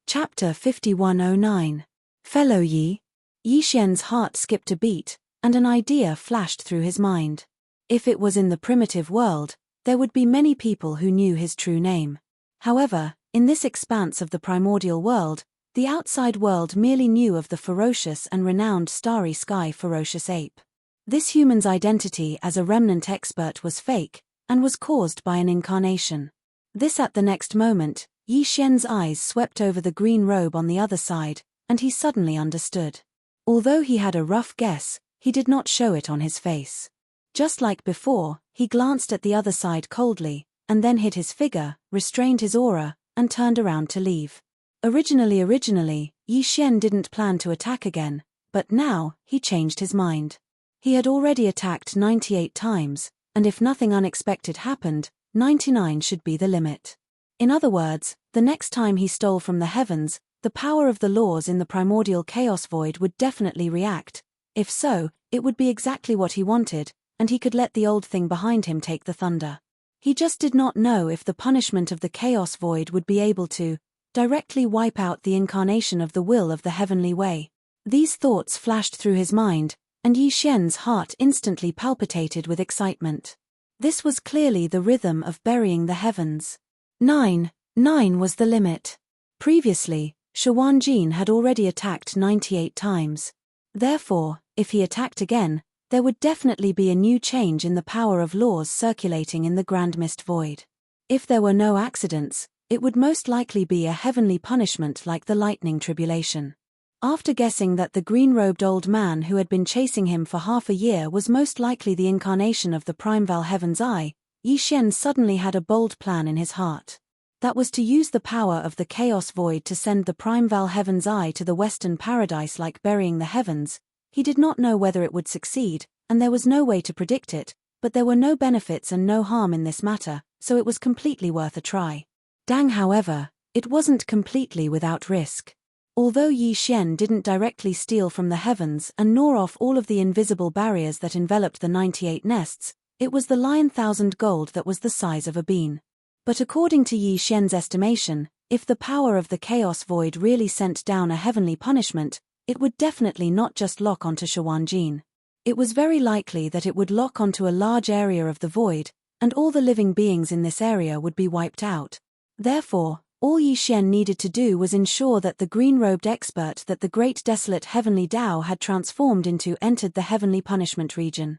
Chapter 5109. Fellow Yi. Yi Xian's heart skipped a beat, and an idea flashed through his mind. If it was in the primitive world, there would be many people who knew his true name. However, in this expanse of the primordial world, the outside world merely knew of the ferocious and renowned Starry Sky Ferocious Ape. This human's identity as a remnant expert was fake, and was caused by an incarnation. This at the next moment, Yi Xian's eyes swept over the green robe on the other side, and he suddenly understood. Although he had a rough guess, he did not show it on his face. Just like before, he glanced at the other side coldly, and then hid his figure, restrained his aura, and turned around to leave. Originally, Yi Xian didn't plan to attack again, but now, he changed his mind. He had already attacked 98 times, and if nothing unexpected happened, 99 should be the limit. In other words, the next time he stole from the heavens, the power of the laws in the primordial chaos void would definitely react. If so, it would be exactly what he wanted, and he could let the old thing behind him take the thunder. He just did not know if the punishment of the chaos void would be able to directly wipe out the incarnation of the will of the heavenly way. These thoughts flashed through his mind, and Yi Xian's heart instantly palpitated with excitement. This was clearly the rhythm of burying the heavens. 9 was the limit. Previously, Shawanjin had already attacked 98 times. Therefore, if he attacked again, there would definitely be a new change in the power of laws circulating in the Grand Mist Void. If there were no accidents, it would most likely be a heavenly punishment like the lightning tribulation. After guessing that the green-robed old man who had been chasing him for half a year was most likely the incarnation of the Primeval Heaven's Eye, Yi Xian suddenly had a bold plan in his heart. That was to use the power of the Chaos Void to send the Primeval Heaven's Eye to the Western Paradise like burying the heavens. He did not know whether it would succeed, and there was no way to predict it, but there were no benefits and no harm in this matter, so it was completely worth a try. Dang, however, it wasn't completely without risk. Although Yi Xian didn't directly steal from the heavens and nor off all of the invisible barriers that enveloped the 98 nests, it was the lion 1,000 gold that was the size of a bean. But according to Yi Xian's estimation, if the power of the Chaos Void really sent down a heavenly punishment, it would definitely not just lock onto Shawanjin. It was very likely that it would lock onto a large area of the void, and all the living beings in this area would be wiped out. Therefore, all Yi Xian needed to do was ensure that the green-robed expert that the great desolate heavenly Tao had transformed into entered the heavenly punishment region.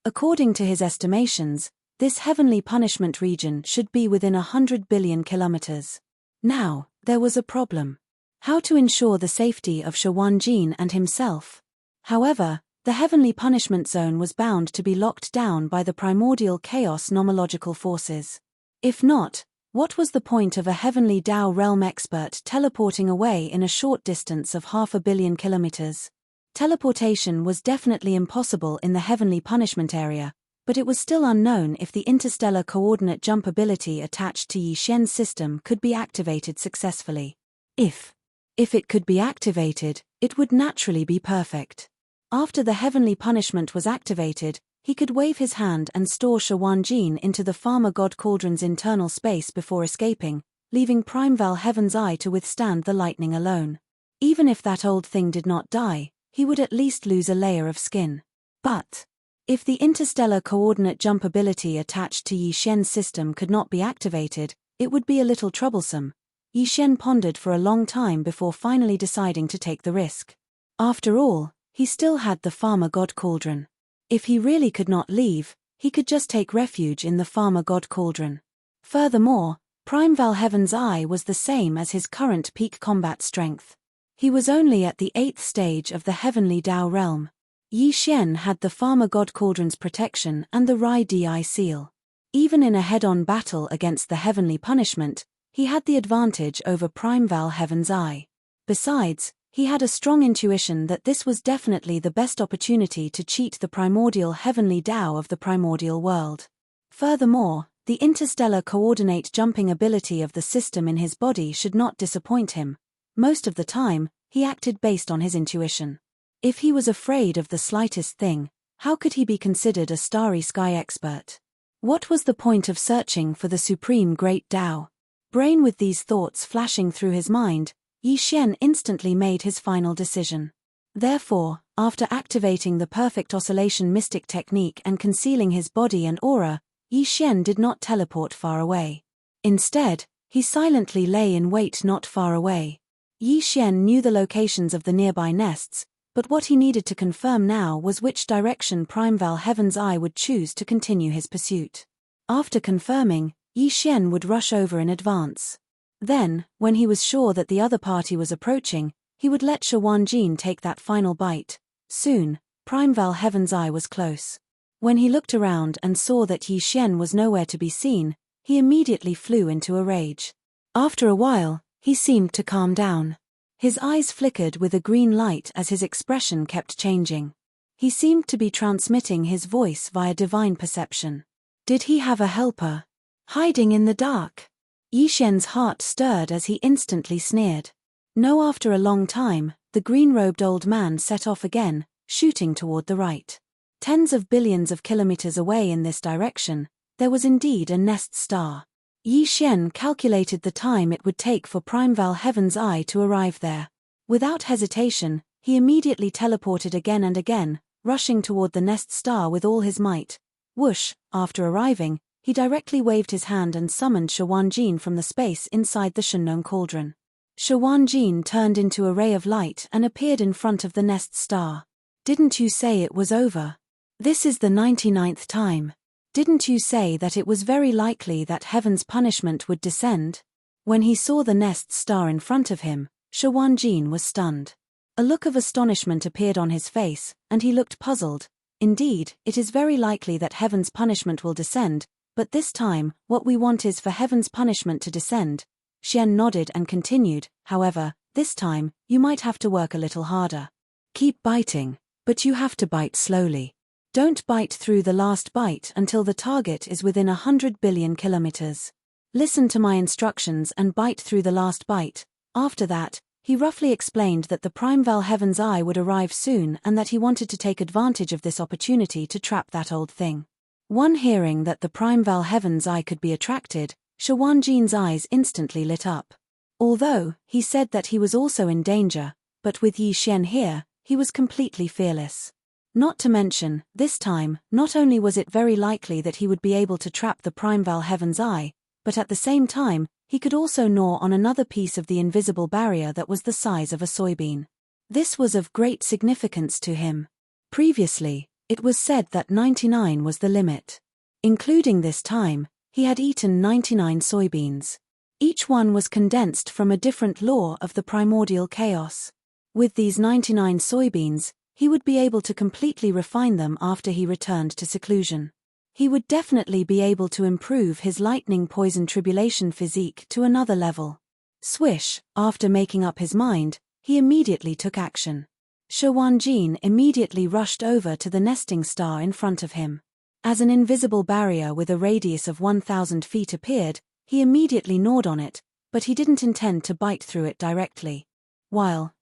According to his estimations, this heavenly punishment region should be within 100 billion kilometers. Now, there was a problem. How to ensure the safety of Shawanjin and himself? However, the heavenly punishment zone was bound to be locked down by the primordial chaos nomological forces. If not, what was the point of a heavenly Tao realm expert teleporting away in a short distance of 500 million kilometers? Teleportation was definitely impossible in the heavenly punishment area, but it was still unknown if the interstellar coordinate jump ability attached to Yi Xian's system could be activated successfully. If it could be activated, it would naturally be perfect. After the heavenly punishment was activated, he could wave his hand and store Shawanjin into the Farmer God Cauldron's internal space before escaping, leaving Primeval Heaven's Eye to withstand the lightning alone. Even if that old thing did not die, he would at least lose a layer of skin. But if the interstellar coordinate jump ability attached to Yi Xian's system could not be activated, it would be a little troublesome. Yi Xian pondered for a long time before finally deciding to take the risk. After all, he still had the Farmer God Cauldron. If he really could not leave, he could just take refuge in the Farmer God Cauldron. Furthermore, Primeval Heaven's Eye was the same as his current peak combat strength. He was only at the 8th stage of the heavenly Tao realm. Yi Xian had the Farmer God Cauldron's protection and the Rai Di seal. Even in a head-on battle against the heavenly punishment, he had the advantage over Primeval Heaven's Eye. Besides, he had a strong intuition that this was definitely the best opportunity to cheat the primordial heavenly Tao of the primordial world. Furthermore, the interstellar coordinate jumping ability of the system in his body should not disappoint him. Most of the time, he acted based on his intuition. If he was afraid of the slightest thing, how could he be considered a starry sky expert? What was the point of searching for the supreme great Tao? Brain with these thoughts flashing through his mind, Yi Xian instantly made his final decision. Therefore, after activating the perfect oscillation mystic technique and concealing his body and aura, Yi Xian did not teleport far away. Instead, he silently lay in wait not far away. Yi Xian knew the locations of the nearby nests, but what he needed to confirm now was which direction Primeval Heaven's Eye would choose to continue his pursuit. After confirming, Yi Xian would rush over in advance. Then, when he was sure that the other party was approaching, he would let Shawanjin take that final bite. Soon, Primeval Heaven's Eye was close. When he looked around and saw that Yi Xian was nowhere to be seen, he immediately flew into a rage. After a while, he seemed to calm down. His eyes flickered with a green light as his expression kept changing. He seemed to be transmitting his voice via divine perception. Did he have a helper? Hiding in the dark? Yi Xian's heart stirred as he instantly sneered. No, after a long time, the green-robed old man set off again, shooting toward the right. Tens of billions of kilometers away in this direction, there was indeed a nest star. Yi Xian calculated the time it would take for Primeval Heaven's Eye to arrive there. Without hesitation, he immediately teleported again and again, rushing toward the nest star with all his might. Whoosh, after arriving, he directly waved his hand and summoned Shawanjin from the space inside the Shennon cauldron. Shawanjin turned into a ray of light and appeared in front of the nest star. Didn't you say it was over? This is the 99th time. Didn't you say that it was very likely that heaven's punishment would descend? When he saw the nest star in front of him, Shawanjin was stunned. A look of astonishment appeared on his face, and he looked puzzled. Indeed, it is very likely that heaven's punishment will descend, but this time, what we want is for heaven's punishment to descend. Xian nodded and continued, however, this time, you might have to work a little harder. Keep biting, but you have to bite slowly. Don't bite through the last bite until the target is within 100 billion kilometers. Listen to my instructions and bite through the last bite. After that, he roughly explained that the Primeval Heaven's Eye would arrive soon and that he wanted to take advantage of this opportunity to trap that old thing. One hearing that the Primeval Heaven's Eye could be attracted, Shawanjin's eyes instantly lit up. Although, he said that he was also in danger, but with Yi Xian here, he was completely fearless. Not to mention, this time, not only was it very likely that he would be able to trap the Primeval Heaven's Eye, but at the same time, he could also gnaw on another piece of the invisible barrier that was the size of a soybean. This was of great significance to him. Previously, it was said that 99 was the limit. Including this time, he had eaten 99 soybeans. Each one was condensed from a different law of the primordial chaos. With these 99 soybeans, he would be able to completely refine them after he returned to seclusion. He would definitely be able to improve his lightning poison tribulation physique to another level. Swish, after making up his mind, he immediately took action. Shawanjin immediately rushed over to the nesting star in front of him. As an invisible barrier with a radius of 1,000 feet appeared, he immediately gnawed on it, but he didn't intend to bite through it directly.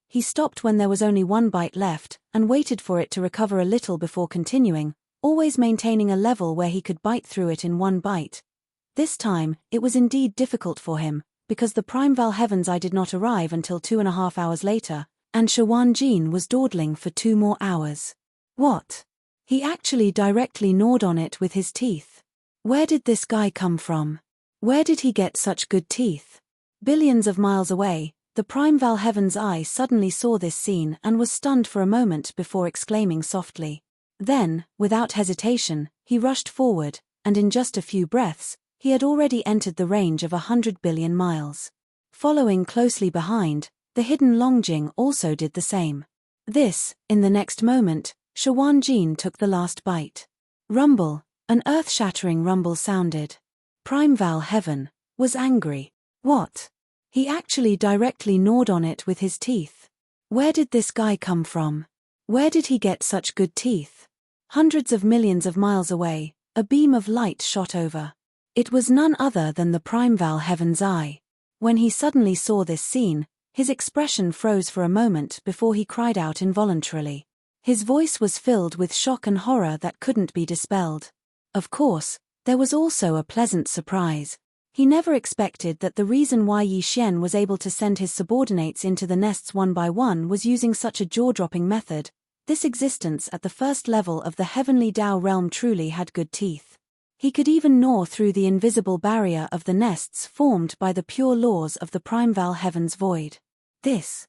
He stopped when there was only one bite left, and waited for it to recover a little before continuing, always maintaining a level where he could bite through it in one bite. This time, it was indeed difficult for him, because the Primeval Heaven's Eye did not arrive until 2.5 hours later, and Shawanjin was dawdling for 2 more hours. What? He actually directly gnawed on it with his teeth. Where did this guy come from? Where did he get such good teeth? Billions of miles away, the Primeval Heaven's Eye suddenly saw this scene and was stunned for a moment before exclaiming softly. Then, without hesitation, he rushed forward, and in just a few breaths, he had already entered the range of 100 billion miles. Following closely behind, the hidden Longjing also did the same. In the next moment, Shawanjin took the last bite. Rumble, an earth-shattering rumble sounded. Primeval Heaven was angry. What? He actually directly gnawed on it with his teeth. Where did this guy come from? Where did he get such good teeth? Hundreds of millions of miles away, a beam of light shot over. It was none other than the Primeval Heaven's Eye. When he suddenly saw this scene, his expression froze for a moment before he cried out involuntarily. His voice was filled with shock and horror that couldn't be dispelled. Of course, there was also a pleasant surprise. He never expected that the reason why Yi Xian was able to send his subordinates into the nests one by one was using such a jaw-dropping method. This existence at the first level of the heavenly Tao realm truly had good teeth. He could even gnaw through the invisible barrier of the nests formed by the pure laws of the primeval heaven's void. This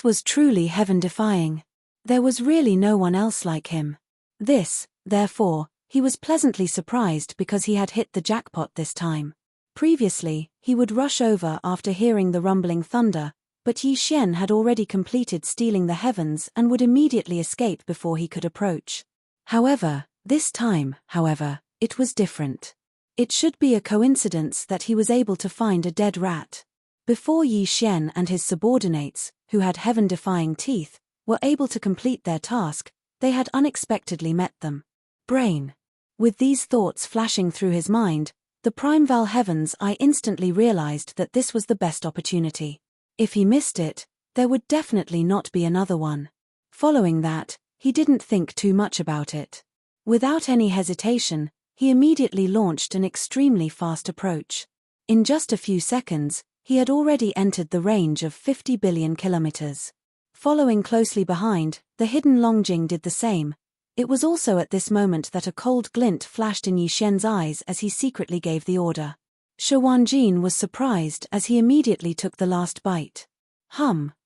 was truly heaven-defying. There was really no one else like him. Therefore, he was pleasantly surprised because he had hit the jackpot this time. Previously, he would rush over after hearing the rumbling thunder, but Yi Xian had already completed stealing the heavens and would immediately escape before he could approach. This time, it was different. It should be a coincidence that he was able to find a dead rat. Before Yi Xian and his subordinates, who had heaven-defying teeth, were able to complete their task, they had unexpectedly met them. Brain. With these thoughts flashing through his mind, the primeval heaven's eye instantly realized that this was the best opportunity. If he missed it, there would definitely not be another one. Following that, he didn't think too much about it. Without any hesitation, he immediately launched an extremely fast approach. In just a few seconds, he had already entered the range of 50 billion kilometers. Following closely behind, the hidden Longjing did the same. It was also at this moment that a cold glint flashed in Yi Xian's eyes as he secretly gave the order. Shawanjin was surprised as he immediately took the last bite.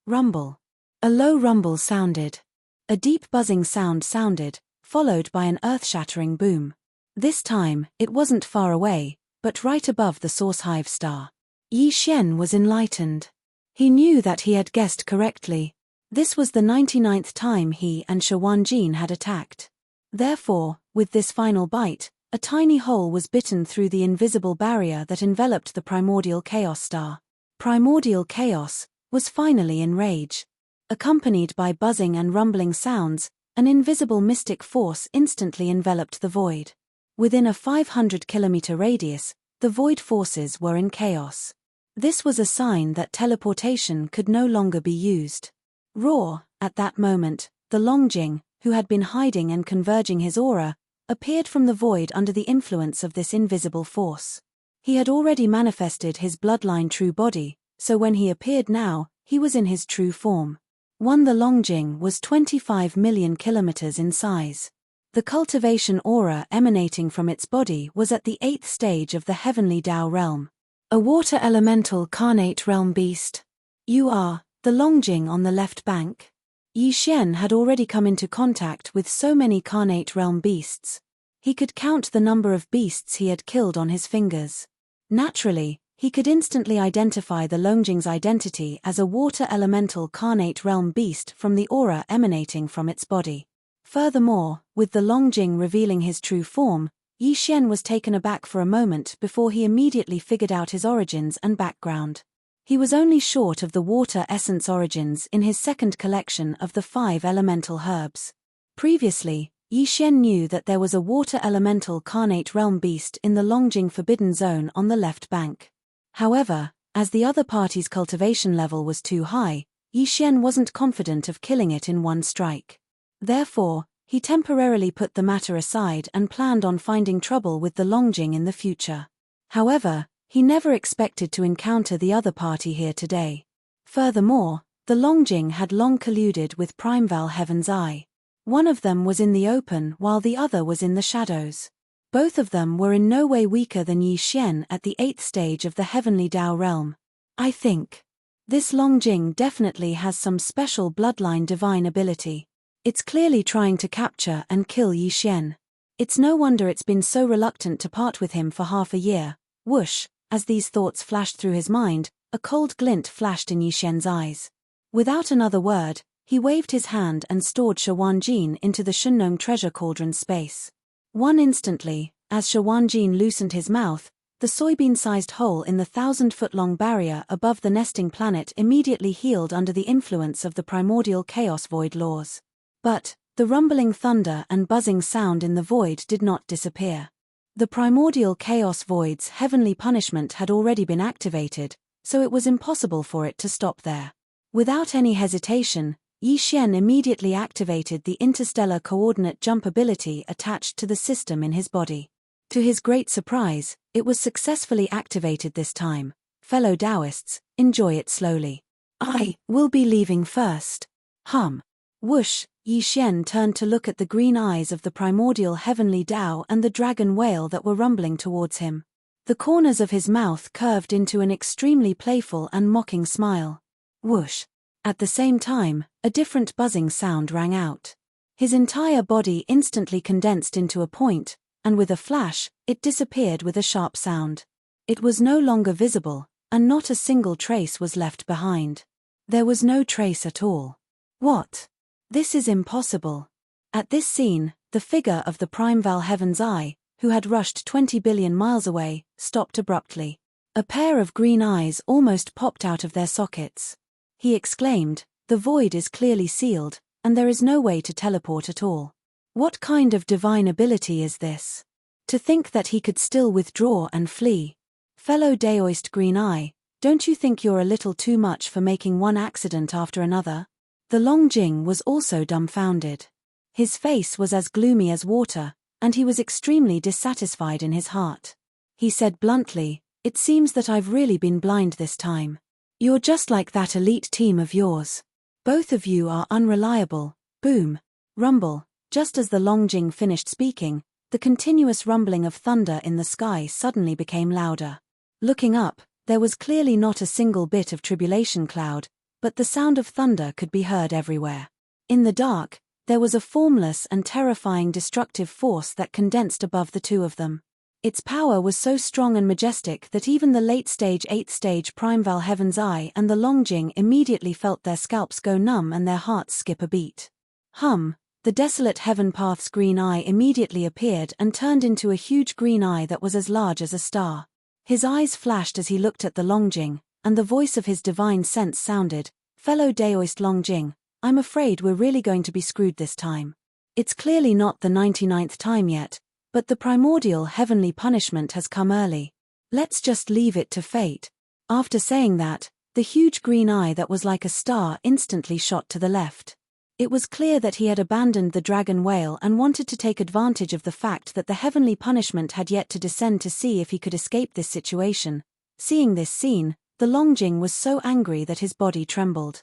Rumble. A low rumble sounded. A deep buzzing sound sounded, followed by an earth-shattering boom. This time, it wasn't far away, but right above the source hive star. Yi Xian was enlightened. He knew that he had guessed correctly. This was the 99th time he and Shawanjin had attacked. Therefore, with this final bite, a tiny hole was bitten through the invisible barrier that enveloped the primordial chaos star. Primordial chaos was finally in rage. Accompanied by buzzing and rumbling sounds, an invisible mystic force instantly enveloped the void. Within a 500-kilometer radius, the void forces were in chaos. This was a sign that teleportation could no longer be used. Roar! At that moment, the Longjing, who had been hiding and converging his aura, appeared from the void under the influence of this invisible force. He had already manifested his bloodline true body, so when he appeared now, he was in his true form. The Longjing was 25 million kilometers in size. The cultivation aura emanating from its body was at the 8th stage of the heavenly Tao realm. A water elemental carnate realm beast. You are the Longjing on the left bank. Yi Xian had already come into contact with so many carnate realm beasts. He could count the number of beasts he had killed on his fingers. Naturally, he could instantly identify the Longjing's identity as a water elemental carnate realm beast from the aura emanating from its body. Furthermore, with the Longjing revealing his true form, Yi Xian was taken aback for a moment before he immediately figured out his origins and background. He was only short of the water essence origins in his second collection of the 5 elemental herbs. Previously, Yi Xian knew that there was a water elemental carnate realm beast in the Longjing forbidden zone on the left bank. However, as the other party's cultivation level was too high, Yi Xian wasn't confident of killing it in one strike. Therefore, he temporarily put the matter aside and planned on finding trouble with the Longjing in the future. However, he never expected to encounter the other party here today. Furthermore, the Longjing had long colluded with Primeval Heaven's Eye. One of them was in the open while the other was in the shadows. Both of them were in no way weaker than Yi Xian at the 8th stage of the heavenly Tao realm. I think this Longjing definitely has some special bloodline divine ability. It's clearly trying to capture and kill Yi Xian. It's no wonder it's been so reluctant to part with him for half a year. Whoosh! As these thoughts flashed through his mind, a cold glint flashed in Yi Xian's eyes. Without another word, he waved his hand and stored Shawanjin into the Shunnome treasure cauldron space. Instantly, as Shawanjin loosened his mouth, the soybean-sized hole in the 1,000-foot-long barrier above the nesting planet immediately healed under the influence of the primordial chaos void laws. But the rumbling thunder and buzzing sound in the void did not disappear. The primordial chaos void's heavenly punishment had already been activated, so it was impossible for it to stop there. Without any hesitation, Yi Xian immediately activated the interstellar coordinate jump ability attached to the system in his body. To his great surprise, it was successfully activated this time. Fellow Taoists, enjoy it slowly. I will be leaving first. Hum. Whoosh, Yi Xian turned to look at the green eyes of the primordial heavenly Tao and the dragon whale that were rumbling towards him. The corners of his mouth curved into an extremely playful and mocking smile. Whoosh. At the same time, a different buzzing sound rang out. His entire body instantly condensed into a point, and with a flash, it disappeared with a sharp sound. It was no longer visible, and not a single trace was left behind. There was no trace at all. What? This is impossible. At this scene, the figure of the Primeval Heaven's Eye, who had rushed 20 billion miles away, stopped abruptly. A pair of green eyes almost popped out of their sockets. He exclaimed, "The void is clearly sealed, and there is no way to teleport at all. What kind of divine ability is this? To think that he could still withdraw and flee. Fellow Daoist Green Eye, don't you think you're a little too much for making one accident after another?" The Longjing was also dumbfounded. His face was as gloomy as water, and he was extremely dissatisfied in his heart. He said bluntly, "It seems that I've really been blind this time. You're just like that elite team of yours. Both of you are unreliable." Boom. Rumble. Just as the Longjing finished speaking, the continuous rumbling of thunder in the sky suddenly became louder. Looking up, there was clearly not a single bit of tribulation cloud, but the sound of thunder could be heard everywhere. In the dark, there was a formless and terrifying destructive force that condensed above the two of them. Its power was so strong and majestic that even the late-stage 8th-stage Primeval Heaven's Eye and the Longjing immediately felt their scalps go numb and their hearts skip a beat. Hum. The desolate Heaven Path's green eye immediately appeared and turned into a huge green eye that was as large as a star. His eyes flashed as he looked at the Longjing, and the voice of his divine sense sounded, "Fellow Daoist Longjing, I'm afraid we're really going to be screwed this time. It's clearly not the 99th time yet, but the primordial heavenly punishment has come early. Let's just leave it to fate." After saying that, the huge green eye that was like a star instantly shot to the left. It was clear that he had abandoned the dragon whale and wanted to take advantage of the fact that the heavenly punishment had yet to descend to see if he could escape this situation. Seeing this scene, the Longjing was so angry that his body trembled.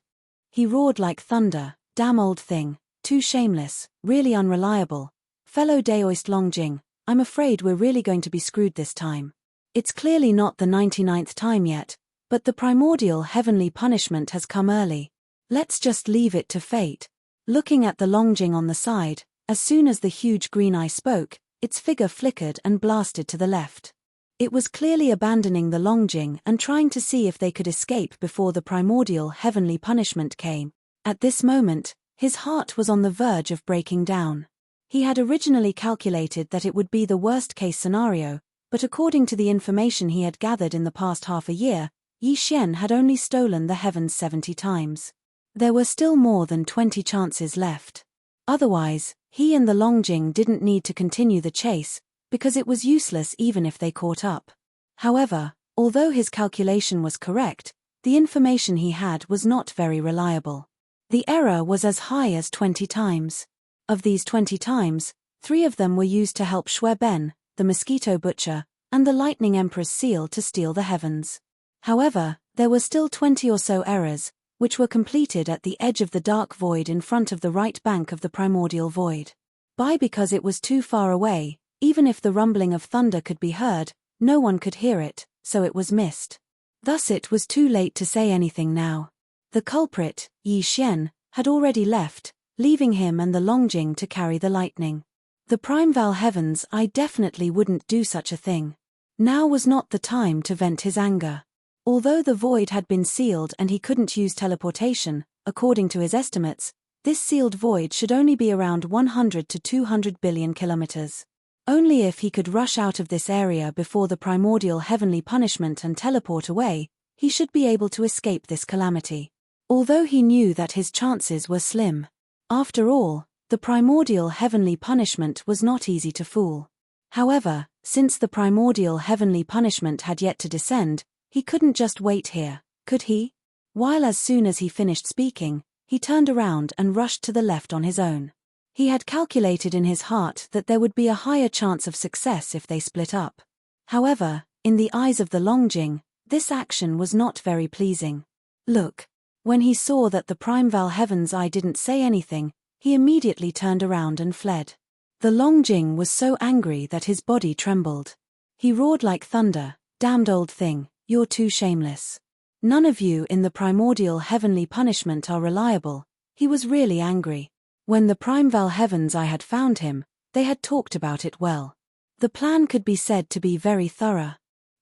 He roared like thunder, "Damn old thing, too shameless, really unreliable. Fellow Daoist Longjing, I'm afraid we're really going to be screwed this time. It's clearly not the 99th time yet, but the primordial heavenly punishment has come early. Let's just leave it to fate." Looking at the Longjing on the side, as soon as the huge green eye spoke, its figure flickered and blasted to the left. It was clearly abandoning the Longjing and trying to see if they could escape before the primordial heavenly punishment came. At this moment, his heart was on the verge of breaking down. He had originally calculated that it would be the worst-case scenario, but according to the information he had gathered in the past half a year, Yi Xian had only stolen the heavens 70 times. There were still more than 20 chances left. Otherwise, he and the Longjing didn't need to continue the chase, because it was useless even if they caught up. However, although his calculation was correct, the information he had was not very reliable. The error was as high as 20 times. Of these 20 times, 3 of them were used to help Shui Ben, the mosquito butcher, and the Lightning Emperor's seal to steal the heavens. However, there were still 20 or so errors, which were completed at the edge of the dark void in front of the right bank of the primordial void. Because it was too far away, even if the rumbling of thunder could be heard, no one could hear it, so it was missed. Thus it was too late to say anything now. The culprit, Yi Xian, had already left, leaving him and the Longjing to carry the lightning. The Primeval Heavens Eye definitely wouldn't do such a thing. Now was not the time to vent his anger. Although the void had been sealed and he couldn't use teleportation, according to his estimates, this sealed void should only be around 100 to 200 billion kilometers. Only if he could rush out of this area before the primordial heavenly punishment and teleport away, he should be able to escape this calamity. Although he knew that his chances were slim. After all, the primordial heavenly punishment was not easy to fool. However, since the primordial heavenly punishment had yet to descend, he couldn't just wait here, could he? While as soon as he finished speaking, he turned around and rushed to the left on his own. He had calculated in his heart that there would be a higher chance of success if they split up. However, in the eyes of the Longjing, this action was not very pleasing. Look. When he saw that the Primeval Heaven's Eye didn't say anything, he immediately turned around and fled. The Longjing was so angry that his body trembled. He roared like thunder, "Damned old thing, you're too shameless. None of you in the primordial heavenly punishment are reliable." He was really angry. When the Primeval Heaven's Eye had found him, they had talked about it well. The plan could be said to be very thorough.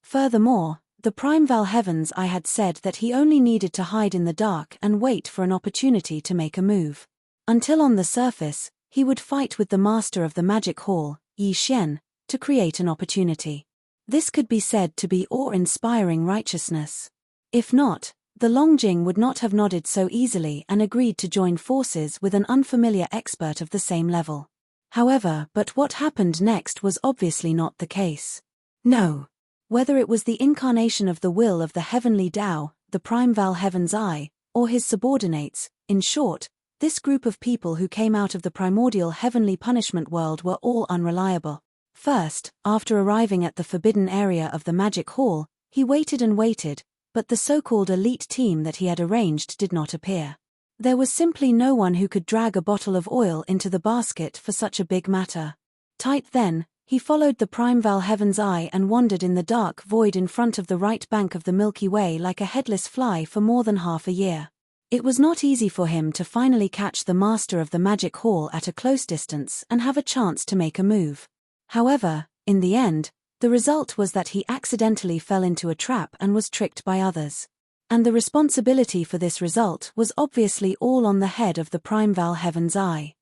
Furthermore, the Primeval Heaven's Eye had said that he only needed to hide in the dark and wait for an opportunity to make a move. Until on the surface, he would fight with the master of the magic hall, Yi Xian, to create an opportunity. This could be said to be awe-inspiring righteousness. If not, the Longjing would not have nodded so easily and agreed to join forces with an unfamiliar expert of the same level. However, but what happened next was obviously not the case. No. Whether it was the incarnation of the will of the heavenly Tao, the Primeval Heaven's Eye, or his subordinates, in short, this group of people who came out of the primordial heavenly punishment world were all unreliable. First, after arriving at the forbidden area of the magic hall, he waited and waited, but the so-called elite team that he had arranged did not appear. There was simply no one who could drag a bottle of oil into the basket for such a big matter. Tight then, he followed the Primeval Heaven's Eye and wandered in the dark void in front of the right bank of the Milky Way like a headless fly for more than half a year. It was not easy for him to finally catch the master of the magic hall at a close distance and have a chance to make a move. However, in the end, the result was that he accidentally fell into a trap and was tricked by others. And the responsibility for this result was obviously all on the head of the Primeval Heaven's Eye.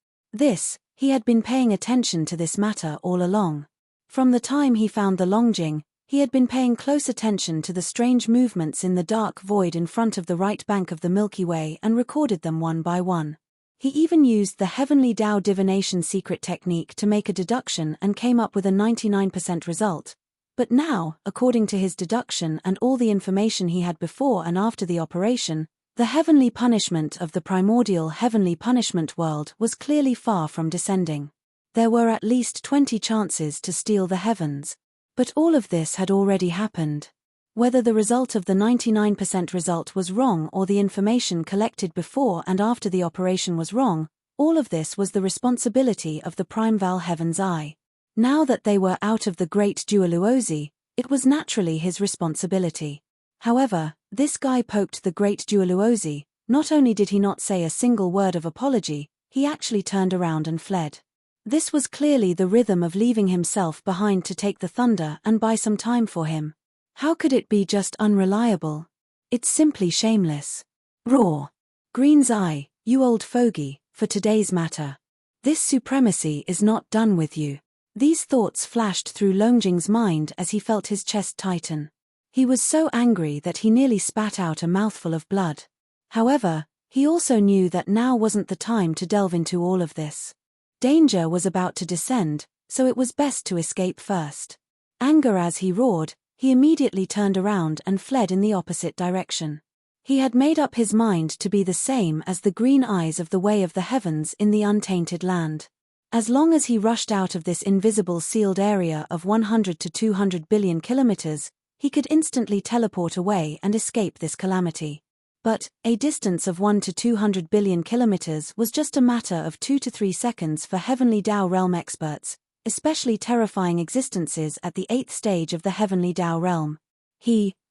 He had been paying attention to this matter all along. From the time he found the Longjing, he had been paying close attention to the strange movements in the dark void in front of the right bank of the Milky Way and recorded them one by one. He even used the Heavenly Tao divination secret technique to make a deduction and came up with a 99% result. But now, according to his deduction and all the information he had before and after the operation, the heavenly punishment of the primordial heavenly punishment world was clearly far from descending. There were at least 20 chances to steal the heavens. But all of this had already happened. Whether the result of the 99% result was wrong or the information collected before and after the operation was wrong, all of this was the responsibility of the Primeval Heaven's Eye. Now that they were out of the Great Dualuozi, it was naturally his responsibility. However, this guy poked the Great Dualuozi. Not only did he not say a single word of apology, he actually turned around and fled. This was clearly the rhythm of leaving himself behind to take the thunder and buy some time for him. How could it be just unreliable? It's simply shameless. Roar. Green's Eye, you old fogey, for today's matter. This supremacy is not done with you. These thoughts flashed through Longjing's mind as he felt his chest tighten. He was so angry that he nearly spat out a mouthful of blood. However, he also knew that now wasn't the time to delve into all of this. Danger was about to descend, so it was best to escape first. Anger as he roared, he immediately turned around and fled in the opposite direction. He had made up his mind to be the same as the green eyes of the Way of the Heavens in the untainted land. As long as he rushed out of this invisible sealed area of 100 to 200 billion kilometers, he could instantly teleport away and escape this calamity. But a distance of 1 to 200 billion kilometers was just a matter of 2 to 3 seconds for Heavenly Tao realm experts, especially terrifying existences at the 8th stage of the Heavenly Tao realm.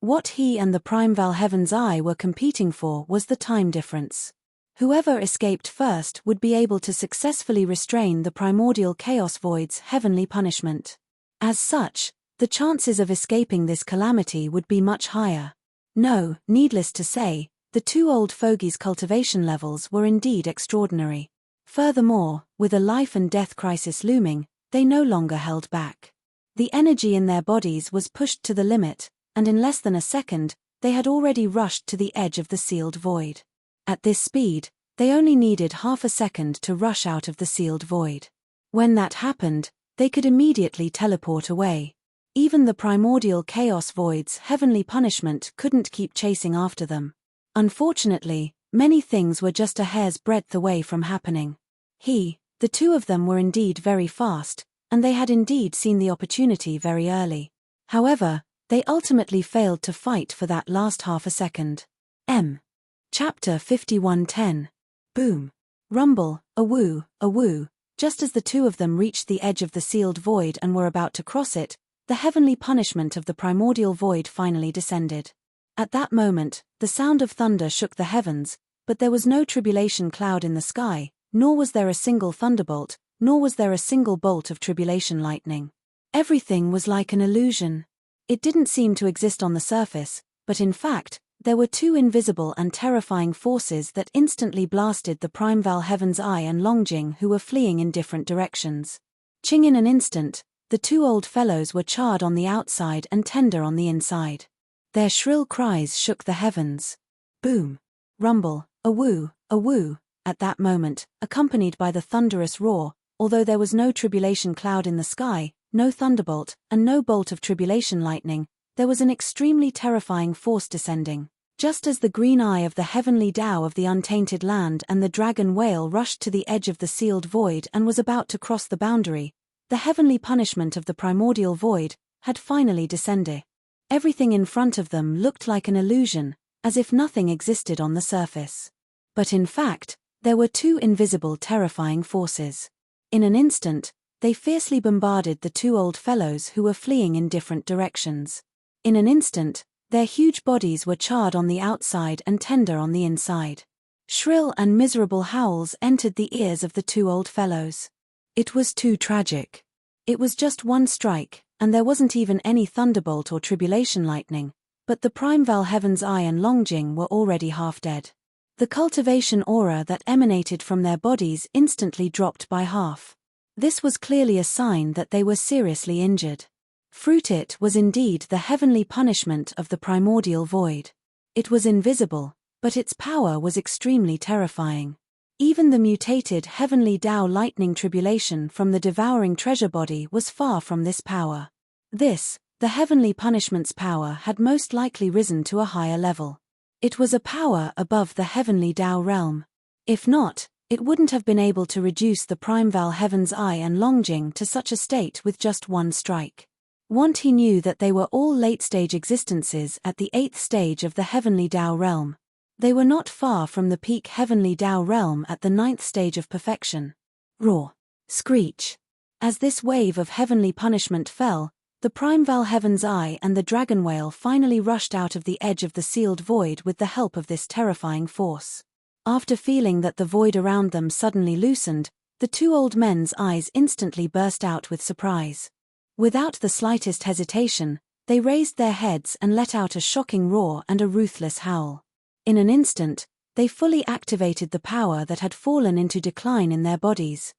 What he and the Primeval Heaven's Eye were competing for was the time difference. Whoever escaped first would be able to successfully restrain the primordial chaos void's heavenly punishment. As such, the chances of escaping this calamity would be much higher. No, needless to say, the two old fogies' cultivation levels were indeed extraordinary. Furthermore, with a life and death crisis looming, they no longer held back. The energy in their bodies was pushed to the limit, and in less than a second, they had already rushed to the edge of the sealed void. At this speed, they only needed half a second to rush out of the sealed void. When that happened, they could immediately teleport away. Even the primordial chaos void's heavenly punishment couldn't keep chasing after them. Unfortunately, many things were just a hair's breadth away from happening. The two of them were indeed very fast, and they had indeed seen the opportunity very early. However, they ultimately failed to fight for that last half a second. Chapter 51:10. Boom. Rumble, a woo. Just as the two of them reached the edge of the sealed void and were about to cross it, the heavenly punishment of the primordial void finally descended. At that moment, the sound of thunder shook the heavens, but there was no tribulation cloud in the sky, nor was there a single thunderbolt, nor was there a single bolt of tribulation lightning. Everything was like an illusion. It didn't seem to exist on the surface, but in fact, there were two invisible and terrifying forces that instantly blasted the Primeval Heaven's Eye and Longjing, who were fleeing in different directions. Ching, in an instant, the two old fellows were charred on the outside and tender on the inside. Their shrill cries shook the heavens. Boom. Rumble, a woo. At that moment, accompanied by the thunderous roar, although there was no tribulation cloud in the sky, no thunderbolt, and no bolt of tribulation lightning, there was an extremely terrifying force descending. Just as the green eye of the heavenly Tao of the untainted land and the dragon whale rushed to the edge of the sealed void and was about to cross the boundary, the heavenly punishment of the primordial void had finally descended. Everything in front of them looked like an illusion, as if nothing existed on the surface. But in fact, there were two invisible terrifying forces. In an instant, they fiercely bombarded the two old fellows who were fleeing in different directions. In an instant, their huge bodies were charred on the outside and tender on the inside. Shrill and miserable howls entered the ears of the two old fellows. It was too tragic. It was just one strike, and there wasn't even any thunderbolt or tribulation lightning, but the Primeval Heaven's Eye and Longjing were already half dead. The cultivation aura that emanated from their bodies instantly dropped by half. This was clearly a sign that they were seriously injured. It was indeed the heavenly punishment of the primordial void. It was invisible, but its power was extremely terrifying. Even the mutated heavenly Tao lightning tribulation from the devouring treasure body was far from this power. This, the heavenly punishment's power, had most likely risen to a higher level. It was a power above the heavenly Tao realm. If not, it wouldn't have been able to reduce the Primeval Heaven's Eye and Longjing to such a state with just one strike. He knew that they were all late-stage existences at the 8th stage of the heavenly Tao realm. They were not far from the peak heavenly Tao realm at the 9th stage of perfection. Roar. Screech. As this wave of heavenly punishment fell, the Primeval Heaven's Eye and the dragon whale finally rushed out of the edge of the sealed void with the help of this terrifying force. After feeling that the void around them suddenly loosened, the two old men's eyes instantly burst out with surprise. Without the slightest hesitation, they raised their heads and let out a shocking roar and a ruthless howl. In an instant, they fully activated the power that had fallen into decline in their bodies.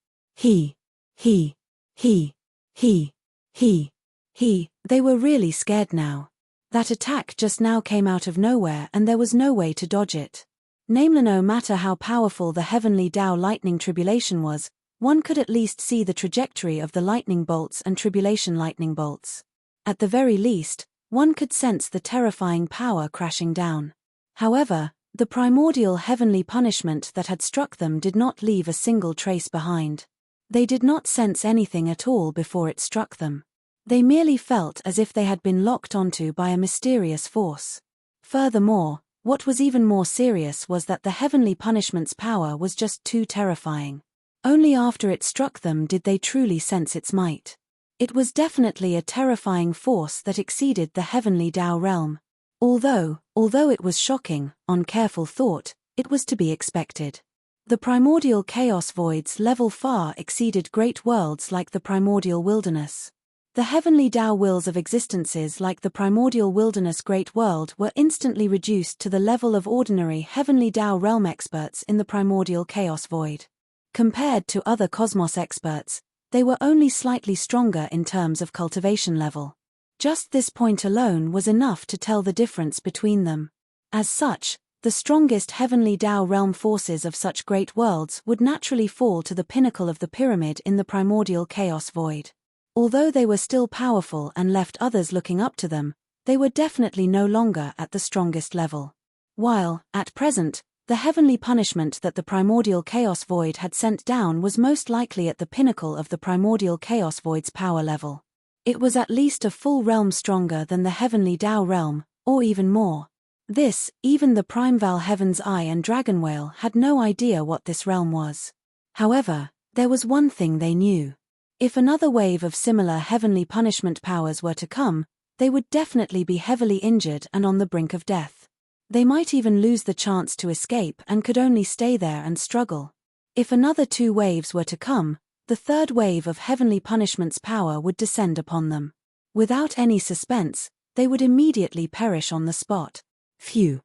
They were really scared now. That attack just now came out of nowhere and there was no way to dodge it. No matter how powerful the heavenly Tao lightning tribulation was, one could at least see the trajectory of the lightning bolts and tribulation lightning bolts. At the very least, one could sense the terrifying power crashing down. However, the primordial heavenly punishment that had struck them did not leave a single trace behind. They did not sense anything at all before it struck them. They merely felt as if they had been locked onto by a mysterious force. Furthermore, what was even more serious was that the heavenly punishment's power was just too terrifying. Only after it struck them did they truly sense its might. It was definitely a terrifying force that exceeded the heavenly Tao realm. Although it was shocking, on careful thought, it was to be expected. The primordial chaos void's level far exceeded great worlds like the primordial wilderness. The heavenly Tao wills of existences like the primordial wilderness great world were instantly reduced to the level of ordinary heavenly Tao realm experts in the primordial chaos void. Compared to other cosmos experts, they were only slightly stronger in terms of cultivation level. Just this point alone was enough to tell the difference between them. As such, the strongest heavenly Tao realm forces of such great worlds would naturally fall to the pinnacle of the pyramid in the primordial chaos void. Although they were still powerful and left others looking up to them, they were definitely no longer at the strongest level. While, at present, The heavenly punishment that the primordial chaos void had sent down was most likely at the pinnacle of the primordial chaos void's power level. It was at least a full realm stronger than the heavenly Tao realm, or even more. This, even the Primeval Heaven's Eye and Dragon Whale had no idea what this realm was. However, there was one thing they knew. If another wave of similar heavenly punishment powers were to come, they would definitely be heavily injured and on the brink of death. They might even lose the chance to escape and could only stay there and struggle. If another 2 waves were to come, the third wave of heavenly punishment's power would descend upon them. Without any suspense, they would immediately perish on the spot. Phew.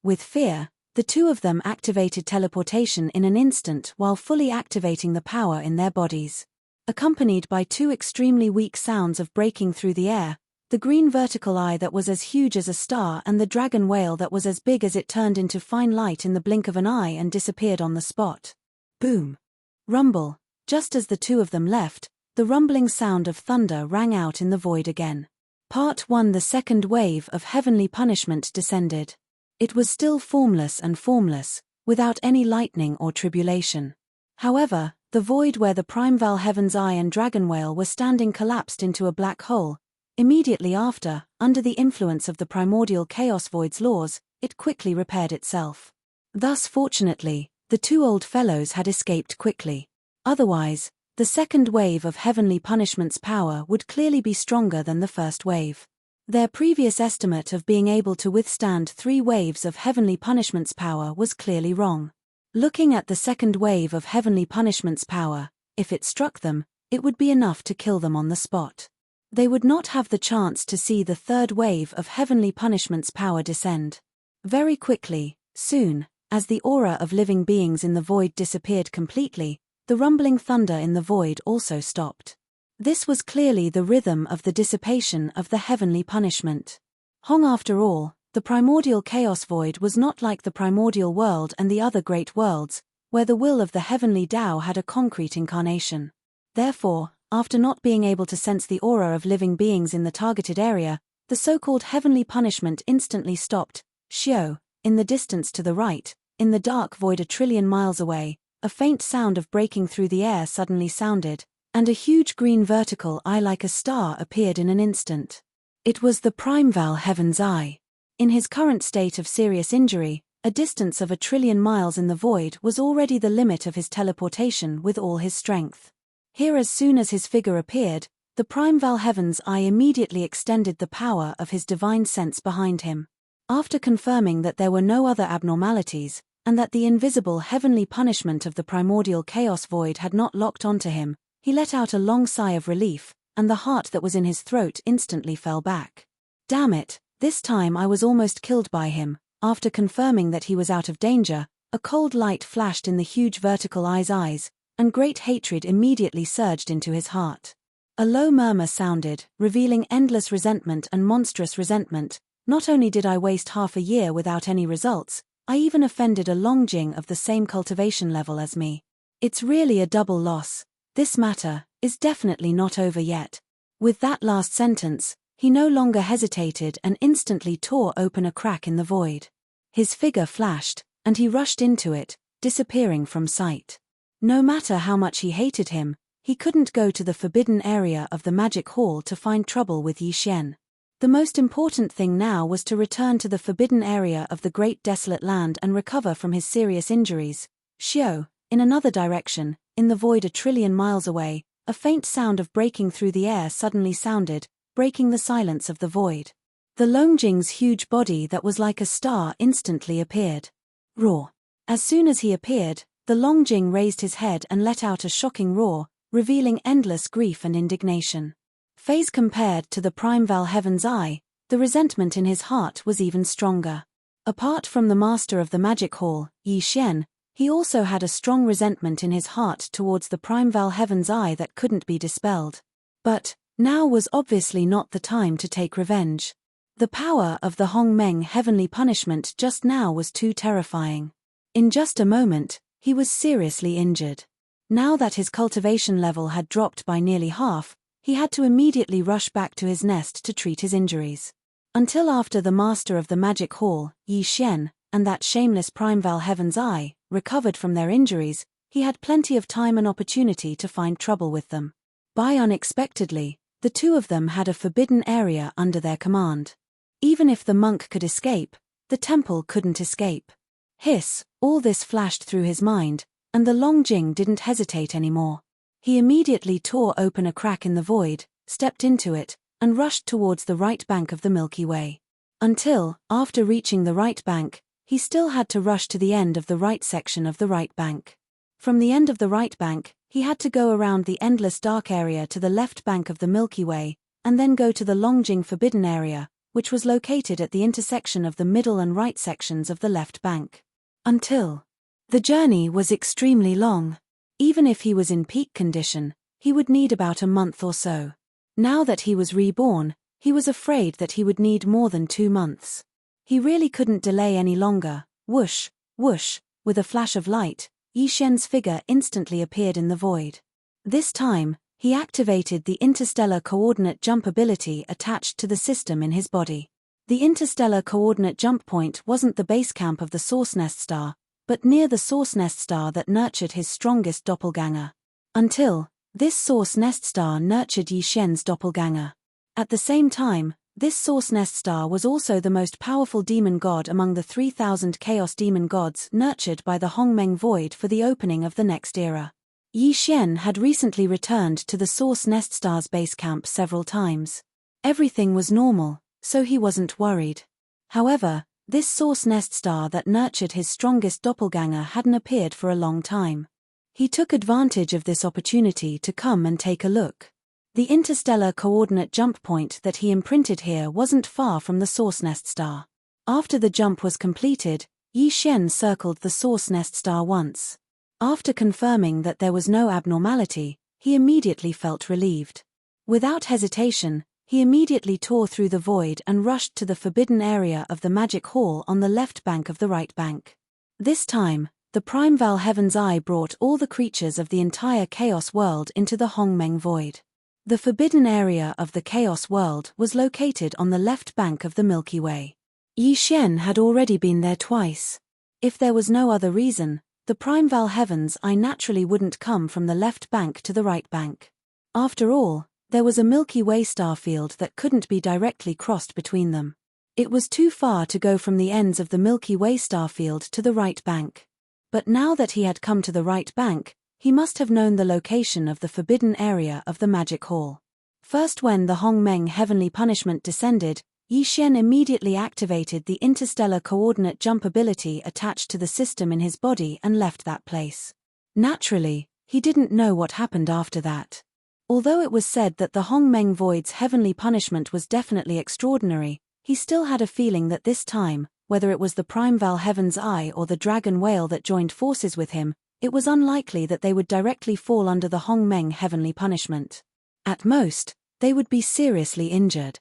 With fear, the 2 of them activated teleportation in an instant while fully activating the power in their bodies. Accompanied by 2 extremely weak sounds of breaking through the air, the green vertical eye that was as huge as a star and the dragon whale that was as big as it turned into fine light in the blink of an eye and disappeared on the spot. Boom. Rumble. Just as the 2 of them left, the rumbling sound of thunder rang out in the void again. Part 1. The second wave of heavenly punishment descended. It was still formless, without any lightning or tribulation. However, the void where the Primeval Heaven's Eye and Dragon Whale were standing collapsed into a black hole. Immediately after, under the influence of the primordial chaos void's laws, it quickly repaired itself. Thus fortunately, the 2 old fellows had escaped quickly. Otherwise, the second wave of heavenly punishment's power would clearly be stronger than the first wave. Their previous estimate of being able to withstand 3 waves of heavenly punishment's power was clearly wrong. Looking at the second wave of heavenly punishment's power, if it struck them, it would be enough to kill them on the spot. They would not have the chance to see the third wave of heavenly punishment's power descend. Very quickly, soon, as the aura of living beings in the void disappeared completely, the rumbling thunder in the void also stopped. This was clearly the rhythm of the dissipation of the heavenly punishment. Hong, after all, the primordial chaos void was not like the primordial world and the other great worlds, where the will of the heavenly Tao had a concrete incarnation. Therefore, after not being able to sense the aura of living beings in the targeted area, the so-called heavenly punishment instantly stopped. Xiao, in the distance to the right, in the dark void a trillion miles away, a faint sound of breaking through the air suddenly sounded, and a huge green vertical eye like a star appeared in an instant. It was the Primeval Heaven's Eye. In his current state of serious injury, a distance of 1 trillion miles in the void was already the limit of his teleportation with all his strength. Here, as soon as his figure appeared, the Primeval Heaven's Eye immediately extended the power of his divine sense behind him. After confirming that there were no other abnormalities, and that the invisible heavenly punishment of the primordial chaos void had not locked onto him, he let out a long sigh of relief, and the heart that was in his throat instantly fell back. Damn it, this time I was almost killed by him. After confirming that he was out of danger, a cold light flashed in the huge vertical eye's eyes, and great hatred immediately surged into his heart. A low murmur sounded, revealing endless resentment and monstrous resentment. Not only did I waste half a year without any results, I even offended a Longjing of the same cultivation level as me. It's really a double loss. This matter is definitely not over yet. With that last sentence, he no longer hesitated and instantly tore open a crack in the void. His figure flashed, and he rushed into it, disappearing from sight. No matter how much he hated him, he couldn't go to the forbidden area of the magic hall to find trouble with Yi Xian. The most important thing now was to return to the forbidden area of the great desolate land and recover from his serious injuries. Xiao, in another direction, in the void 1 trillion miles away, a faint sound of breaking through the air suddenly sounded, breaking the silence of the void. The Longjing's huge body that was like a star instantly appeared. Roar. As soon as he appeared, the Longjing raised his head and let out a shocking roar, revealing endless grief and indignation. Phase compared to the Primeval Heaven's Eye, the resentment in his heart was even stronger. Apart from the master of the magic hall, Yi Xian, he also had a strong resentment in his heart towards the Primeval Heaven's Eye that couldn't be dispelled. But now was obviously not the time to take revenge. The power of the Hong Meng heavenly punishment just now was too terrifying. In just a moment, he was seriously injured. Now that his cultivation level had dropped by nearly half, he had to immediately rush back to his nest to treat his injuries. Until after the master of the magic hall, Yi Xian, and that shameless Primeval Heaven's Eye, recovered from their injuries, he had plenty of time and opportunity to find trouble with them. Unexpectedly, the two of them had a forbidden area under their command. Even if the monk could escape, the temple couldn't escape. All this flashed through his mind, and the Longjing didn't hesitate anymore. He immediately tore open a crack in the void, stepped into it, and rushed towards the right bank of the Milky Way. Until, after reaching the right bank, he still had to rush to the end of the right section of the right bank. From the end of the right bank, he had to go around the endless dark area to the left bank of the Milky Way, and then go to the Longjing forbidden area, which was located at the intersection of the middle and right sections of the left bank. The journey was extremely long. Even if he was in peak condition, he would need about a month or so. Now that he was reborn, he was afraid that he would need more than 2 months. He really couldn't delay any longer. Whoosh, whoosh, with a flash of light, Yixian's figure instantly appeared in the void. This time, he activated the interstellar coordinate jump ability attached to the system in his body. The interstellar coordinate jump point wasn't the base camp of the Source Nest Star, but near the Source Nest Star that nurtured his strongest doppelganger. This Source Nest Star nurtured Yixian's doppelganger. At the same time, this Source Nest Star was also the most powerful demon god among the 3,000 chaos demon gods nurtured by the Hongmeng Void for the opening of the next era. Yixian had recently returned to the Source Nest Star's base camp several times. Everything was normal, so he wasn't worried. However, this Source Nest Star that nurtured his strongest doppelganger hadn't appeared for a long time. He took advantage of this opportunity to come and take a look. The interstellar coordinate jump point that he imprinted here wasn't far from the Source Nest Star. After the jump was completed, Yixian circled the Source Nest Star once. After confirming that there was no abnormality, he immediately felt relieved. Without hesitation, he immediately tore through the void and rushed to the forbidden area of the Magic Hall on the left bank of the right bank. This time, the Primeval Heaven's Eye brought all the creatures of the entire Chaos world into the Hongmeng Void. The forbidden area of the Chaos world was located on the left bank of the Milky Way. Yixian had already been there twice. If there was no other reason, the Primeval Heaven's Eye naturally wouldn't come from the left bank to the right bank. After all, there was a Milky Way star field that couldn't be directly crossed between them. It was too far to go from the ends of the Milky Way star field to the right bank. But now that he had come to the right bank, he must have known the location of the forbidden area of the Magic Hall. First, when the Hongmeng heavenly punishment descended, Yixian immediately activated the interstellar coordinate jump ability attached to the system in his body and left that place. Naturally, he didn't know what happened after that. Although it was said that the Hongmeng Void's heavenly punishment was definitely extraordinary, he still had a feeling that this time, whether it was the Primeval Heaven's Eye or the dragon whale that joined forces with him, it was unlikely that they would directly fall under the Hongmeng heavenly punishment. At most, they would be seriously injured.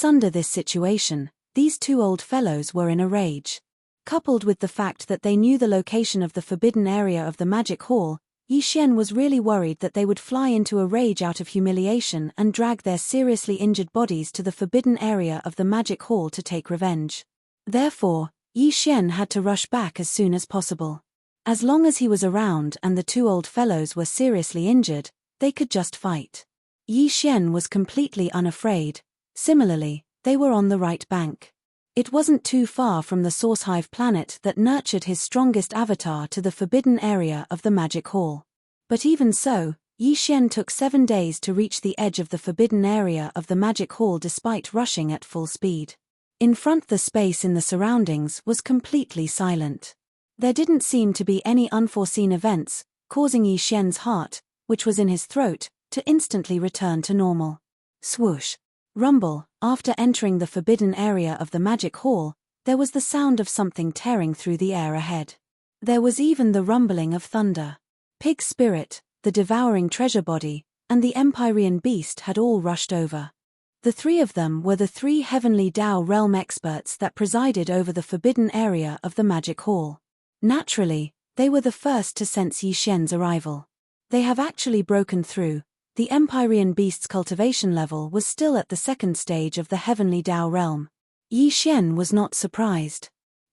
Under this situation, these two old fellows were in a rage. Coupled with the fact that they knew the location of the forbidden area of the Magic Hall, Yixian was really worried that they would fly into a rage out of humiliation and drag their seriously injured bodies to the forbidden area of the Magic Hall to take revenge. Therefore, Yixian had to rush back as soon as possible. As long as he was around and the two old fellows were seriously injured, they could just fight. Yixian was completely unafraid. Similarly, they were on the right bank. It wasn't too far from the Source Hive planet that nurtured his strongest avatar to the forbidden area of the Magic Hall. But even so, Yixian took 7 days to reach the edge of the forbidden area of the Magic Hall despite rushing at full speed. In front, the space in the surroundings was completely silent. There didn't seem to be any unforeseen events, causing Yixian's heart, which was in his throat, to instantly return to normal. Swoosh. Rumble. After entering the forbidden area of the Magic Hall, there was the sound of something tearing through the air ahead. There was even the rumbling of thunder. Pig Spirit, the devouring treasure body, and the Empyrean beast had all rushed over. The three of them were the 3 heavenly Dao realm experts that presided over the forbidden area of the Magic Hall. Naturally, they were the first to sense Yixian's arrival. They have actually broken through. The Empyrean beast's cultivation level was still at the 2nd stage of the heavenly Dao realm. Yixian was not surprised.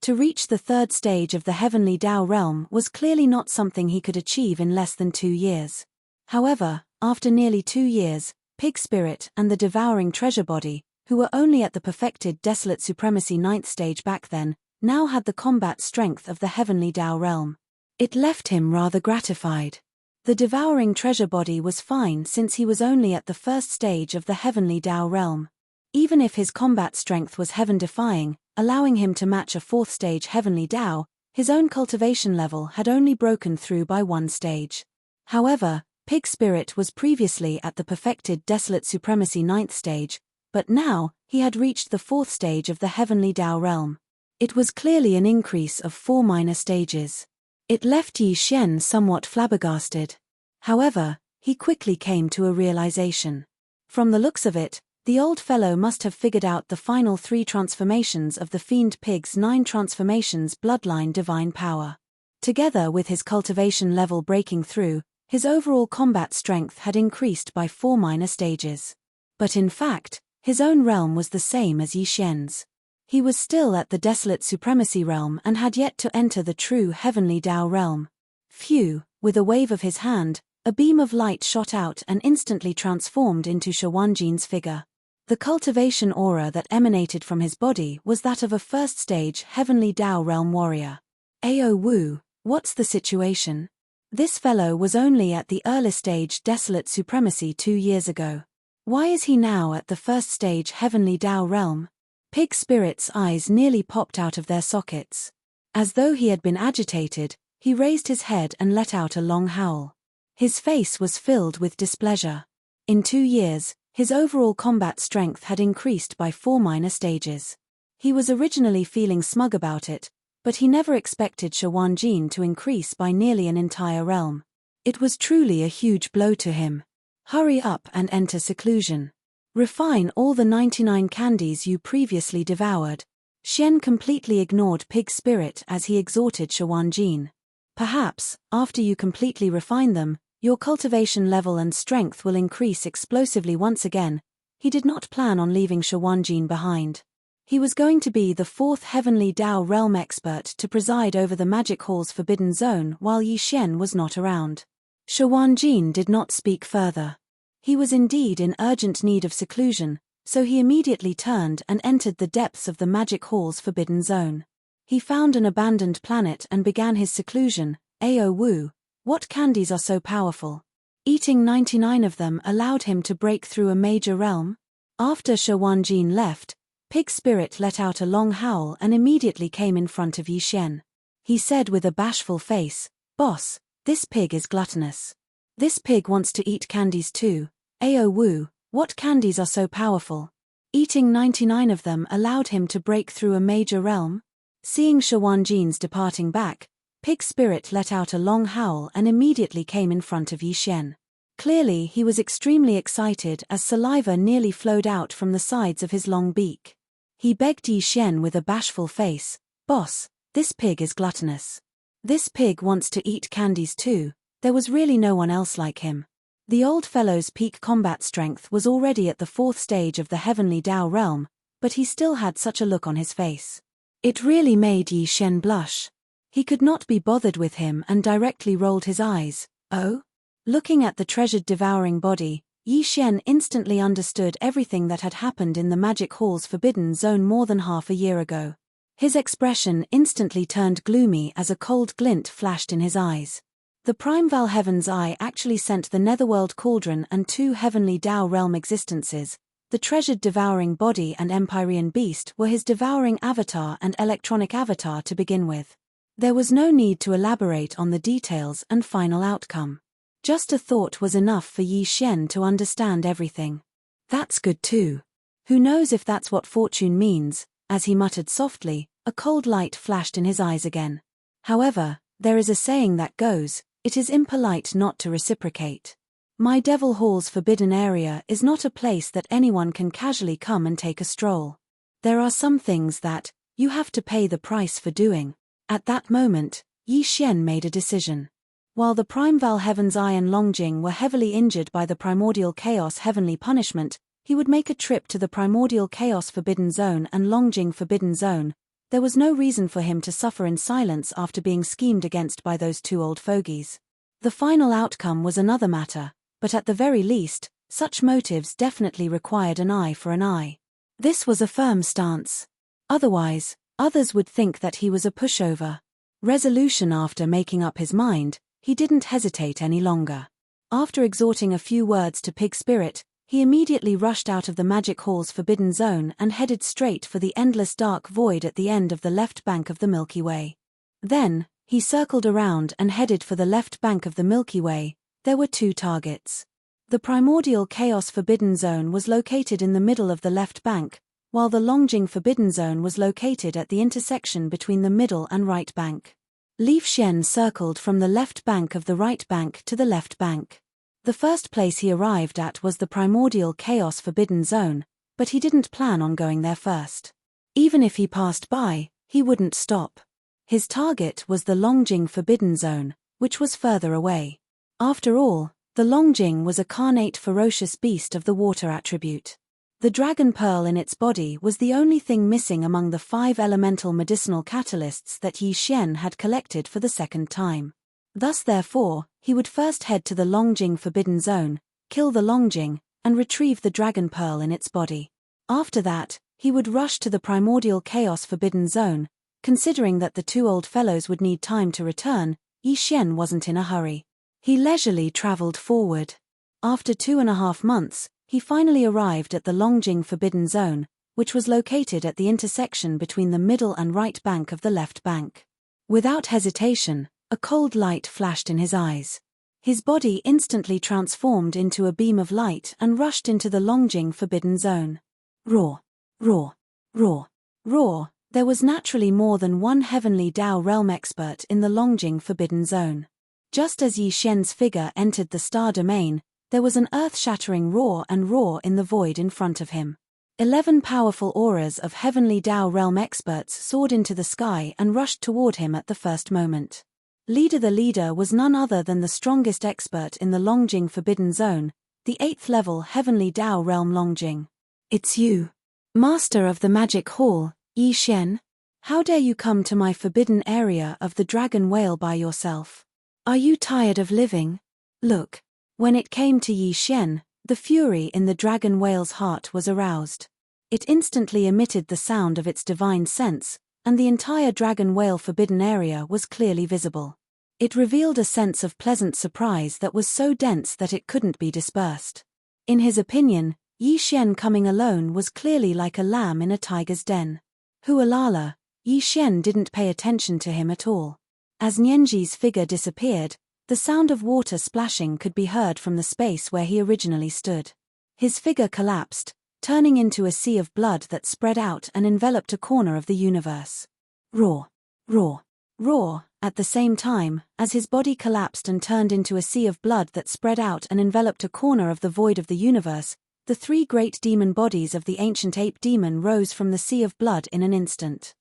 To reach the third stage of the heavenly Tao realm was clearly not something he could achieve in less than 2 years. However, after nearly 2 years, Pig Spirit and the devouring treasure body, who were only at the perfected Desolate Supremacy 9th stage back then, now had the combat strength of the heavenly Tao realm. It left him rather gratified. The devouring treasure body was fine since he was only at the first stage of the heavenly Tao realm. Even if his combat strength was heaven-defying, allowing him to match a 4th stage heavenly Tao, his own cultivation level had only broken through by 1 stage. However, Pig Spirit was previously at the perfected Desolate Supremacy 9th stage, but now, he had reached the 4th stage of the heavenly Tao realm. It was clearly an increase of 4 minor stages. It left Yi Xian somewhat flabbergasted. However, he quickly came to a realization. From the looks of it, the old fellow must have figured out the final 3 transformations of the Fiend Pig's 9 transformations bloodline divine power. Together with his cultivation level breaking through, his overall combat strength had increased by 4 minor stages. But in fact, his own realm was the same as Yi Xian's. He was still at the Desolate Supremacy realm and had yet to enter the true heavenly Tao realm. Phew, with a wave of his hand, a beam of light shot out and instantly transformed into Shawanjin's figure. The cultivation aura that emanated from his body was that of a first-stage heavenly Tao realm warrior. Ao Wu, what's the situation? This fellow was only at the early stage Desolate Supremacy 2 years ago. Why is he now at the first stage heavenly Tao realm? Pig Spirit's eyes nearly popped out of their sockets. As though he had been agitated, he raised his head and let out a long howl. His face was filled with displeasure. In 2 years, his overall combat strength had increased by 4 minor stages. He was originally feeling smug about it, but he never expected Shawanjin to increase by nearly an entire realm. It was truly a huge blow to him. Hurry up and enter seclusion. Refine all the 99 candies you previously devoured. Xian completely ignored Pig Spirit as he exhorted Shawanjin. Perhaps, after you completely refine them, your cultivation level and strength will increase explosively once again. He did not plan on leaving Shawanjin behind. He was going to be the 4th heavenly Tao realm expert to preside over the Magic Hall's Forbidden Zone while Yi Xian was not around. Shawanjin did not speak further. He was indeed in urgent need of seclusion, so he immediately turned and entered the depths of the Magic Hall's Forbidden Zone. He found an abandoned planet and began his seclusion. Ao Wu, what candies are so powerful? Eating 99 of them allowed him to break through a major realm? After Shawanjin left, Pig Spirit let out a long howl and immediately came in front of Yi Xian. He said with a bashful face, "Boss, this pig is gluttonous. This pig wants to eat candies too. Ao Wu, what candies are so powerful? Eating 99 of them allowed him to break through a major realm?" Seeing Shawanjin's departing back, Pig Spirit let out a long howl and immediately came in front of Yi Xian. Clearly he was extremely excited as saliva nearly flowed out from the sides of his long beak. He begged Yi Xian with a bashful face, "Boss, this pig is gluttonous. This pig wants to eat candies too." There was really no one else like him. The old fellow's peak combat strength was already at the 4th stage of the heavenly Tao realm, but he still had such a look on his face. It really made Yi Xian blush. He could not be bothered with him and directly rolled his eyes. Oh? Looking at the treasured devouring body, Yi Xian instantly understood everything that had happened in the Magic Hall's Forbidden Zone more than half a year ago. His expression instantly turned gloomy as a cold glint flashed in his eyes. The Primeval Heaven's Eye actually sent the Netherworld Cauldron and 2 heavenly Tao realm existences. The treasured devouring body and Empyrean beast were his devouring avatar and electronic avatar to begin with. There was no need to elaborate on the details and final outcome. Just a thought was enough for Yi Xian to understand everything. That's good too. Who knows if that's what fortune means? As he muttered softly, a cold light flashed in his eyes again. However, there is a saying that goes, "It is impolite not to reciprocate." My Devil Hall's forbidden area is not a place that anyone can casually come and take a stroll. There are some things that you have to pay the price for doing. At that moment, Yi Xian made a decision. While the Primeval Heaven's Eye and Longjing were heavily injured by the Primordial Chaos heavenly punishment, he would make a trip to the Primordial Chaos Forbidden Zone and Longjing Forbidden Zone, There was no reason for him to suffer in silence after being schemed against by those two old fogies. The final outcome was another matter, but at the very least, such motives definitely required an eye for an eye. This was a firm stance. Otherwise, others would think that he was a pushover. Resolution. After making up his mind, he didn't hesitate any longer. After exhorting a few words to Pig Spirit, he immediately rushed out of the Magic Hall's forbidden zone and headed straight for the endless dark void at the end of the left bank of the Milky Way. Then, he circled around and headed for the left bank of the Milky Way. There were two targets. The primordial chaos forbidden zone was located in the middle of the left bank, while the Longjing forbidden zone was located at the intersection between the middle and right bank. Li Xian circled from the left bank of the right bank to the left bank. The first place he arrived at was the primordial chaos forbidden zone, but he didn't plan on going there first. Even if he passed by, he wouldn't stop. His target was the Longjing forbidden zone, which was further away. After all, the Longjing was a carnate ferocious beast of the water attribute. The dragon pearl in its body was the only thing missing among the 5 elemental medicinal catalysts that Yi Xian had collected for the second time. Thus therefore, he would first head to the Longjing forbidden zone, kill the Longjing, and retrieve the dragon pearl in its body. After that, he would rush to the primordial chaos forbidden zone. Considering that the two old fellows would need time to return, Yi Xian wasn't in a hurry. He leisurely traveled forward. After 2.5 months, he finally arrived at the Longjing forbidden zone, which was located at the intersection between the middle and right bank of the left bank. Without hesitation, a cold light flashed in his eyes. His body instantly transformed into a beam of light and rushed into the Longjing forbidden zone. Roar, roar, roar, roar. There was naturally more than one heavenly Dao realm expert in the Longjing forbidden zone. Just as Yi Xian's figure entered the star domain, there was an earth-shattering roar in the void in front of him. 11 powerful auras of heavenly Dao realm experts soared into the sky and rushed toward him at the first moment. The leader was none other than the strongest expert in the Longjing forbidden zone, the 8th level heavenly Dao realm Longjing. It's you, Master of the Magic Hall, Yi Xian. How dare you come to my forbidden area of the dragon whale by yourself? Are you tired of living? Look. When it came to Yi Xian, the fury in the dragon whale's heart was aroused. It instantly emitted the sound of its divine sense, and the entire dragon whale forbidden area was clearly visible. It revealed a sense of pleasant surprise that was so dense that it couldn't be dispersed. In his opinion, Yi Xian coming alone was clearly like a lamb in a tiger's den. Hualala, Yi Xian didn't pay attention to him at all. As Nianji's figure disappeared, the sound of water splashing could be heard from the space where he originally stood. His figure collapsed, turning into a sea of blood that spread out and enveloped a corner of the universe. Roar, roar, roar. At the same time, as his body collapsed and turned into a sea of blood that spread out and enveloped a corner of the void of the universe, the 3 great demon bodies of the ancient ape demon rose from the sea of blood in an instant.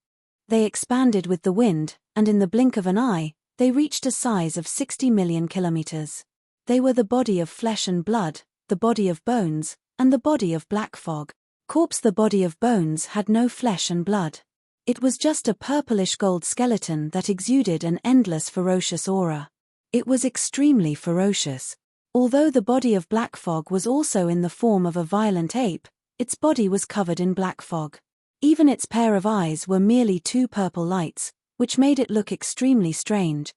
They expanded with the wind, and in the blink of an eye, they reached a size of 60 million kilometers. They were the body of flesh and blood, the body of bones, and the body of black fog. The body of bones had no flesh and blood. It was just a purplish gold skeleton that exuded an endless ferocious aura. It was extremely ferocious. Although the body of black fog was also in the form of a violent ape, its body was covered in black fog. Even its pair of eyes were merely 2 purple lights, which made it look extremely strange.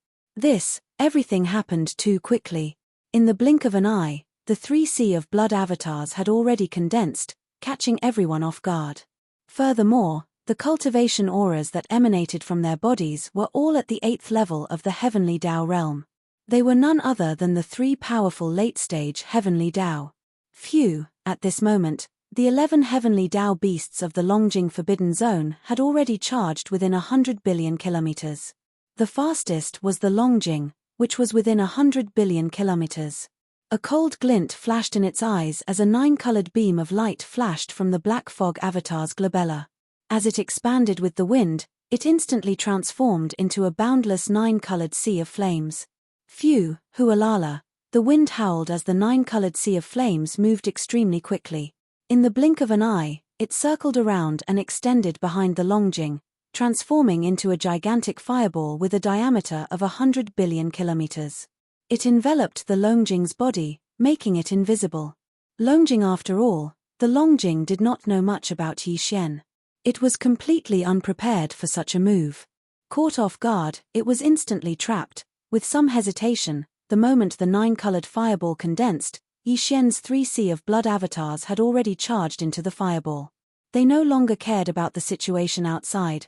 Everything happened too quickly. In the blink of an eye, the 3 sea of blood avatars had already condensed, catching everyone off guard. Furthermore, the cultivation auras that emanated from their bodies were all at the 8th level of the heavenly Dao realm. They were none other than the 3 powerful late-stage heavenly Dao. Phew, at this moment, the 11 heavenly Dao beasts of the Longjing forbidden zone had already charged within 100 billion kilometers. The fastest was the Longjing, which was within 100 billion kilometers. A cold glint flashed in its eyes as a 9-colored beam of light flashed from the black fog avatar's glabella. As it expanded with the wind, it instantly transformed into a boundless 9-colored sea of flames. Phew, hualala, the wind howled as the 9-colored sea of flames moved extremely quickly. In the blink of an eye, it circled around and extended behind the Longjing, transforming into a gigantic fireball with a diameter of 100 billion kilometers. It enveloped the Longjing's body, making it invisible. Longjing, after all, the Longjing did not know much about Yi Xian. It was completely unprepared for such a move. Caught off guard, it was instantly trapped. With some hesitation, the moment the 9-colored fireball condensed, Yi Xian's 3 sea of blood avatars had already charged into the fireball. They no longer cared about the situation outside.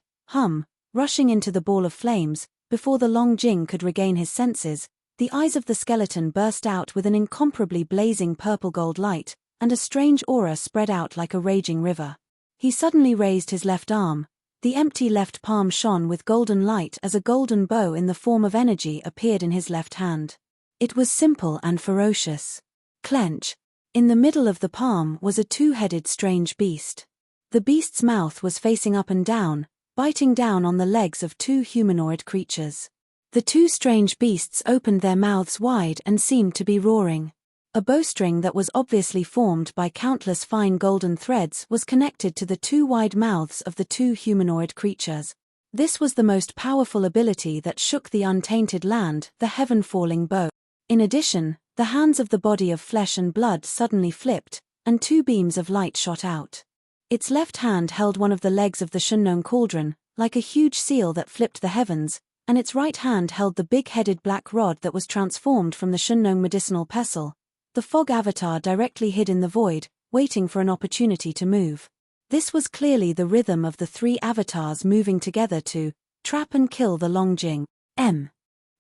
Rushing into the ball of flames, before the Longjing could regain his senses, the eyes of the skeleton burst out with an incomparably blazing purple-gold light, and a strange aura spread out like a raging river. He suddenly raised his left arm. The empty left palm shone with golden light as a golden bow in the form of energy appeared in his left hand. It was simple and ferocious. Clench. In the middle of the palm was a 2-headed strange beast. The beast's mouth was facing up and down, biting down on the legs of 2 humanoid creatures. The 2 strange beasts opened their mouths wide and seemed to be roaring. A bowstring that was obviously formed by countless fine golden threads was connected to the 2 wide mouths of the 2 humanoid creatures. This was the most powerful ability that shook the untainted land, the heaven-falling bow. In addition, the hands of the body of flesh and blood suddenly flipped, and 2 beams of light shot out. Its left hand held one of the legs of the Shunnong cauldron, like a huge seal that flipped the heavens, and its right hand held the big-headed black rod that was transformed from the Shunnong medicinal pestle. The fog avatar directly hid in the void, waiting for an opportunity to move. This was clearly the rhythm of the 3 avatars moving together to trap and kill the Longjing.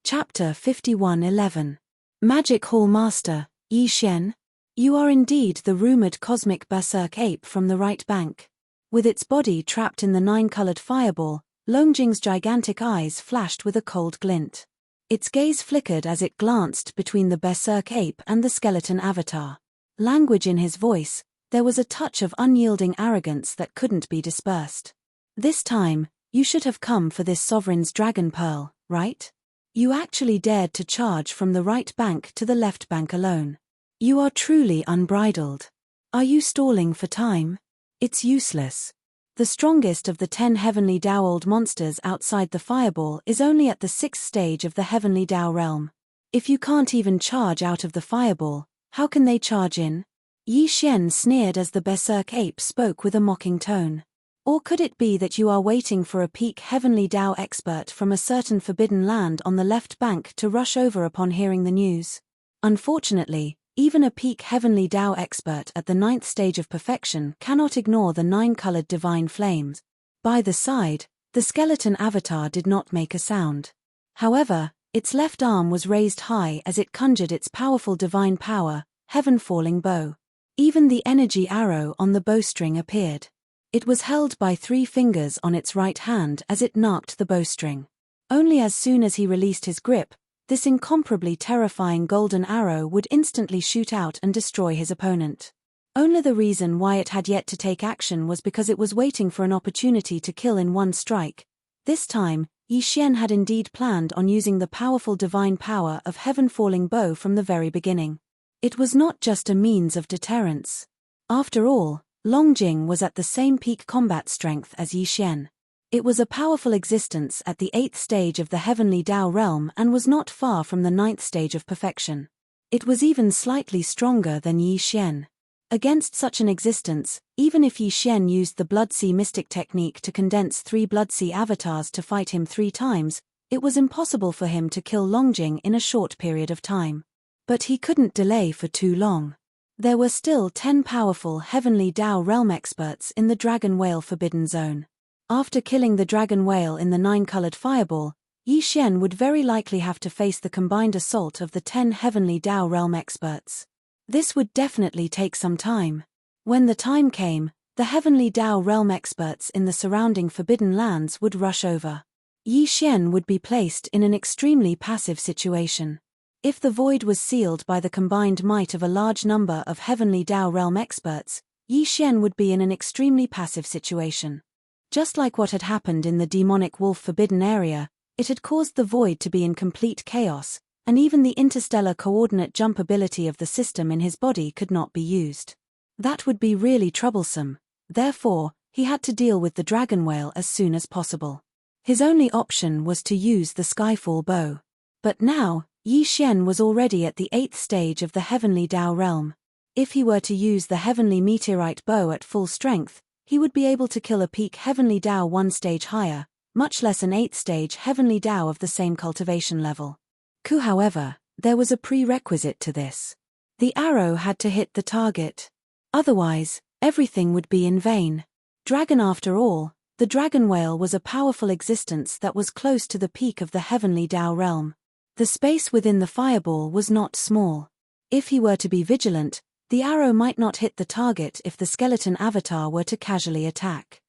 Chapter 51:11. Magic Hall Master, Yi Xian. You are indeed the rumored cosmic berserk ape from the right bank. With its body trapped in the 9-colored fireball, Longjing's gigantic eyes flashed with a cold glint. Its gaze flickered as it glanced between the berserk ape and the skeleton avatar. Language in his voice, there was a touch of unyielding arrogance that couldn't be dispersed. This time, you should have come for this sovereign's dragon pearl, right? You actually dared to charge from the right bank to the left bank alone. You are truly unbridled. Are you stalling for time? It's useless. The strongest of the 10 heavenly Dao old monsters outside the fireball is only at the 6th stage of the heavenly Dao realm. If you can't even charge out of the fireball, how can they charge in? Yi Xian sneered as the berserk ape spoke with a mocking tone. Or could it be that you are waiting for a peak heavenly Dao expert from a certain forbidden land on the left bank to rush over upon hearing the news? Unfortunately, even a peak heavenly Dao expert at the 9th stage of perfection cannot ignore the 9-colored divine flames. By the side, the skeleton avatar did not make a sound. However, its left arm was raised high as it conjured its powerful divine power, heaven-falling bow. Even the energy arrow on the bowstring appeared. It was held by 3 fingers on its right hand as it narked the bowstring. Only as soon as he released his grip, this incomparably terrifying golden arrow would instantly shoot out and destroy his opponent. Only the reason why it had yet to take action was because it was waiting for an opportunity to kill in one strike. This time, Yi Xian had indeed planned on using the powerful divine power of heaven-falling bow from the very beginning. It was not just a means of deterrence. After all, Longjing was at the same peak combat strength as Yi Xian. It was a powerful existence at the 8th stage of the heavenly Dao realm and was not far from the 9th stage of perfection. It was even slightly stronger than Yi Xian. Against such an existence, even if Yi Xian used the Blood Sea mystic technique to condense 3 Blood Sea avatars to fight him 3 times, it was impossible for him to kill Longjing in a short period of time. But he couldn't delay for too long. There were still 10 powerful heavenly Dao realm experts in the Dragon Whale Forbidden Zone. After killing the dragon whale in the 9-colored fireball, Yi Xian would very likely have to face the combined assault of the 10 heavenly Dao realm experts. This would definitely take some time. When the time came, the heavenly Dao realm experts in the surrounding forbidden lands would rush over. Yi Xian would be placed in an extremely passive situation. If the void was sealed by the combined might of a large number of heavenly Dao realm experts, Yi Xian would be in an extremely passive situation. Just like what had happened in the demonic wolf forbidden area, it had caused the void to be in complete chaos, and even the interstellar coordinate jump ability of the system in his body could not be used. That would be really troublesome. Therefore, He had to deal with the dragon whale as soon as possible. His only option was to use the Skyfall bow. But now, Yi Xian was already at the 8th stage of the Heavenly Dao realm. If he were to use the Heavenly Meteorite bow at full strength, he would be able to kill a peak Heavenly Dao 1 stage higher, much less an 8th stage Heavenly Dao of the same cultivation level. However, there was a prerequisite to this. The arrow had to hit the target. Otherwise, everything would be in vain. Dragon after all, the dragon whale was a powerful existence that was close to the peak of the Heavenly Dao realm. The space within the fireball was not small. If he were to be vigilant, the arrow might not hit the target if the skeleton avatar were to casually attack.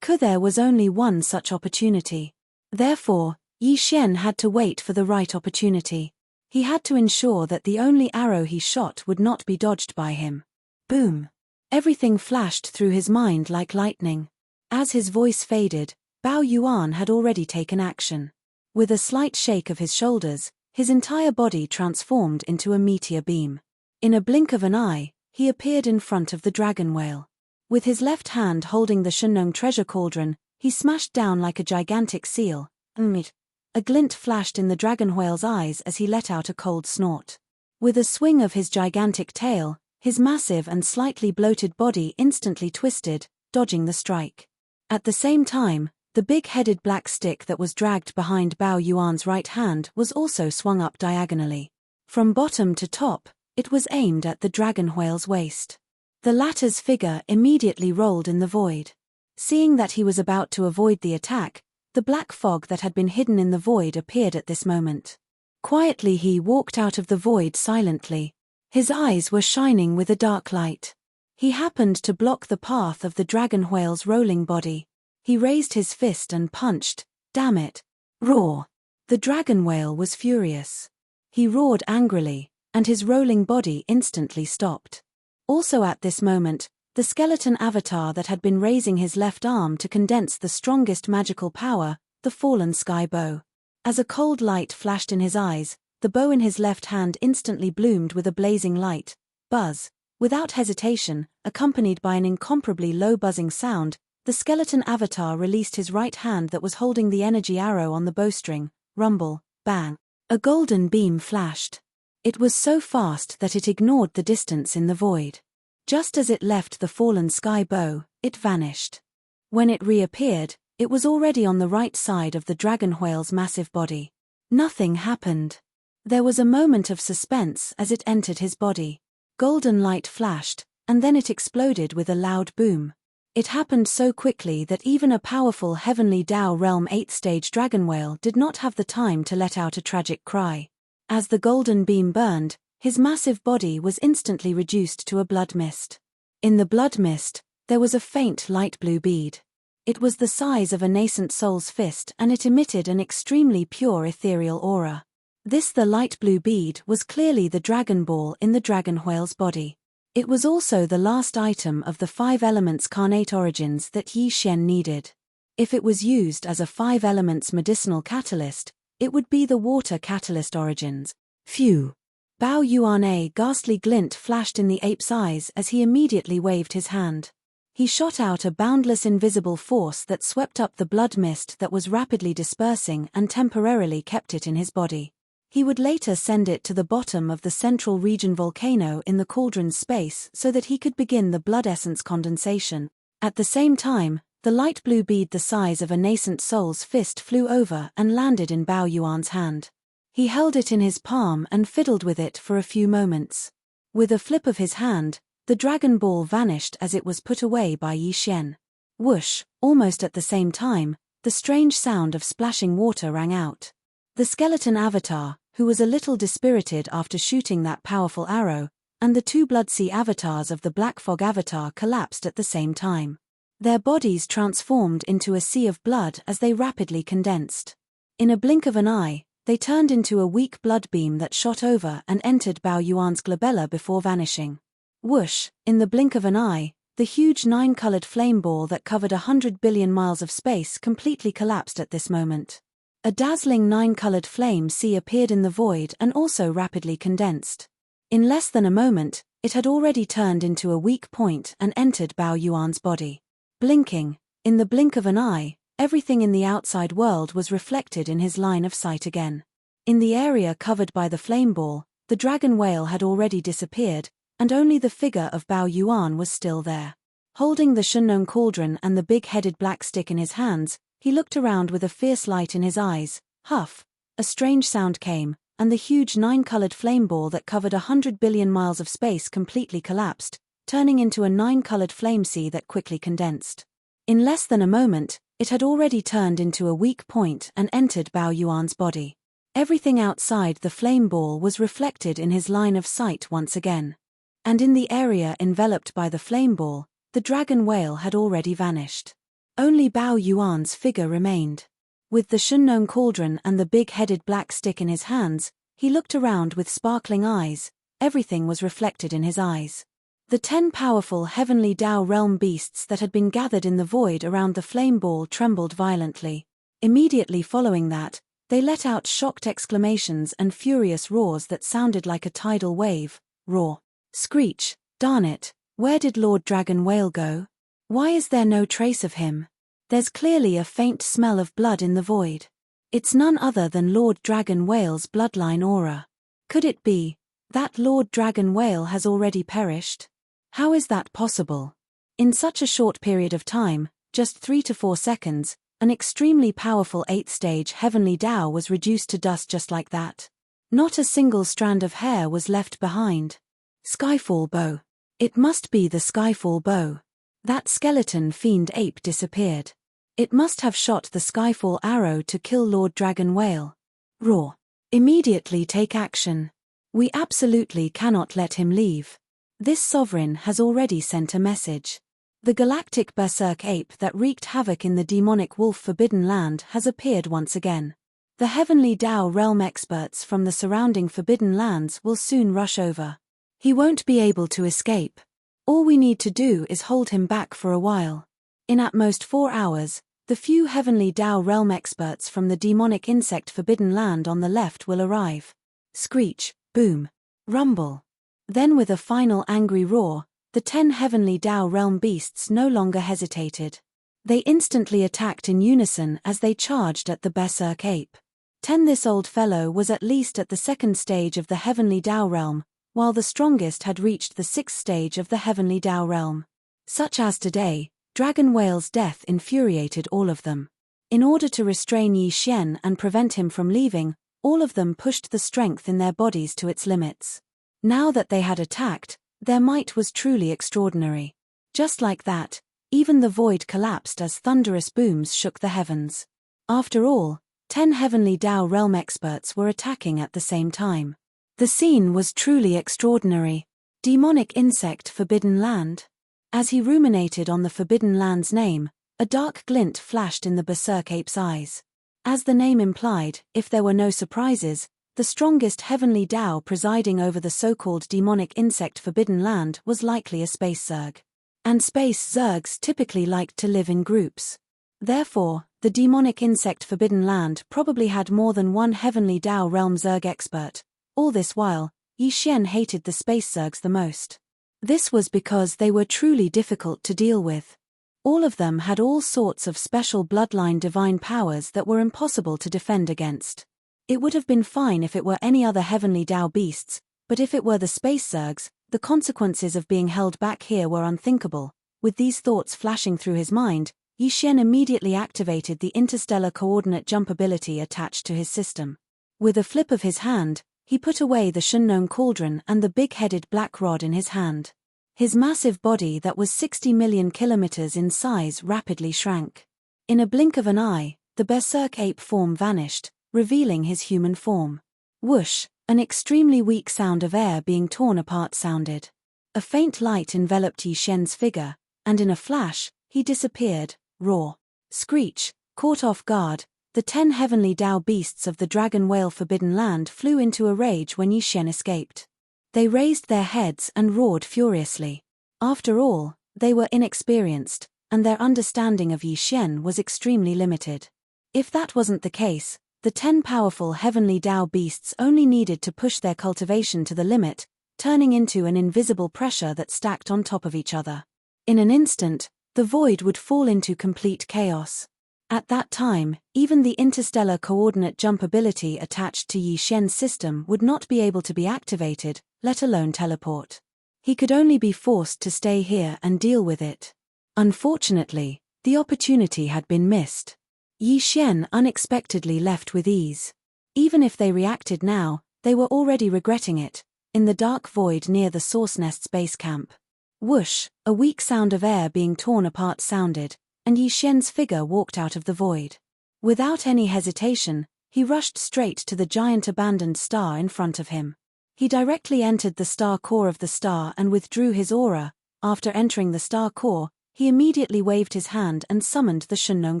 There was only one such opportunity. Therefore, Yi Xian had to wait for the right opportunity. He had to ensure that the only arrow he shot would not be dodged by him. Boom! Everything flashed through his mind like lightning. As his voice faded, Bao Yuan had already taken action. With a slight shake of his shoulders, his entire body transformed into a meteor beam. In a blink of an eye, he appeared in front of the dragon whale. With his left hand holding the Shenong treasure cauldron, he smashed down like a gigantic seal. A glint flashed in the dragon whale's eyes as he let out a cold snort. With a swing of his gigantic tail, his massive and slightly bloated body instantly twisted, dodging the strike. At the same time, the big-headed black stick that was dragged behind Bao Yuan's right hand was also swung up diagonally. From bottom to top, it was aimed at the dragon whale's waist. The latter's figure immediately rolled in the void. Seeing that he was about to avoid the attack, the black fog that had been hidden in the void appeared at this moment. Quietly he walked out of the void silently. His eyes were shining with a dark light. He happened to block the path of the dragon whale's rolling body. He raised his fist and punched. Damn it! Roar! The dragon whale was furious. He roared angrily, and his rolling body instantly stopped. Also at this moment, the skeleton avatar that had been raising his left arm to condense the strongest magical power, the fallen sky bow. As a cold light flashed in his eyes, the bow in his left hand instantly bloomed with a blazing light. Buzz! Without hesitation, accompanied by an incomparably low buzzing sound, the skeleton avatar released his right hand that was holding the energy arrow on the bowstring. Rumble, bang. A golden beam flashed. It was so fast that it ignored the distance in the void. Just as it left the fallen sky bow, it vanished. When it reappeared, it was already on the right side of the dragon whale's massive body. Nothing happened. There was a moment of suspense as it entered his body. Golden light flashed, and then it exploded with a loud boom. It happened so quickly that even a powerful Heavenly Dao Realm 8th stage dragon whale did not have the time to let out a tragic cry. As the golden beam burned, his massive body was instantly reduced to a blood mist. In the blood mist, there was a faint light blue bead. It was the size of a nascent soul's fist and it emitted an extremely pure ethereal aura. The light blue bead was clearly the dragon ball in the dragon whale's body. It was also the last item of the 5 elements carnate origins that Yi Xian needed. If it was used as a 5 elements medicinal catalyst, it would be the water catalyst origins. Phew! Bao Yuan, a ghastly glint flashed in the ape's eyes as he immediately waved his hand. He shot out a boundless invisible force that swept up the blood mist that was rapidly dispersing and temporarily kept it in his body. He would later send it to the bottom of the central region volcano in the cauldron's space so that he could begin the blood essence condensation. At the same time, the light blue bead the size of a nascent soul's fist flew over and landed in Bao Yuan's hand. He held it in his palm and fiddled with it for a few moments. With a flip of his hand, the dragon ball vanished as it was put away by Yi Xian. Whoosh! Almost at the same time, the strange sound of splashing water rang out. The skeleton avatar, who was a little dispirited after shooting that powerful arrow, and the 2 Bloodsea avatars of the Black Fog avatar collapsed at the same time. Their bodies transformed into a sea of blood as they rapidly condensed. In a blink of an eye, they turned into a weak blood beam that shot over and entered Bao Yuan's glabella before vanishing. Whoosh! In the blink of an eye, the huge 9-colored flame ball that covered 100 billion miles of space completely collapsed at this moment. A dazzling 9-colored flame sea appeared in the void and also rapidly condensed. In less than a moment, it had already turned into a weak point and entered Bao Yuan's body. Blinking, in the blink of an eye, everything in the outside world was reflected in his line of sight again. In the area covered by the flame ball, the dragon whale had already disappeared, and only the figure of Bao Yuan was still there. Holding the Shunnong cauldron and the big-headed black stick in his hands, he looked around with a fierce light in his eyes. Huff! A strange sound came, and the huge 9-colored flame ball that covered 100 billion miles of space completely collapsed, turning into a 9-colored flame sea that quickly condensed. In less than a moment, it had already turned into a weak point and entered Bao Yuan's body. Everything outside the flame ball was reflected in his line of sight once again. And in the area enveloped by the flame ball, the dragon whale had already vanished. Only Bao Yuan's figure remained. With the Shunnong cauldron and the big-headed black stick in his hands, he looked around with sparkling eyes. Everything was reflected in his eyes. The 10 powerful heavenly Tao realm beasts that had been gathered in the void around the flame ball trembled violently. Immediately following that, they let out shocked exclamations and furious roars that sounded like a tidal wave. Roar. Screech. Darn it, where did Lord Dragon Whale go? Why is there no trace of him? There's clearly a faint smell of blood in the void. It's none other than Lord Dragon Whale's bloodline aura. Could it be that Lord Dragon Whale has already perished? How is that possible? In such a short period of time, just 3 to 4 seconds, an extremely powerful 8th-stage heavenly Tao was reduced to dust just like that. Not a single strand of hair was left behind. Skyfall bow. It must be the Skyfall bow. That skeleton fiend ape disappeared. It must have shot the Skyfall arrow to kill Lord Dragon Whale. Roar. Immediately take action. We absolutely cannot let him leave. This sovereign has already sent a message. The galactic berserk ape that wreaked havoc in the demonic wolf Forbidden Land has appeared once again. The heavenly Tao realm experts from the surrounding Forbidden Lands will soon rush over. He won't be able to escape. All we need to do is hold him back for a while. In at most 4 hours, the few heavenly Tao realm experts from the demonic insect Forbidden Land on the left will arrive. Screech, boom, rumble. Then with a final angry roar, the 10 heavenly Tao realm beasts no longer hesitated. They instantly attacked in unison as they charged at the berserk ape. 10 This old fellow was at least at the 2nd stage of the heavenly Tao realm, while the strongest had reached the 6th stage of the heavenly Tao realm. Such as today, Dragon Whale's death infuriated all of them. In order to restrain Yi Xian and prevent him from leaving, all of them pushed the strength in their bodies to its limits. Now that they had attacked, their might was truly extraordinary. Just like that, even the void collapsed as thunderous booms shook the heavens. After all, 10 heavenly Tao realm experts were attacking at the same time. The scene was truly extraordinary. Demonic insect Forbidden Land? As he ruminated on the Forbidden Land's name, a dark glint flashed in the berserk ape's eyes. As the name implied, if there were no surprises, the strongest heavenly Tao presiding over the so-called demonic insect Forbidden Land was likely a space zerg. And space zergs typically liked to live in groups. Therefore, the demonic insect Forbidden Land probably had more than one heavenly Tao realm zerg expert. All this while, Yi Xian hated the space zergs the most. This was because they were truly difficult to deal with. All of them had all sorts of special bloodline divine powers that were impossible to defend against. It would have been fine if it were any other heavenly Tao beasts, but if it were the space zergs, the consequences of being held back here were unthinkable. With these thoughts flashing through his mind, Yi Xian immediately activated the interstellar coordinate jump ability attached to his system. With a flip of his hand, he put away the Shunnong cauldron and the big-headed black rod in his hand. His massive body that was 60 million kilometers in size rapidly shrank. In a blink of an eye, the berserk ape form vanished, revealing his human form. Whoosh, an extremely weak sound of air being torn apart sounded. A faint light enveloped Yi Xian's figure, and in a flash, he disappeared. Roar. Screech, caught off guard, the 10 heavenly Tao beasts of the Dragon Whale Forbidden Land flew into a rage when Yi Xian escaped. They raised their heads and roared furiously. After all, they were inexperienced, and their understanding of Yi Xian was extremely limited. If that wasn't the case, the 10 powerful heavenly Tao beasts only needed to push their cultivation to the limit, turning into an invisible pressure that stacked on top of each other. In an instant, The void would fall into complete chaos. At that time, even the interstellar coordinate jump ability attached to Yi Xian's system would not be able to be activated, let alone teleport. He could only be forced to stay here and deal with it. Unfortunately, the opportunity had been missed. Yi Xian unexpectedly left with ease. Even if they reacted now, they were already regretting it, in the dark void near the Source Nest's base camp. Whoosh, a weak sound of air being torn apart sounded, and Yi Xian's figure walked out of the void. Without any hesitation, he rushed straight to the giant abandoned star in front of him. He directly entered the star core of the star and withdrew his aura. After entering the star core, he immediately waved his hand and summoned the Shunnong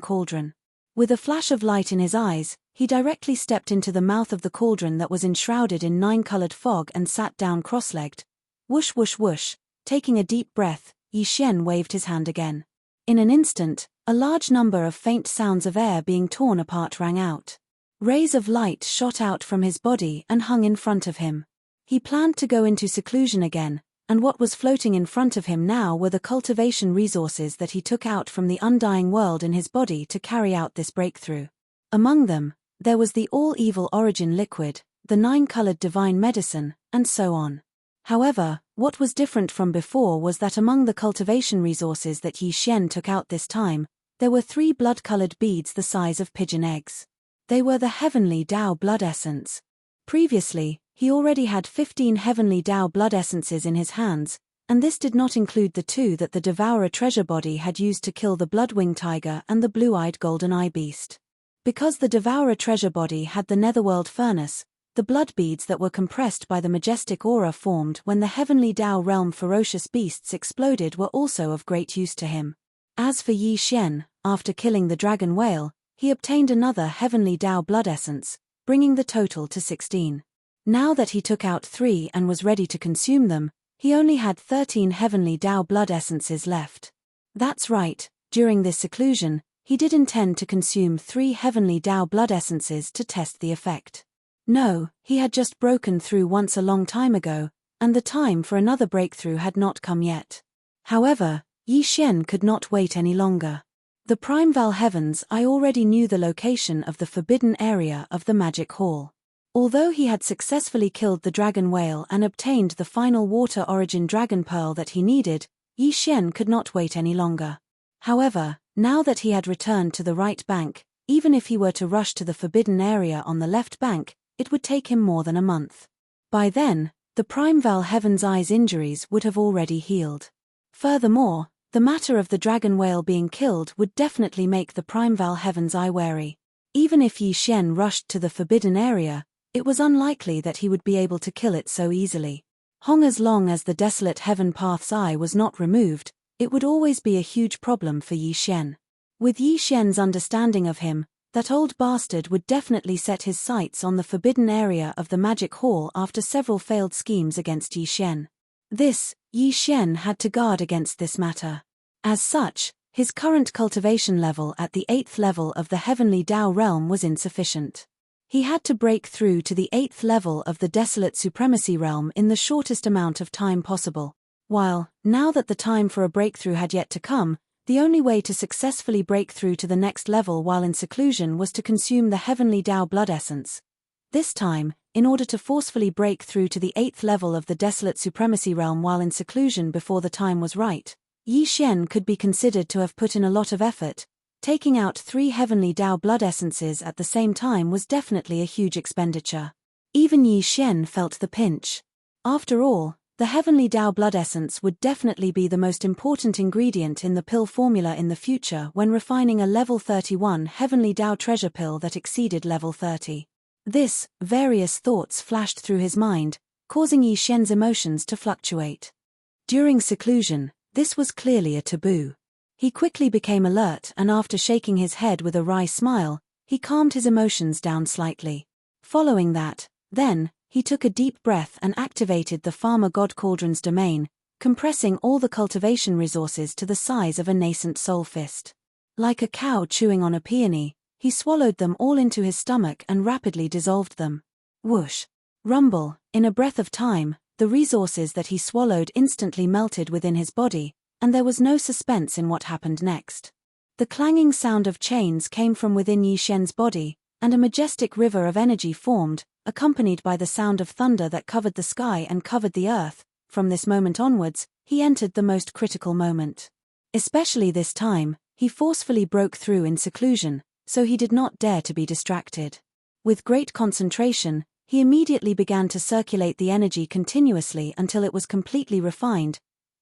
cauldron. With a flash of light in his eyes, he directly stepped into the mouth of the cauldron that was enshrouded in 9-colored fog and sat down cross-legged. Whoosh whoosh whoosh, taking a deep breath, Yi Xian waved his hand again. In an instant, a large number of faint sounds of air being torn apart rang out. Rays of light shot out from his body and hung in front of him. He planned to go into seclusion again, and what was floating in front of him now were the cultivation resources that he took out from the undying world in his body to carry out this breakthrough. Among them, there was the all-evil origin liquid, the 9-colored divine medicine, and so on. However, what was different from before was that among the cultivation resources that Yi Xian took out this time, there were 3 blood-colored beads the size of pigeon eggs. They were the heavenly Dao blood essence. Previously, he already had 15 heavenly Dao blood essences in his hands, and this did not include the 2 that the Devourer treasure body had used to kill the Bloodwing tiger and the blue-eyed golden eye beast. Because the Devourer treasure body had the netherworld furnace, the blood beads that were compressed by the majestic aura formed when the heavenly Dao realm ferocious beasts exploded were also of great use to him. As for Yi Xian, after killing the dragon whale, he obtained another heavenly Dao blood essence, bringing the total to 16. Now that he took out 3 and was ready to consume them, he only had 13 heavenly Dao blood essences left. That's right, during this seclusion, he did intend to consume 3 heavenly Dao blood essences to test the effect. No, he had just broken through once a long time ago, and the time for another breakthrough had not come yet. However, Yi Xian could not wait any longer. The Primeval Heavens. I already knew the location of the forbidden area of the Magic Hall. Although he had successfully killed the dragon whale and obtained the final water origin dragon pearl that he needed, Yi Xian could not wait any longer. However, now that he had returned to the right bank, even if he were to rush to the forbidden area on the left bank, it would take him more than a month. By then, the Primeval Heaven's Eye's injuries would have already healed. Furthermore, the matter of the dragon whale being killed would definitely make the Primeval Heaven's Eye wary. Even if Yi Xian rushed to the forbidden area, it was unlikely that he would be able to kill it so easily. As long as the desolate Heaven Path's eye was not removed, it would always be a huge problem for Yi Xian. With Yi Xian's understanding of him, that old bastard would definitely set his sights on the forbidden area of the Magic Hall after several failed schemes against Yi Xian. Yi Xian had to guard against this matter. As such, his current cultivation level at the 8th level of the Heavenly Dao realm was insufficient. He had to break through to the 8th level of the Desolate Supremacy realm in the shortest amount of time possible. While, now that the time for a breakthrough had yet to come, the only way to successfully break through to the next level while in seclusion was to consume the Heavenly Dao blood essence. This time, in order to forcefully break through to the 8th level of the Desolate Supremacy realm while in seclusion before the time was right, Yi Xian could be considered to have put in a lot of effort. Taking out 3 Heavenly Dao blood essences at the same time was definitely a huge expenditure. Even Yi Xian felt the pinch. After all, the Heavenly Dao blood essence would definitely be the most important ingredient in the pill formula in the future when refining a level 31 Heavenly Dao treasure pill that exceeded level 30. Various thoughts flashed through his mind, causing Yi Xian's emotions to fluctuate. During seclusion, this was clearly a taboo. He quickly became alert and after shaking his head with a wry smile, he calmed his emotions down slightly. Following that, then, he took a deep breath and activated the Farmer God Cauldron's domain, compressing all the cultivation resources to the size of a nascent soul fist. Like a cow chewing on a peony, he swallowed them all into his stomach and rapidly dissolved them. Whoosh! Rumble! In a breath of time, the resources that he swallowed instantly melted within his body, and there was no suspense in what happened next. The clanging sound of chains came from within Yixian's body, and a majestic river of energy formed, accompanied by the sound of thunder that covered the sky and covered the earth. From this moment onwards, he entered the most critical moment. Especially this time, he forcefully broke through in seclusion, so he did not dare to be distracted. With great concentration, he immediately began to circulate the energy continuously until it was completely refined.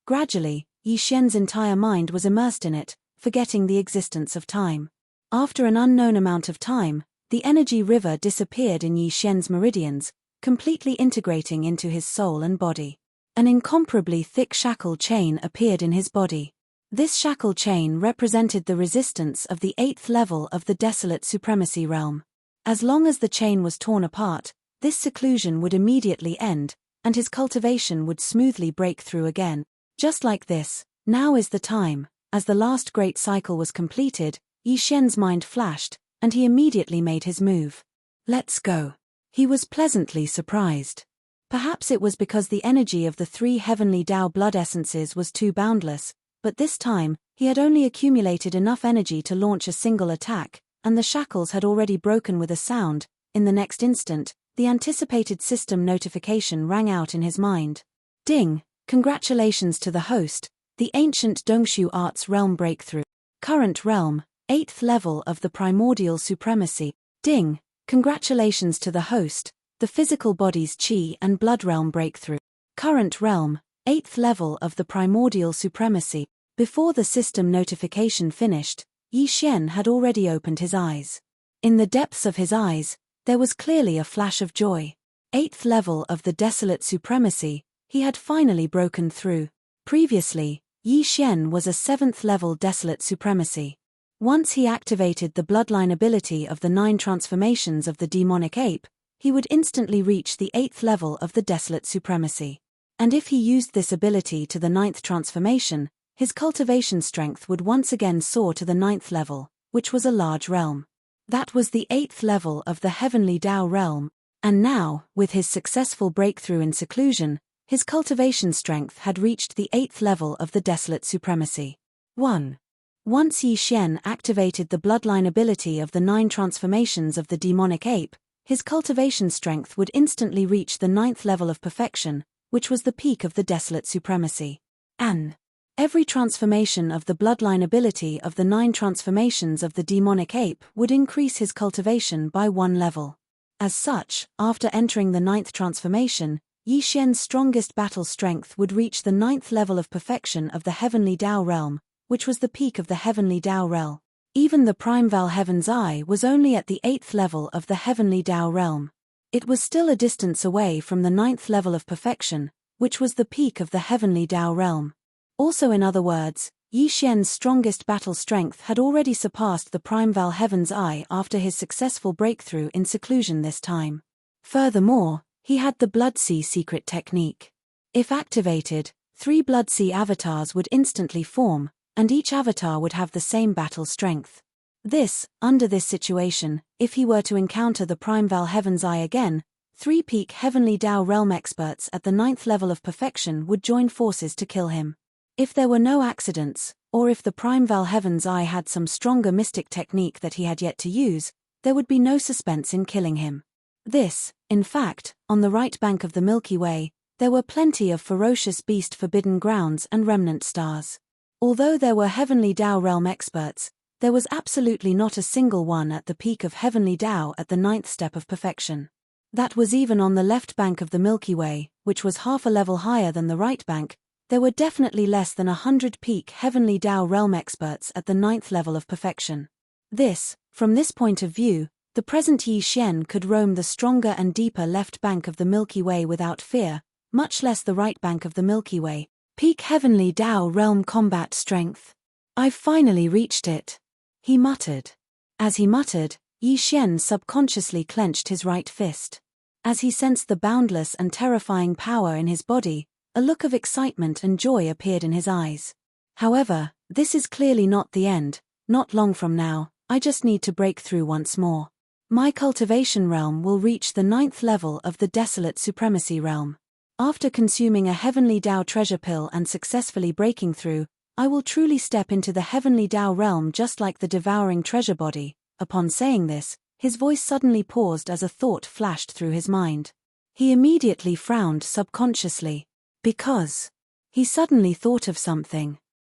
Gradually, Yixian's entire mind was immersed in it, forgetting the existence of time. After an unknown amount of time, the energy river disappeared in Yixian's meridians, completely integrating into his soul and body. An incomparably thick shackle chain appeared in his body. This shackle chain represented the resistance of the 8th level of the Desolate Supremacy realm. As long as the chain was torn apart, this seclusion would immediately end, and his cultivation would smoothly break through again. Just like this, now is the time. As the last great cycle was completed, Yixian's mind flashed, and he immediately made his move. Let's go. He was pleasantly surprised. Perhaps it was because the energy of the 3 heavenly Tao blood essences was too boundless, but this time, he had only accumulated enough energy to launch a single attack, and the shackles had already broken with a sound. In the next instant, the anticipated system notification rang out in his mind. Ding! Congratulations to the host, the ancient Dongshu Arts Realm Breakthrough. Current realm, 8th level of the Primordial Supremacy. Ding! Congratulations to the host, the physical body's Qi and Blood Realm Breakthrough. Current realm, 8th level of the Primordial Supremacy. Before the system notification finished, Yixian had already opened his eyes. In the depths of his eyes, there was clearly a flash of joy. 8th level of the Desolate Supremacy, he had finally broken through. Previously, Yixian was a 7th level Desolate Supremacy. Once he activated the bloodline ability of the 9 transformations of the demonic ape, he would instantly reach the 8th level of the Desolate Supremacy. And if he used this ability to the 9th transformation, his cultivation strength would once again soar to the 9th level, which was a large realm. That was the 8th level of the Heavenly Tao realm, and now, with his successful breakthrough in seclusion, his cultivation strength had reached the 8th level of the Desolate Supremacy. 1. Once Yixian activated the bloodline ability of the 9 transformations of the demonic ape, his cultivation strength would instantly reach the 9th level of perfection, which was the peak of the Desolate Supremacy. And every transformation of the bloodline ability of the 9 transformations of the demonic ape would increase his cultivation by 1 level. As such, after entering the 9th transformation, Yixian's strongest battle strength would reach the 9th level of perfection of the Heavenly Tao realm, which was the peak of the Heavenly Tao realm. Even the Primeval Heaven's Eye was only at the 8th level of the Heavenly Tao realm. It was still a distance away from the 9th level of perfection, which was the peak of the Heavenly Tao realm. Also, in other words, Yixian's strongest battle strength had already surpassed the Primeval Heaven's Eye after his successful breakthrough in seclusion this time. Furthermore, he had the Blood Sea secret technique. If activated, 3 Blood Sea avatars would instantly form, and each avatar would have the same battle strength. Under this situation, if he were to encounter the Primeval Heaven's Eye again, 3 peak Heavenly Tao realm experts at the 9th level of perfection would join forces to kill him. If there were no accidents, or if the Primeval Heaven's Eye had some stronger mystic technique that he had yet to use, there would be no suspense in killing him. In fact, on the right bank of the Milky Way, there were plenty of ferocious beast forbidden grounds and remnant stars. Although there were Heavenly Tao realm experts, there was absolutely not a single one at the peak of Heavenly Tao at the 9th step of perfection. That was even on the left bank of the Milky Way, which was half a level higher than the right bank. There were definitely less than 100 peak Heavenly Tao realm experts at the 9th level of perfection. From this point of view, the present Yixian could roam the stronger and deeper left bank of the Milky Way without fear, much less the right bank of the Milky Way. Peak Heavenly Tao realm combat strength. I've finally reached it, he muttered. As he muttered, Yixian subconsciously clenched his right fist. As he sensed the boundless and terrifying power in his body, a look of excitement and joy appeared in his eyes. However, this is clearly not the end. Not long from now, I just need to break through once more. My cultivation realm will reach the 9th level of the Desolate Supremacy realm. After consuming a Heavenly Tao treasure pill and successfully breaking through, I will truly step into the heavenly Tao realm just like the devouring treasure body." Upon saying this, his voice suddenly paused as a thought flashed through his mind. He immediately frowned subconsciously. Because he suddenly thought of something.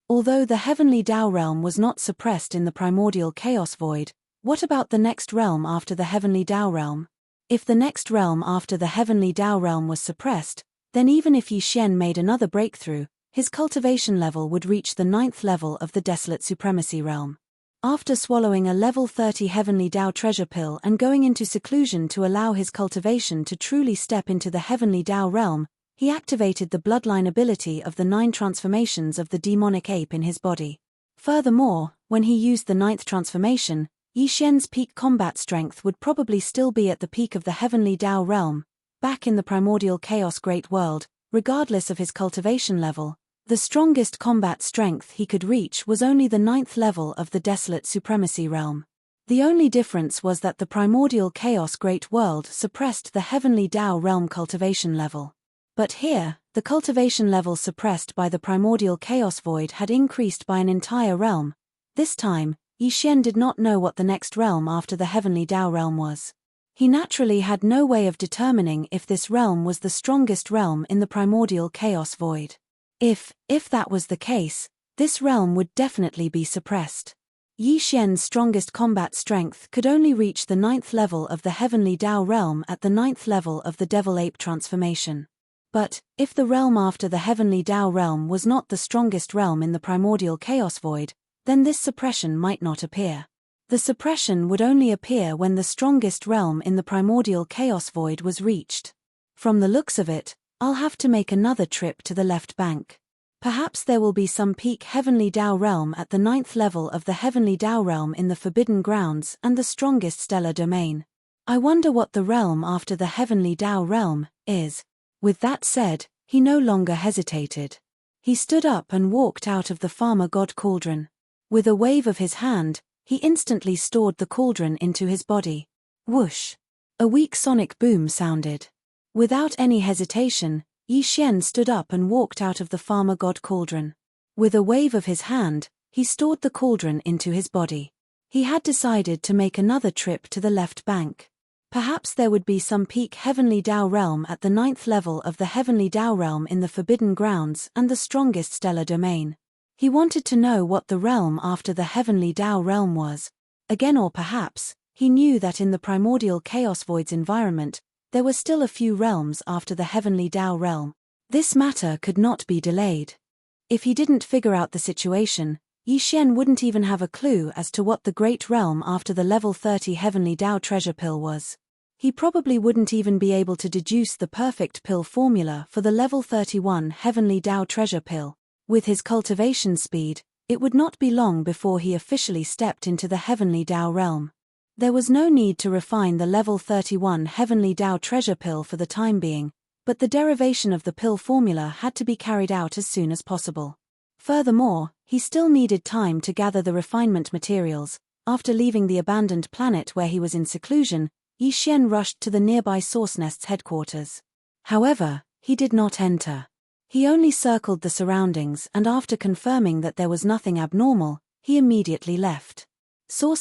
Although the heavenly Tao realm was not suppressed in the primordial chaos void, what about the next realm after the heavenly Tao realm? If the next realm after the heavenly Tao realm was suppressed, then even if Yi Xian made another breakthrough, his cultivation level would reach the 9th level of the Desolate Supremacy realm. After swallowing a level 30 heavenly Tao treasure pill and going into seclusion to allow his cultivation to truly step into the heavenly Tao realm, he activated the bloodline ability of the 9 transformations of the demonic ape in his body. Furthermore, when he used the 9th transformation, Yi Xian's peak combat strength would probably still be at the peak of the heavenly Tao realm, back in the primordial chaos great world, regardless of his cultivation level. The strongest combat strength he could reach was only the 9th level of the Desolate Supremacy realm. The only difference was that the primordial chaos great world suppressed the heavenly Tao realm cultivation level. But here, the cultivation level suppressed by the primordial chaos void had increased by an entire realm. This time, Yi Xian did not know what the next realm after the heavenly Tao realm was. He naturally had no way of determining if this realm was the strongest realm in the primordial chaos void. If that was the case, this realm would definitely be suppressed. Yi Xian's strongest combat strength could only reach the 9th level of the heavenly Tao realm at the 9th level of the devil ape transformation. But, if the realm after the heavenly Tao realm was not the strongest realm in the primordial chaos void, then this suppression might not appear. The suppression would only appear when the strongest realm in the primordial chaos void was reached. From the looks of it, I'll have to make another trip to the left bank. Perhaps there will be some peak heavenly Tao realm at the 9th level of the heavenly Tao realm in the Forbidden Grounds and the strongest stellar domain. I wonder what the realm after the heavenly Tao realm is. With that said, he no longer hesitated. He stood up and walked out of the farmer god cauldron. With a wave of his hand, he instantly stored the cauldron into his body. Whoosh! A weak sonic boom sounded. Without any hesitation, Yi Xian stood up and walked out of the farmer god cauldron. With a wave of his hand, he stored the cauldron into his body. He had decided to make another trip to the left bank. Perhaps there would be some peak heavenly Tao realm at the 9th level of the heavenly Tao realm in the Forbidden Grounds and the strongest stellar domain. He wanted to know what the realm after the heavenly Tao realm was. Again, or perhaps, he knew that in the primordial chaos void's environment, there were still a few realms after the heavenly Tao realm. This matter could not be delayed. If he didn't figure out the situation, Yi Xian wouldn't even have a clue as to what the great realm after the level 30 heavenly Tao treasure pill was. He probably wouldn't even be able to deduce the perfect pill formula for the level 31 heavenly Tao treasure pill. With his cultivation speed, it would not be long before he officially stepped into the heavenly Tao realm. There was no need to refine the level 31 heavenly Tao treasure pill for the time being, but the derivation of the pill formula had to be carried out as soon as possible. Furthermore, he still needed time to gather the refinement materials. After leaving the abandoned planet where he was in seclusion, Yi Xian rushed to the nearby Source Nest's headquarters. However, he did not enter. He only circled the surroundings and after confirming that there was nothing abnormal, he immediately left.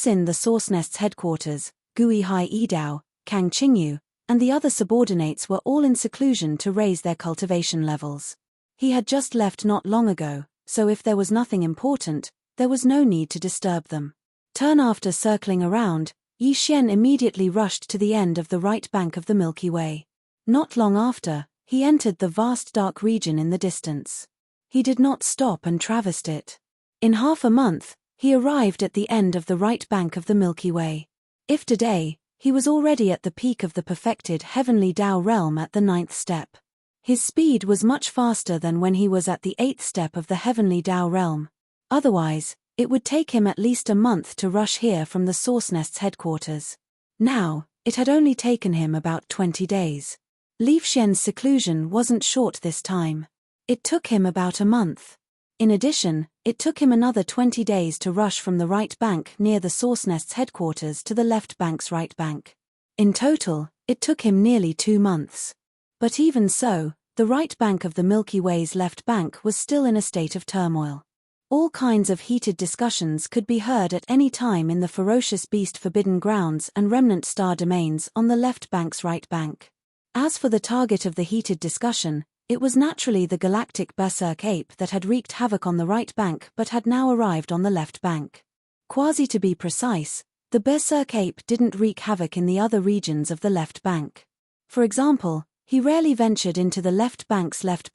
In the Source Nest's headquarters, Gui Hai Yidao, Kang Qingyu, and the other subordinates were all in seclusion to raise their cultivation levels. He had just left not long ago, so if there was nothing important, there was no need to disturb them. After circling around, Yi Xian immediately rushed to the end of the right bank of the Milky Way. Not long after, he entered the vast dark region in the distance. He did not stop and traversed it. In half a month, he arrived at the end of the right bank of the Milky Way. If today, he was already at the peak of the perfected heavenly Tao realm at the 9th step. His speed was much faster than when he was at the 8th step of the heavenly Tao realm. Otherwise, it would take him at least a month to rush here from the Source Nest's headquarters. Now, it had only taken him about 20 days. Li Xian's seclusion wasn't short this time. It took him about a month. In addition, it took him another 20 days to rush from the right bank near the Source Nest's headquarters to the left bank's right bank. In total, it took him nearly 2 months. But even so, the right bank of the Milky Way's left bank was still in a state of turmoil. All kinds of heated discussions could be heard at any time in the ferocious beast forbidden grounds and remnant star domains on the left bank's right bank. As for the target of the heated discussion, it was naturally the galactic berserk ape that had wreaked havoc on the right bank but had now arrived on the left bank. To be precise, the berserk ape didn't wreak havoc in the other regions of the left bank. For example, he rarely ventured into the left bank's right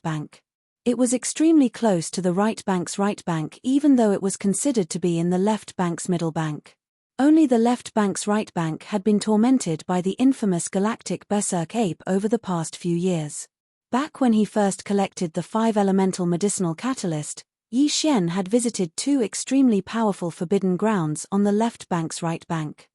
bank. It was extremely close to the right bank even though it was considered to be in the left bank's middle bank. Only the left bank's right bank had been tormented by the infamous galactic berserk ape over the past few years. Back when he first collected the 5-elemental medicinal catalyst, Yi Xian had visited 2 extremely powerful forbidden grounds on the left bank's right bank.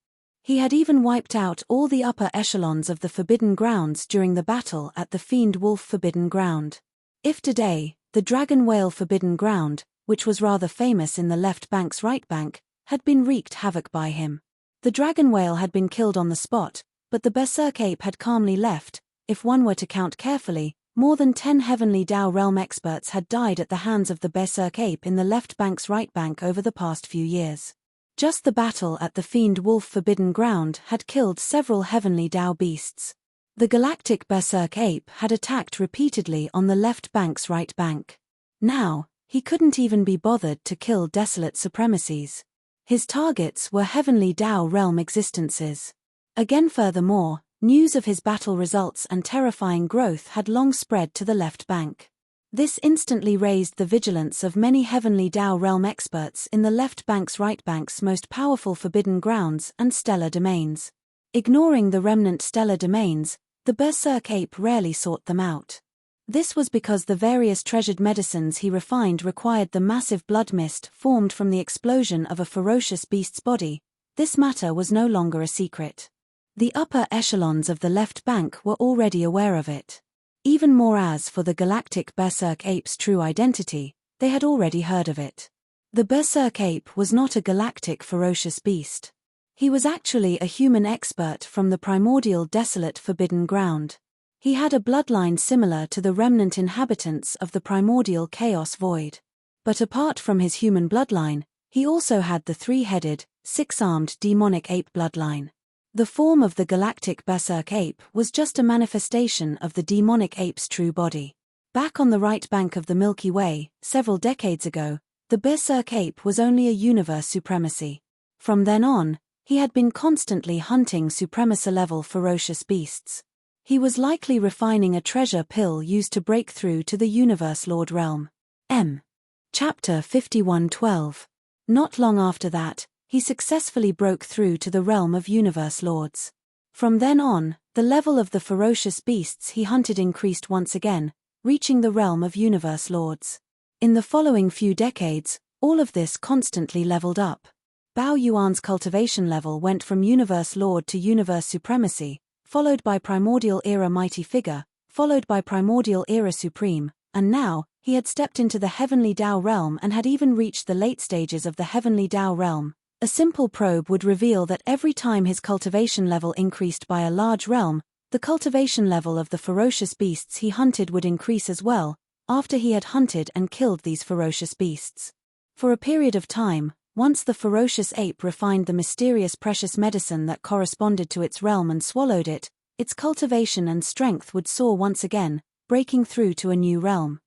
He had even wiped out all the upper echelons of the forbidden grounds during the battle at the Fiend Wolf Forbidden Ground. If today, the Dragon Whale Forbidden Ground, which was rather famous in the left bank's right bank, had been wreaked havoc by him. The dragon whale had been killed on the spot, but the berserk ape had calmly left. If one were to count carefully, more than 10 Heavenly Dao Realm experts had died at the hands of the berserk ape in the left bank's right bank over the past few years. Just the battle at the Fiend Wolf Forbidden Ground had killed several Heavenly Dao beasts. The galactic berserk ape had attacked repeatedly on the left bank's right bank. Now, he couldn't even be bothered to kill desolate supremacies. His targets were Heavenly Dao Realm existences. Again, furthermore, news of his battle results and terrifying growth had long spread to the left bank. This instantly raised the vigilance of many Heavenly Dao Realm experts in the left bank's right bank's most powerful forbidden grounds and stellar domains. Ignoring the remnant stellar domains, the berserk ape rarely sought them out. This was because the various treasured medicines he refined required the massive blood mist formed from the explosion of a ferocious beast's body. This matter was no longer a secret. The upper echelons of the left bank were already aware of it. Even more, as for the galactic berserk ape's true identity, they had already heard of it. The berserk ape was not a galactic ferocious beast. He was actually a human expert from the primordial desolate forbidden ground. He had a bloodline similar to the remnant inhabitants of the primordial chaos void. But apart from his human bloodline, he also had the 3-headed, 6-armed demonic ape bloodline. The form of the galactic berserk ape was just a manifestation of the demonic ape's true body. Back on the right bank of the Milky Way, several decades ago, the berserk ape was only a universe supremacy. From then on, he had been constantly hunting supremacy-level ferocious beasts. He was likely refining a treasure pill used to break through to the Universe Lord realm. Chapter 51:12. Not long after that, he successfully broke through to the realm of Universe Lords. From then on, the level of the ferocious beasts he hunted increased once again, reaching the realm of Universe Lords. In the following few decades, all of this constantly leveled up. Bao Yuan's cultivation level went from Universe Lord to Universe Supremacy, followed by Primordial Era Mighty Figure, followed by Primordial Era Supreme, and now, he had stepped into the Heavenly Dao Realm and had even reached the late stages of the Heavenly Dao Realm. A simple probe would reveal that every time his cultivation level increased by a large realm, the cultivation level of the ferocious beasts he hunted would increase as well, after he had hunted and killed these ferocious beasts. For a period of time, once the ferocious ape refined the mysterious precious medicine that corresponded to its realm and swallowed it, its cultivation and strength would soar once again, breaking through to a new realm.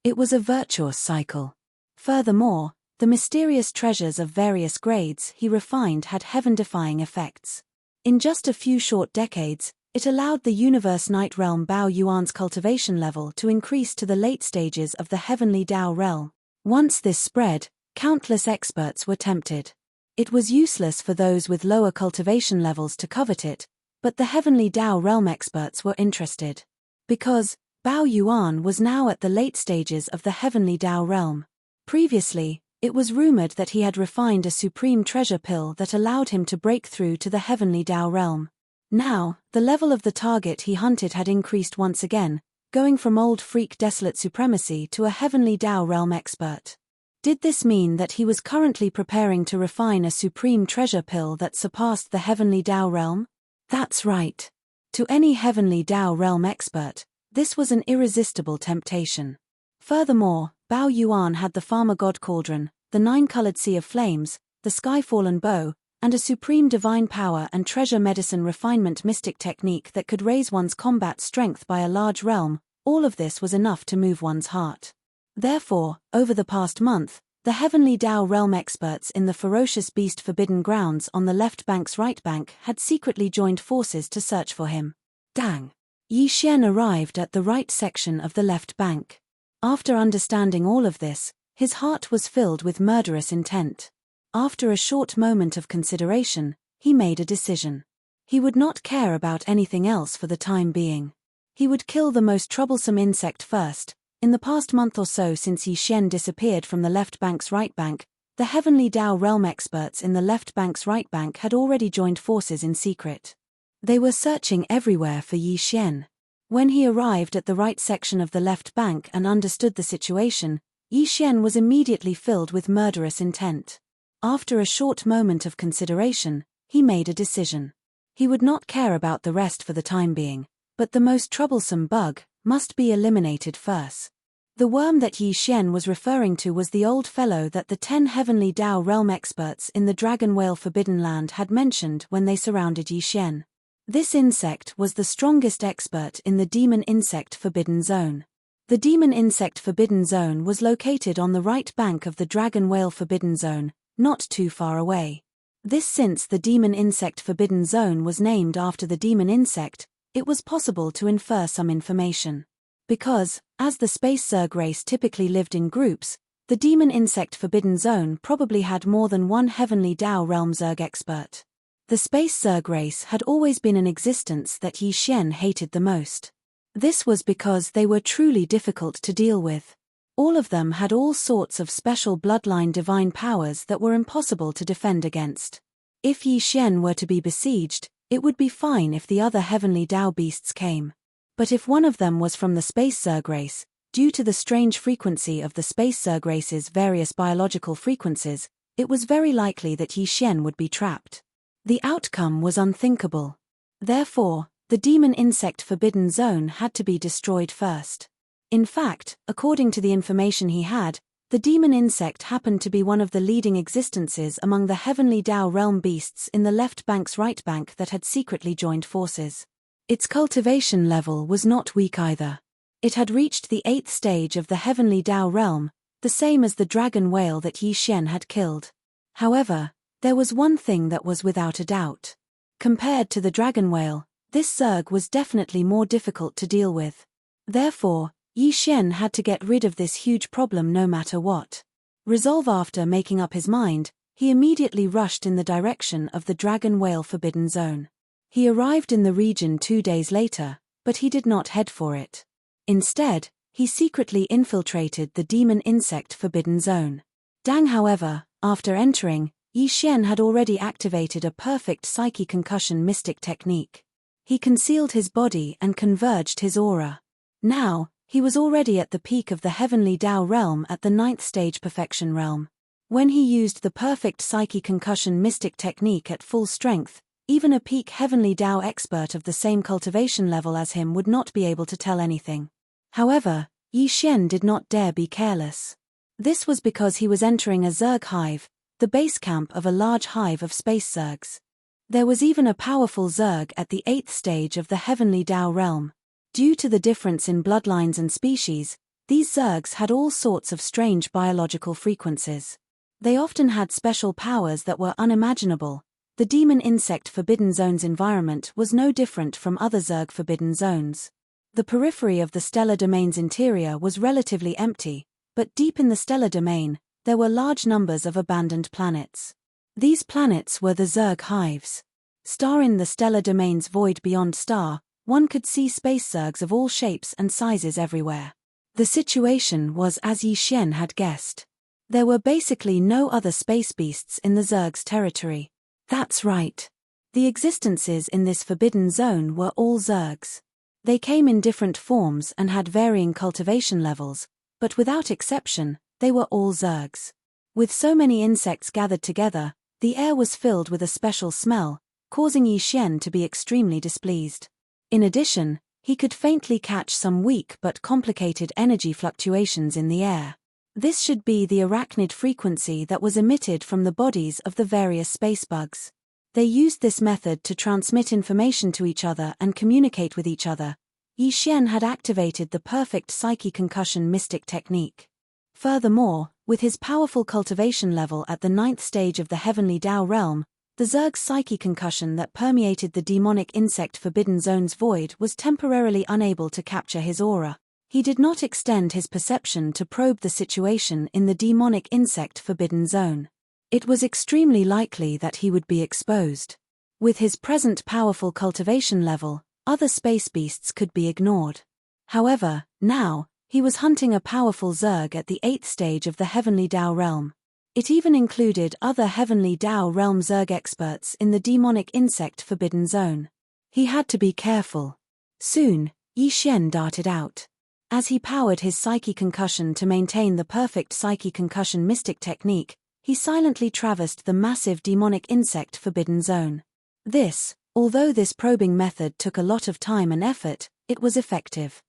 It was a virtuous cycle. Furthermore, the mysterious treasures of various grades he refined had heaven-defying effects. In just a few short decades, it allowed the Universe Night Realm Bao Yuan's cultivation level to increase to the late stages of the Heavenly Dao Realm. Once this spread, countless experts were tempted. It was useless for those with lower cultivation levels to covet it, but the Heavenly Dao Realm experts were interested. Because Bao Yuan was now at the late stages of the Heavenly Dao Realm. Previously, it was rumored that he had refined a supreme treasure pill that allowed him to break through to the Heavenly Dao Realm. Now, the level of the target he hunted had increased once again, going from old freak desolate supremacy to a Heavenly Dao Realm expert. Did this mean that he was currently preparing to refine a supreme treasure pill that surpassed the Heavenly Dao Realm? That's right. To any heavenly Tao realm expert, this was an irresistible temptation. Furthermore, Bao Yuan had the farmer god cauldron, the nine-colored sea of flames, the sky-fallen bow, and a supreme divine power and treasure medicine refinement mystic technique that could raise one's combat strength by a large realm. All of this was enough to move one's heart. Therefore, over the past month, the heavenly Tao realm experts in the ferocious beast forbidden grounds on the left bank's right bank had secretly joined forces to search for him. Dang! Yi Xian arrived at the right section of the left bank. After understanding all of this, his heart was filled with murderous intent. After a short moment of consideration, he made a decision. He would not care about anything else for the time being. He would kill the most troublesome insect first. In the past month or so since Yi Xian disappeared from the left bank's right bank, the heavenly Tao realm experts in the left bank's right bank had already joined forces in secret. They were searching everywhere for Yi Xian. When he arrived at the right section of the left bank and understood the situation, Yi Xian was immediately filled with murderous intent. After a short moment of consideration, he made a decision. He would not care about the rest for the time being, but the most troublesome bug must be eliminated first. The worm that Yi Xian was referring to was the old fellow that the 10 heavenly Tao realm experts in the Dragon Whale Forbidden Land had mentioned when they surrounded Yi Xian. This insect was the strongest expert in the Demon Insect Forbidden Zone. The Demon Insect Forbidden Zone was located on the right bank of the Dragon Whale Forbidden Zone, not too far away. Since the Demon Insect Forbidden Zone was named after the demon insect, it was possible to infer some information. Because, as the Space Zerg race typically lived in groups, the Demon Insect Forbidden Zone probably had more than one heavenly Tao realm Zerg expert. The Space Zerg race had always been an existence that Yi Xian hated the most. This was because they were truly difficult to deal with. All of them had all sorts of special bloodline divine powers that were impossible to defend against. If Yi Xian were to be besieged, it would be fine if the other heavenly Tao beasts came. But if one of them was from the Space Zerg race, due to the strange frequency of the Space Zerg race's various biological frequencies, it was very likely that Yi Xian would be trapped. The outcome was unthinkable. Therefore, the Demon Insect Forbidden Zone had to be destroyed first. In fact, according to the information he had, the demon insect happened to be one of the leading existences among the heavenly Tao realm beasts in the left bank's right bank that had secretly joined forces. Its cultivation level was not weak either. It had reached the 8th stage of the heavenly Tao realm, the same as the dragon whale that Yi Xian had killed. However, there was one thing that was without a doubt. Compared to the dragon whale, this Zerg was definitely more difficult to deal with. Therefore, Yi Xian had to get rid of this huge problem no matter what. Resolve after making up his mind, he immediately rushed in the direction of the Dragon Whale Forbidden Zone. He arrived in the region 2 days later, but he did not head for it. Instead, he secretly infiltrated the Demon Insect Forbidden Zone. Dang, however, after entering, Yi Xian had already activated a perfect psyche concussion mystic technique. He concealed his body and converged his aura. Now, he was already at the peak of the heavenly Tao realm at the 9th stage perfection realm. When he used the perfect psyche concussion mystic technique at full strength, even a peak heavenly Tao expert of the same cultivation level as him would not be able to tell anything. However, Yi Xian did not dare be careless. This was because he was entering a Zerg hive, the base camp of a large hive of space Zergs. There was even a powerful Zerg at the 8th stage of the heavenly Tao realm. Due to the difference in bloodlines and species, these Zergs had all sorts of strange biological frequencies. They often had special powers that were unimaginable. The Demon Insect Forbidden Zone's environment was no different from other Zerg Forbidden Zones. The periphery of the stellar domain's interior was relatively empty, but deep in the stellar domain, there were large numbers of abandoned planets. These planets were the Zerg hives. In the stellar domain's void beyond star, one could see space Zergs of all shapes and sizes everywhere. The situation was as Yi Xian had guessed. There were basically no other space beasts in the Zerg's territory. That's right. The existences in this forbidden zone were all Zergs. They came in different forms and had varying cultivation levels, but without exception, they were all Zergs. With so many insects gathered together, the air was filled with a special smell, causing Yi Xian to be extremely displeased. In addition, he could faintly catch some weak but complicated energy fluctuations in the air. This should be the arachnid frequency that was emitted from the bodies of the various space bugs. They used this method to transmit information to each other and communicate with each other. Yi Xian had activated the perfect psyche concussion mystic technique. Furthermore, with his powerful cultivation level at the 9th stage of the heavenly Tao realm, the Zerg's psyche concussion that permeated the demonic insect Forbidden Zone's void was temporarily unable to capture his aura. He did not extend his perception to probe the situation in the demonic insect Forbidden Zone. It was extremely likely that he would be exposed. With his present powerful cultivation level, other space beasts could be ignored. However, now, he was hunting a powerful Zerg at the 8th stage of the heavenly Tao realm. It even included other heavenly Tao realm Zerg experts in the demonic insect Forbidden Zone. He had to be careful. Soon, Yi Xian darted out. As he powered his psyche concussion to maintain the perfect psyche concussion mystic technique, he silently traversed the massive demonic insect Forbidden Zone. Although this probing method took a lot of time and effort, it was effective.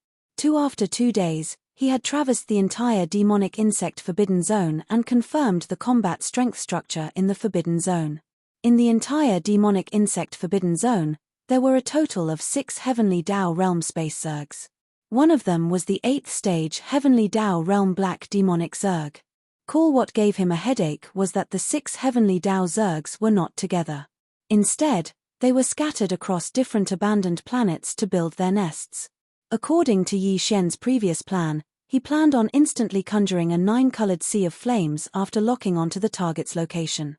After 2 days, he had traversed the entire demonic insect Forbidden Zone and confirmed the combat strength structure in the Forbidden Zone. In the entire demonic insect Forbidden Zone, there were a total of 6 heavenly Tao realm space Zergs. One of them was the 8th stage heavenly Tao realm black demonic Zerg. What gave him a headache was that the 6 heavenly Tao Zergs were not together. Instead, they were scattered across different abandoned planets to build their nests. According to Yi Xian's previous plan, he planned on instantly conjuring a 9-colored sea of flames after locking onto the target's location.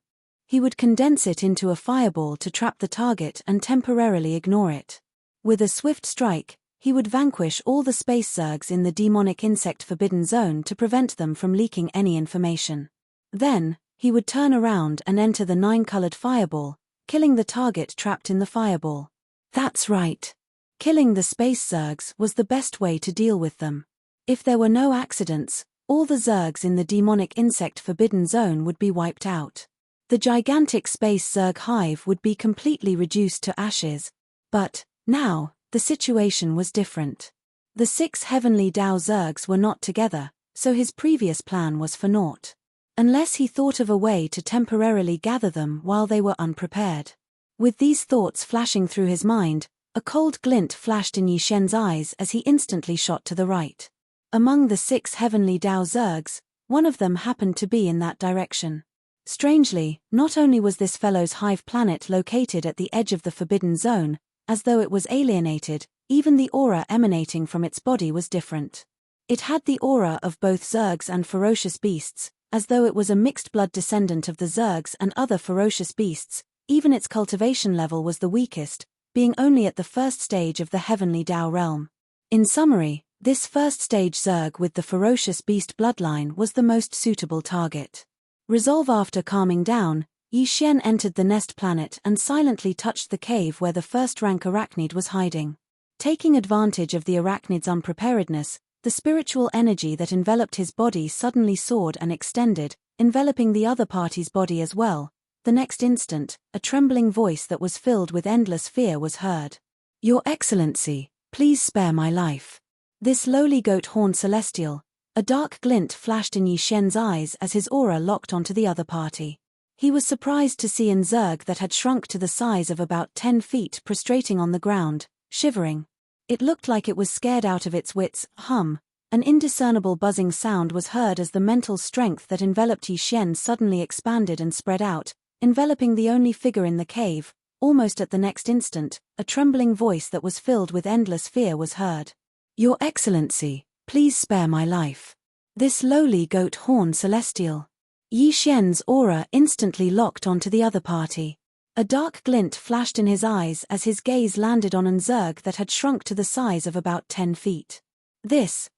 He would condense it into a fireball to trap the target and temporarily ignore it. With a swift strike, he would vanquish all the space Zergs in the demonic insect Forbidden Zone to prevent them from leaking any information. Then, he would turn around and enter the 9-colored fireball, killing the target trapped in the fireball. That's right. Killing the space Zergs was the best way to deal with them. If there were no accidents, all the Zergs in the demonic insect Forbidden Zone would be wiped out. The gigantic space Zerg hive would be completely reduced to ashes. But, now, the situation was different. The 6 heavenly Tao Zergs were not together, so his previous plan was for naught. Unless he thought of a way to temporarily gather them while they were unprepared. With these thoughts flashing through his mind, a cold glint flashed in Yi Xian's eyes as he instantly shot to the right. Among the 6 heavenly Tao Zergs, one of them happened to be in that direction. Strangely, not only was this fellow's hive planet located at the edge of the Forbidden Zone, as though it was alienated, even the aura emanating from its body was different. It had the aura of both Zergs and ferocious beasts, as though it was a mixed-blood descendant of the Zergs and other ferocious beasts. Even its cultivation level was the weakest, being only at the 1st stage of the heavenly Tao realm. In summary, this 1st stage Zerg with the ferocious beast bloodline was the most suitable target. Resolve after calming down, Yi Xian entered the nest planet and silently touched the cave where the 1st-rank arachnid was hiding. Taking advantage of the arachnid's unpreparedness, the spiritual energy that enveloped his body suddenly soared and extended, enveloping the other party's body as well. The next instant, a trembling voice that was filled with endless fear was heard. "Your Excellency, please spare my life." This lowly goat-horned celestial. A dark glint flashed in Yi Xian's eyes as his aura locked onto the other party. He was surprised to see an Zerg that had shrunk to the size of about 10 feet prostrating on the ground, shivering. It looked like it was scared out of its wits. An indiscernible buzzing sound was heard as the mental strength that enveloped Yi Xian suddenly expanded and spread out, enveloping the only figure in the cave. Almost at the next instant, a trembling voice that was filled with endless fear was heard. "Your Excellency, please spare my life." This lowly goat-horned celestial. Yi Xian's aura instantly locked onto the other party. A dark glint flashed in his eyes as his gaze landed on an Zerg that had shrunk to the size of about 10 feet. This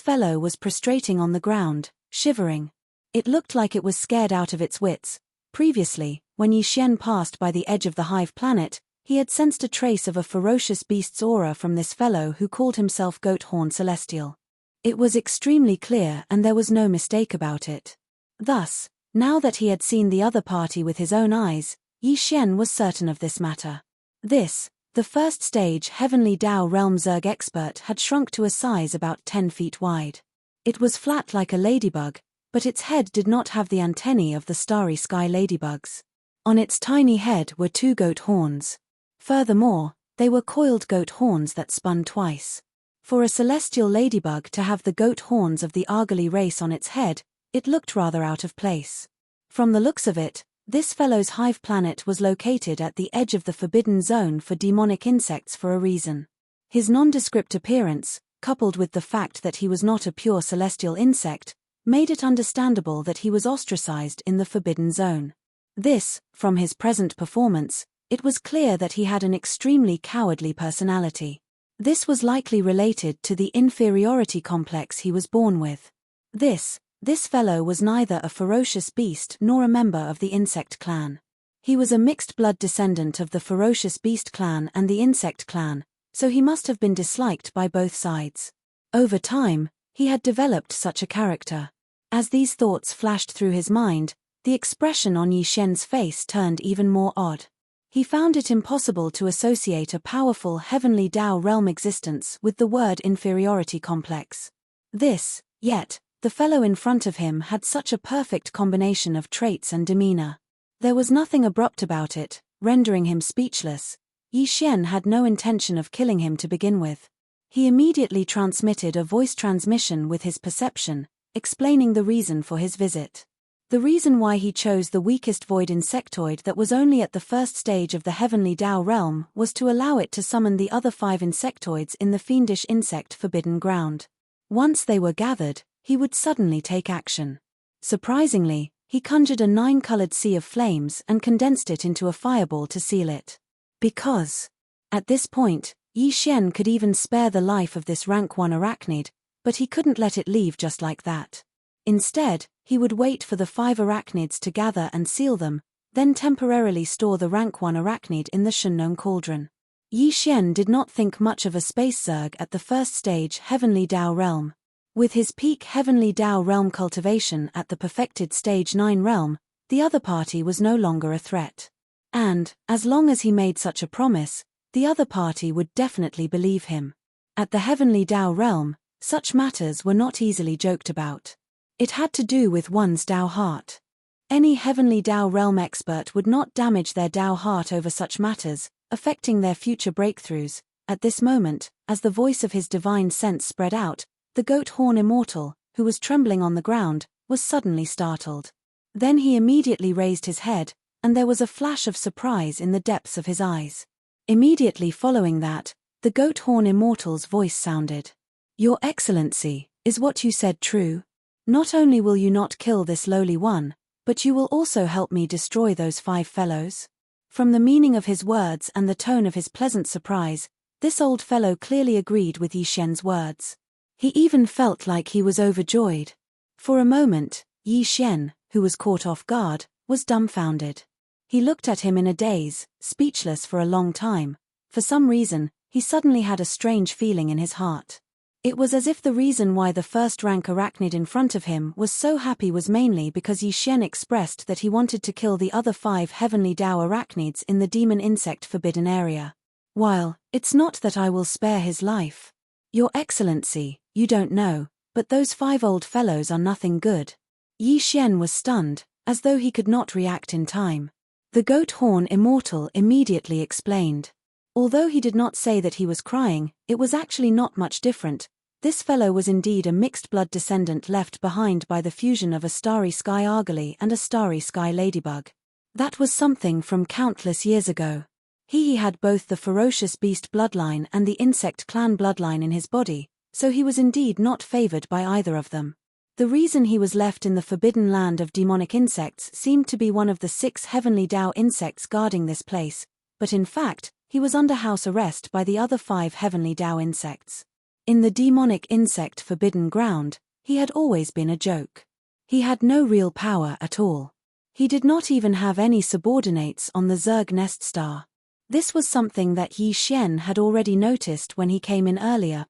fellow was prostrating on the ground, shivering. It looked like it was scared out of its wits. Previously, when Yi Xian passed by the edge of the hive planet, he had sensed a trace of a ferocious beast's aura from this fellow who called himself Goat-Horned Celestial. It was extremely clear and there was no mistake about it. Thus, now that he had seen the other party with his own eyes, Yi Xian was certain of this matter. This The first stage Heavenly Dao Realm Zerg expert had shrunk to a size about 10 feet wide. It was flat like a ladybug, but its head did not have the antennae of the starry sky ladybugs. On its tiny head were 2 goat horns. Furthermore, they were coiled goat horns that spun twice. For a celestial ladybug to have the goat horns of the Argali race on its head, it looked rather out of place. From the looks of it, this fellow's hive planet was located at the edge of the forbidden zone for demonic insects for a reason. His nondescript appearance, coupled with the fact that he was not a pure celestial insect, made it understandable that he was ostracized in the forbidden zone. This, from his present performance, it was clear that he had an extremely cowardly personality. This was likely related to the inferiority complex he was born with. This fellow was neither a ferocious beast nor a member of the insect clan. He was a mixed blood descendant of the ferocious beast clan and the insect clan, so he must have been disliked by both sides. Over time, he had developed such a character. As these thoughts flashed through his mind, the expression on Yi Xian's face turned even more odd. He found it impossible to associate a powerful heavenly Dao realm existence with the word inferiority complex. Yet, the fellow in front of him had such a perfect combination of traits and demeanor. There was nothing abrupt about it, rendering him speechless. Yi Xian had no intention of killing him to begin with. He immediately transmitted a voice transmission with his perception, explaining the reason for his visit. The reason why he chose the weakest void insectoid that was only at the first stage of the heavenly Dao realm was to allow it to summon the other 5 insectoids in the fiendish insect forbidden ground. Once they were gathered, he would suddenly take action. Surprisingly, he conjured a 9-colored sea of flames and condensed it into a fireball to seal it. Because, at this point, Yi Xian could even spare the life of this rank 1 arachnid, but he couldn't let it leave just like that. Instead, he would wait for the 5 arachnids to gather and seal them, then temporarily store the rank 1 arachnid in the Shunnong cauldron. Yi Xian did not think much of a space zerg at the first stage Heavenly Dao realm. With his peak Heavenly Dao realm cultivation at the perfected stage 9 realm, the other party was no longer a threat. And, as long as he made such a promise, the other party would definitely believe him. At the Heavenly Dao realm, such matters were not easily joked about. It had to do with one's Dao heart. Any Heavenly Dao realm expert would not damage their Dao heart over such matters, affecting their future breakthroughs. At this moment, as the voice of his divine sense spread out, the goat horn immortal, who was trembling on the ground, was suddenly startled. Then he immediately raised his head, and there was a flash of surprise in the depths of his eyes. Immediately following that, the goat horn immortal's voice sounded. "Your Excellency, is what you said true? Not only will you not kill this lowly one, but you will also help me destroy those 5 fellows?" From the meaning of his words and the tone of his pleasant surprise, this old fellow clearly agreed with Yi Xian's words. He even felt like he was overjoyed. For a moment, Yi Xian, who was caught off guard, was dumbfounded. He looked at him in a daze, speechless for a long time. For some reason, he suddenly had a strange feeling in his heart. It was as if the reason why the first-rank arachnid in front of him was so happy was mainly because Yi Xian expressed that he wanted to kill the other 5 Heavenly Dao arachnids in the demon insect forbidden area. While, "It's not that I will spare his life. Your Excellency, you don't know, but those 5 old fellows are nothing good." Yi Xian was stunned, as though he could not react in time. The goat horn immortal immediately explained. Although he did not say that he was crying, it was actually not much different. This fellow was indeed a mixed blood descendant left behind by the fusion of a starry sky argali and a starry sky ladybug. That was something from countless years ago. He had both the ferocious beast bloodline and the insect clan bloodline in his body, so he was indeed not favored by either of them. The reason he was left in the forbidden land of demonic insects seemed to be one of the 6 Heavenly Dao insects guarding this place, but in fact, he was under house arrest by the other 5 Heavenly Dao insects. In the demonic insect forbidden ground, he had always been a joke. He had no real power at all. He did not even have any subordinates on the Zerg nest star. This was something that Yi Xian had already noticed when he came in earlier.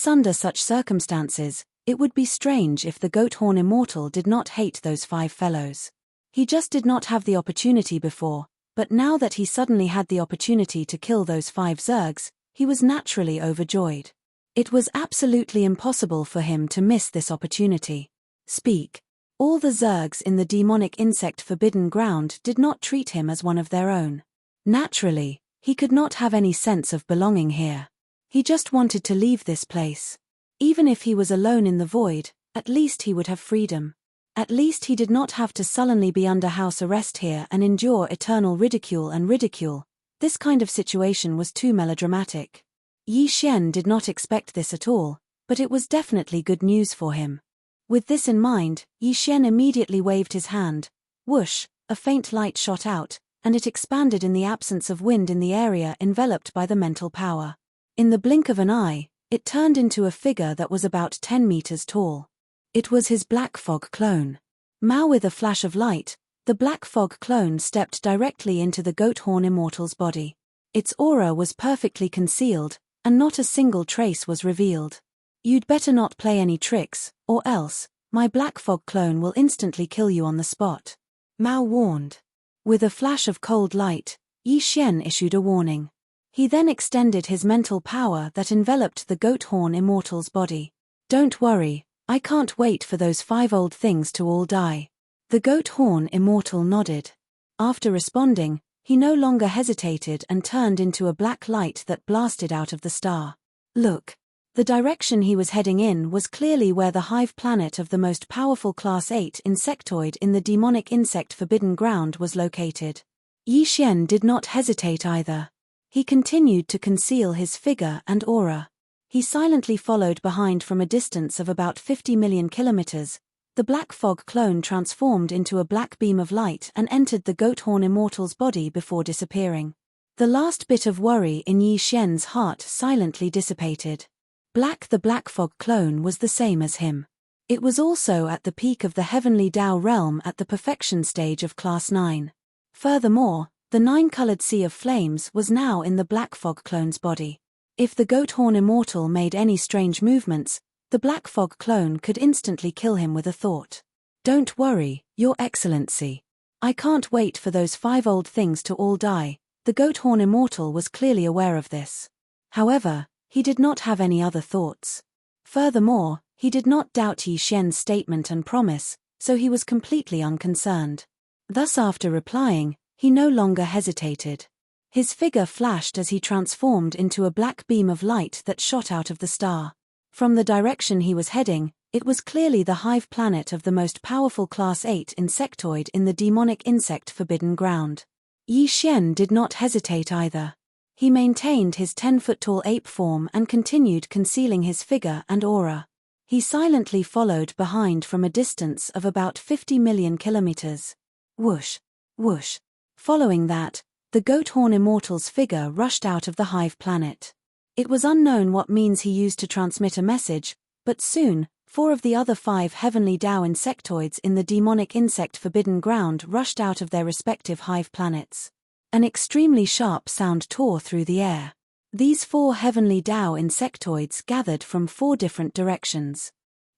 Under such circumstances, it would be strange if the goat horn immortal did not hate those 5 fellows. He just did not have the opportunity before, But now that he suddenly had the opportunity to kill those 5 zergs, he was naturally overjoyed. It was absolutely impossible for him to miss this opportunity. Speak. All the zergs in the demonic insect forbidden ground did not treat him as one of their own. Naturally, he could not have any sense of belonging here. He just wanted to leave this place. Even if he was alone in the void, at least he would have freedom. At least he did not have to sullenly be under house arrest here and endure eternal ridicule. This kind of situation was too melodramatic. Yi Xian did not expect this at all, but it was definitely good news for him. With this in mind, Yi Xian immediately waved his hand. Whoosh, a faint light shot out, and it expanded in the absence of wind in the area enveloped by the mental power. In the blink of an eye, it turned into a figure that was about 10 meters tall. It was his black fog clone. Mao, with a flash of light, the black fog clone stepped directly into the goat horn immortal's body. Its aura was perfectly concealed, and not a single trace was revealed. You'd better not play any tricks, or else, my black fog clone will instantly kill you on the spot. Mao warned. With a flash of cold light, Yi Xian issued a warning. He then extended his mental power that enveloped the goat horn immortal's body. Don't worry, I can't wait for those 5 old things to all die. The goat horn immortal nodded. After responding, he no longer hesitated and turned into a black light that blasted out of the star. Look. The direction he was heading in was clearly where the hive planet of the most powerful Class 8 insectoid in the demonic insect forbidden ground was located. Yi Xian did not hesitate either. He continued to conceal his figure and aura. He silently followed behind from a distance of about 50 million kilometers. The black fog clone transformed into a black beam of light and entered the goat horn immortal's body before disappearing. The last bit of worry in Yi Xian's heart silently dissipated. The black fog clone was the same as him. It was also at the peak of the heavenly Dao realm at the perfection stage of Class 9. Furthermore, the 9-colored sea of flames was now in the black fog clone's body. If the goat horn immortal made any strange movements, the black fog clone could instantly kill him with a thought. Don't worry, Your Excellency. I can't wait for those 5 old things to all die. The goat horn immortal was clearly aware of this. However, he did not have any other thoughts. Furthermore, he did not doubt Yi Xian's statement and promise, so he was completely unconcerned. Thus, after replying, he no longer hesitated. His figure flashed as he transformed into a black beam of light that shot out of the star. From the direction he was heading, it was clearly the hive planet of the most powerful Class 8 insectoid in the demonic insect forbidden ground. Yi Xian did not hesitate either. He maintained his 10-foot-tall ape form and continued concealing his figure and aura. He silently followed behind from a distance of about 50 million kilometers. Whoosh, whoosh. Following that, the goat horn immortal's figure rushed out of the hive planet. It was unknown what means he used to transmit a message, but soon, 4 of the other 5 heavenly Dao insectoids in the demonic insect forbidden ground rushed out of their respective hive planets. An extremely sharp sound tore through the air. These 4 heavenly Dao insectoids gathered from 4 different directions.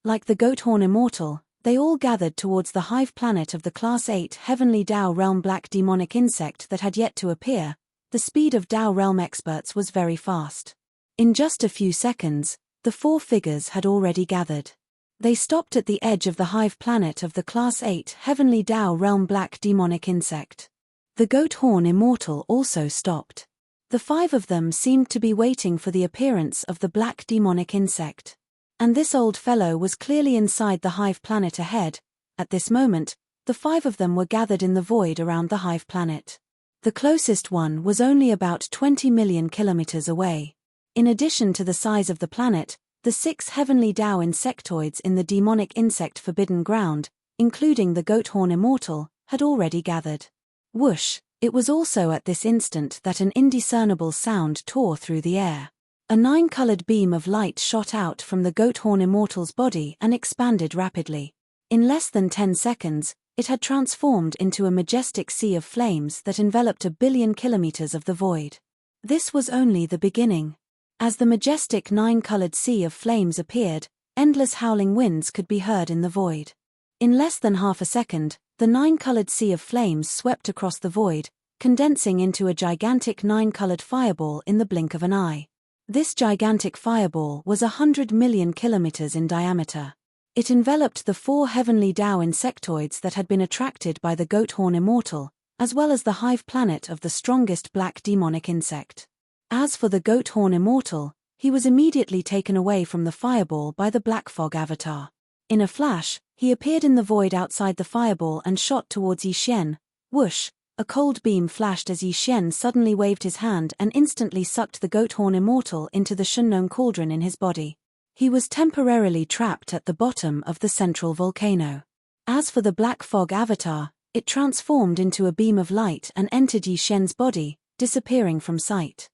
Like the goat horn immortal, they all gathered towards the hive planet of the Class 8 heavenly Dao realm black demonic insect that had yet to appear. The speed of Dao realm experts was very fast. In just a few seconds, the 4 figures had already gathered. They stopped at the edge of the hive planet of the Class 8 heavenly Dao realm black demonic insect. The goat horn immortal also stopped. The 5 of them seemed to be waiting for the appearance of the black demonic insect. And this old fellow was clearly inside the hive planet ahead. At this moment, the 5 of them were gathered in the void around the hive planet. The closest one was only about 20 million kilometers away. In addition to the size of the planet, the 6 heavenly Dao insectoids in the demonic insect forbidden ground, including the goat horn immortal, had already gathered. Whoosh! It was also at this instant that an indiscernible sound tore through the air. A 9-colored beam of light shot out from the goat horn immortal's body and expanded rapidly. In less than 10 seconds, it had transformed into a majestic sea of flames that enveloped 1 billion kilometers of the void. This was only the beginning. As the majestic 9-colored sea of flames appeared, endless howling winds could be heard in the void. In less than half a second, the 9-colored sea of flames swept across the void, condensing into a gigantic 9-colored fireball in the blink of an eye. This gigantic fireball was 100 million kilometers in diameter. It enveloped the 4 heavenly Devour insectoids that had been attracted by the Goathorn Immortal, as well as the hive planet of the strongest black demonic insect. As for the Goathorn Immortal, he was immediately taken away from the fireball by the Black Fog avatar. In a flash, he appeared in the void outside the fireball and shot towards Yi Xian. Whoosh! A cold beam flashed as Yi Xian suddenly waved his hand and instantly sucked the Goathorn Immortal into the Shunnong cauldron in his body. He was temporarily trapped at the bottom of the central volcano. As for the Black Fog avatar, it transformed into a beam of light and entered Yi Xian's body, disappearing from sight.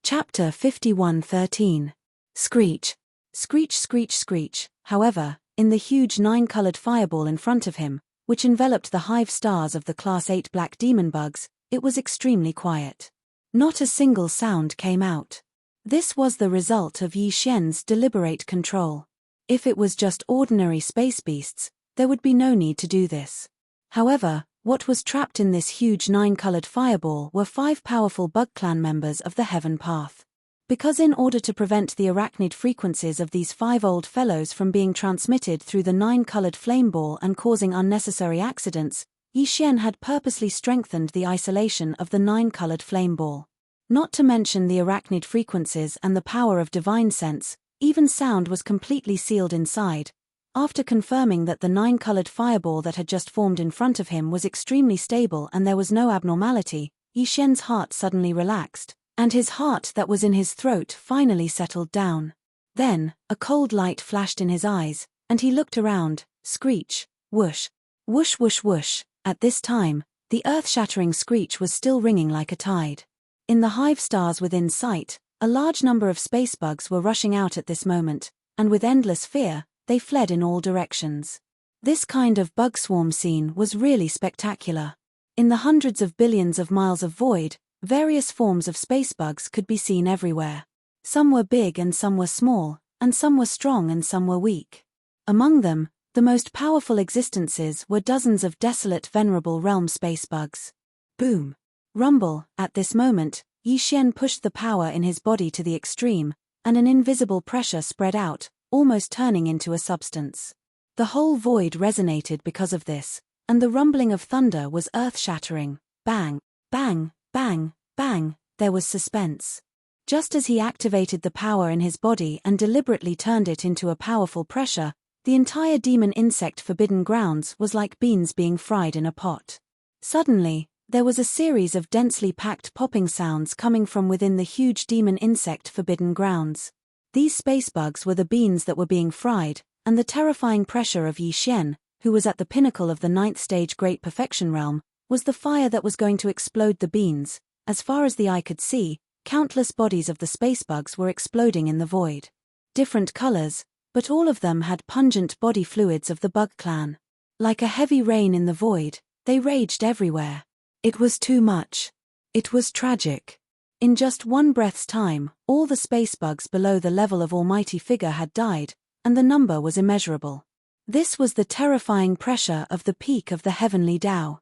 Chapter 51:13. Screech. Screech, screech, screech. However, in the huge 9-colored fireball in front of him, which enveloped the hive stars of the Class 8 black demon bugs, it was extremely quiet. Not a single sound came out. This was the result of Yi Xian's deliberate control. If it was just ordinary space beasts, there would be no need to do this. However, what was trapped in this huge 9-colored fireball were 5 powerful bug clan members of the Heaven Path. Because in order to prevent the arachnid frequencies of these 5 old fellows from being transmitted through the 9-colored flame ball and causing unnecessary accidents, Yi Xian had purposely strengthened the isolation of the 9-colored flame ball. Not to mention the arachnid frequencies and the power of divine sense, even sound was completely sealed inside. After confirming that the 9-colored fireball that had just formed in front of him was extremely stable and there was no abnormality, Yi Xian's heart suddenly relaxed, and his heart that was in his throat finally settled down. Then, a cold light flashed in his eyes, and he looked around. Screech, whoosh, whoosh whoosh whoosh. At this time, the earth-shattering screech was still ringing like a tide. In the hive stars within sight, a large number of space bugs were rushing out at this moment, and with endless fear, they fled in all directions. This kind of bug swarm scene was really spectacular. In the hundreds of billions of miles of void, various forms of space bugs could be seen everywhere. Some were big and some were small, and some were strong and some were weak. Among them, the most powerful existences were dozens of desolate venerable realm space bugs. Boom! Rumble! At this moment, Yi Xian pushed the power in his body to the extreme, and an invisible pressure spread out, almost turning into a substance. The whole void resonated because of this, and the rumbling of thunder was earth-shattering. Bang! Bang! Bang! Bang! There was suspense. Just as he activated the power in his body and deliberately turned it into a powerful pressure, the entire demon insect Forbidden Grounds was like beans being fried in a pot. Suddenly, there was a series of densely packed popping sounds coming from within the huge demon insect Forbidden Grounds. These space bugs were the beans that were being fried, and the terrifying pressure of Yi Xian, who was at the pinnacle of the 9th stage Great Perfection Realm, was the fire that was going to explode the beans. As far as the eye could see, countless bodies of the space bugs were exploding in the void. Different colors, but all of them had pungent body fluids of the bug clan. Like a heavy rain in the void, they raged everywhere. It was too much. It was tragic. In just one breath's time, all the space bugs below the level of Almighty Figure had died, and the number was immeasurable. This was the terrifying pressure of the peak of the heavenly Devour.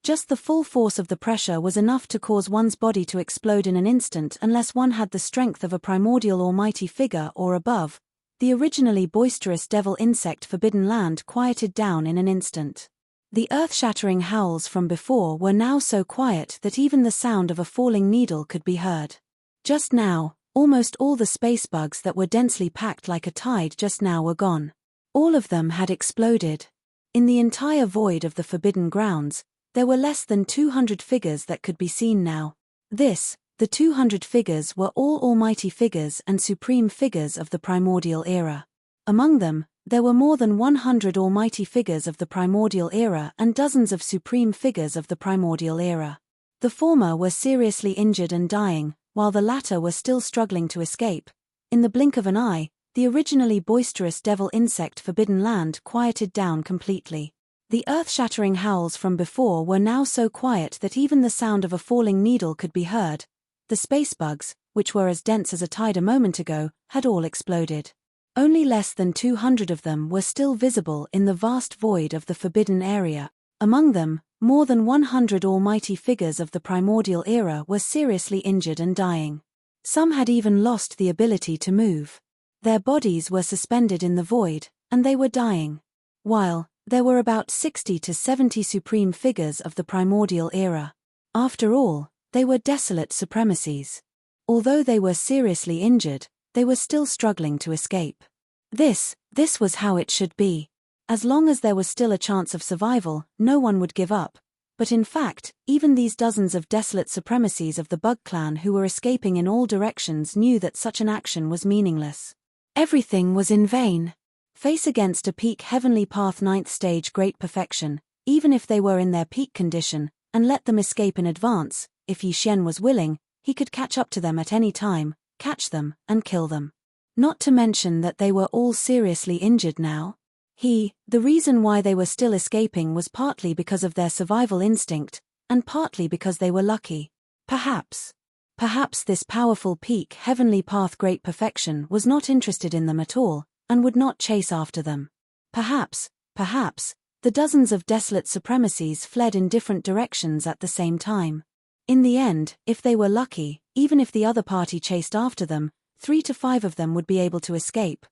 Just the full force of the pressure was enough to cause one's body to explode in an instant unless one had the strength of a primordial Almighty Figure or above. The originally boisterous devil insect Forbidden Land quieted down in an instant. The earth-shattering howls from before were now so quiet that even the sound of a falling needle could be heard. Just now, almost all the space bugs that were densely packed like a tide just now were gone. All of them had exploded. In the entire void of the Forbidden Grounds, there were less than 200 figures that could be seen now. The 200 figures were all almighty figures and supreme figures of the primordial era. Among them, there were more than 100 almighty figures of the primordial era and dozens of supreme figures of the primordial era. The former were seriously injured and dying, while the latter were still struggling to escape. In the blink of an eye, the originally boisterous devil insect Forbidden Land quieted down completely. The earth-shattering howls from before were now so quiet that even the sound of a falling needle could be heard. The space bugs, which were as dense as a tide a moment ago, had all exploded. Only less than 200 of them were still visible in the vast void of the forbidden area. Among them, More than 100 almighty figures of the primordial era were seriously injured and dying. Some had even lost the ability to move. Their bodies were suspended in the void, and they were dying. While there were about 60 to 70 supreme figures of the primordial era. After all, they were desolate supremacies. Although they were seriously injured, they were still struggling to escape. This was how it should be. As long as there was still a chance of survival, no one would give up. But in fact, even these dozens of desolate supremacies of the Bug Clan who were escaping in all directions knew that such an action was meaningless. Everything was in vain. Face against a peak heavenly path 9th stage great perfection, even if they were in their peak condition, and let them escape in advance, if Yi Xian was willing, he could catch up to them at any time, catch them, and kill them. Not to mention that they were all seriously injured now. The reason why they were still escaping was partly because of their survival instinct, and partly because they were lucky. Perhaps this powerful peak heavenly path great perfection was not interested in them at all, and would not chase after them. Perhaps, the dozens of desolate supremacies fled in different directions at the same time. In the end, if they were lucky, even if the other party chased after them, 3 to 5 of them would be able to escape.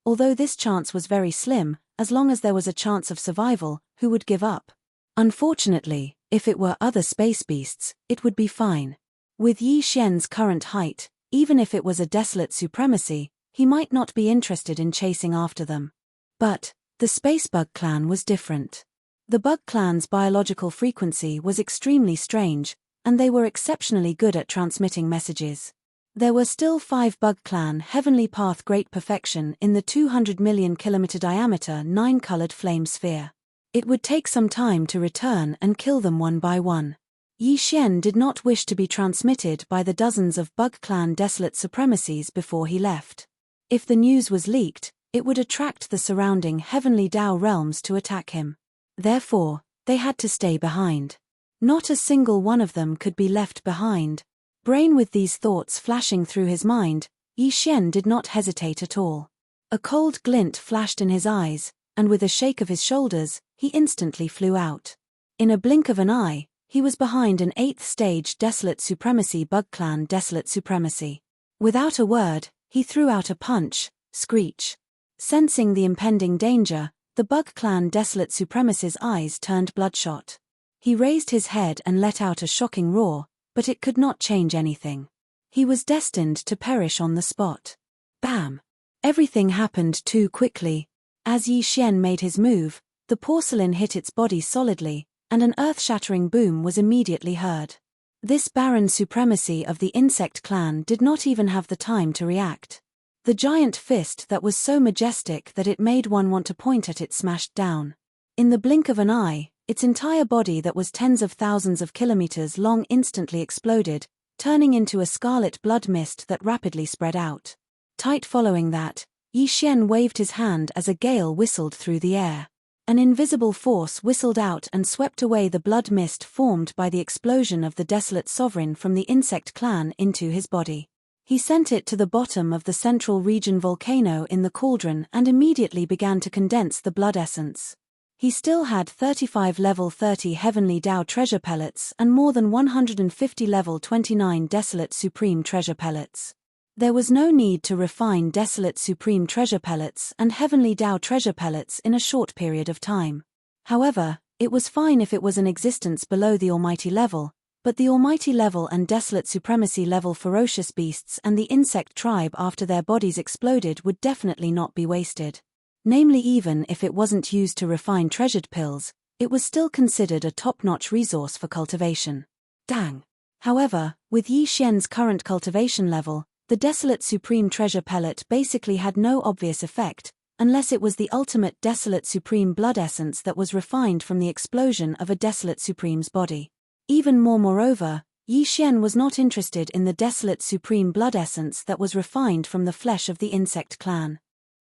Although this chance was very slim, as long as there was a chance of survival, who would give up? Unfortunately, if it were other space beasts, it would be fine. With Yi Xian's current height, even if it was a desolate supremacy, he might not be interested in chasing after them. But the Space Bug Clan was different. The Bug Clan's biological frequency was extremely strange, and they were exceptionally good at transmitting messages. There were still 5 Bug Clan Heavenly Path Great Perfection in the 200 million kilometer diameter 9-colored flame sphere. It would take some time to return and kill them one by one. Yi Xian did not wish to be transmitted by the dozens of Bug Clan desolate supremacies before he left. If the news was leaked, it would attract the surrounding heavenly Dao realms to attack him. Therefore, they had to stay behind. Not a single one of them could be left behind. Brain with these thoughts flashing through his mind, Yi Xian did not hesitate at all. A cold glint flashed in his eyes, and with a shake of his shoulders, he instantly flew out. In a blink of an eye, he was behind an 8th stage desolate supremacy Bug Clan desolate supremacy. Without a word, he threw out a punch, screech. Sensing the impending danger, the Bug Clan desolate supremacy's eyes turned bloodshot. He raised his head and let out a shocking roar, but it could not change anything. He was destined to perish on the spot. Bam! Everything happened too quickly. As Yi Xian made his move, the porcelain hit its body solidly, and an earth-shattering boom was immediately heard. This barren supremacy of the insect clan did not even have the time to react. The giant fist that was so majestic that it made one want to point at it smashed down. In the blink of an eye, its entire body that was tens of thousands of kilometers long instantly exploded, turning into a scarlet blood mist that rapidly spread out. Tight following that, Yi Xian waved his hand as a gale whistled through the air. An invisible force whistled out and swept away the blood mist formed by the explosion of the desolate sovereign from the insect clan into his body. He sent it to the bottom of the central region volcano in the cauldron and immediately began to condense the blood essence. He still had 35 level 30 heavenly Dao treasure pellets and more than 150 level 29 desolate supreme treasure pellets. There was no need to refine desolate supreme treasure pellets and heavenly Dao treasure pellets in a short period of time. However, it was fine if it was in existence below the almighty level, but the almighty level and desolate supremacy level ferocious beasts and the insect tribe after their bodies exploded would definitely not be wasted. Namely, even if it wasn't used to refine treasured pills, it was still considered a top-notch resource for cultivation. Dang! However, with Yi Xian's current cultivation level, the desolate supreme treasure pellet basically had no obvious effect, unless it was the ultimate desolate supreme blood essence that was refined from the explosion of a desolate supreme's body. Even more moreover, Yi Xian was not interested in the desolate supreme blood essence that was refined from the flesh of the insect clan.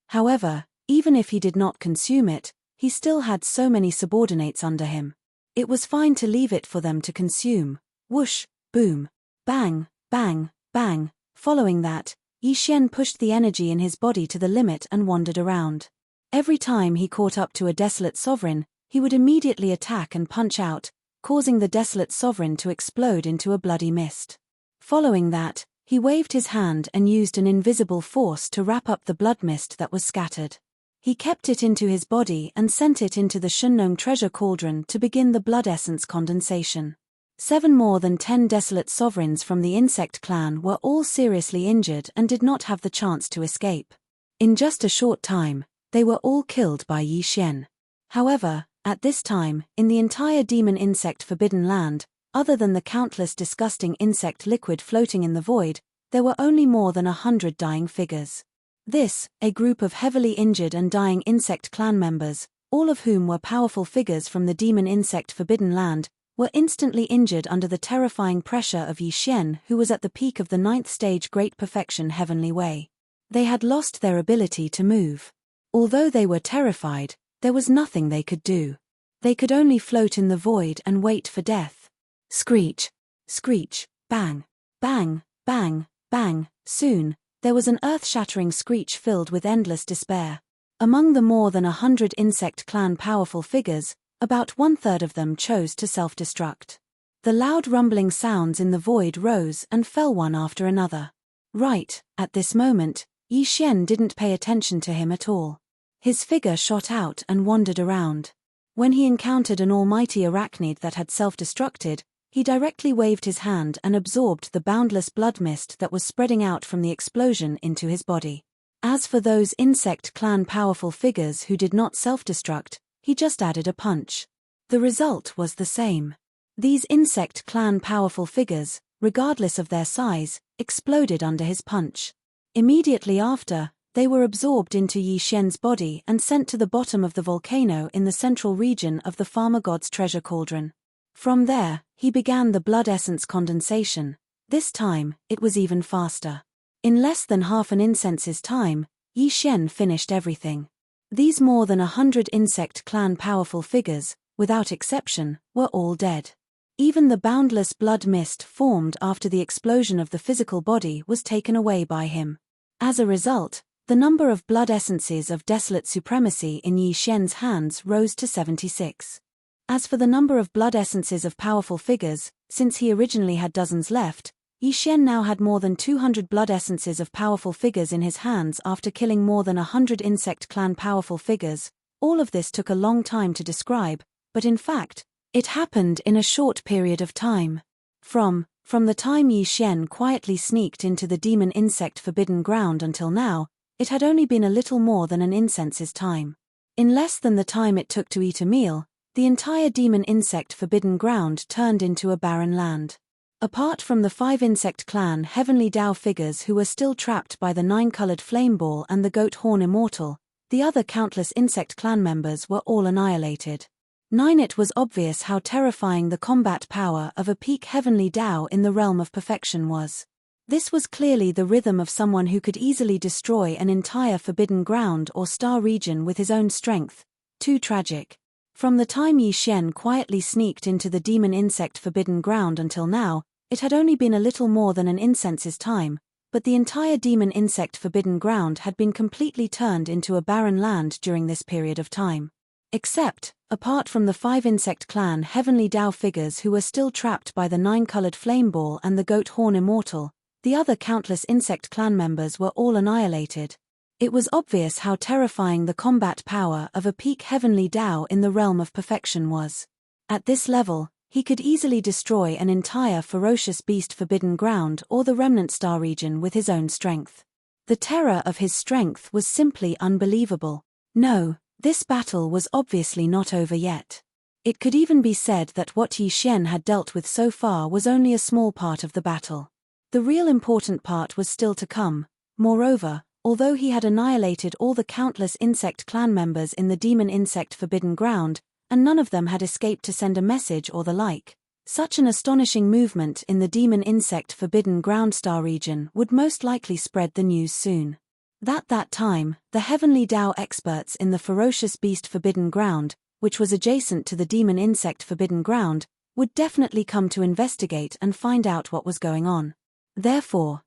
However, even if he did not consume it, he still had so many subordinates under him. It was fine to leave it for them to consume. Whoosh, boom, bang, bang, bang. Following that, Yi Xian pushed the energy in his body to the limit and wandered around. Every time he caught up to a desolate sovereign, he would immediately attack and punch out, causing the desolate sovereign to explode into a bloody mist. Following that, he waved his hand and used an invisible force to wrap up the blood mist that was scattered. He kept it into his body and sent it into the Shunnong treasure cauldron to begin the blood essence condensation. 7 more than 10 desolate sovereigns from the insect clan were all seriously injured and did not have the chance to escape. In just a short time, they were all killed by Yi Xian. However, at this time, in the entire demon insect forbidden land, other than the countless disgusting insect liquid floating in the void, there were only more than 100 dying figures. This, a group of heavily injured and dying insect clan members, all of whom were powerful figures from the demon insect forbidden land, were instantly injured under the terrifying pressure of Yi Xian, who was at the peak of the 9th stage Great Perfection Heavenly Way. They had lost their ability to move. Although they were terrified, there was nothing they could do. They could only float in the void and wait for death. Screech, screech, bang, bang, bang, bang. Soon, there was an earth-shattering screech filled with endless despair. Among the more than 100 insect clan powerful figures, about 1/3 of them chose to self-destruct. The loud rumbling sounds in the void rose and fell one after another. Right, at this moment, Yi Xian didn't pay attention to him at all. His figure shot out and wandered around. When he encountered an almighty arachnid that had self-destructed, he directly waved his hand and absorbed the boundless blood mist that was spreading out from the explosion into his body. As for those insect clan powerful figures who did not self-destruct, he just added a punch. The result was the same. These insect clan powerful figures, regardless of their size, exploded under his punch. Immediately after, they were absorbed into Yi Xian's body and sent to the bottom of the volcano in the central region of the Farmer God's treasure cauldron. From there, he began the blood essence condensation. This time, it was even faster. In less than half an incense's time, Yi Xian finished everything. These more than 100 insect clan powerful figures, without exception, were all dead. Even the boundless blood mist formed after the explosion of the physical body was taken away by him. As a result, the number of blood essences of desolate supremacy in Yi Xian's hands rose to 76. As for the number of blood essences of powerful figures, since he originally had dozens left, Yi Xian now had more than 200 blood essences of powerful figures in his hands after killing more than 100 insect clan powerful figures. All of this took a long time to describe, but in fact, it happened in a short period of time. From the time Yi Xian quietly sneaked into the demon insect forbidden ground until now, it had only been a little more than an incense's time. In less than the time it took to eat a meal, the entire demon insect forbidden ground turned into a barren land. Apart from the 5 insect clan heavenly Dao figures who were still trapped by the 9-colored flame ball and the goat horn immortal, the other countless insect clan members were all annihilated. 9. It was obvious how terrifying the combat power of a peak heavenly Dao in the realm of perfection was. This was clearly the rhythm of someone who could easily destroy an entire forbidden ground or star region with his own strength. Too tragic. From the time Yi Xian quietly sneaked into the demon insect forbidden ground until now, it had only been a little more than an incense's time, but the entire demon insect forbidden ground had been completely turned into a barren land during this period of time. Except, apart from the 5 insect clan heavenly Dao figures who were still trapped by the 9-colored flame ball and the goat horn immortal, the other countless insect clan members were all annihilated. It was obvious how terrifying the combat power of a peak heavenly Dao in the realm of perfection was. At this level, he could easily destroy an entire ferocious beast forbidden ground or the remnant star region with his own strength. The terror of his strength was simply unbelievable. No, this battle was obviously not over yet. It could even be said that what Yi Xian had dealt with so far was only a small part of the battle. The real important part was still to come. Moreover, although he had annihilated all the countless insect clan members in the demon insect forbidden ground, and none of them had escaped to send a message or the like, such an astonishing movement in the demon insect forbidden ground star region would most likely spread the news soon. That time, the heavenly Dao experts in the ferocious beast forbidden ground, which was adjacent to the demon insect forbidden ground, would definitely come to investigate and find out what was going on. Therefore,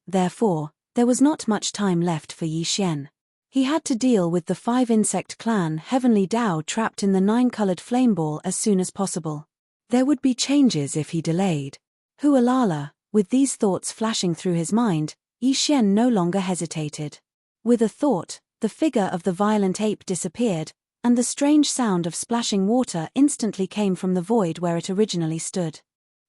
there was not much time left for Yi Xian. He had to deal with the 5 insect clan heavenly Dao trapped in the 9-colored flame ball as soon as possible. There would be changes if he delayed. Hualala, with these thoughts flashing through his mind, Yi Xian no longer hesitated. With a thought, the figure of the violent ape disappeared, and the strange sound of splashing water instantly came from the void where it originally stood.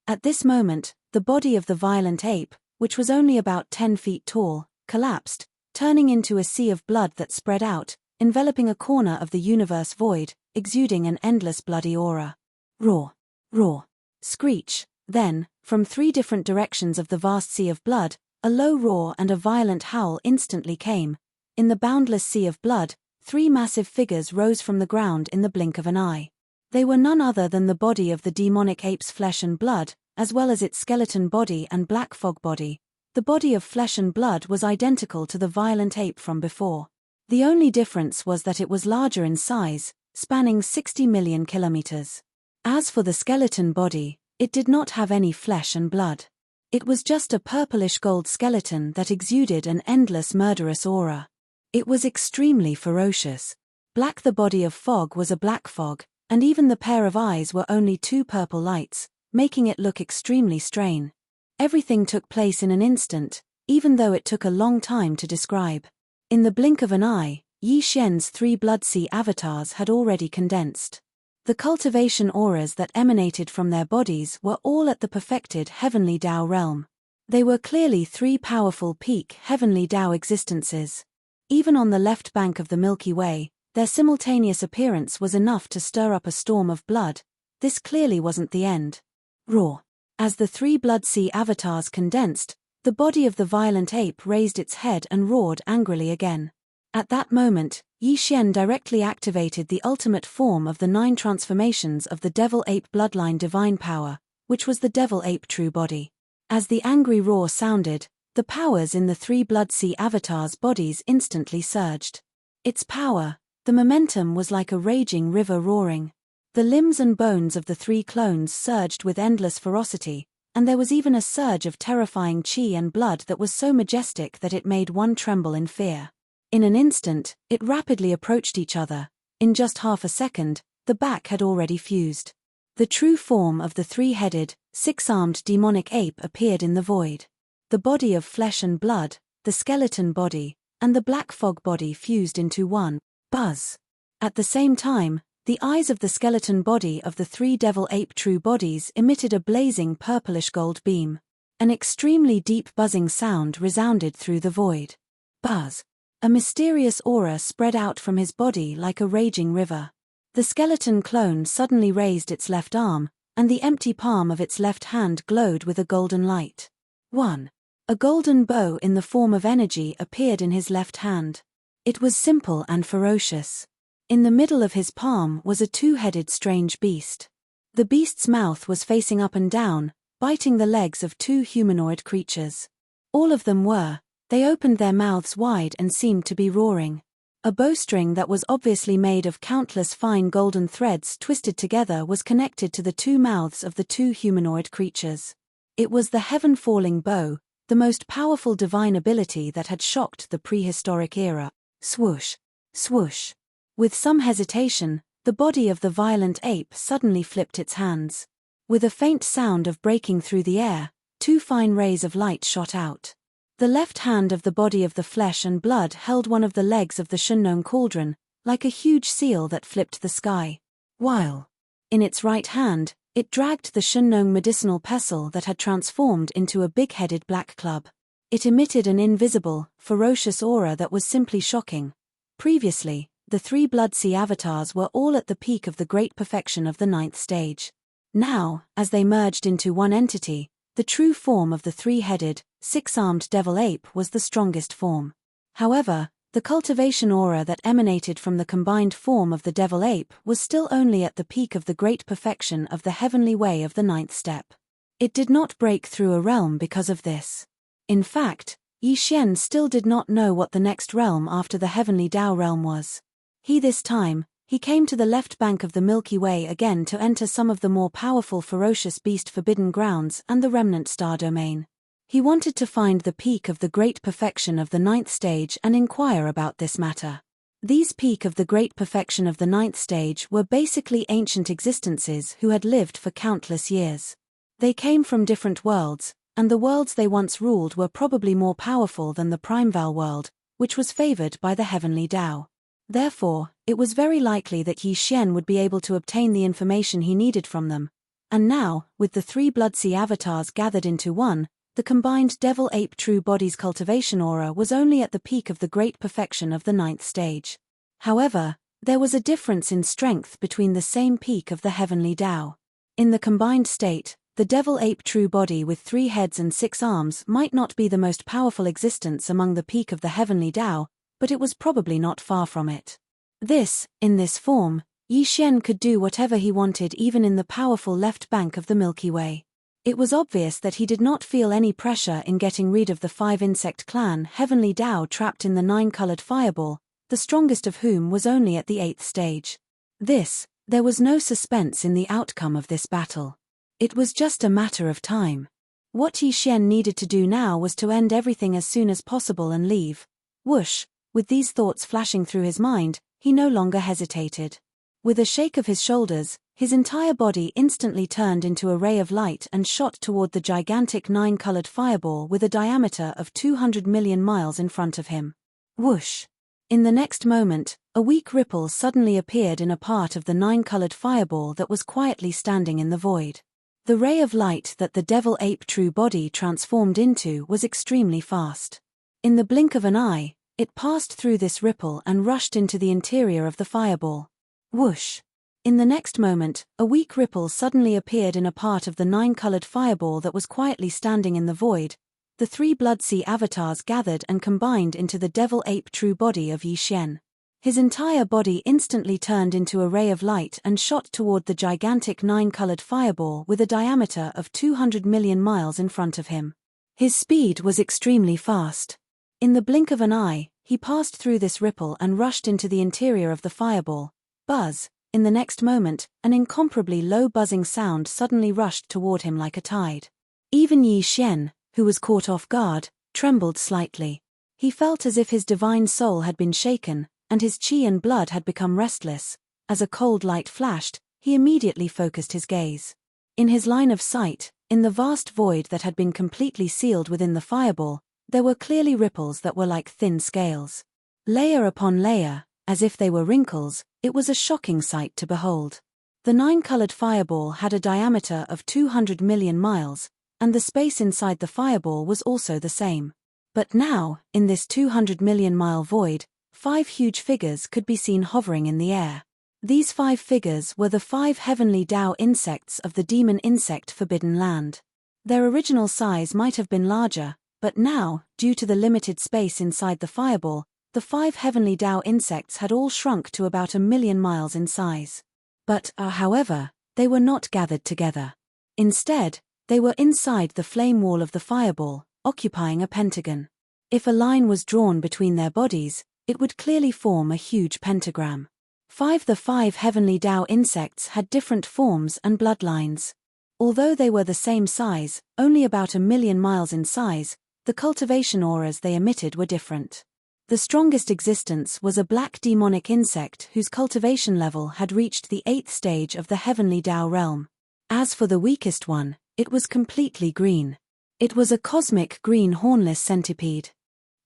At this moment, the body of the violent ape, which was only about 10 feet tall, collapsed, turning into a sea of blood that spread out, enveloping a corner of the universe void, exuding an endless bloody aura. Roar! Roar! Screech! Then, from 3 different directions of the vast sea of blood, a low roar and a violent howl instantly came. In the boundless sea of blood, 3 massive figures rose from the ground in the blink of an eye. They were none other than the body of the demonic ape's flesh and blood, as well as its skeleton body and black fog body. The body of flesh and blood was identical to the violent ape from before. The only difference was that it was larger in size, spanning 60 million kilometers. As for the skeleton body, it did not have any flesh and blood. It was just a purplish gold skeleton that exuded an endless murderous aura. It was extremely ferocious. Black the body of fog was a black fog, and even the pair of eyes were only 2 purple lights, making it look extremely strange. Everything took place in an instant, even though it took a long time to describe. In the blink of an eye, Yi Xian's 3 Bloodsea avatars had already condensed. The cultivation auras that emanated from their bodies were all at the perfected heavenly Tao realm. They were clearly 3 powerful peak heavenly Tao existences. Even on the left bank of the Milky Way, their simultaneous appearance was enough to stir up a storm of blood. This clearly wasn't the end. Roar! As the 3 Bloodsea avatars condensed, the body of the violent ape raised its head and roared angrily again. At that moment, Yi Xian directly activated the ultimate form of the 9 transformations of the Devil Ape bloodline divine power, which was the Devil Ape true body. As the angry roar sounded, the powers in the 3 Bloodsea avatars' bodies instantly surged. Its power, the momentum was like a raging river roaring. The limbs and bones of the 3 clones surged with endless ferocity, and there was even a surge of terrifying chi and blood that was so majestic that it made one tremble in fear. In an instant, it rapidly approached each other. In just half a second, the back had already fused. The true form of the 3-headed, 6-armed demonic ape appeared in the void. The body of flesh and blood, the skeleton body, and the black fog body fused into one. Buzz! At the same time, the eyes of the skeleton body of the 3 devil ape true bodies emitted a blazing purplish gold beam. An extremely deep buzzing sound resounded through the void. Buzz! A mysterious aura spread out from his body like a raging river. The skeleton clone suddenly raised its left arm, and the empty palm of its left hand glowed with a golden light. 1. A golden bow in the form of energy appeared in his left hand. It was simple and ferocious. In the middle of his palm was a 2-headed strange beast. The beast's mouth was facing up and down, biting the legs of 2 humanoid creatures. All of them were. They opened their mouths wide and seemed to be roaring. A bowstring that was obviously made of countless fine golden threads twisted together was connected to the 2 mouths of the 2 humanoid creatures. It was the heaven-falling bow, the most powerful divine ability that had shocked the prehistoric era. Swoosh! Swoosh! With some hesitation, the body of the violent ape suddenly flipped its hands. With a faint sound of breaking through the air, 2 fine rays of light shot out. The left hand of the body of the flesh and blood held one of the legs of the Shunnong cauldron, like a huge seal that flipped the sky. While, in its right hand, it dragged the Shunnong medicinal pestle that had transformed into a big-headed black club. It emitted an invisible, ferocious aura that was simply shocking. Previously, the 3 Bloodsea avatars were all at the peak of the great perfection of the 9th stage. Now, as they merged into one entity, the true form of the 3-headed, 6-armed devil ape was the strongest form. However, the cultivation aura that emanated from the combined form of the devil ape was still only at the peak of the great perfection of the heavenly way of the 9th step. It did not break through a realm because of this. In fact, Yi Xian still did not know what the next realm after the heavenly Tao realm was. This time, he came to the left bank of the Milky Way again to enter some of the more powerful ferocious beast forbidden grounds and the remnant star domain. He wanted to find the peak of the great perfection of the 9th stage and inquire about this matter. These peak of the great perfection of the ninth stage were basically ancient existences who had lived for countless years. They came from different worlds, and the worlds they once ruled were probably more powerful than the Primeval world, which was favored by the heavenly Tao. Therefore, it was very likely that Yi Xian would be able to obtain the information he needed from them. And now, with the three Bloodsea avatars gathered into one, the combined Devil-Ape True Body's cultivation aura was only at the peak of the great perfection of the ninth stage. However, there was a difference in strength between the same peak of the heavenly Tao. In the combined state, the Devil-Ape True Body with 3 heads and 6 arms might not be the most powerful existence among the peak of the heavenly Tao, but it was probably not far from it. In this form, Yi Xian could do whatever he wanted even in the powerful left bank of the Milky Way. It was obvious that he did not feel any pressure in getting rid of the 5-insect clan Heavenly Tao trapped in the 9-colored fireball, the strongest of whom was only at the 8th stage. There was no suspense in the outcome of this battle. It was just a matter of time. What Yi Xian needed to do now was to end everything as soon as possible and leave. Whoosh! With these thoughts flashing through his mind, he no longer hesitated. With a shake of his shoulders, his entire body instantly turned into a ray of light and shot toward the gigantic 9-colored fireball with a diameter of 200 million miles in front of him. Whoosh! In the next moment, a weak ripple suddenly appeared in a part of the 9-colored fireball that was quietly standing in the void. The ray of light that the Devil-Ape True Body transformed into was extremely fast. In the blink of an eye, it passed through this ripple and rushed into the interior of the fireball. Whoosh! In the next moment, a weak ripple suddenly appeared in a part of the 9-colored fireball that was quietly standing in the void. The 3 Bloodsea avatars gathered and combined into the Devil-Ape True Body of Yi Xian. His entire body instantly turned into a ray of light and shot toward the gigantic 9-colored fireball with a diameter of 200 million miles in front of him. His speed was extremely fast. In the blink of an eye, he passed through this ripple and rushed into the interior of the fireball. Buzz! In the next moment, an incomparably low buzzing sound suddenly rushed toward him like a tide. Even Yi Xian, who was caught off guard, trembled slightly. He felt as if his divine soul had been shaken, and his qi and blood had become restless. As a cold light flashed, he immediately focused his gaze. In his line of sight, in the vast void that had been completely sealed within the fireball, there were clearly ripples that were like thin scales. Layer upon layer, as if they were wrinkles, it was a shocking sight to behold. The 9-colored fireball had a diameter of 200 million miles, and the space inside the fireball was also the same. But now, in this 200 million mile void, 5 huge figures could be seen hovering in the air. These 5 figures were the 5 heavenly Tao insects of the demon insect Forbidden Land. Their original size might have been larger, but now, due to the limited space inside the fireball, the 5 heavenly Tao insects had all shrunk to about 1 million miles in size. But, however, they were not gathered together. Instead, they were inside the flame wall of the fireball, occupying a pentagon. If a line was drawn between their bodies, it would clearly form a huge pentagram. The 5 heavenly Tao insects had different forms and bloodlines. Although they were the same size, only about 1 million miles in size, the cultivation auras they emitted were different. The strongest existence was a black demonic insect whose cultivation level had reached the 8th stage of the heavenly Tao realm. As for the weakest one, it was completely green. It was a cosmic green hornless centipede.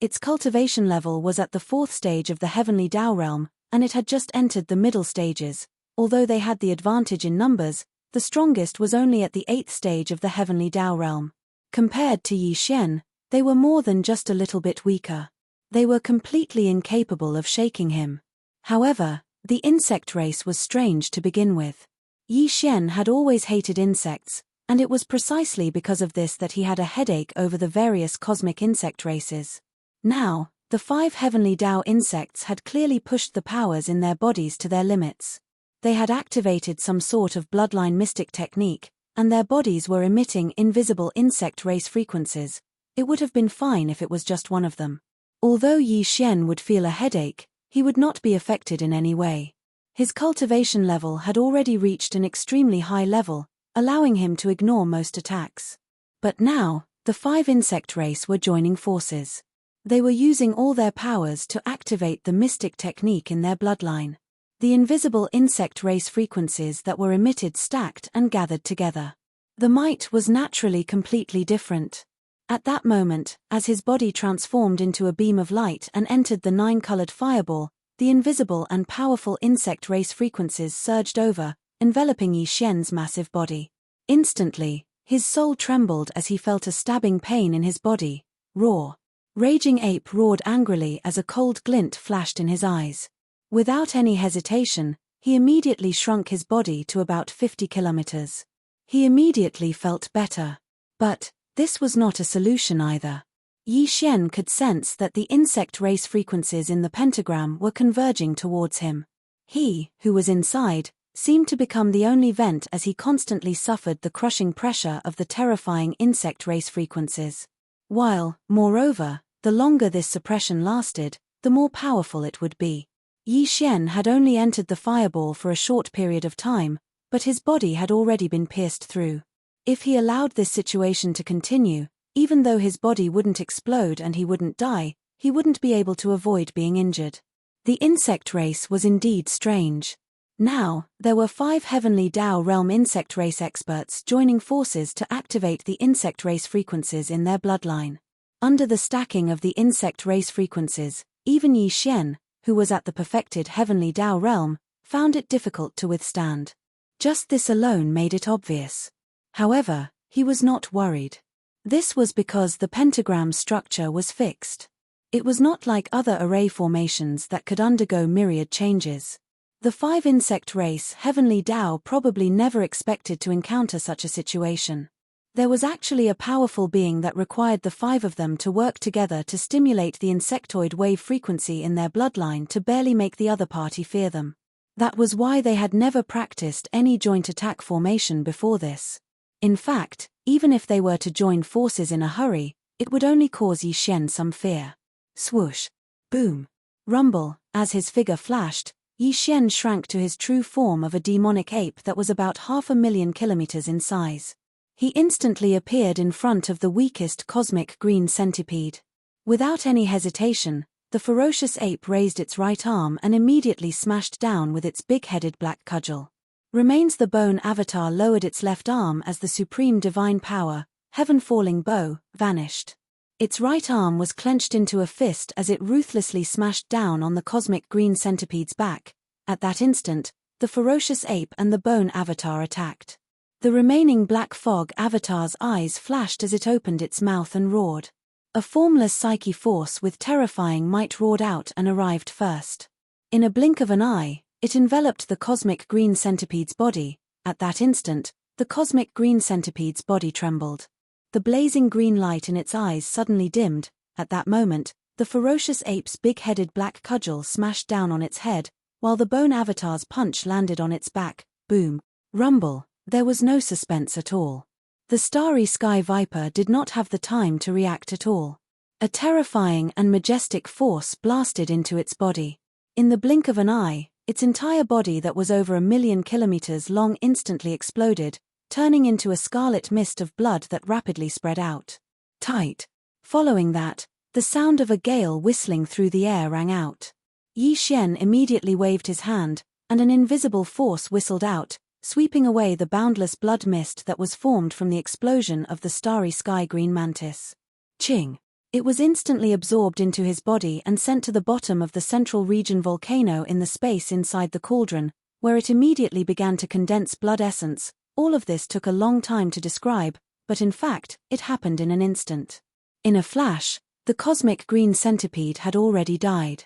Its cultivation level was at the 4th stage of the heavenly Tao realm, and it had just entered the middle stages. Although they had the advantage in numbers, the strongest was only at the 8th stage of the heavenly Tao realm. Compared to Yi Xian, they were more than just a little bit weaker. They were completely incapable of shaking him. However, the insect race was strange to begin with. Yi Xian had always hated insects, and it was precisely because of this that he had a headache over the various cosmic insect races. Now, the 5 heavenly Tao insects had clearly pushed the powers in their bodies to their limits. They had activated some sort of bloodline mystic technique, and their bodies were emitting invisible insect race frequencies. It would have been fine if it was just one of them. Although Yi Xian would feel a headache, he would not be affected in any way. His cultivation level had already reached an extremely high level, allowing him to ignore most attacks. But now, the 5 insect race were joining forces. They were using all their powers to activate the mystic technique in their bloodline. The invisible insect race frequencies that were emitted stacked and gathered together. The might was naturally completely different. At that moment, as his body transformed into a beam of light and entered the 9-colored fireball, the invisible and powerful insect race frequencies surged over, enveloping Yi Xian's massive body. Instantly, his soul trembled as he felt a stabbing pain in his body. Roar. Raging Ape roared angrily as a cold glint flashed in his eyes. Without any hesitation, he immediately shrunk his body to about 50 kilometers. He immediately felt better. But this was not a solution either. Yi Xian could sense that the insect race frequencies in the pentagram were converging towards him. He, who was inside, seemed to become the only vent as he constantly suffered the crushing pressure of the terrifying insect race frequencies. While, moreover, the longer this suppression lasted, the more powerful it would be. Yi Xian had only entered the fireball for a short period of time, but his body had already been pierced through. If he allowed this situation to continue, even though his body wouldn't explode and he wouldn't die, he wouldn't be able to avoid being injured. The insect race was indeed strange. Now, there were 5 heavenly Dao realm insect race experts joining forces to activate the insect race frequencies in their bloodline. Under the stacking of the insect race frequencies, even Yi Xian, who was at the perfected heavenly Dao realm, found it difficult to withstand. Just this alone made it obvious. However, he was not worried. This was because the pentagram structure was fixed. It was not like other array formations that could undergo myriad changes. The 5 insect race heavenly Dao probably never expected to encounter such a situation. There was actually a powerful being that required the 5 of them to work together to stimulate the insectoid wave frequency in their bloodline to barely make the other party fear them. That was why they had never practiced any joint attack formation before this. In fact, even if they were to join forces in a hurry, it would only cause Yi Xian some fear. Swoosh. Boom. Rumble. As his figure flashed, Yi Xian shrank to his true form of a demonic ape that was about 500,000 kilometers in size. He instantly appeared in front of the weakest cosmic green centipede. Without any hesitation, the ferocious ape raised its right arm and immediately smashed down with its big-headed black cudgel. Remains the bone avatar lowered its left arm as the supreme divine power, heaven-falling bow, vanished. Its right arm was clenched into a fist as it ruthlessly smashed down on the cosmic green centipede's back. At that instant, the ferocious ape and the bone avatar attacked. The remaining black fog avatar's eyes flashed as it opened its mouth and roared. A formless psyche force with terrifying might roared out and arrived first. In a blink of an eye, it enveloped the cosmic green centipede's body. At that instant, the cosmic green centipede's body trembled. The blazing green light in its eyes suddenly dimmed. At that moment, the ferocious ape's big-headed black cudgel smashed down on its head, while the bone avatar's punch landed on its back. Boom. Rumble. There was no suspense at all. The starry sky viper did not have the time to react at all. A terrifying and majestic force blasted into its body. In the blink of an eye, its entire body that was over 1,000,000 kilometers long instantly exploded, turning into a scarlet mist of blood that rapidly spread out. Tight. Following that, the sound of a gale whistling through the air rang out. Yi Xian immediately waved his hand, and an invisible force whistled out, sweeping away the boundless blood mist that was formed from the explosion of the starry sky green mantis. Ching! It was instantly absorbed into his body and sent to the bottom of the central region volcano in the space inside the cauldron, where it immediately began to condense blood essence. All of this took a long time to describe, but in fact, it happened in an instant. In a flash, the cosmic green centipede had already died.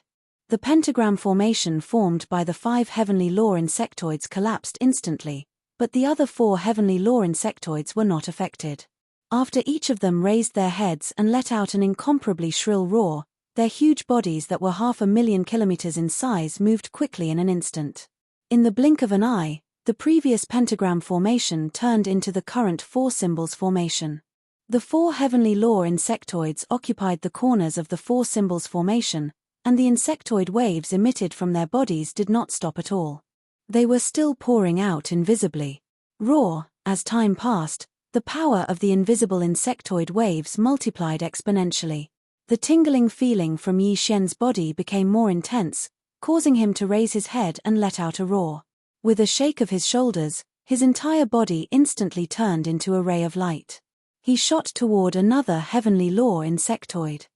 The pentagram formation formed by the 5 heavenly law insectoids collapsed instantly, but the other 4 heavenly law insectoids were not affected. After each of them raised their heads and let out an incomparably shrill roar, their huge bodies that were 500,000 kilometers in size moved quickly in an instant. In the blink of an eye, the previous pentagram formation turned into the current 4 symbols formation. The 4 heavenly law insectoids occupied the corners of the 4 symbols formation, and the insectoid waves emitted from their bodies did not stop at all. They were still pouring out invisibly. Raw, as time passed, the power of the invisible insectoid waves multiplied exponentially. The tingling feeling from Yi Xian's body became more intense, causing him to raise his head and let out a roar. With a shake of his shoulders, his entire body instantly turned into a ray of light. He shot toward another heavenly law insectoid.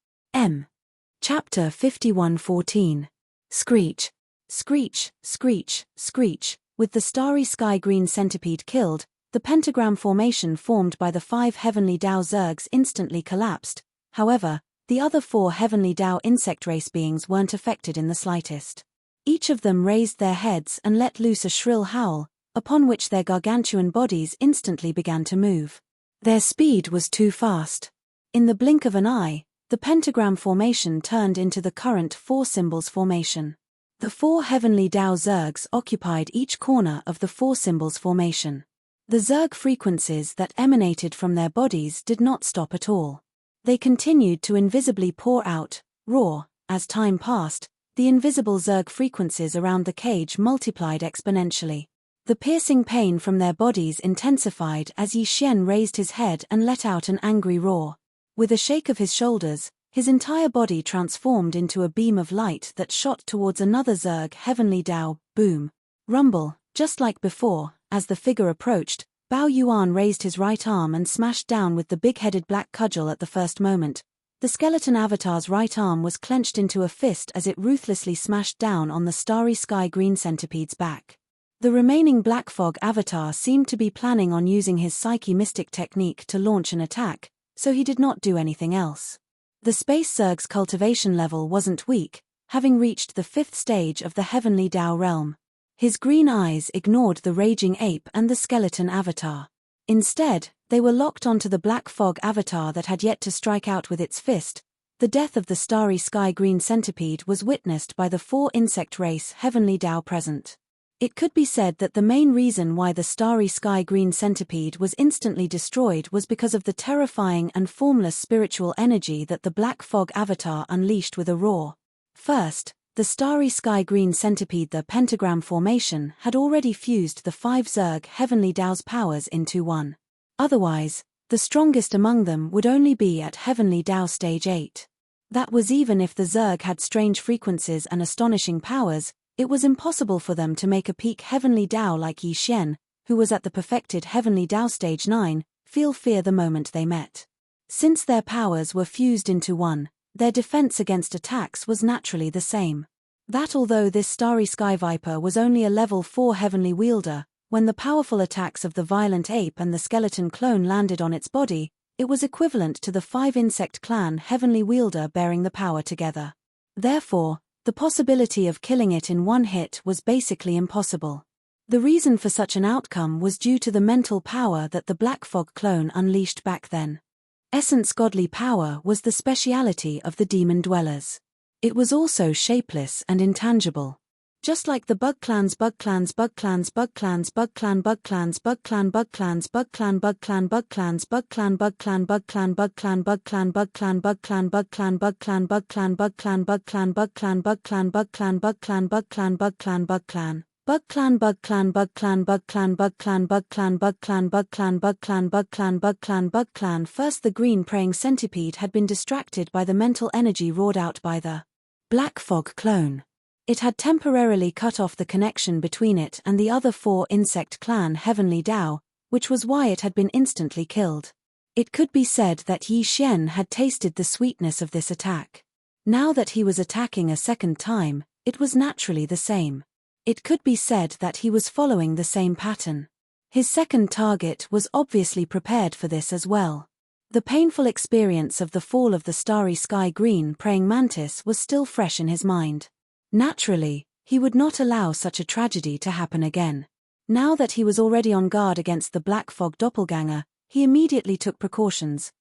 Chapter 51:14. Screech. Screech, screech, screech. With the starry sky green centipede killed, the pentagram formation formed by the 5 heavenly Dao Zergs instantly collapsed. However, the other 4 heavenly Dao insect race beings weren't affected in the slightest. Each of them raised their heads and let loose a shrill howl, upon which their gargantuan bodies instantly began to move. Their speed was too fast. In the blink of an eye, the pentagram formation turned into the current 4 symbols formation. The 4 heavenly Dao Zergs occupied each corner of the 4 symbols formation. The Zerg frequencies that emanated from their bodies did not stop at all. They continued to invisibly pour out, roar. As time passed, the invisible Zerg frequencies around the cage multiplied exponentially. The piercing pain from their bodies intensified as Yi Xian raised his head and let out an angry roar. With a shake of his shoulders, his entire body transformed into a beam of light that shot towards another Zerg heavenly Dao. Boom. Rumble. Just like before, as the figure approached, Bao Yuan raised his right arm and smashed down with the big-headed black cudgel at the first moment. The skeleton avatar's right arm was clenched into a fist as it ruthlessly smashed down on the starry sky green centipede's back. The remaining black fog avatar seemed to be planning on using his Psyche Mystic technique to launch an attack, so he did not do anything else. The Space Zerg's cultivation level wasn't weak, having reached the 5th stage of the Heavenly Dao realm. His green eyes ignored the raging ape and the skeleton avatar. Instead, they were locked onto the black fog avatar that had yet to strike out with its fist. The death of the starry sky green centipede was witnessed by the 4 insect race Heavenly Dao present. It could be said that the main reason why the starry sky green centipede was instantly destroyed was because of the terrifying and formless spiritual energy that the black fog avatar unleashed with a roar. First, the starry sky green centipede, the pentagram formation, had already fused the 5 Zerg heavenly Dao's powers into one. Otherwise, the strongest among them would only be at heavenly Dao stage 8. That was even if the Zerg had strange frequencies and astonishing powers. It was impossible for them to make a peak heavenly Dao like Yi Xian, who was at the perfected heavenly Dao stage 9, feel fear the moment they met. Since their powers were fused into one, their defense against attacks was naturally the same. That although this starry sky viper was only a level 4 heavenly wielder, when the powerful attacks of the violent ape and the skeleton clone landed on its body, it was equivalent to the 5 insect clan heavenly wielder bearing the power together. Therefore, the possibility of killing it in one hit was basically impossible. The reason for such an outcome was due to the mental power that the Black Fog clone unleashed back then. Essence godly power was the speciality of the demon dwellers. It was also shapeless and intangible. Just like the Bug Clans, Bug Clans, Bug Clans, Bug Clans, Bug Clan, Bug Clans, Bug Clan, Bug Clans, Bug Clan, Bug Clan, Bug Clans, Bug Clan, Bug Clan, Bug Clan, Bug Clan, Bug Clan, Bug Clan, Bug Clan, Bug Clan, Bug Clan, Bug Clan, Bug Clan, Bug Clan, Bug Clan, Bug Clan, Bug Clan, Bug Clan, Bug Clan, Bug Clan, Bug Clan. Bug Clan, Bug Clan, Bug Clan, Bug Clan, Bug Clan, Bug Clan, Bug Clan, Bug Clan, Bug Clan, Bug Clan, Bug Clan, Bug Clan. First, the green praying centipede had been distracted by the mental energy roared out by the Black Fog clone. It had temporarily cut off the connection between it and the other 4 insect clan Heavenly Dao, which was why it had been instantly killed. It could be said that Yi Xian had tasted the sweetness of this attack. Now that he was attacking a second time, it was naturally the same. It could be said that he was following the same pattern. His second target was obviously prepared for this as well. The painful experience of the fall of the starry sky green praying mantis was still fresh in his mind. Naturally, he would not allow such a tragedy to happen again. Now that he was already on guard against the Black Fog doppelganger, he immediately took precautions.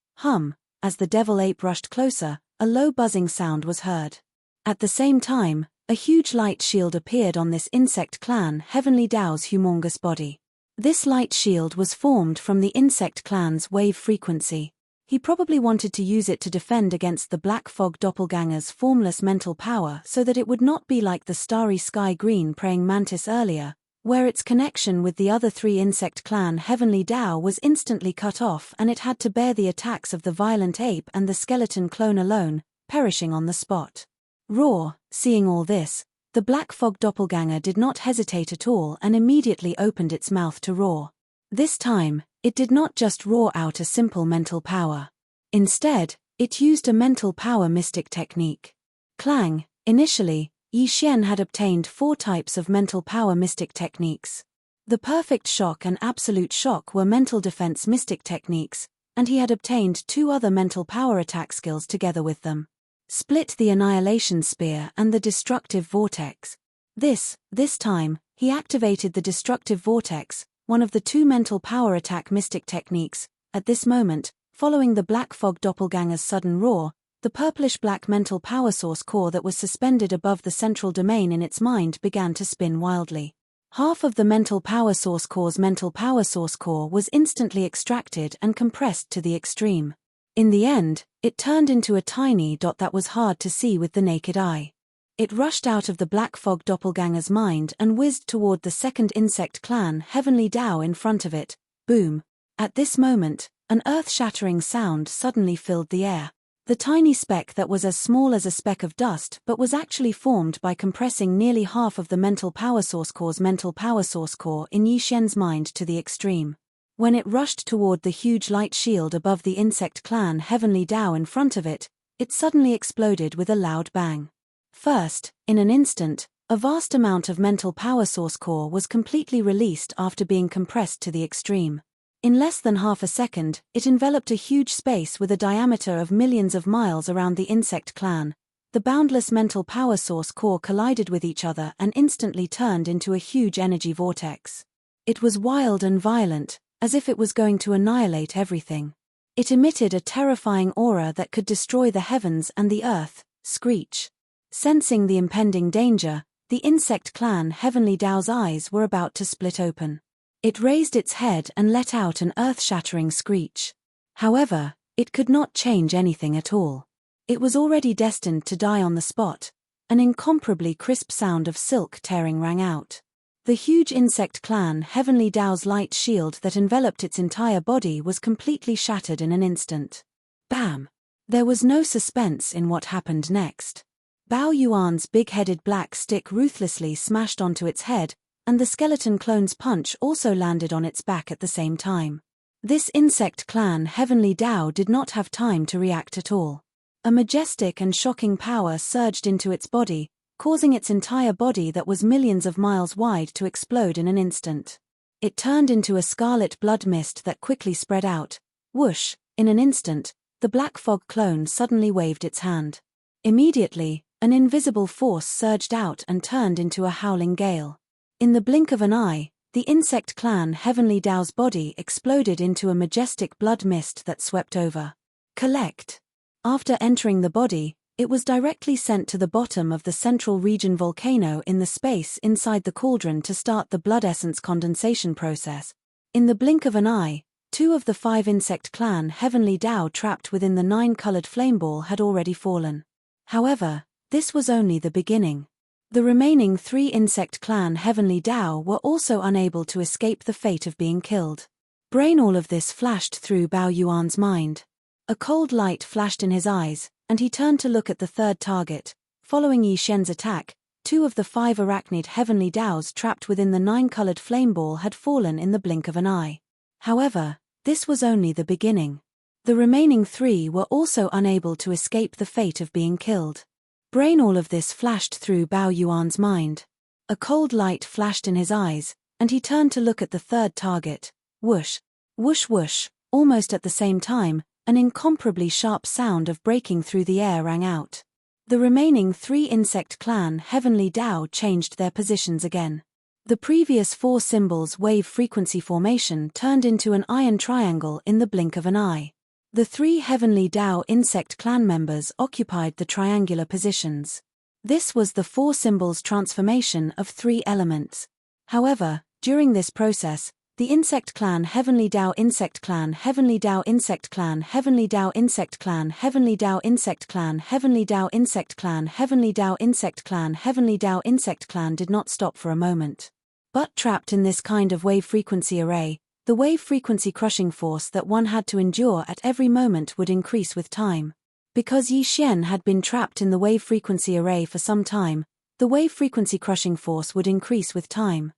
As the devil ape rushed closer, a low buzzing sound was heard. At the same time, a huge light shield appeared on this insect clan Heavenly Dao's humongous body. This light shield was formed from the insect clan's wave frequency. He probably wanted to use it to defend against the Black Fog doppelganger's formless mental power so that it would not be like the starry sky green praying mantis earlier, where its connection with the other 3 insect clan Heavenly Dao was instantly cut off and it had to bear the attacks of the violent ape and the skeleton clone alone. perishing on the spot. Roar, seeing all this, the black fog doppelganger did not hesitate at all and immediately opened its mouth to roar. This time, it did not just roar out a simple mental power. Instead, it used a mental power mystic technique. Clang. Initially, Yi Xian had obtained 4 types of mental power mystic techniques. The perfect shock and absolute shock were mental defense mystic techniques, and he had obtained 2 other mental power attack skills together with them. Split the Annihilation Spear and the Destructive Vortex. This time, he activated the Destructive Vortex, one of the 2 mental power attack mystic techniques. At this moment, following the black fog doppelganger's sudden roar, the purplish-black mental power source core that was suspended above the central domain in its mind began to spin wildly. Half of the mental power source core's mental power source core was instantly extracted and compressed to the extreme. In the end, it turned into a tiny dot that was hard to see with the naked eye. It rushed out of the black fog doppelganger's mind and whizzed toward the second insect clan Heavenly Tao in front of it. Boom. At this moment, an earth-shattering sound suddenly filled the air. The tiny speck that was as small as a speck of dust but was actually formed by compressing nearly half of the mental power source core's mental power source core in Yi Xian's mind to the extreme. When it rushed toward the huge light shield above the insect clan Heavenly Tao in front of it, it suddenly exploded with a loud bang. First, in an instant, a vast amount of mental power source core was completely released after being compressed to the extreme. In less than half a second, it enveloped a huge space with a diameter of millions of miles around the insect clan. The boundless mental power source core collided with each other and instantly turned into a huge energy vortex. It was wild and violent, as if it was going to annihilate everything. It emitted a terrifying aura that could destroy the heavens and the earth. Screech. Sensing the impending danger, the insect clan Heavenly Tao's eyes were about to split open. It raised its head and let out an earth-shattering screech. However, it could not change anything at all. It was already destined to die on the spot. An incomparably crisp sound of silk tearing rang out. The huge insect clan Heavenly Tao's light shield that enveloped its entire body was completely shattered in an instant. Bam! There was no suspense in what happened next. Bao Yuan's big-headed black stick ruthlessly smashed onto its head, and the skeleton clone's punch also landed on its back at the same time. This insect clan Heavenly Tao did not have time to react at all. A majestic and shocking power surged into its body, causing its entire body that was millions of miles wide to explode in an instant. It turned into a scarlet blood mist that quickly spread out. Whoosh! In an instant, the black fog clone suddenly waved its hand. Immediately, an invisible force surged out and turned into a howling gale. In the blink of an eye, the insect clan Heavenly Tao's body exploded into a majestic blood mist that swept over. Collect. After entering the body, it was directly sent to the bottom of the central region volcano in the space inside the cauldron to start the blood essence condensation process. In the blink of an eye, 2 of the 5 insect clan Heavenly Tao trapped within the 9-colored flame ball had already fallen. However, this was only the beginning. The remaining 3 insect clan Heavenly Tao were also unable to escape the fate of being killed. Brain, all of this flashed through Bao Yuan's mind. A cold light flashed in his eyes, and he turned to look at the third target. Following Yi Xian's attack, 2 of the 5 arachnid Heavenly Taos trapped within the 9-colored flame ball had fallen in the blink of an eye. However, this was only the beginning. The remaining 3 were also unable to escape the fate of being killed. Brain, all of this flashed through Bao Yuan's mind. A cold light flashed in his eyes, and he turned to look at the third target. Whoosh! Whoosh whoosh! Almost at the same time, an incomparably sharp sound of breaking through the air rang out. The remaining 3 insect clan Heavenly Tao changed their positions again. The previous 4 symbols wave frequency formation turned into an iron triangle in the blink of an eye. The 3 Heavenly Tao insect clan members occupied the triangular positions. This was the 4 symbols transformation of 3 elements. However, during this process, the insect clan Heavenly Tao insect clan Heavenly Tao insect clan Heavenly Tao insect clan Heavenly Tao insect clan Heavenly Tao insect clan Heavenly Tao insect clan Heavenly Tao insect clan did not stop for a moment. But trapped in this kind of wave frequency array, the wave frequency crushing force that one had to endure at every moment would increase with time. Because Yi Xian had been trapped in the wave-frequency array for some time, the wave-frequency crushing force would increase with time.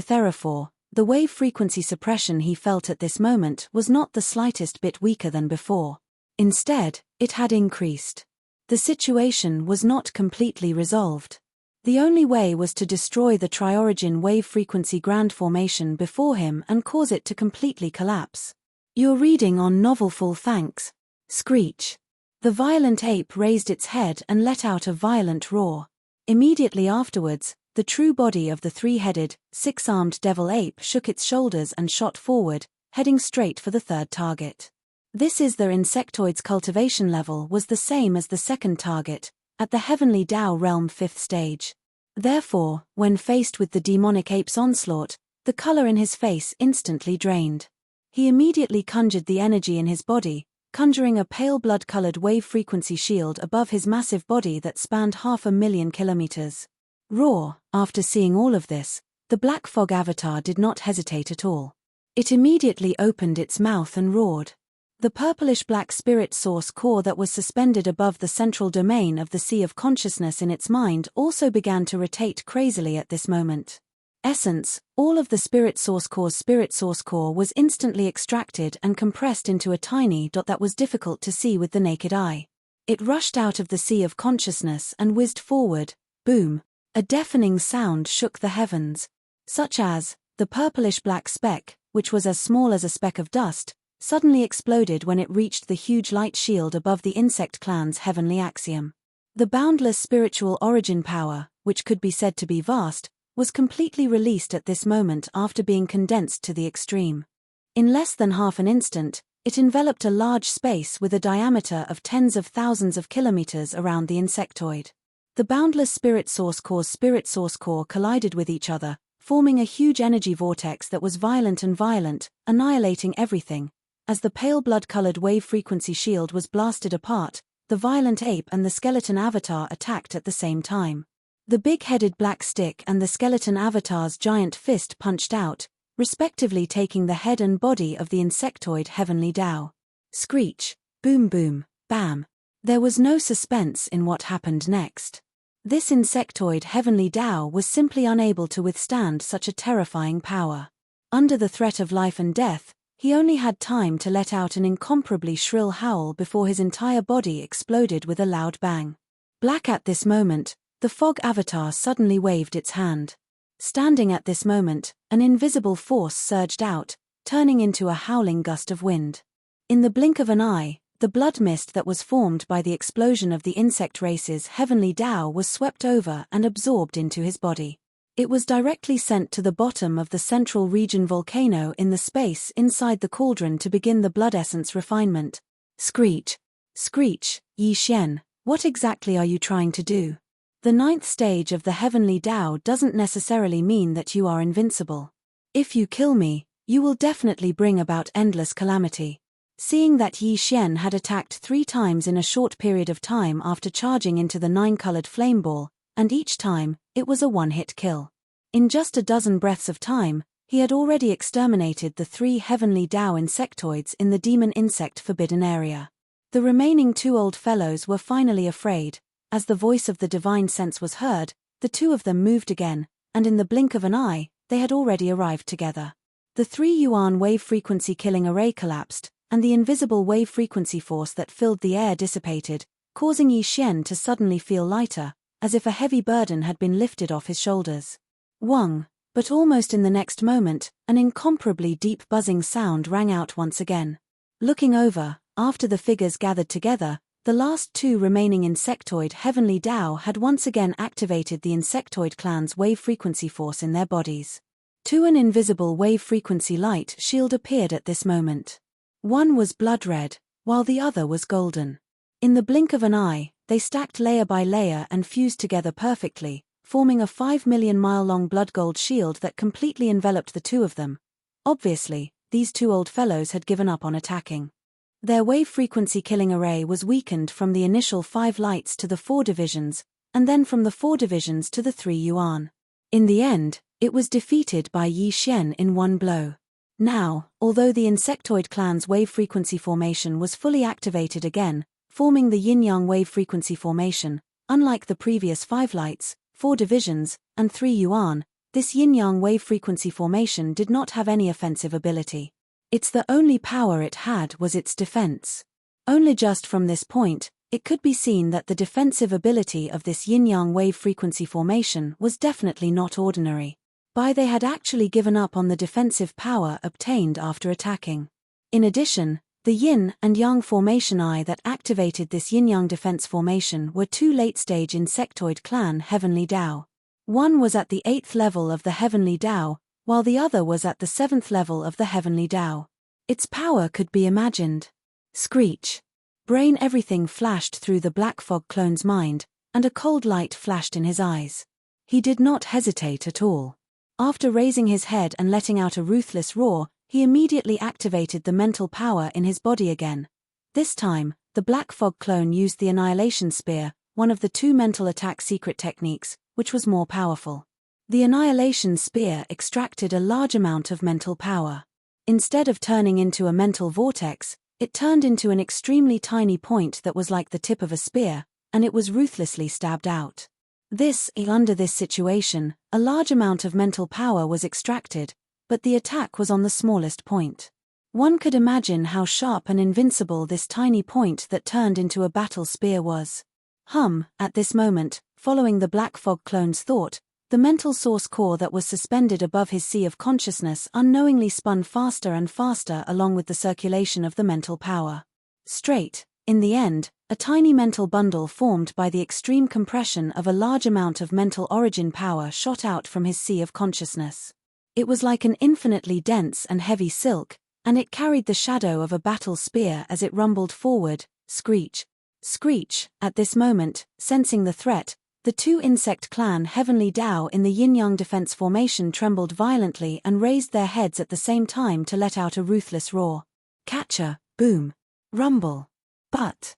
Therefore, the wave-frequency suppression he felt at this moment was not the slightest bit weaker than before. Instead, it had increased. The situation was not completely resolved. The only way was to destroy the tri-origin wave-frequency grand formation before him and cause it to completely collapse. You're reading on Novelful, thanks. Screech. The violent ape raised its head and let out a violent roar. Immediately afterwards, the true body of the three-headed, six-armed devil ape shook its shoulders and shot forward, heading straight for the third target. The insectoid's cultivation level was the same as the second target, at the Heavenly Tao Realm 5th stage. Therefore, when faced with the demonic ape's onslaught, the color in his face instantly drained. He immediately conjured the energy in his body, conjuring a pale blood-colored wave-frequency shield above his massive body that spanned 500,000 kilometers. After seeing all of this, the black fog avatar did not hesitate at all. It immediately opened its mouth and roared. The purplish-black spirit source core that was suspended above the central domain of the sea of consciousness in its mind also began to rotate crazily at this moment. All of the spirit source core was instantly extracted and compressed into a tiny dot that was difficult to see with the naked eye. It rushed out of the sea of consciousness and whizzed forward. Boom! A deafening sound shook the heavens. Such as, the purplish-black speck, which was as small as a speck of dust, suddenly exploded when it reached the huge light shield above the insect clan's heavenly axiom. The boundless spiritual origin power, which could be said to be vast, was completely released at this moment after being condensed to the extreme. In less than half an instant, it enveloped a large space with a diameter of tens of thousands of kilometers around the insectoid. The boundless spirit source core collided with each other, forming a huge energy vortex that was violent, annihilating everything. As the pale blood-colored wave-frequency shield was blasted apart, the violent ape and the skeleton avatar attacked at the same time. The big-headed black stick and the skeleton avatar's giant fist punched out, respectively taking the head and body of the insectoid Heavenly Tao. Screech, boom boom, bam. There was no suspense in what happened next. This insectoid Heavenly Tao was simply unable to withstand such a terrifying power. Under the threat of life and death, he only had time to let out an incomparably shrill howl before his entire body exploded with a loud bang. Black at this moment, the fog avatar suddenly waved its hand. Standing at this moment, an invisible force surged out, turning into a howling gust of wind. In the blink of an eye, the blood mist that was formed by the explosion of the insect race's Heavenly Tao was swept over and absorbed into his body. It was directly sent to the bottom of the central region volcano in the space inside the cauldron to begin the blood essence refinement. Screech, Yi Xian, what exactly are you trying to do? The 9th stage of the Heavenly Tao doesn't necessarily mean that you are invincible. If you kill me, you will definitely bring about endless calamity. Seeing that Yi Xian had attacked 3 times in a short period of time after charging into the 9-colored flame ball, and each time, it was a one-hit kill. In just a dozen breaths of time, he had already exterminated the 3 Heavenly Tao insectoids in the demon insect forbidden area. The remaining 2 old fellows were finally afraid. As the voice of the divine sense was heard, the 2 of them moved again, and in the blink of an eye, they had already arrived together. The 3 yuan wave-frequency killing array collapsed, and the invisible wave-frequency force that filled the air dissipated, causing Yi Xian to suddenly feel lighter, as if a heavy burden had been lifted off his shoulders. But almost in the next moment, an incomparably deep buzzing sound rang out once again. Looking over, after the figures gathered together, the last 2 remaining insectoid Heavenly Tao had once again activated the insectoid clan's wave-frequency force in their bodies. An invisible wave-frequency light shield appeared at this moment. One was blood red, while the other was golden. In the blink of an eye, they stacked layer by layer and fused together perfectly, forming a 5 million mile-long blood-gold shield that completely enveloped the 2 of them. Obviously, these 2 old fellows had given up on attacking. Their wave-frequency killing array was weakened from the initial 5 lights to the 4 divisions, and then from the 4 divisions to the 3 yuan. In the end, it was defeated by Yi Xian in one blow. Now, although the insectoid clan's wave-frequency formation was fully activated again, forming the yin-yang wave frequency formation. Unlike the previous 5 lights, 4 divisions, and 3 yuan, this yin-yang wave frequency formation did not have any offensive ability. The only power it had was its defense. Only just from this point, it could be seen that the defensive ability of this yin-yang wave frequency formation was definitely not ordinary. They had actually given up on the defensive power obtained after attacking. In addition, the yin and yang formation eye that activated this yin-yang defense formation were 2 late-stage insectoid clan Heavenly Dao. One was at the 8th level of the Heavenly Dao, while the other was at the 7th level of the Heavenly Dao. Its power could be imagined. Screech. Brain everything flashed through the Black Fog clone's mind, and a cold light flashed in his eyes. He did not hesitate at all. After raising his head and letting out a ruthless roar, he immediately activated the mental power in his body again. This time, the Black Fog clone used the Annihilation Spear, one of the 2 mental attack secret techniques, which was more powerful. The Annihilation Spear extracted a large amount of mental power. Instead of turning into a mental vortex, it turned into an extremely tiny point that was like the tip of a spear, and it was ruthlessly stabbed out. Under this situation, a large amount of mental power was extracted, but the attack was on the smallest point. One could imagine how sharp and invincible this tiny point that turned into a battle spear was. At this moment, following the Black Fog clone's thought, the mental source core that was suspended above his sea of consciousness unknowingly spun faster and faster along with the circulation of the mental power. In the end, a tiny mental bundle formed by the extreme compression of a large amount of mental origin power shot out from his sea of consciousness. It was like an infinitely dense and heavy silk, and it carried the shadow of a battle spear as it rumbled forward. Screech. At this moment, sensing the threat, the 2 insect clan Heavenly Dao in the yin-yang defense formation trembled violently and raised their heads at the same time to let out a ruthless roar. Catcher, boom, rumble. But,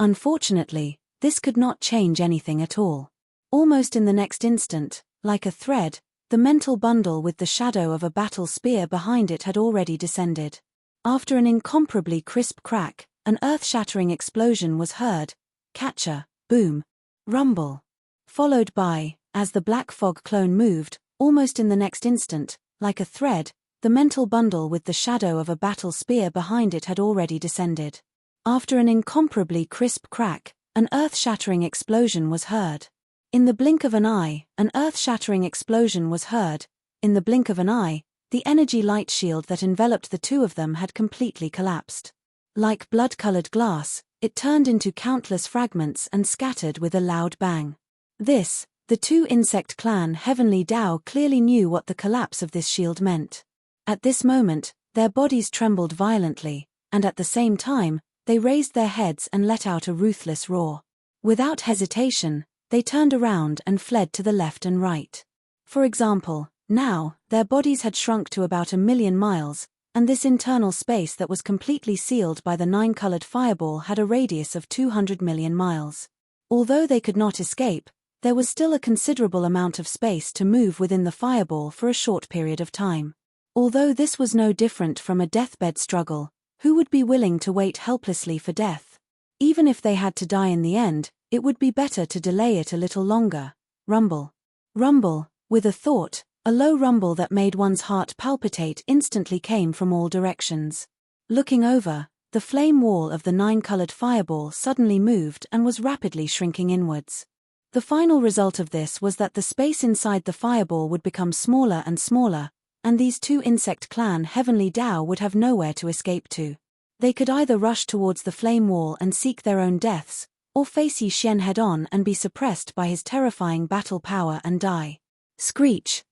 unfortunately, this could not change anything at all. Almost in the next instant, like a thread, the mental bundle with the shadow of a battle spear behind it had already descended. After an incomparably crisp crack, an earth-shattering explosion was heard. Catcher, boom, rumble. Followed by, as the Black Fog clone moved, almost in the next instant, like a thread, the mental bundle with the shadow of a battle spear behind it had already descended. After an incomparably crisp crack, an earth-shattering explosion was heard. In the blink of an eye, an earth-shattering explosion was heard. In the blink of an eye, the energy light shield that enveloped the 2 of them had completely collapsed. Like blood-colored glass, it turned into countless fragments and scattered with a loud bang. The 2 insect clan Heavenly Dao clearly knew what the collapse of this shield meant. At this moment, their bodies trembled violently, and at the same time, they raised their heads and let out a ruthless roar. Without hesitation, they turned around and fled to the left and right. For example, now, their bodies had shrunk to about 1,000,000 miles, and this internal space that was completely sealed by the 9-colored fireball had a radius of 200 million miles. Although they could not escape, there was still a considerable amount of space to move within the fireball for a short period of time. Although this was no different from a deathbed struggle, who would be willing to wait helplessly for death? Even if they had to die in the end, it would be better to delay it a little longer. Rumble. Rumble, with a thought, a low rumble that made one's heart palpitate instantly came from all directions. Looking over, the flame wall of the 9-colored fireball suddenly moved and was rapidly shrinking inwards. The final result of this was that the space inside the fireball would become smaller and smaller, and these 2 insect clan Heavenly Dao would have nowhere to escape to. They could either rush towards the flame wall and seek their own deaths, or face Yi Xian head-on and be suppressed by his terrifying battle power and die. Screech.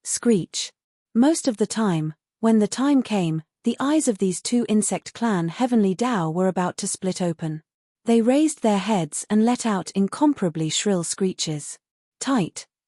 Most of the time, when the time came, the eyes of these 2 insect clan Heavenly Dao were about to split open. They raised their heads and let out incomparably shrill screeches.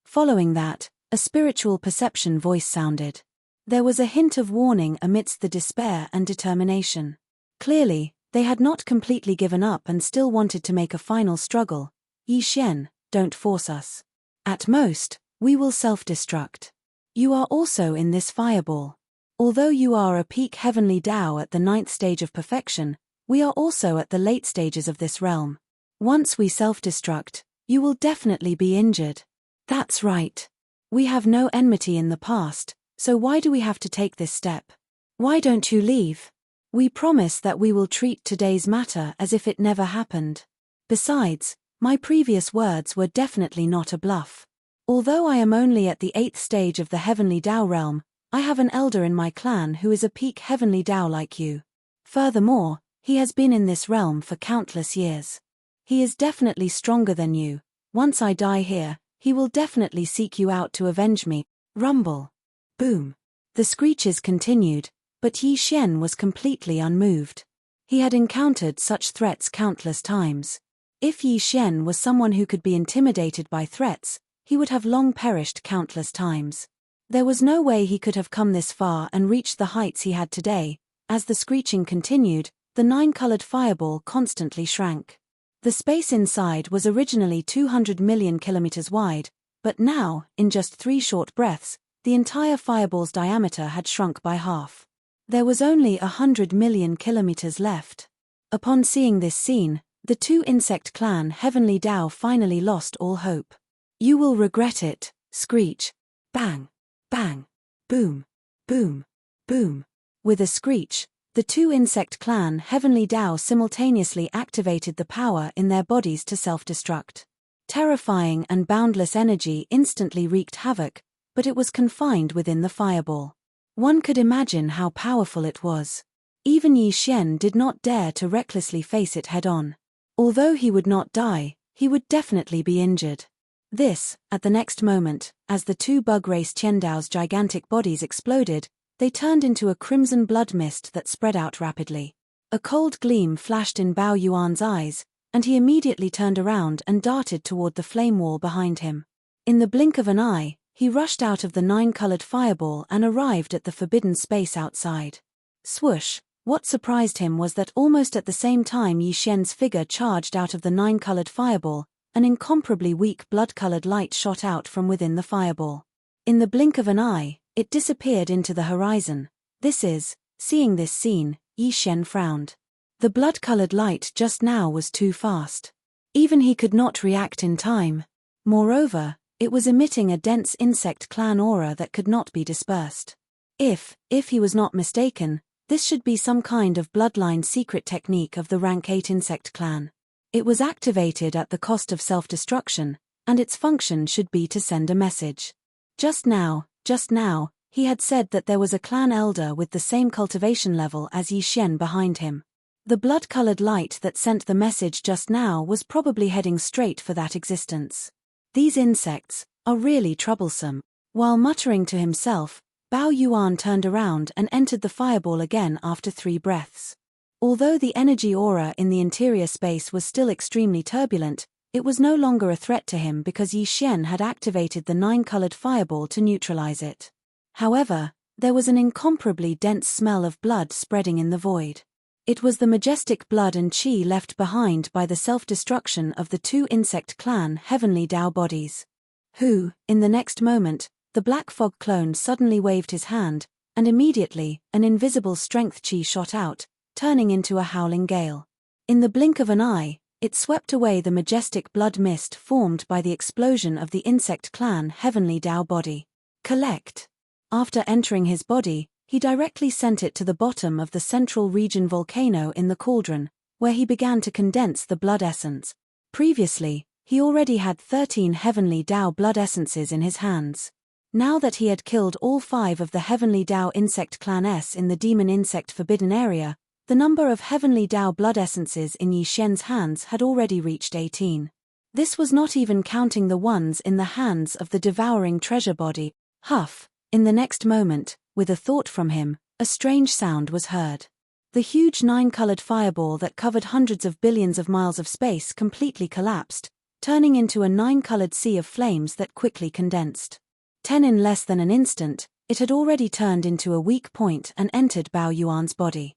Following that, a spiritual perception voice sounded. There was a hint of warning amidst the despair and determination. Clearly, they had not completely given up and still wanted to make a final struggle. Yi Xian, don't force us. At most, we will self-destruct. You are also in this fireball. Although you are a peak Heavenly Dao at the 9th stage of perfection, We are also at the late stages of this realm. Once we self-destruct, you will definitely be injured. That's right. We have no enmity in the past, so why do we have to take this step? Why don't you leave? We promise that we will treat today's matter as if it never happened. Besides, my previous words were definitely not a bluff. Although I am only at the 8th stage of the Heavenly Tao realm, I have an elder in my clan who is a peak Heavenly Tao like you. Furthermore, he has been in this realm for countless years. He is definitely stronger than you. Once I die here, he will definitely seek you out to avenge me. Rumble. Boom. The screeches continued, but Yi Xian was completely unmoved. He had encountered such threats countless times. If Yi Xian was someone who could be intimidated by threats, he would have long perished countless times. There was no way he could have come this far and reached the heights he had today. As the screeching continued, the 9-colored fireball constantly shrank. The space inside was originally 200 million kilometers wide, but now, in just 3 short breaths, the entire fireball's diameter had shrunk by half. There was only 100 million kilometers left. Upon seeing this scene, the 2 insect clan Heavenly Tao finally lost all hope. You will regret it. Screech. Bang. Bang. Boom. Boom. Boom. With a screech, the 2 insect clan Heavenly Tao simultaneously activated the power in their bodies to self-destruct. Terrifying and boundless energy instantly wreaked havoc, but it was confined within the fireball. One could imagine how powerful it was. Even Yi Xian did not dare to recklessly face it head-on. Although he would not die, he would definitely be injured. This, at the next moment, as the 2 bug race Qiandao's gigantic bodies exploded, they turned into a crimson blood mist that spread out rapidly. A cold gleam flashed in Bao Yuan's eyes, and he immediately turned around and darted toward the flame wall behind him. In the blink of an eye, he rushed out of the 9-colored fireball and arrived at the forbidden space outside. Swoosh! What surprised him was that almost at the same time Yi Xian's figure charged out of the 9-colored fireball, an incomparably weak blood-colored light shot out from within the fireball. In the blink of an eye, it disappeared into the horizon. Seeing this scene, Yi Xian frowned. The blood-colored light just now was too fast. Even he could not react in time. Moreover, it was emitting a dense insect clan aura that could not be dispersed. If he was not mistaken, this should be some kind of bloodline secret technique of the rank 8 insect clan. It was activated at the cost of self-destruction, and its function should be to send a message. Just now, he had said that there was a clan elder with the same cultivation level as Yi Xian behind him. The blood-colored light that sent the message just now was probably heading straight for that existence. These insects are really troublesome. While muttering to himself, Bao Yuan turned around and entered the fireball again after 3 breaths. Although the energy aura in the interior space was still extremely turbulent, it was no longer a threat to him because Yi Xian had activated the 9-colored fireball to neutralize it. However, there was an incomparably dense smell of blood spreading in the void. It was the majestic blood and qi left behind by the self-destruction of the 2 insect clan Heavenly Tao bodies. In the next moment, the Black Fog clone suddenly waved his hand, and immediately, an invisible strength qi shot out, turning into a howling gale. In the blink of an eye, it swept away the majestic blood mist formed by the explosion of the insect clan Heavenly Tao body. Collect. After entering his body, he directly sent it to the bottom of the central region volcano in the cauldron, where he began to condense the blood essence. Previously, he already had 13 Heavenly Tao blood essences in his hands. Now that he had killed all 5 of the Heavenly Tao insect clan S in the demon insect forbidden area, the number of Heavenly Tao blood essences in Yi Xian's hands had already reached 18. This was not even counting the ones in the hands of the devouring treasure body. Huff! In the next moment, with a thought from him, a strange sound was heard. The huge 9-colored fireball that covered hundreds of billions of miles of space completely collapsed, turning into a 9-colored sea of flames that quickly condensed. In less than an instant, it had already turned into a weak point and entered Bao Yuan's body.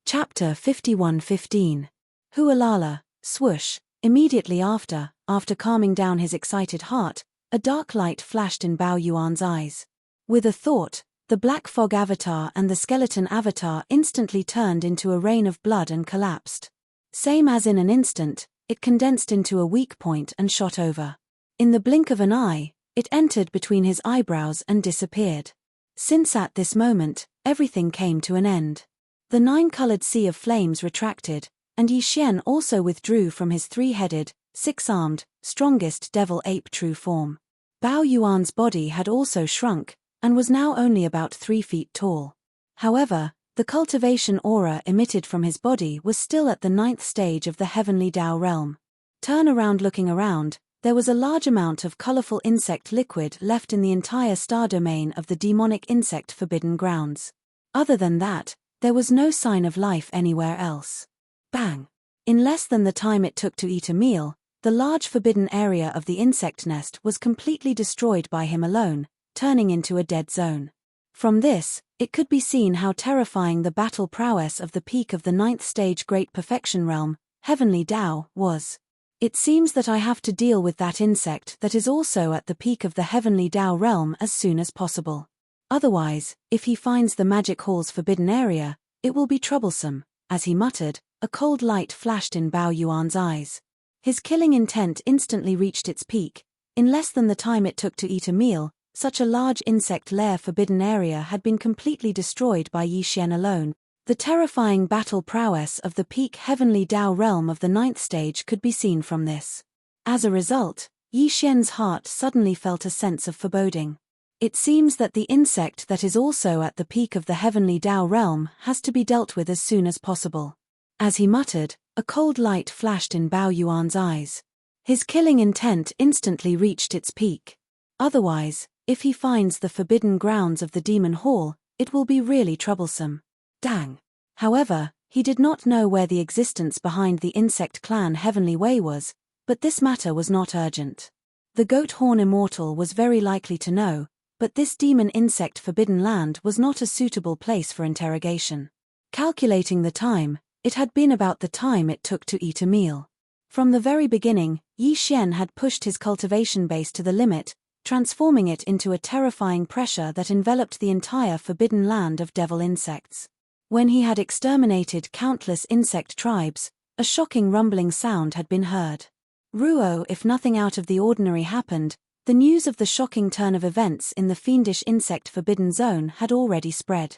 Chapter 51:15. Hualala, swoosh. Immediately after calming down his excited heart, a dark light flashed in Bao Yuan's eyes. With a thought, The black fog avatar and the skeleton avatar instantly turned into a rain of blood and collapsed. Same as in an instant, it condensed into a weak point and shot over. In the blink of an eye, it entered between his eyebrows and disappeared. Since at this moment, everything came to an end. The nine-colored sea of flames retracted, and Yi Xian also withdrew from his three-headed, six-armed, strongest devil-ape true form. Bao Yuan's body had also shrunk, and was now only about 3 feet tall. However, the cultivation aura emitted from his body was still at the 9th stage of the heavenly Tao realm. Turn around. Looking around, there was a large amount of colorful insect liquid left in the entire star domain of the demonic insect forbidden grounds. Other than that, there was no sign of life anywhere else. Bang! In less than the time it took to eat a meal, the large forbidden area of the insect nest was completely destroyed by him alone, turning into a dead zone. From this, it could be seen how terrifying the battle prowess of the peak of the 9th stage Great Perfection Realm, Heavenly Tao, was. It seems that I have to deal with that insect that is also at the peak of the Heavenly Tao realm as soon as possible. Otherwise, if he finds the Magic Hall's forbidden area, it will be troublesome. As he muttered, a cold light flashed in Bao Yuan's eyes. His killing intent instantly reached its peak. In less than the time it took to eat a meal, such a large insect lair forbidden area had been completely destroyed by Yi Xian alone. The terrifying battle prowess of the peak Heavenly Tao realm of the 9th stage could be seen from this. As a result, Yi Xian's heart suddenly felt a sense of foreboding. It seems that the insect that is also at the peak of the Heavenly Tao realm has to be dealt with as soon as possible. As he muttered, a cold light flashed in Bao Yuan's eyes. His killing intent instantly reached its peak. Otherwise, if he finds the forbidden grounds of the Demon Hall, it will be really troublesome. Dang! However, he did not know where the existence behind the insect clan Heavenly Way was, but this matter was not urgent. The Goat Horn Immortal was very likely to know, but this demon insect forbidden land was not a suitable place for interrogation. Calculating the time, it had been about the time it took to eat a meal. From the very beginning, Yi Xian had pushed his cultivation base to the limit, transforming it into a terrifying pressure that enveloped the entire forbidden land of devil insects. When he had exterminated countless insect tribes, a shocking rumbling sound had been heard. Ruo, if nothing out of the ordinary happened, the news of the shocking turn of events in the fiendish insect forbidden zone had already spread.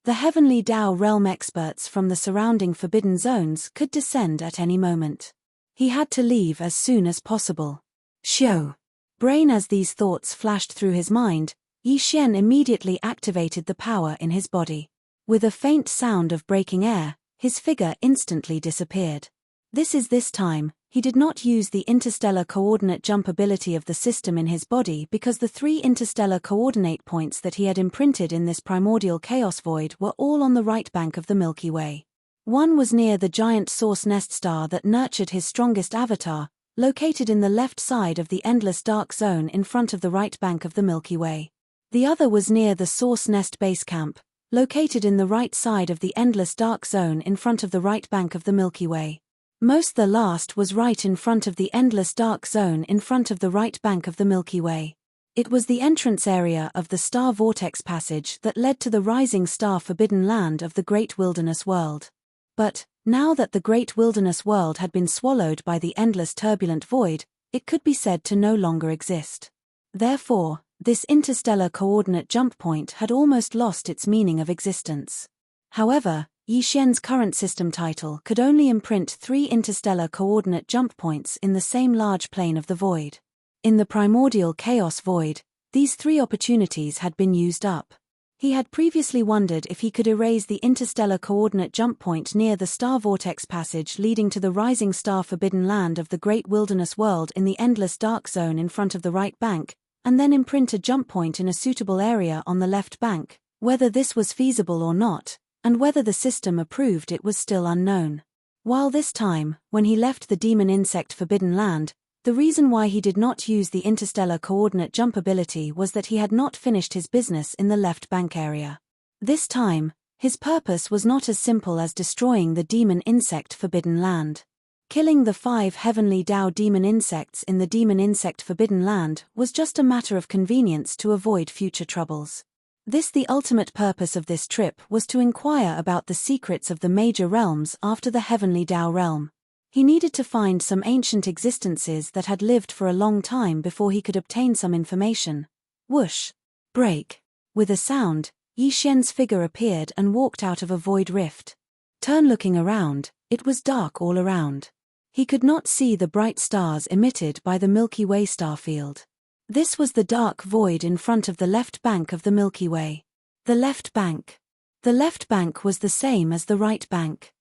The Heavenly Tao realm experts from the surrounding forbidden zones could descend at any moment. He had to leave as soon as possible. Shio! Brain. As these thoughts flashed through his mind, Yi Xian immediately activated the power in his body. With a faint sound of breaking air, his figure instantly disappeared. This time, he did not use the interstellar coordinate jump ability of the system in his body because the 3 interstellar coordinate points that he had imprinted in this primordial chaos void were all on the right bank of the Milky Way. One was near the giant source nest star that nurtured his strongest avatar, located in the left side of the endless dark zone in front of the right bank of the Milky Way. The other was near the source nest base camp, located in the right side of the endless dark zone in front of the right bank of the Milky Way. The last was right in front of the endless dark zone in front of the right bank of the Milky Way. It was the entrance area of the star vortex passage that led to the rising star forbidden land of the Great Wilderness World. But, now that the Great Wilderness World had been swallowed by the endless turbulent void, it could be said to no longer exist. Therefore, this interstellar coordinate jump point had almost lost its meaning of existence. However, Yi Xian's current system title could only imprint 3 interstellar coordinate jump points in the same large plane of the void. In the primordial chaos void, these 3 opportunities had been used up. He had previously wondered if he could erase the interstellar coordinate jump point near the star vortex passage leading to the rising star forbidden land of the Great Wilderness World in the endless dark zone in front of the right bank, and then imprint a jump point in a suitable area on the left bank. Whether this was feasible or not, and whether the system approved it was still unknown. While this time, when he left the demon insect forbidden land, the reason why he did not use the interstellar coordinate jump ability was that he had not finished his business in the left bank area. This time, his purpose was not as simple as destroying the demon insect forbidden land. Killing the 5 heavenly Tao demon insects in the demon insect forbidden land was just a matter of convenience to avoid future troubles. The ultimate purpose of this trip was to inquire about the secrets of the major realms after the heavenly Tao realm. He needed to find some ancient existences that had lived for a long time before he could obtain some information. Whoosh! Break! With a sound, Yi Xian's figure appeared and walked out of a void rift. Looking around, it was dark all around. He could not see the bright stars emitted by the Milky Way star field. This was the dark void in front of the left bank of the Milky Way. The left bank. The left bank was the same as the right bank.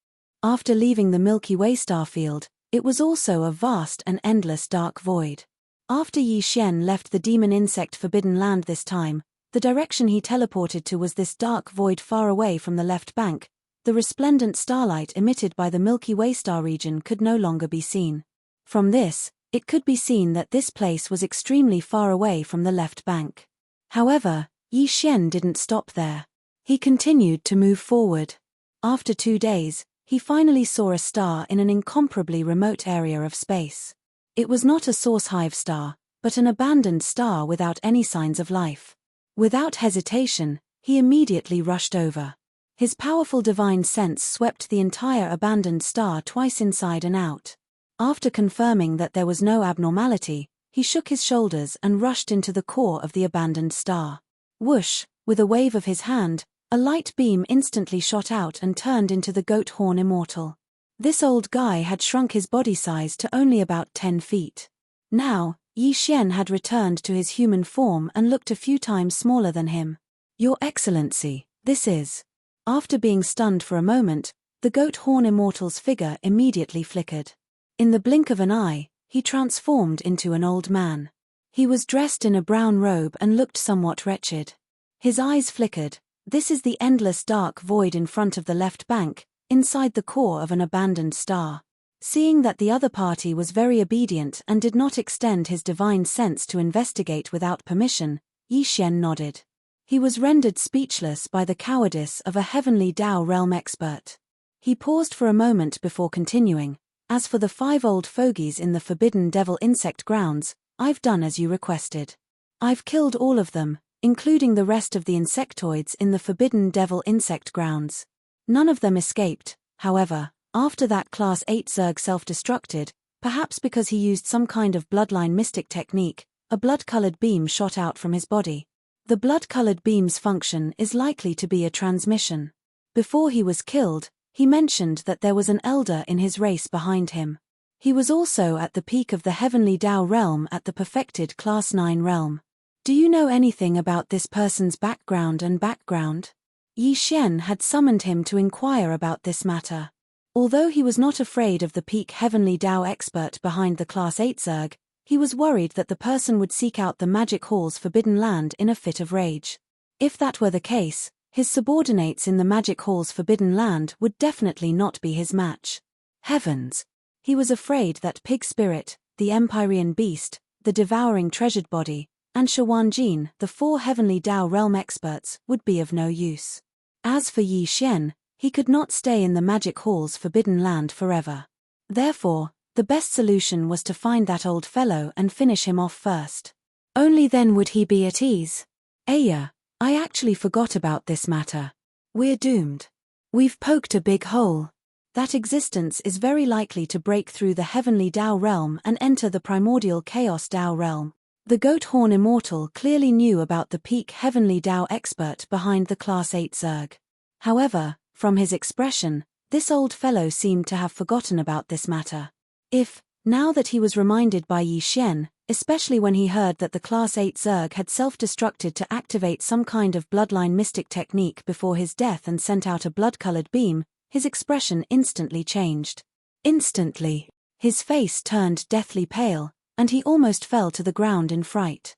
After leaving the Milky Way star field, it was also a vast and endless dark void. After Yi Xian left the demon insect forbidden land this time, the direction he teleported to was this dark void far away from the left bank. The resplendent starlight emitted by the Milky Way star region could no longer be seen. From this, it could be seen that this place was extremely far away from the left bank. However, Yi Xian didn't stop there. He continued to move forward. After 2 days, he finally saw a star in an incomparably remote area of space. It was not a source hive star, but an abandoned star without any signs of life. Without hesitation, he immediately rushed over. His powerful divine sense swept the entire abandoned star twice inside and out. After confirming that there was no abnormality, he shook his shoulders and rushed into the core of the abandoned star. Whoosh! With a wave of his hand, a light beam instantly shot out and turned into the goat horn immortal. This old guy had shrunk his body size to only about 10 feet. Now, Yi Xian had returned to his human form and looked a few times smaller than him. Your Excellency, this is... After being stunned for a moment, the goat horn immortal's figure immediately flickered. In the blink of an eye, he transformed into an old man. He was dressed in a brown robe and looked somewhat wretched. His eyes flickered. This is the endless dark void in front of the left bank, inside the core of an abandoned star. Seeing that the other party was very obedient and did not extend his divine sense to investigate without permission, Yi Xian nodded. He was rendered speechless by the cowardice of a heavenly Tao realm expert. He paused for a moment before continuing. As for the 5 old fogies in the forbidden devil insect grounds, I've done as you requested. I've killed all of them, including the rest of the insectoids in the forbidden devil insect grounds. None of them escaped, however, after that Class 8 Zerg self-destructed, perhaps because he used some kind of bloodline mystic technique. A blood-colored beam shot out from his body. The blood-colored beam's function is likely to be a transmission. Before he was killed, he mentioned that there was an elder in his race behind him. He was also at the peak of the heavenly Tao realm at the perfected Class 9 realm. Do you know anything about this person's background and background? Yi Xian had summoned him to inquire about this matter. Although he was not afraid of the peak heavenly Tao expert behind the Class 8 Zerg, he was worried that the person would seek out the Magic Hall's forbidden land in a fit of rage. If that were the case, his subordinates in the Magic Hall's forbidden land would definitely not be his match. Heavens! He was afraid that Pig Spirit, the Empyrean Beast, the Devouring Treasured Body, and Shawanjin, the 4 heavenly Tao realm experts, would be of no use. As for Yi Xian, he could not stay in the Magic Hall's forbidden land forever. Therefore, the best solution was to find that old fellow and finish him off first. Only then would he be at ease. Aya, I actually forgot about this matter. We're doomed. We've poked a big hole. That existence is very likely to break through the heavenly Tao realm and enter the primordial chaos Tao realm. The goat horn immortal clearly knew about the peak heavenly Tao expert behind the Class 8 Zerg. However, from his expression, this old fellow seemed to have forgotten about this matter. If, now that he was reminded by Yi Xian, especially when he heard that the Class 8 Zerg had self-destructed to activate some kind of bloodline mystic technique before his death and sent out a blood-colored beam, his expression instantly changed. Instantly, his face turned deathly pale, and he almost fell to the ground in fright.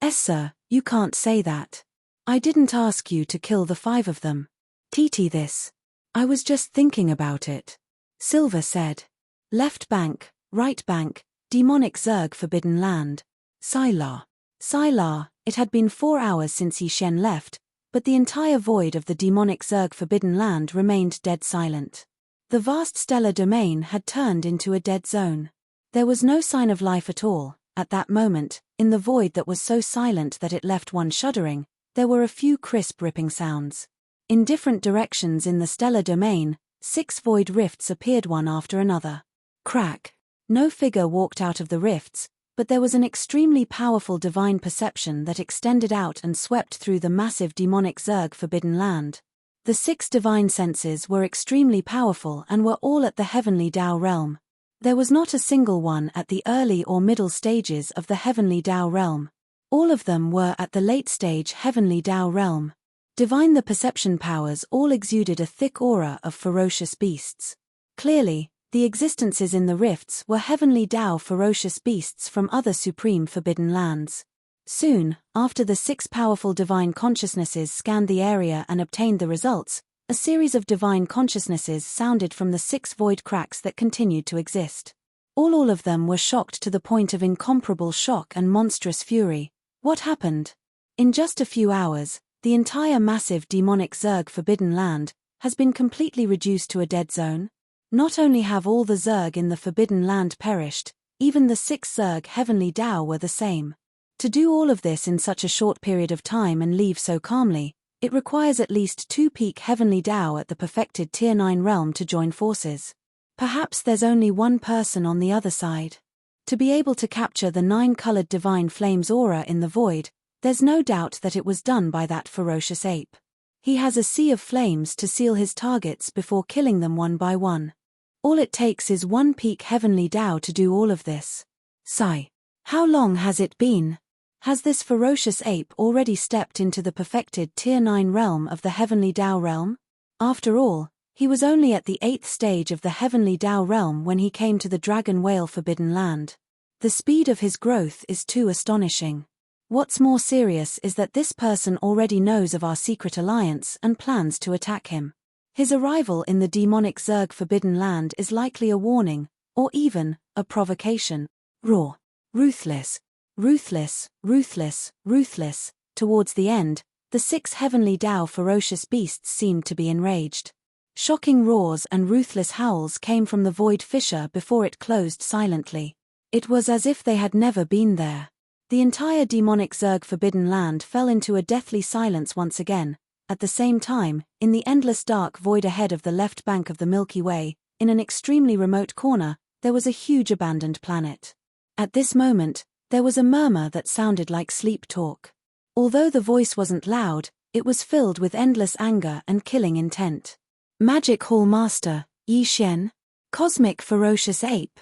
Sir, you can't say that. I didn't ask you to kill the 5 of them. TT this. I was just thinking about it. Silver said. Left bank, right bank, demonic Zerg forbidden land. Sylar. Sylar, it had been 4 hours since Yi Xian left, but the entire void of the demonic Zerg forbidden land remained dead silent. The vast stellar domain had turned into a dead zone. There was no sign of life at all, at that moment, in the void that was so silent that it left one shuddering. there were a few crisp ripping sounds. In different directions in the stellar domain, 6 void rifts appeared one after another. Crack. No figure walked out of the rifts, but there was an extremely powerful divine perception that extended out and swept through the massive demonic Zerg forbidden land. The 6 divine senses were extremely powerful and were all at the heavenly Tao realm. There was not a single one at the early or middle stages of the heavenly Tao realm. All of them were at the late stage heavenly Tao realm. Divine the perception powers all exuded a thick aura of ferocious beasts. Clearly, the existences in the rifts were heavenly Tao ferocious beasts from other supreme forbidden lands. Soon, after the 6 powerful divine consciousnesses scanned the area and obtained the results, a series of divine consciousnesses sounded from the 6 void cracks that continued to exist. All of them were shocked to the point of incomparable shock and monstrous fury. What happened? In just a few hours, the entire massive demonic Zerg forbidden land has been completely reduced to a dead zone. Not only have all the Zerg in the forbidden land perished, even the 6 Zerg heavenly Tao were the same. To do all of this in such a short period of time and leave so calmly, it requires at least 2 peak heavenly Tao at the perfected Tier 9 realm to join forces. Perhaps there's only one person on the other side. To be able to capture the 9-colored divine flames aura in the void, there's no doubt that it was done by that ferocious ape. He has a sea of flames to seal his targets before killing them one by one. All it takes is 1 peak heavenly Tao to do all of this. Sigh. How long has it been? Has this ferocious ape already stepped into the perfected Tier 9 realm of the heavenly Tao realm? After all, he was only at the 8th stage of the heavenly Tao realm when he came to the Dragon Whale forbidden land. The speed of his growth is too astonishing. What's more serious is that this person already knows of our secret alliance and plans to attack him. His arrival in the demonic Zerg forbidden land is likely a warning, or even a provocation. Raw. Ruthless. Ruthless, ruthless, ruthless. Towards the end, the 6 heavenly Tao ferocious beasts seemed to be enraged. Shocking roars and ruthless howls came from the void fissure before it closed silently. It was as if they had never been there. The entire demonic Zerg forbidden land fell into a deathly silence once again. At the same time, in the endless dark void ahead of the left bank of the Milky Way, in an extremely remote corner, there was a huge abandoned planet. At this moment, there was a murmur that sounded like sleep talk. Although the voice wasn't loud, it was filled with endless anger and killing intent. Magic Hall Master, Yi Xian? Cosmic ferocious ape.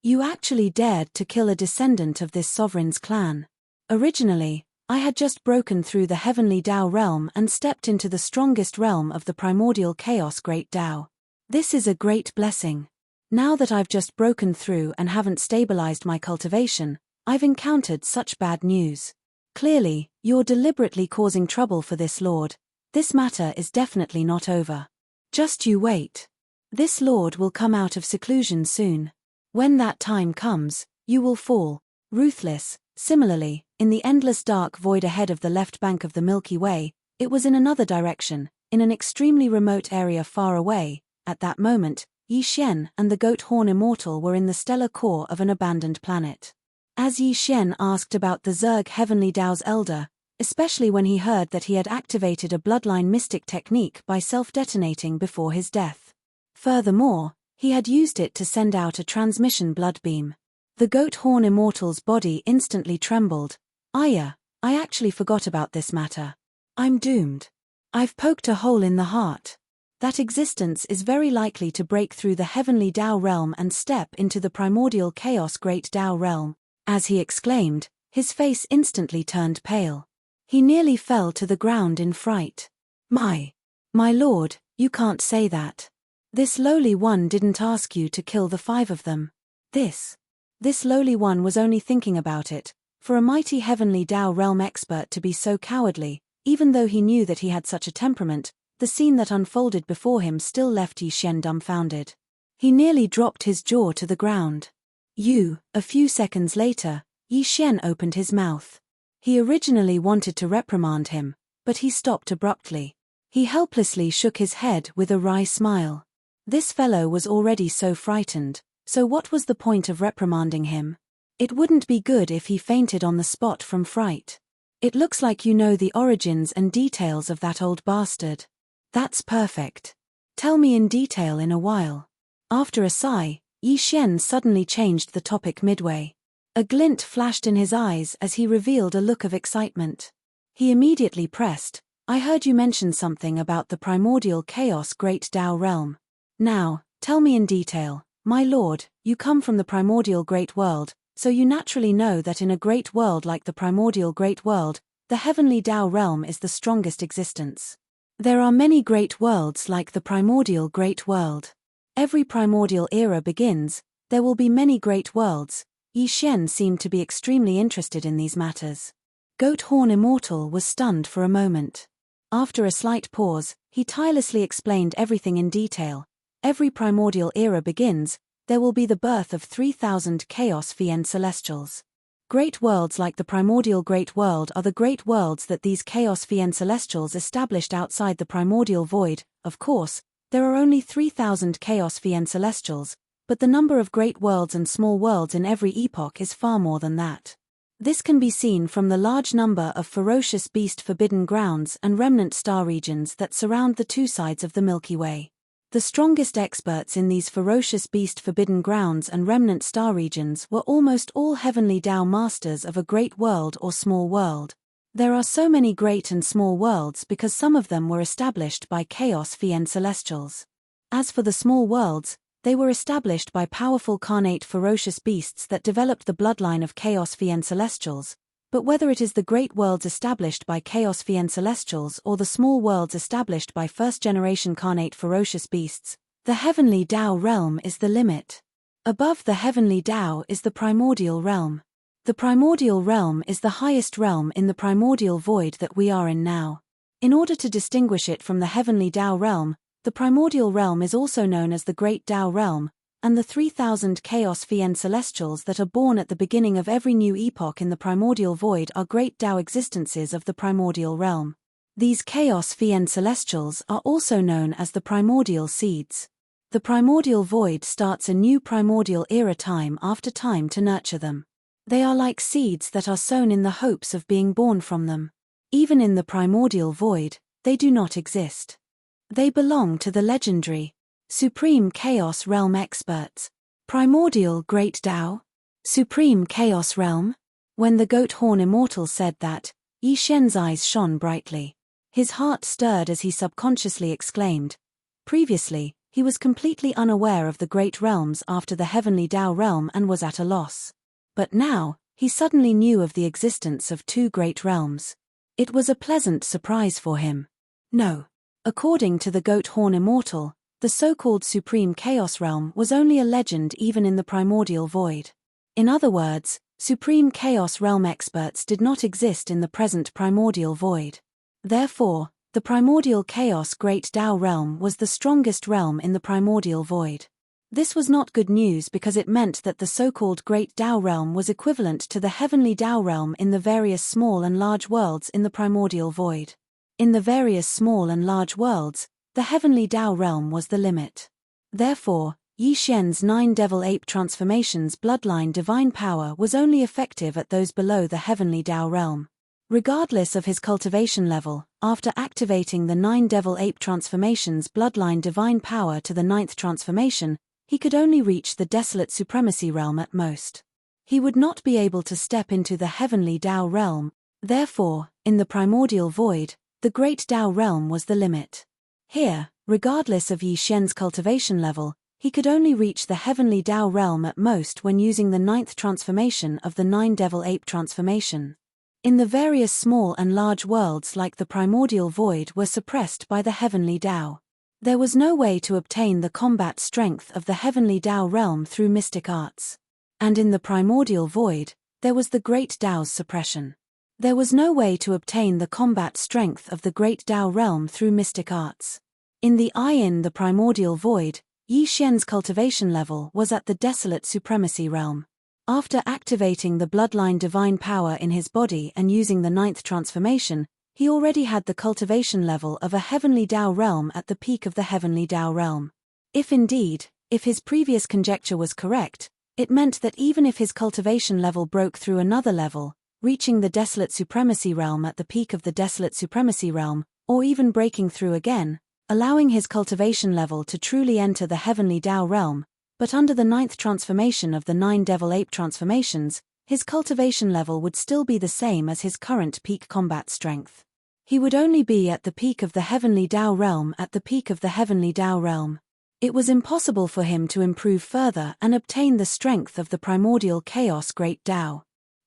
You actually dared to kill a descendant of this sovereign's clan. Originally, I had just broken through the heavenly Tao realm and stepped into the strongest realm of the primordial chaos Great Tao. This is a great blessing. Now that I've just broken through and haven't stabilized my cultivation, I've encountered such bad news. Clearly, you're deliberately causing trouble for this lord. This matter is definitely not over. Just you wait. This lord will come out of seclusion soon. When that time comes, you will fall. Ruthless. Similarly, in the endless dark void ahead of the left bank of the Milky Way, it was in another direction, in an extremely remote area far away. At that moment, Yi Xian and the Goat Horn Immortal were in the stellar core of an abandoned planet. As Yi Xian asked about the Zerg Heavenly Tao's elder, especially when he heard that he had activated a bloodline mystic technique by self-detonating before his death. Furthermore, he had used it to send out a transmission blood beam. The Goat Horn Immortal's body instantly trembled. I actually forgot about this matter. I'm doomed. I've poked a hole in the heart. That existence is very likely to break through the heavenly Tao realm and step into the primordial chaos Great Tao realm. As he exclaimed, his face instantly turned pale. He nearly fell to the ground in fright. My lord, you can't say that. This lowly one didn't ask you to kill the 5 of them. This lowly one was only thinking about it. For a mighty heavenly Tao realm expert to be so cowardly, even though he knew that he had such a temperament, the scene that unfolded before him still left Yi Xian dumbfounded. He nearly dropped his jaw to the ground. A few seconds later, Yi Xian opened his mouth. He originally wanted to reprimand him, but he stopped abruptly. He helplessly shook his head with a wry smile. This fellow was already so frightened, so what was the point of reprimanding him? It wouldn't be good if he fainted on the spot from fright. It looks like you know the origins and details of that old bastard. That's perfect. Tell me in detail in a while. After a sigh, Yi Xian suddenly changed the topic midway. A glint flashed in his eyes as he revealed a look of excitement. He immediately pressed, I heard you mention something about the primordial chaos Great Tao realm. Now, tell me in detail, my lord, you come from the primordial great world, so you naturally know that in a great world like the primordial great world, the heavenly Tao realm is the strongest existence. There are many great worlds like the primordial great world. Every primordial era begins, there will be many great worlds. Yi Xian seemed to be extremely interested in these matters. Goat Horn Immortal was stunned for a moment. After a slight pause, he tirelessly explained everything in detail. Every primordial era begins, there will be the birth of 3,000 Chaos Fiend Celestials. Great worlds like the primordial great world are the great worlds that these Chaos Fiend Celestials established outside the primordial void. Of course, there are only 3,000 Chaos Fiend Celestials, but the number of great worlds and small worlds in every epoch is far more than that. This can be seen from the large number of ferocious beast forbidden grounds and remnant star regions that surround the two sides of the Milky Way. The strongest experts in these ferocious beast forbidden grounds and remnant star regions were almost all heavenly Tao masters of a great world or small world. There are so many great and small worlds because some of them were established by Chaos Fiend Celestials. As for the small worlds, they were established by powerful carnate ferocious beasts that developed the bloodline of Chaos Fiend Celestials, but whether it is the great worlds established by Chaos Fiend Celestials or the small worlds established by first-generation carnate ferocious beasts, the heavenly Tao realm is the limit. Above the heavenly Tao is the primordial realm. The primordial realm is the highest realm in the primordial void that we are in now. In order to distinguish it from the heavenly Tao realm, the primordial realm is also known as the Great Tao realm, and the 3,000 Chaos Fiend Celestials that are born at the beginning of every new epoch in the primordial void are Great Tao existences of the primordial realm. These Chaos Fiend Celestials are also known as the primordial seeds. The primordial void starts a new primordial era time after time to nurture them. They are like seeds that are sown in the hopes of being born from them. Even in the primordial void, they do not exist. They belong to the legendary Supreme Chaos Realm experts. Primordial Great Tao? Supreme Chaos Realm? When the Goat Horn Immortal said that, Yi Xian's eyes shone brightly. His heart stirred as he subconsciously exclaimed. Previously, he was completely unaware of the great realms after the heavenly Tao realm and was at a loss. But now, he suddenly knew of the existence of two great realms. It was a pleasant surprise for him. No. According to the Goat Horn Immortal, the so-called Supreme Chaos Realm was only a legend even in the primordial void. In other words, Supreme Chaos Realm experts did not exist in the present primordial void. Therefore, the primordial Chaos Great Tao realm was the strongest realm in the primordial void. This was not good news because it meant that the so-called Great Tao realm was equivalent to the heavenly Tao realm in the various small and large worlds in the primordial void. In the various small and large worlds, the heavenly Tao realm was the limit. Therefore, Yi Xian's 9 devil ape transformations bloodline divine power was only effective at those below the heavenly Tao realm. Regardless of his cultivation level, after activating the 9 devil ape transformations bloodline divine power to the 9th transformation, he could only reach the desolate supremacy realm at most. He would not be able to step into the heavenly Tao realm. Therefore, in the primordial void, the great Tao realm was the limit. Here, regardless of Yi Xian's cultivation level, he could only reach the heavenly Tao realm at most when using the 9th transformation of the 9 devil ape transformation. In the various small and large worlds like the primordial void were suppressed by the heavenly Tao. There was no way to obtain the combat strength of the heavenly Tao realm through mystic arts. And in the primordial void, there was the great Tao's suppression. There was no way to obtain the combat strength of the great Tao realm through mystic arts. In the primordial void, Yi Xian's cultivation level was at the desolate supremacy realm. After activating the bloodline divine power in his body and using the 9th transformation, he already had the cultivation level of a heavenly Tao realm at the peak of the heavenly Tao realm. If his previous conjecture was correct, it meant that even if his cultivation level broke through another level, reaching the Desolate Supremacy Realm at the peak of the Desolate Supremacy Realm, or even breaking through again, allowing his cultivation level to truly enter the Heavenly Tao realm. But under the 9th transformation of the 9 Devil Ape transformations, his cultivation level would still be the same as his current peak combat strength. He would only be at the peak of the Heavenly Tao realm at the peak of the Heavenly Tao realm. It was impossible for him to improve further and obtain the strength of the primordial chaos Great Tao.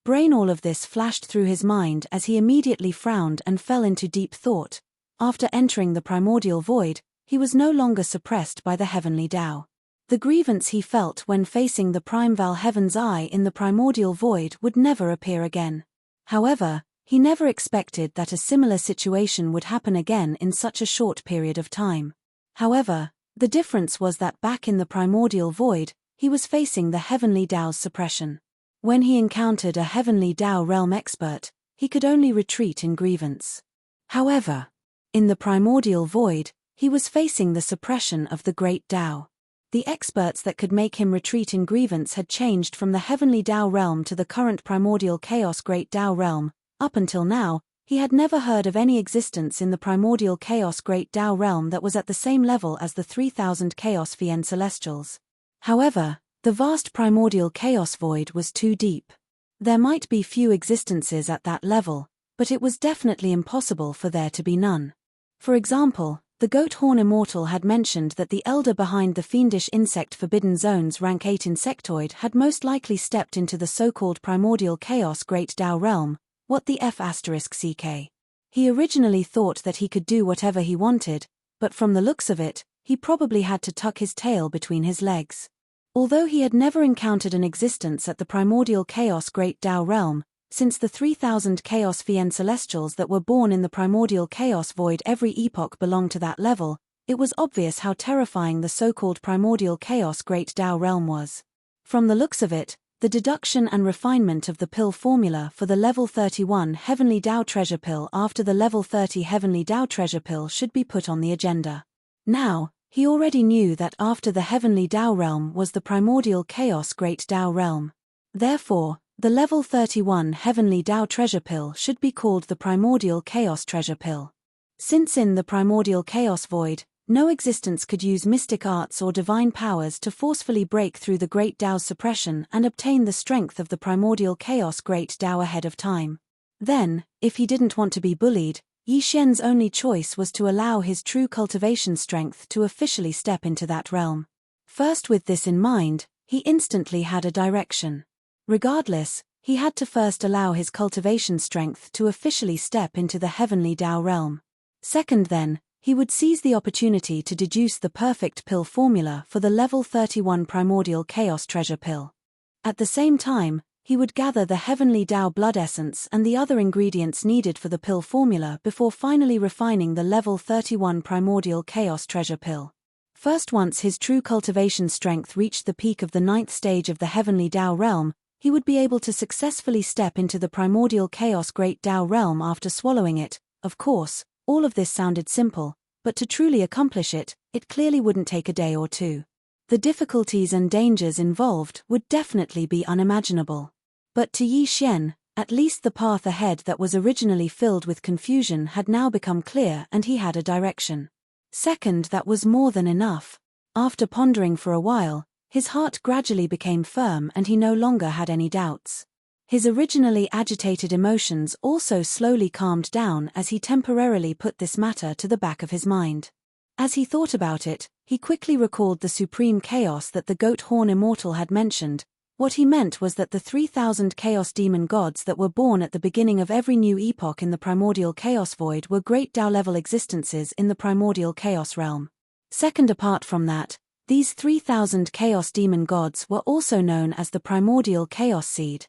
All of this flashed through his mind as he immediately frowned and fell into deep thought. After entering the primordial void, he was no longer suppressed by the Heavenly Tao. The grievance he felt when facing the Primeval Heaven's Eye in the primordial void would never appear again. However, he never expected that a similar situation would happen again in such a short period of time. However, the difference was that back in the primordial void, he was facing the Heavenly Tao's suppression. When he encountered a Heavenly Tao realm expert, he could only retreat in grievance. However, in the primordial void, he was facing the suppression of the Great Tao. The experts that could make him retreat in grievance had changed from the Heavenly Tao realm to the current primordial chaos Great Tao realm. Up until now, he had never heard of any existence in the primordial chaos Great Tao realm that was at the same level as the 3000 Chaos Fien Celestials. However, the vast primordial chaos void was too deep. There might be few existences at that level, but it was definitely impossible for there to be none. For example, the Goat Horn Immortal had mentioned that the elder behind the fiendish insect Forbidden Zone's rank 8 insectoid had most likely stepped into the so-called primordial chaos Great Tao realm. What the F***CK? He originally thought that he could do whatever he wanted, but from the looks of it, he probably had to tuck his tail between his legs. Although he had never encountered an existence at the primordial chaos Great Tao realm, since the 3000 Chaos Fien Celestials that were born in the primordial chaos void every epoch belonged to that level, it was obvious how terrifying the so-called primordial chaos Great Tao realm was. From the looks of it, the deduction and refinement of the pill formula for the level 31 Heavenly Tao treasure pill after the level 30 Heavenly Tao treasure pill should be put on the agenda. Now, he already knew that after the Heavenly Tao realm was the primordial chaos Great Tao realm. Therefore, the level 31 Heavenly Tao treasure pill should be called the primordial chaos treasure pill. Since in the primordial chaos void, no existence could use mystic arts or divine powers to forcefully break through the Great Tao's suppression and obtain the strength of the primordial chaos Great Tao ahead of time. Then, if he didn't want to be bullied, Yi Xian's only choice was to allow his true cultivation strength to officially step into that realm. First, with this in mind, he instantly had a direction. Regardless, he had to first allow his cultivation strength to officially step into the Heavenly Tao realm. Second then, he would seize the opportunity to deduce the perfect pill formula for the level 31 primordial chaos treasure pill. At the same time, he would gather the Heavenly Tao blood essence and the other ingredients needed for the pill formula before finally refining the level 31 primordial chaos treasure pill. First, once his true cultivation strength reached the peak of the 9th stage of the Heavenly Tao realm, he would be able to successfully step into the primordial chaos Great Tao realm after swallowing it. Of course, all of this sounded simple, but to truly accomplish it, it clearly wouldn't take a day or two. The difficulties and dangers involved would definitely be unimaginable. But to Yi Xian, at least the path ahead that was originally filled with confusion had now become clear and he had a direction. Second, that was more than enough. After pondering for a while, his heart gradually became firm and he no longer had any doubts. His originally agitated emotions also slowly calmed down as he temporarily put this matter to the back of his mind. As he thought about it, he quickly recalled the supreme chaos that the Goat Horn Immortal had mentioned. What he meant was that the 3000 chaos demon gods that were born at the beginning of every new epoch in the primordial chaos void were Great Tao-level existences in the primordial chaos realm. Second, apart from that, these 3000 chaos demon gods were also known as the primordial chaos seed.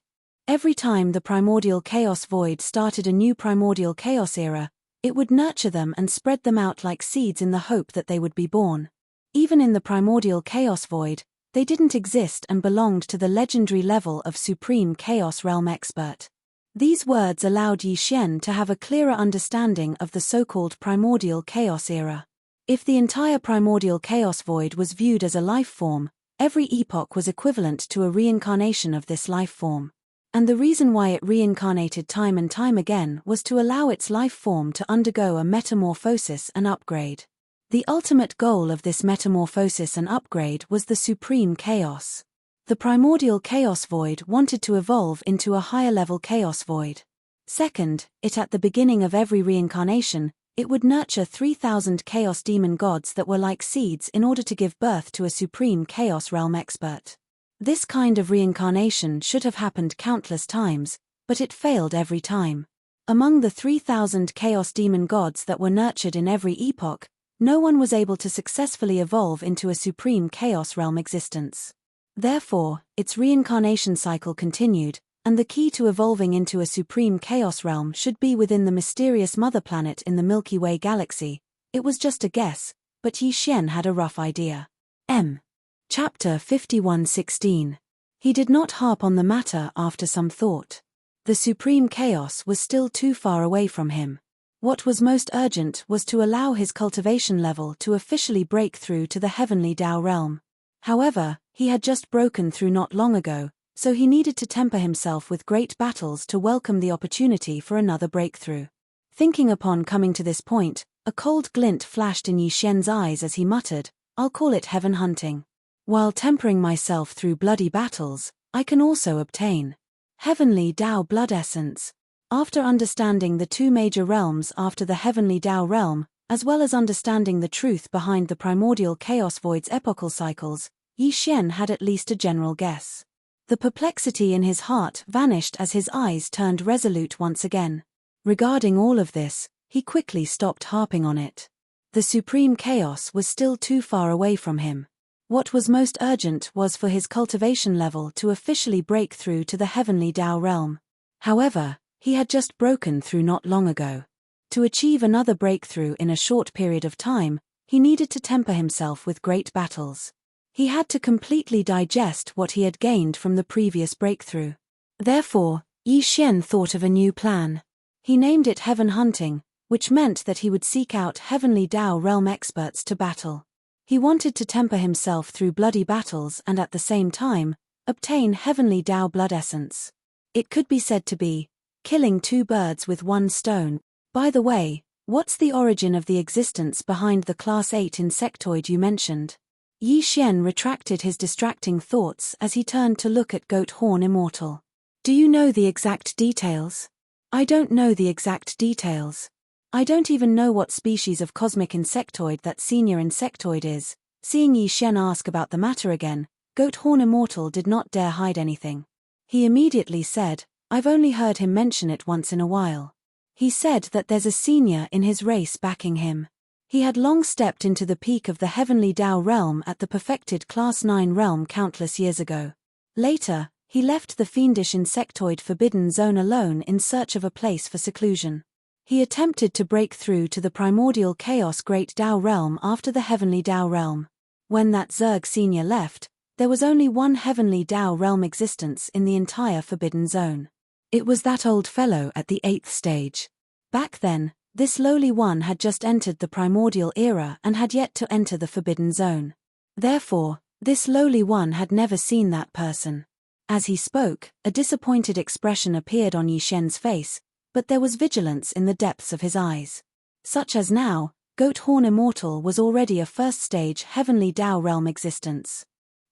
Every time the primordial chaos void started a new primordial chaos era, it would nurture them and spread them out like seeds in the hope that they would be born. Even in the primordial chaos void, they didn't exist and belonged to the legendary level of supreme chaos realm expert. These words allowed Yi Xian to have a clearer understanding of the so-called primordial chaos era. If the entire primordial chaos void was viewed as a life form, every epoch was equivalent to a reincarnation of this life form. And the reason why it reincarnated time and time again was to allow its life form to undergo a metamorphosis and upgrade. The ultimate goal of this metamorphosis and upgrade was the supreme chaos. The primordial chaos void wanted to evolve into a higher-level chaos void. Second, at the beginning of every reincarnation, it would nurture 3,000 chaos demon gods that were like seeds in order to give birth to a supreme chaos realm expert. This kind of reincarnation should have happened countless times, but it failed every time. Among the 3,000 chaos demon gods that were nurtured in every epoch, no one was able to successfully evolve into a supreme chaos realm existence. Therefore, its reincarnation cycle continued, and the key to evolving into a supreme chaos realm should be within the mysterious mother planet in the Milky Way galaxy. It was just a guess, but Yi Xian had a rough idea. Chapter 51:16. He did not harp on the matter after some thought. The supreme chaos was still too far away from him. What was most urgent was to allow his cultivation level to officially break through to the heavenly Tao realm. However, he had just broken through not long ago, so he needed to temper himself with great battles to welcome the opportunity for another breakthrough. Thinking upon coming to this point, a cold glint flashed in Yi Xian's eyes as he muttered, "I'll call it heaven hunting. While tempering myself through bloody battles, I can also obtain heavenly Tao blood essence." After understanding the two major realms after the heavenly Tao realm, as well as understanding the truth behind the primordial chaos void's epochal cycles, Yi Xian had at least a general guess. The perplexity in his heart vanished as his eyes turned resolute once again. Regarding all of this, he quickly stopped harping on it. The supreme chaos was still too far away from him. What was most urgent was for his cultivation level to officially break through to the heavenly Tao realm. However, he had just broken through not long ago. To achieve another breakthrough in a short period of time, he needed to temper himself with great battles. He had to completely digest what he had gained from the previous breakthrough. Therefore, Yi Xian thought of a new plan. He named it heaven hunting, which meant that he would seek out heavenly Tao realm experts to battle. He wanted to temper himself through bloody battles and at the same time, obtain heavenly Tao blood essence. It could be said to be killing two birds with one stone. By the way, what's the origin of the existence behind the Class 8 insectoid you mentioned? Yi Xian retracted his distracting thoughts as he turned to look at Goat Horn Immortal. Do you know the exact details? I don't know the exact details. I don't even know what species of cosmic insectoid that senior insectoid is. Seeing Yi Xian ask about the matter again, Goat Horn Immortal did not dare hide anything. He immediately said, "I've only heard him mention it once in a while." He said that there's a senior in his race backing him. He had long stepped into the peak of the heavenly Tao realm at the perfected Class 9 realm countless years ago. Later, he left the fiendish insectoid forbidden zone alone in search of a place for seclusion. He attempted to break through to the primordial chaos great Tao realm after the heavenly Tao realm. When that Zerg senior left, there was only one heavenly Tao realm existence in the entire forbidden zone. It was that old fellow at the 8th stage. Back then, this lowly one had just entered the primordial era and had yet to enter the forbidden zone. Therefore, this lowly one had never seen that person. As he spoke, a disappointed expression appeared on Yi Xian's face, but there was vigilance in the depths of his eyes. Such as now, Goat Horn Immortal was already a first-stage heavenly Tao realm existence.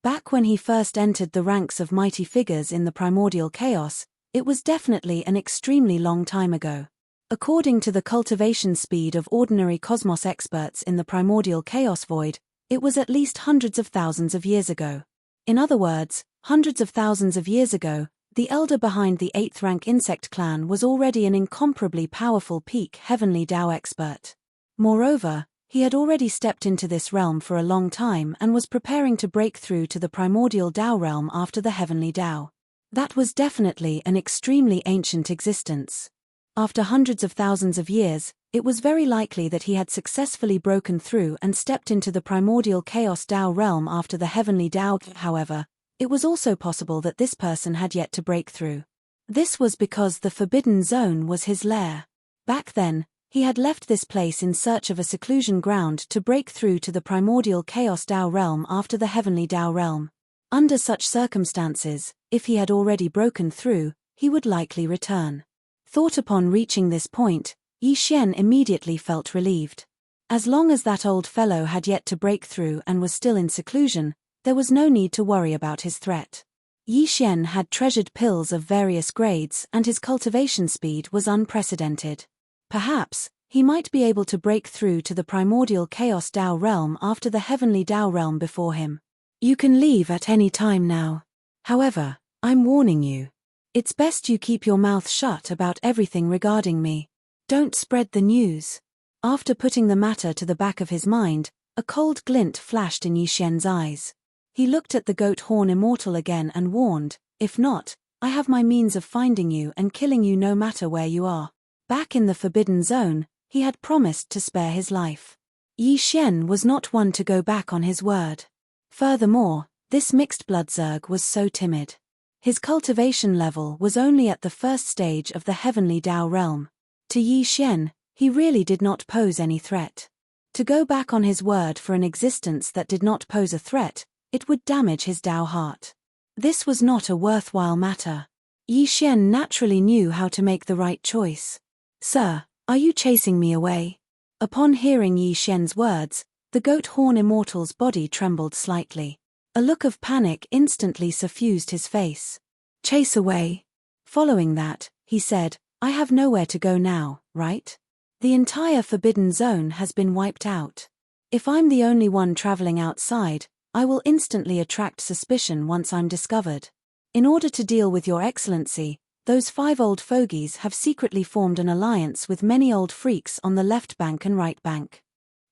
Back when he first entered the ranks of mighty figures in the primordial chaos, it was definitely an extremely long time ago. According to the cultivation speed of ordinary cosmos experts in the primordial chaos void, it was at least hundreds of thousands of years ago. In other words, hundreds of thousands of years ago, the elder behind the 8th rank insect clan was already an incomparably powerful peak heavenly Tao expert. Moreover, he had already stepped into this realm for a long time and was preparing to break through to the primordial Tao realm after the heavenly Tao. That was definitely an extremely ancient existence. After hundreds of thousands of years, it was very likely that he had successfully broken through and stepped into the primordial chaos Tao realm after the heavenly Tao. However, it was also possible that this person had yet to break through. This was because the forbidden zone was his lair. Back then, he had left this place in search of a seclusion ground to break through to the primordial chaos Tao realm after the heavenly Tao realm. Under such circumstances, if he had already broken through, he would likely return. Thought upon reaching this point, Yi Xian immediately felt relieved. As long as that old fellow had yet to break through and was still in seclusion, there was no need to worry about his threat. Yi Xian had treasured pills of various grades and his cultivation speed was unprecedented. Perhaps, he might be able to break through to the primordial chaos Tao realm after the heavenly Tao realm before him. You can leave at any time now. However, I'm warning you. It's best you keep your mouth shut about everything regarding me. Don't spread the news. After putting the matter to the back of his mind, a cold glint flashed in Yi Xian's eyes. He looked at the goat horn immortal again and warned, if not, I have my means of finding you and killing you no matter where you are. Back in the Forbidden Zone, he had promised to spare his life. Yi Xian was not one to go back on his word. Furthermore, this mixed-blood Zerg was so timid. His cultivation level was only at the first stage of the heavenly Tao realm. To Yi Xian, he really did not pose any threat. To go back on his word for an existence that did not pose a threat, it would damage his Tao heart. This was not a worthwhile matter. Yi Xian naturally knew how to make the right choice. Sir, are you chasing me away? Upon hearing Yi Xian's words, the goat horn immortal's body trembled slightly. A look of panic instantly suffused his face. Chase away. Following that, he said, I have nowhere to go now, right? The entire Forbidden Zone has been wiped out. If I'm the only one traveling outside, I will instantly attract suspicion once I'm discovered. In order to deal with your excellency, those 5 old fogies have secretly formed an alliance with many old freaks on the left bank and right bank.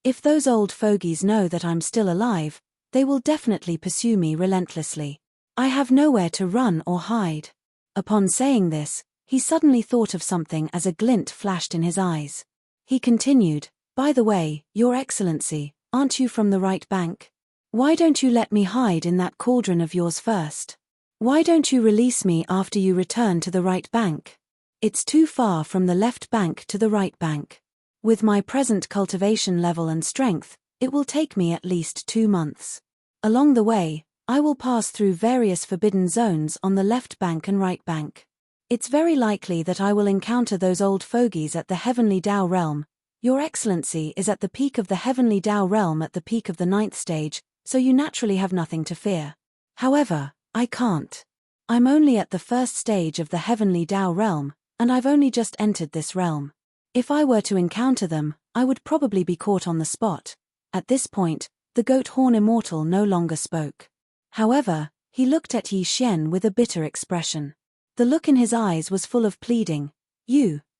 If those old fogies know that I'm still alive, they will definitely pursue me relentlessly. I have nowhere to run or hide. Upon saying this, he suddenly thought of something as a glint flashed in his eyes. He continued, by the way, Your Excellency, aren't you from the right bank? Why don't you let me hide in that cauldron of yours first? Why don't you release me after you return to the right bank? It's too far from the left bank to the right bank. With my present cultivation level and strength, it will take me at least 2 months. Along the way, I will pass through various forbidden zones on the left bank and right bank. It's very likely that I will encounter those old fogies at the heavenly Tao realm. Your Excellency is at the peak of the heavenly Tao realm at the peak of the 9th stage, so you naturally have nothing to fear. However, I can't. I'm only at the first stage of the heavenly Tao realm, and I've only just entered this realm. If I were to encounter them, I would probably be caught on the spot. At this point, the goat horn immortal no longer spoke. However, he looked at Yi Xian with a bitter expression. The look in his eyes was full of pleading.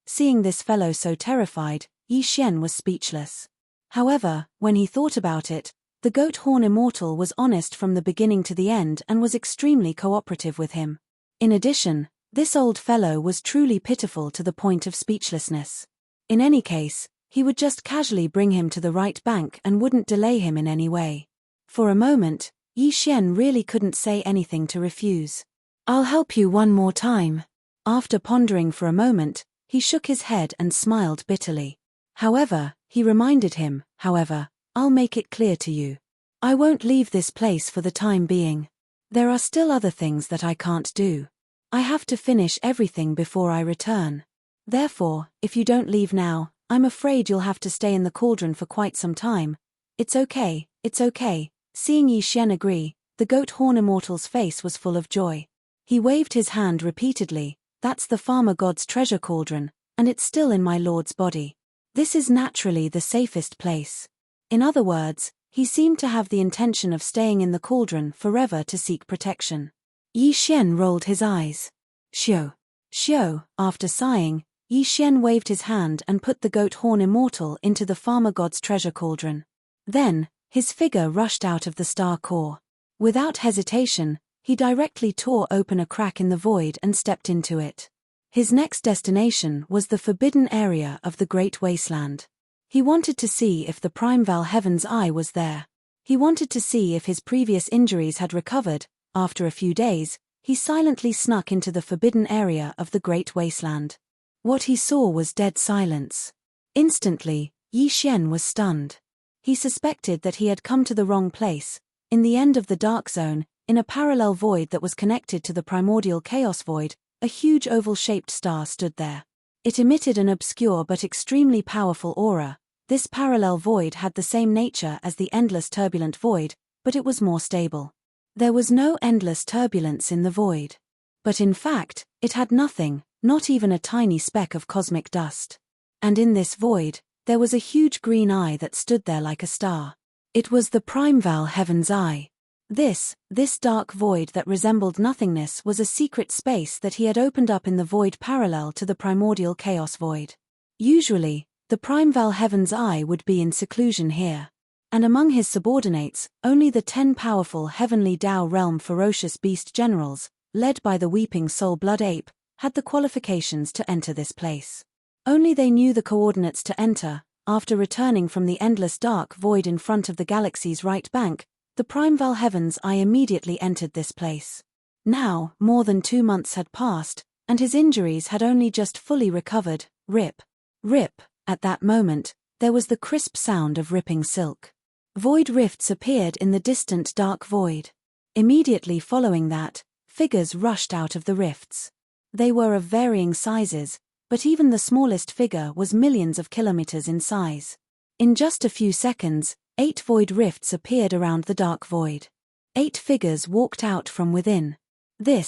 Seeing this fellow so terrified, Yi Xian was speechless. However, when he thought about it, the goat horn immortal was honest from the beginning to the end and was extremely cooperative with him. In addition, this old fellow was truly pitiful to the point of speechlessness. In any case, he would just casually bring him to the right bank and wouldn't delay him in any way. For a moment, Yi Xian really couldn't say anything to refuse. I'll help you one more time. After pondering for a moment, he shook his head and smiled bitterly. However, he reminded him, I'll make it clear to you. I won't leave this place for the time being. There are still other things that I can't do. I have to finish everything before I return. Therefore, if you don't leave now, I'm afraid you'll have to stay in the cauldron for quite some time. It's okay. Seeing Yi Xian agree, the goat horn immortal's face was full of joy. He waved his hand repeatedly. That's the farmer god's treasure cauldron, and it's still in my lord's body. This is naturally the safest place. In other words, he seemed to have the intention of staying in the cauldron forever to seek protection. Yi Xian rolled his eyes. Xiao. After sighing, Yi Xian waved his hand and put the goat horn immortal into the farmer god's treasure cauldron. Then, his figure rushed out of the star core. Without hesitation, he directly tore open a crack in the void and stepped into it. His next destination was the forbidden area of the Great Wasteland. He wanted to see if the Primeval Heaven's Eye was there. He wanted to see if his previous injuries had recovered. After a few days, he silently snuck into the forbidden area of the Great Wasteland. What he saw was dead silence. Instantly, Yi Xian was stunned. He suspected that he had come to the wrong place, in the end of the Dark Zone, in a parallel void that was connected to the primordial chaos void, A huge oval-shaped star stood there. It emitted an obscure but extremely powerful aura. This parallel void had the same nature as the endless turbulent void, but it was more stable. There was no endless turbulence in the void. But in fact, it had nothing, not even a tiny speck of cosmic dust. And in this void, there was a huge green eye that stood there like a star. It was the primeval heaven's eye. This dark void that resembled nothingness was a secret space that he had opened up in the void parallel to the primordial chaos void. Usually, the primeval heaven's eye would be in seclusion here. And among his subordinates, only the 10 powerful heavenly Tao realm ferocious beast generals, led by the weeping soul blood ape, had the qualifications to enter this place. Only they knew the coordinates to enter. After returning from the endless dark void in front of the galaxy's right bank, the primeval heaven's eye immediately entered this place. Now, more than 2 months had passed, and his injuries had only just fully recovered. Rip. Rip. At that moment, there was the crisp sound of ripping silk. Void rifts appeared in the distant dark void. Immediately following that, figures rushed out of the rifts. They were of varying sizes, but even the smallest figure was millions of kilometers in size. In just a few seconds, 8 void rifts appeared around the dark void. 8 figures walked out from within. The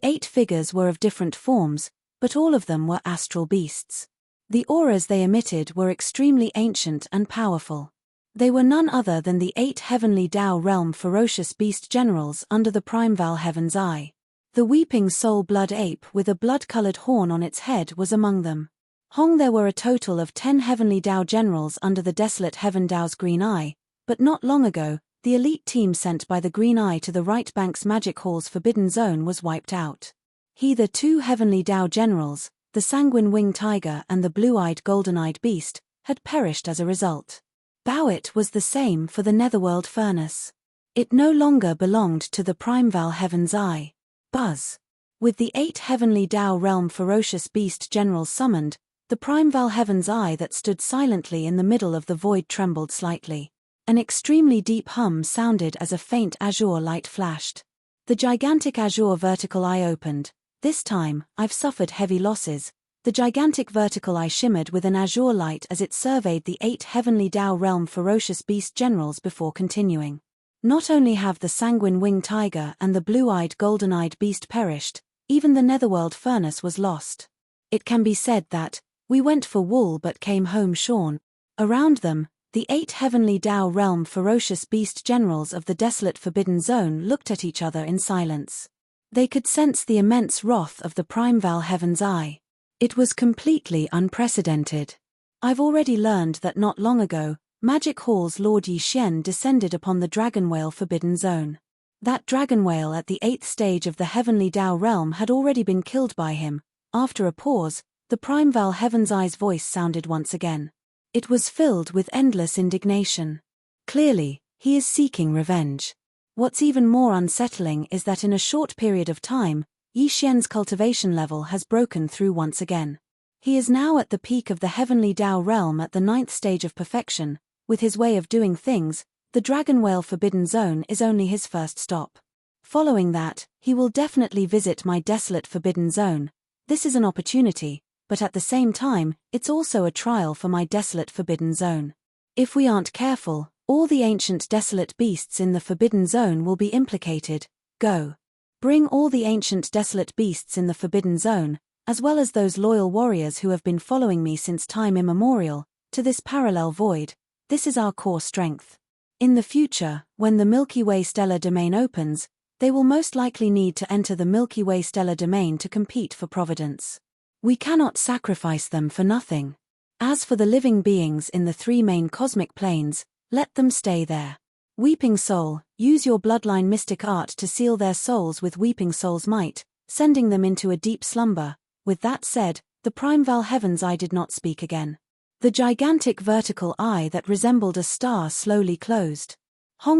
8 figures were of different forms, but all of them were astral beasts. The auras they emitted were extremely ancient and powerful. They were none other than the 8 heavenly Tao realm ferocious beast generals under the primeval heaven's eye. The weeping soul blood ape with a blood-colored horn on its head was among them. There were a total of 10 heavenly Tao generals under the desolate heaven Tao's green eye, but not long ago, the elite team sent by the green eye to the right bank's magic hall's forbidden zone was wiped out. The 2 heavenly Tao generals, the sanguine-winged tiger and the blue-eyed golden-eyed beast, had perished as a result. Bowit was the same for the netherworld furnace. It no longer belonged to the primeval heaven's eye. Buzz. With the 8 heavenly Tao realm ferocious beast generals summoned, the primeval heaven's eye that stood silently in the middle of the void trembled slightly. An extremely deep hum sounded as a faint azure light flashed. The gigantic azure vertical eye opened. This time, I've suffered heavy losses. The gigantic vertical eye shimmered with an azure light as it surveyed the 8 heavenly Tao realm ferocious beast generals before continuing. Not only have the sanguine-winged tiger and the blue-eyed golden-eyed beast perished, even the netherworld furnace was lost. It can be said that, we went for wool but came home shorn. Around them, the 8 heavenly Tao realm ferocious beast generals of the desolate forbidden zone looked at each other in silence. They could sense the immense wrath of the primeval heaven's eye. It was completely unprecedented. I've already learned that not long ago, Magic Hall's Lord Yi Xian descended upon the dragon whale forbidden zone. That dragon whale at the 8th stage of the heavenly Tao realm had already been killed by him. After a pause, the primeval heaven's eye's voice sounded once again. It was filled with endless indignation. Clearly, he is seeking revenge. What's even more unsettling is that in a short period of time, Yi Xian's cultivation level has broken through once again. He is now at the peak of the heavenly Tao realm at the 9th stage of perfection. With his way of doing things, the dragon whale forbidden zone is only his first stop. Following that, he will definitely visit my desolate forbidden zone. This is an opportunity, but at the same time, it's also a trial for my desolate forbidden zone. If we aren't careful, all the ancient desolate beasts in the forbidden zone will be implicated. Go. Bring all the ancient desolate beasts in the forbidden zone, as well as those loyal warriors who have been following me since time immemorial, to this parallel void. This is our core strength. In the future, when the Milky Way stellar domain opens, they will most likely need to enter the Milky Way stellar domain to compete for providence. We cannot sacrifice them for nothing. As for the living beings in the 3 main cosmic planes, let them stay there. Weeping Soul, use your bloodline mystic art to seal their souls with Weeping Soul's might, sending them into a deep slumber. With that said, the primeval heaven's eye did not speak again. The gigantic vertical eye that resembled a star slowly closed.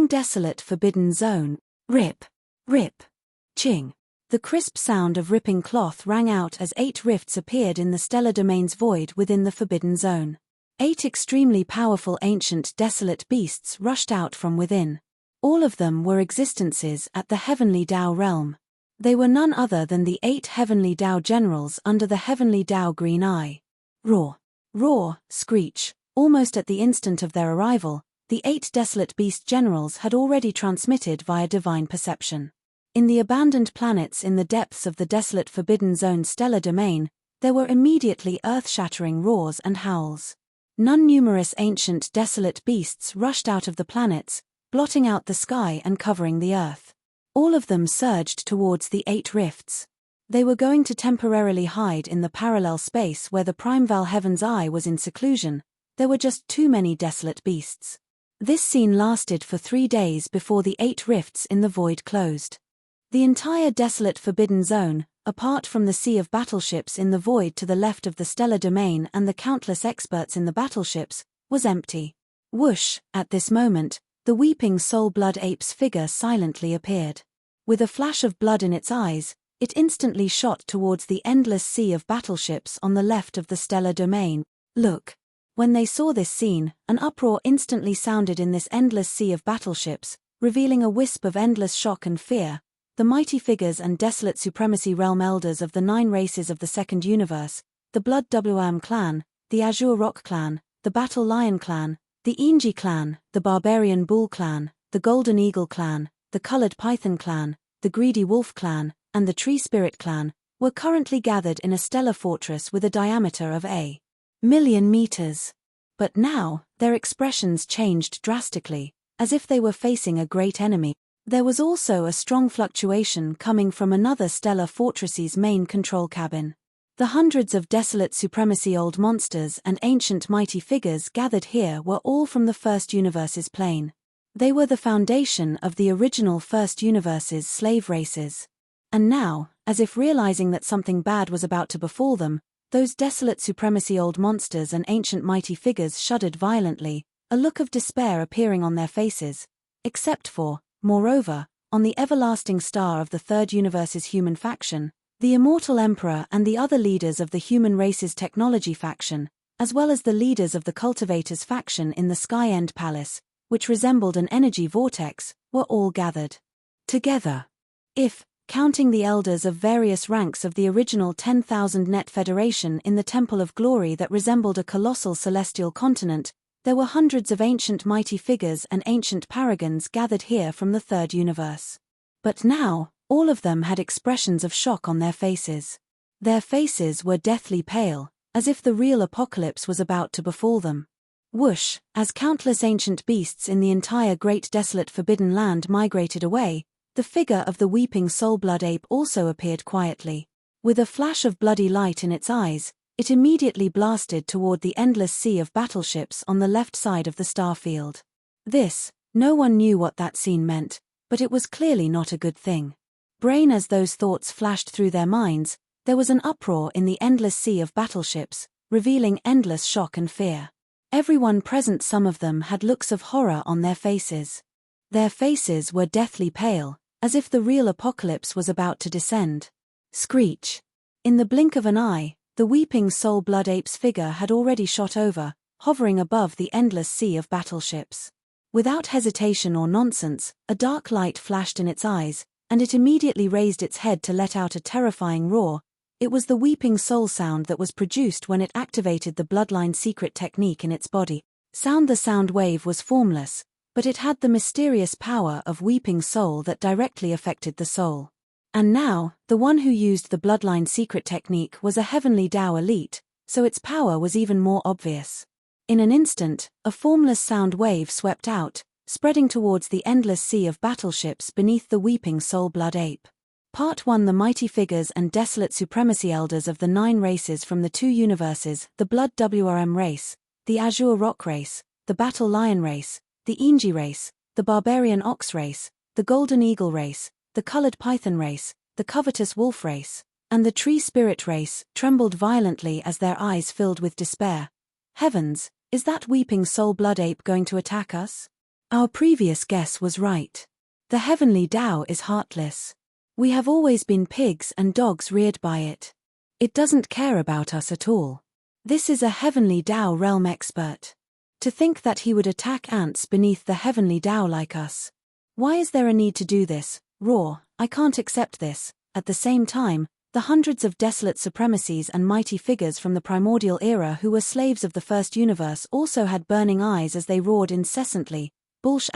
Desolate forbidden zone. Rip. Rip. Ching. The crisp sound of ripping cloth rang out as 8 rifts appeared in the stellar domain's void within the forbidden zone. 8 extremely powerful ancient desolate beasts rushed out from within. All of them were existences at the heavenly Tao realm. They were none other than the 8 heavenly Tao generals under the heavenly Tao green eye. Roar, roar, screech. Almost at the instant of their arrival, the 8 desolate beast generals had already transmitted via divine perception. In the abandoned planets in the depths of the desolate forbidden zone stellar domain, there were immediately earth-shattering roars and howls. Numerous ancient desolate beasts rushed out of the planets, blotting out the sky and covering the earth. All of them surged towards the 8 rifts. They were going to temporarily hide in the parallel space where the primeval heaven's eye was in seclusion. There were just too many desolate beasts. This scene lasted for 3 days before the 8 rifts in the void closed. The entire desolate forbidden zone, apart from the sea of battleships in the void to the left of the stellar domain and the countless experts in the battleships, was empty. Whoosh, at this moment, the weeping soul blood ape's figure silently appeared. With a flash of blood in its eyes, it instantly shot towards the endless sea of battleships on the left of the stellar domain. Look! When they saw this scene, an uproar instantly sounded in this endless sea of battleships, revealing a wisp of endless shock and fear. The mighty figures and desolate supremacy realm elders of the 9 races of the Second Universe, the Blood WM clan, the Azure Rock clan, the Battle Lion clan, the Enji clan, the Barbarian Bull clan, the Golden Eagle clan, the Colored Python clan, the Greedy Wolf clan, and the Tree Spirit clan, were currently gathered in a stellar fortress with a diameter of a million meters. But now, their expressions changed drastically, as if they were facing a great enemy. There was also a strong fluctuation coming from another stellar fortress's main control cabin. The hundreds of desolate supremacy old monsters and ancient mighty figures gathered here were all from the First Universe's plane. They were the foundation of the original First Universe's slave races. And now, as if realizing that something bad was about to befall them, those desolate supremacy old monsters and ancient mighty figures shuddered violently, a look of despair appearing on their faces. Except for, moreover, on the everlasting star of the Third Universe's human faction, the Immortal Emperor and the other leaders of the human race's technology faction, as well as the leaders of the Cultivators faction in the Sky End Palace, which resembled an energy vortex, were all gathered together. If, counting the elders of various ranks of the original 10,000 Net Federation in the Temple of Glory that resembled a colossal celestial continent, there were hundreds of ancient mighty figures and ancient paragons gathered here from the Third Universe. But now, all of them had expressions of shock on their faces. Their faces were deathly pale, as if the real apocalypse was about to befall them. Whoosh, as countless ancient beasts in the entire great desolate forbidden land migrated away, the figure of the weeping soul blood ape also appeared quietly. With a flash of bloody light in its eyes, it immediately blasted toward the endless sea of battleships on the left side of the starfield. This, no one knew what that scene meant, but it was clearly not a good thing. Brain as those thoughts flashed through their minds, there was an uproar in the endless sea of battleships, revealing endless shock and fear. Everyone present, some of them had looks of horror on their faces. Their faces were deathly pale, as if the real apocalypse was about to descend. Screech! In the blink of an eye, the weeping soul blood ape's figure had already shot over, hovering above the endless sea of battleships. Without hesitation or nonsense, a dark light flashed in its eyes, and it immediately raised its head to let out a terrifying roar. It was the weeping soul sound that was produced when it activated the bloodline secret technique in its body. The sound wave was formless, but it had the mysterious power of weeping soul that directly affected the soul. And now, the one who used the bloodline secret technique was a heavenly Tao elite, so its power was even more obvious. In an instant, a formless sound wave swept out, spreading towards the endless sea of battleships beneath the weeping soul blood ape. Part 1: The mighty figures and desolate supremacy elders of the 9 races from the 2 universes, the Blood WRM race, the Azure Rock race, the Battle Lion race, the Enji race, the Barbarian Ox race, the Golden Eagle race, the Colored Python race, the Covetous Wolf race, and the Tree Spirit race, trembled violently as their eyes filled with despair. Heavens, is that weeping soul blood ape going to attack us? Our previous guess was right. The heavenly Tao is heartless. We have always been pigs and dogs reared by it. It doesn't care about us at all. This is a heavenly Tao realm expert. To think that he would attack ants beneath the heavenly Tao like us. Why is there a need to do this? Roar, I can't accept this. at the same time, the hundreds of desolate supremacies and mighty figures from the primordial era who were slaves of the first universe also had burning eyes as they roared incessantly, Bulsh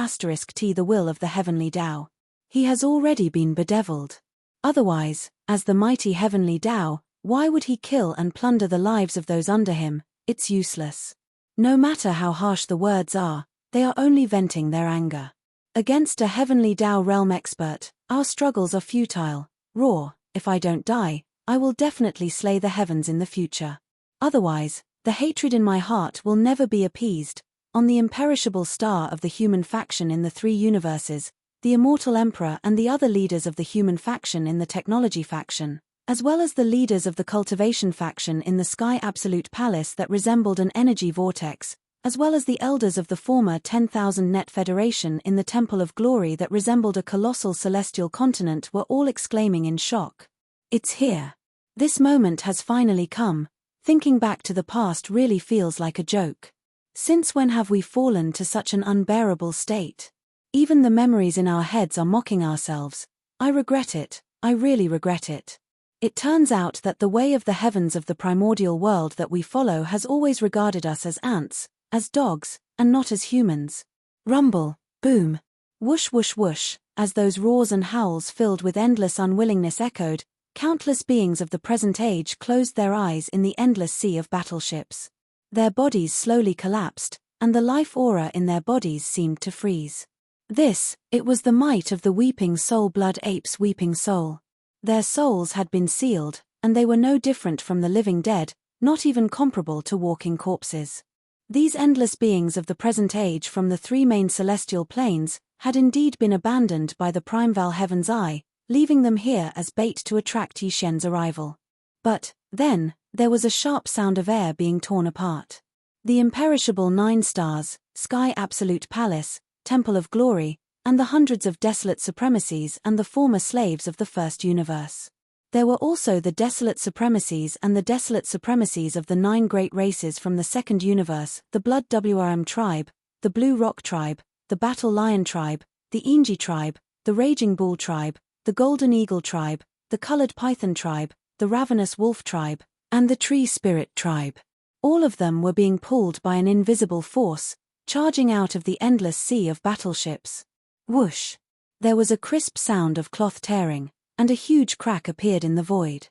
*T the will of the heavenly Tao. He has already been bedeviled. Otherwise, as the mighty heavenly Tao, why would he kill and plunder the lives of those under him? It's useless. No matter how harsh the words are, they are only venting their anger. Against a heavenly Tao realm expert, our struggles are futile. Roar, if I don't die, I will definitely slay the heavens in the future. Otherwise, the hatred in my heart will never be appeased. On the imperishable star of the human faction in the three universes, the immortal emperor and the other leaders of the human faction in the technology faction, as well as the leaders of the cultivation faction in the sky absolute palace that resembled an energy vortex, as well as the elders of the former 10,000 net federation in the temple of glory that resembled a colossal celestial continent were all exclaiming in shock. It's here. This moment has finally come. Thinking back to the past really feels like a joke. Since when have we fallen to such an unbearable state? Even the memories in our heads are mocking ourselves. I regret it, I really regret it. It turns out that the way of the heavens of the primordial world that we follow has always regarded us as ants, as dogs, and not as humans. Rumble, boom, whoosh whoosh whoosh, as those roars and howls filled with endless unwillingness echoed, countless beings of the present age closed their eyes in the endless sea of battleships. Their bodies slowly collapsed, and the life aura in their bodies seemed to freeze. It was the might of the weeping soul blood apes' weeping soul. Their souls had been sealed, and they were no different from the living dead, not even comparable to walking corpses. These endless beings of the present age from the three main celestial planes had indeed been abandoned by the Primeval Heaven's Eye, leaving them here as bait to attract Yishen's arrival. But, then, there was a sharp sound of air being torn apart. The imperishable 9 stars, Sky Absolute Palace, Temple of Glory, and the hundreds of desolate supremacies and the former slaves of the first universe. There were also the desolate supremacies and the desolate supremacies of the 9 great races from the second universe, the Blood WRM tribe, the Blue Rock tribe, the Battle Lion tribe, the Enji tribe, the Raging Bull tribe, the Golden Eagle tribe, the Colored Python tribe, the Ravenous Wolf tribe, and the Tree Spirit tribe. All of them were being pulled by an invisible force, charging out of the endless sea of battleships. Whoosh! There was a crisp sound of cloth tearing, and a huge crack appeared in the void.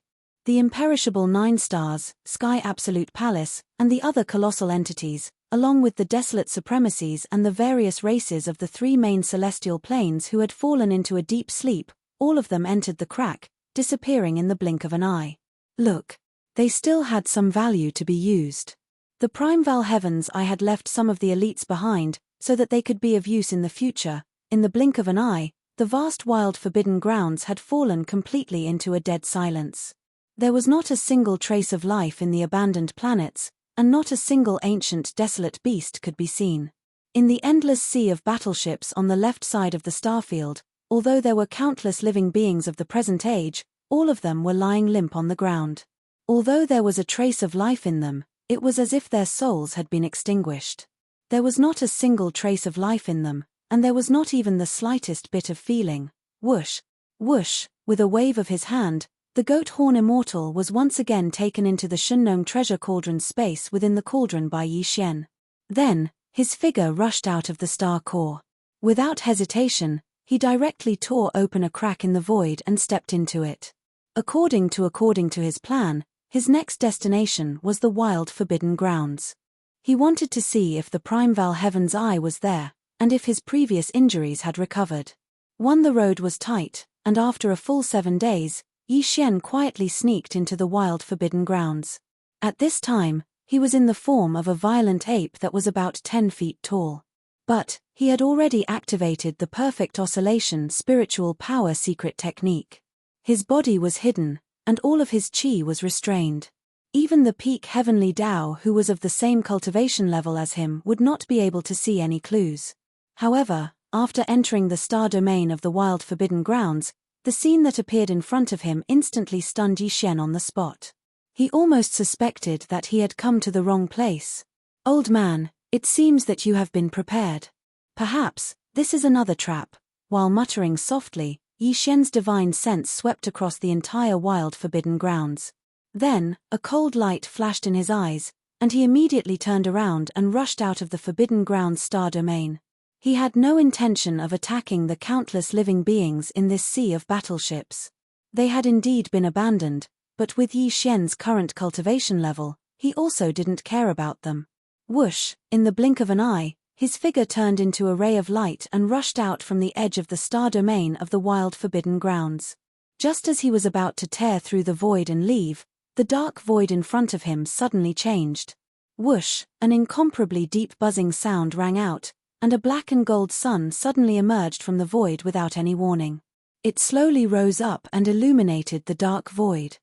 The imperishable 9 stars, Sky Absolute Palace, and the other colossal entities, along with the desolate supremacies and the various races of the 3 main celestial planes who had fallen into a deep sleep, all of them entered the crack, disappearing in the blink of an eye. Look. They still had some value to be used. The Primeval Heavens I had left some of the elites behind, so that they could be of use in the future. In the blink of an eye, the vast wild forbidden grounds had fallen completely into a dead silence. There was not a single trace of life in the abandoned planets, and not a single ancient desolate beast could be seen. In the endless sea of battleships on the left side of the starfield, although there were countless living beings of the present age, all of them were lying limp on the ground. Although there was a trace of life in them, it was as if their souls had been extinguished. There was not a single trace of life in them, and there was not even the slightest bit of feeling. Whoosh, whoosh, with a wave of his hand, the goat horn immortal was once again taken into the Shunnong treasure cauldron space within the cauldron by Yishen. Then, his figure rushed out of the star core. Without hesitation, he directly tore open a crack in the void and stepped into it. According to his plan, his next destination was the wild forbidden grounds. He wanted to see if the Primeval Heaven's Eye was there, and if his previous injuries had recovered. The road was tight, and after a full 7 days, Yishen quietly sneaked into the wild forbidden grounds. At this time, he was in the form of a violent ape that was about 10 feet tall. But, he had already activated the perfect oscillation spiritual power secret technique. His body was hidden, and all of his chi was restrained. Even the peak heavenly Tao who was of the same cultivation level as him would not be able to see any clues. However, after entering the star domain of the wild forbidden grounds, the scene that appeared in front of him instantly stunned Yishen on the spot. He almost suspected that he had come to the wrong place. "Old man, it seems that you have been prepared. Perhaps, this is another trap." While muttering softly, Yi Xian's divine sense swept across the entire wild forbidden grounds. Then, a cold light flashed in his eyes, and he immediately turned around and rushed out of the forbidden grounds star domain. He had no intention of attacking the countless living beings in this sea of battleships. They had indeed been abandoned, but with Yi Xian's current cultivation level, he also didn't care about them. Whoosh, in the blink of an eye, his figure turned into a ray of light and rushed out from the edge of the star domain of the wild forbidden grounds. Just as he was about to tear through the void and leave, the dark void in front of him suddenly changed. Whoosh, an incomparably deep buzzing sound rang out, and a black and gold sun suddenly emerged from the void without any warning. It slowly rose up and illuminated the dark void.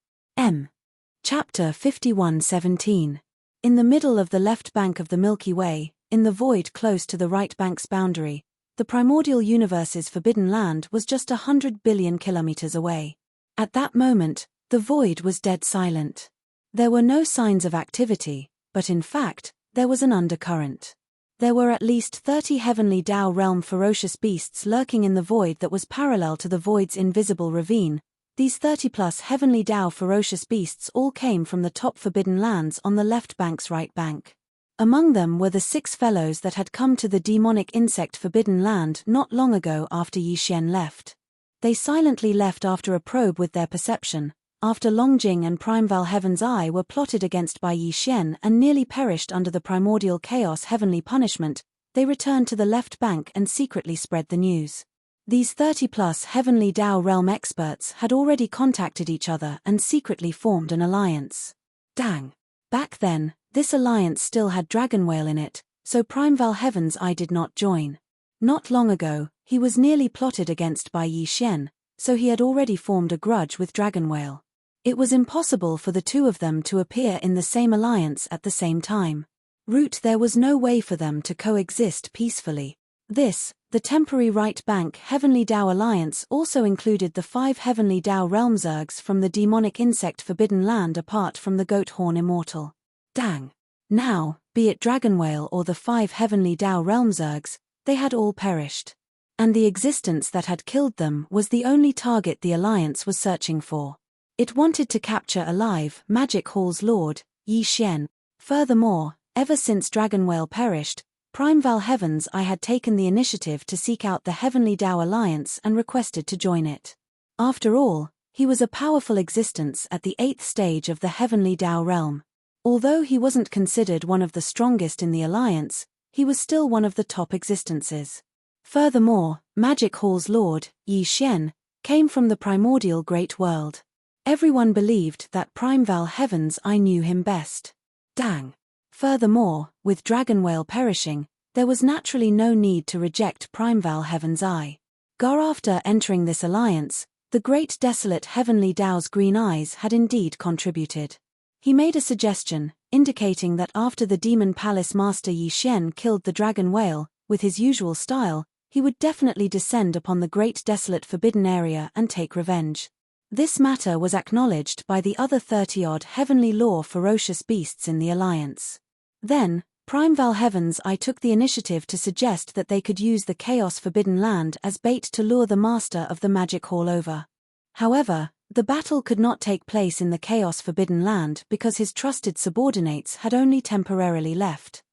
Chapter 51:17. In the middle of the left bank of the Milky Way, in the void close to the right bank's boundary, the primordial universe's forbidden land was just 100 billion kilometers away. At that moment, the void was dead silent. There were no signs of activity, but in fact, there was an undercurrent. There were at least 30 heavenly Dao realm ferocious beasts lurking in the void that was parallel to the void's invisible ravine. These 30+ heavenly Dao ferocious beasts all came from the top forbidden lands on the left bank's right bank. Among them were the 6 fellows that had come to the demonic insect forbidden land not long ago after Yi Xian left. They silently left after a probe with their perception, after Longjing and Primeval Heaven's Eye were plotted against by Yi Xian and nearly perished under the primordial chaos heavenly punishment. They returned to the left bank and secretly spread the news. These 30+ heavenly Dao realm experts had already contacted each other and secretly formed an alliance. Dang! Back then, this alliance still had Dragon Whale in it, so Primeval Heaven's Eye did not join. Not long ago, he was nearly plotted against by Yi Xian, so he had already formed a grudge with Dragon Whale. It was impossible for the two of them to appear in the same alliance at the same time. There was no way for them to coexist peacefully. The temporary right bank Heavenly Dao Alliance also included the 5 Heavenly Dao Realm Zergs from the demonic insect forbidden land apart from the Goat Horn Immortal. Dang! Now, be it Dragon Whale or the 5 Heavenly Dao Realm Zergs, they had all perished. And the existence that had killed them was the only target the Alliance was searching for. It wanted to capture alive Magic Hall's Lord, Yi Xian. Furthermore, ever since Dragon Whale perished, Primeval Heaven's Eye had taken the initiative to seek out the Heavenly Dao Alliance and requested to join it. After all, he was a powerful existence at the 8th stage of the Heavenly Dao realm. Although he wasn't considered one of the strongest in the Alliance, he was still one of the top existences. Furthermore, Magic Hall's Lord, Yi Xian, came from the primordial Great World. Everyone believed that Primeval Heaven's Eye knew him best. Dang! Furthermore, with Dragon Whale perishing, there was naturally no need to reject Primeval Heaven's Eye. After entering this alliance, the great desolate Heavenly Dao's green eyes had indeed contributed. He made a suggestion, indicating that after the Demon Palace Master Yi Xian killed the Dragon Whale, with his usual style, he would definitely descend upon the great desolate forbidden area and take revenge. This matter was acknowledged by the other 30-odd Heavenly Law ferocious beasts in the alliance. Then, Primeval Heaven's Eye took the initiative to suggest that they could use the Chaos Forbidden Land as bait to lure the Master of the Magic Hall over. However, the battle could not take place in the Chaos Forbidden Land because his trusted subordinates had only temporarily left.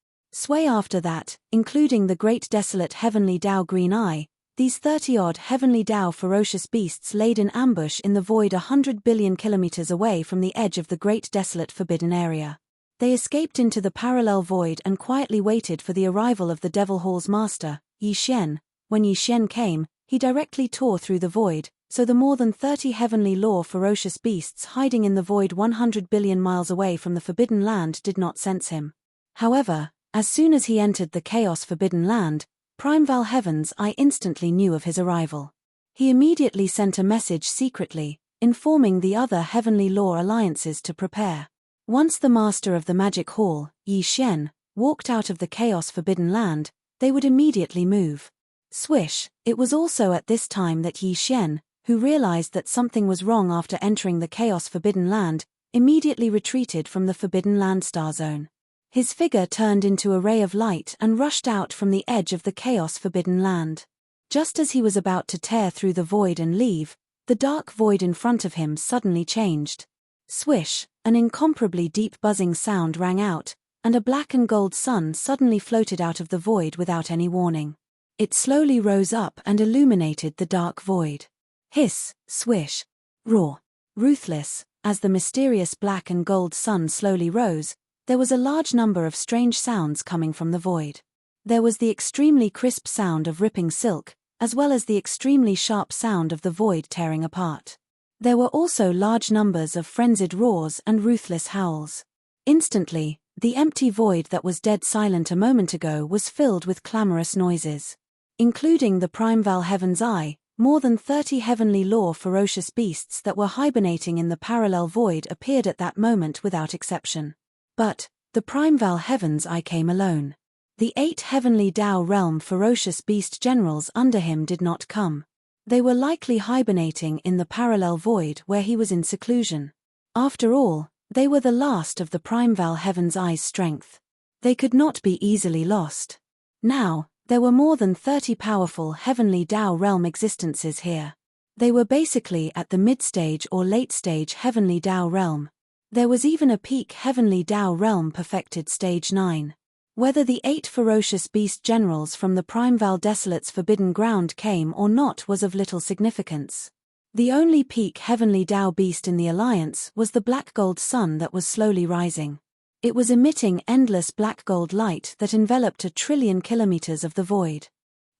After that, including the Great Desolate Heavenly Dao Green Eye, these 30-odd Heavenly Dao ferocious beasts laid in ambush in the void 100 billion kilometers away from the edge of the Great Desolate Forbidden Area. They escaped into the parallel void and quietly waited for the arrival of the Devil Hall's master, Yi Xian. When Yi Xian came, he directly tore through the void, so the more than 30 Heavenly Law ferocious beasts hiding in the void 100 billion miles away from the Forbidden Land did not sense him. However, as soon as he entered the Chaos Forbidden Land, Primeval Heaven's Eye instantly knew of his arrival. He immediately sent a message secretly, informing the other Heavenly Law alliances to prepare. Once the Master of the Magic Hall, Yi Xian, walked out of the Chaos Forbidden Land, they would immediately move. Swish! It was also at this time that Yi Xian, who realized that something was wrong after entering the Chaos Forbidden Land, immediately retreated from the Forbidden Land star zone. His figure turned into a ray of light and rushed out from the edge of the Chaos Forbidden Land. Just as he was about to tear through the void and leave, the dark void in front of him suddenly changed. Swish, an incomparably deep buzzing sound rang out, and a black and gold sun suddenly floated out of the void without any warning. It slowly rose up and illuminated the dark void. Hiss, swish, roar. Ruthless, as the mysterious black and gold sun slowly rose, there was a large number of strange sounds coming from the void. There was the extremely crisp sound of ripping silk, as well as the extremely sharp sound of the void tearing apart. There were also large numbers of frenzied roars and ruthless howls. Instantly, the empty void that was dead silent a moment ago was filled with clamorous noises. Including the primeval heaven's eye, more than 30 heavenly law ferocious beasts that were hibernating in the parallel void appeared at that moment without exception. But the primeval heaven's eye came alone. The 8 heavenly Tao realm ferocious beast generals under him did not come. They were likely hibernating in the parallel void where he was in seclusion. After all, they were the last of the primeval heaven's eye's strength. They could not be easily lost. Now, there were more than 30 powerful heavenly Tao realm existences here. They were basically at the mid-stage or late-stage heavenly Tao realm. There was even a peak heavenly Tao realm perfected stage 9. Whether the 8 ferocious beast generals from the primeval desolate's forbidden ground came or not was of little significance. The only peak heavenly Tao beast in the alliance was the black gold sun that was slowly rising. It was emitting endless black gold light that enveloped 1 trillion kilometers of the void.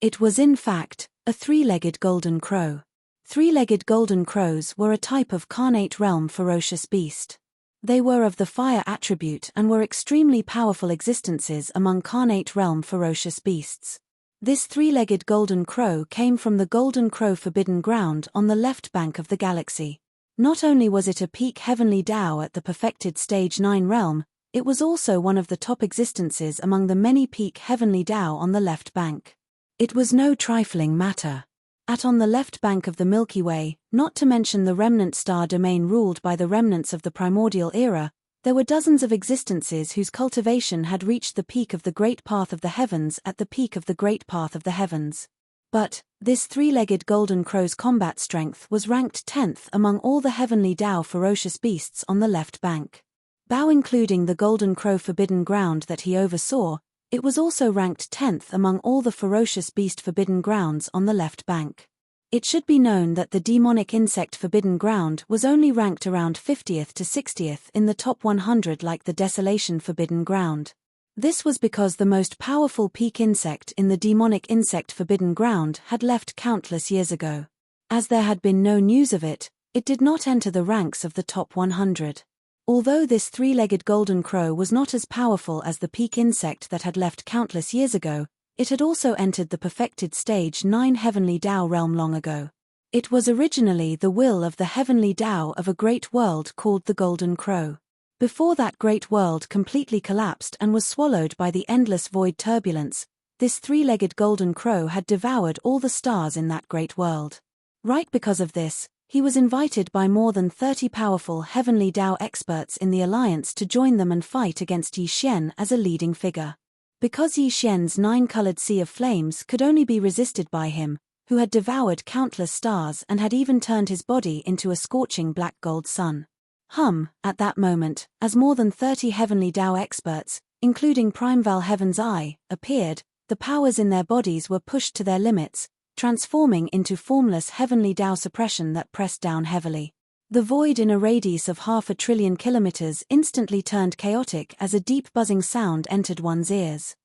It was in fact a 3-legged golden crow. 3-legged golden crows were a type of carnate realm ferocious beast. They were of the fire attribute and were extremely powerful existences among carnate realm ferocious beasts. This 3-legged golden crow came from the Golden Crow Forbidden Ground on the left bank of the galaxy. Not only was it a peak heavenly Tao at the perfected stage 9 realm, it was also one of the top existences among the many peak heavenly Tao on the left bank. It was no trifling matter. On the left bank of the Milky Way, not to mention the remnant star domain ruled by the remnants of the primordial era, there were dozens of existences whose cultivation had reached the peak of the Great Path of the Heavens at the peak of the Great Path of the Heavens. But this 3-legged golden crow's combat strength was ranked 10th among all the heavenly Tao ferocious beasts on the left bank. Bao including the Golden Crow Forbidden Ground that he oversaw, it was also ranked 10th among all the ferocious beast forbidden grounds on the left bank. It should be known that the demonic insect forbidden ground was only ranked around 50th to 60th in the top 100 like the desolation forbidden ground. This was because the most powerful peak insect in the demonic insect forbidden ground had left countless years ago. As there had been no news of it, it did not enter the ranks of the top 100. Although this 3-legged golden crow was not as powerful as the peak insect that had left countless years ago, it had also entered the perfected stage 9 heavenly Tao realm long ago. It was originally the will of the heavenly Tao of a great world called the Golden Crow. Before that great world completely collapsed and was swallowed by the endless void turbulence, this 3-legged golden crow had devoured all the stars in that great world. Right because of this, he was invited by more than 30 powerful heavenly Tao experts in the alliance to join them and fight against Yi Xian as a leading figure. Because Yi Xian's 9-colored sea of flames could only be resisted by him, who had devoured countless stars and had even turned his body into a scorching black gold sun. At that moment, as more than 30 heavenly Tao experts, including Primeval Heaven's Eye, appeared, the powers in their bodies were pushed to their limits, transforming into formless heavenly Tao suppression that pressed down heavily. The void in a radius of 500 billion kilometers instantly turned chaotic as a deep buzzing sound entered one's ears.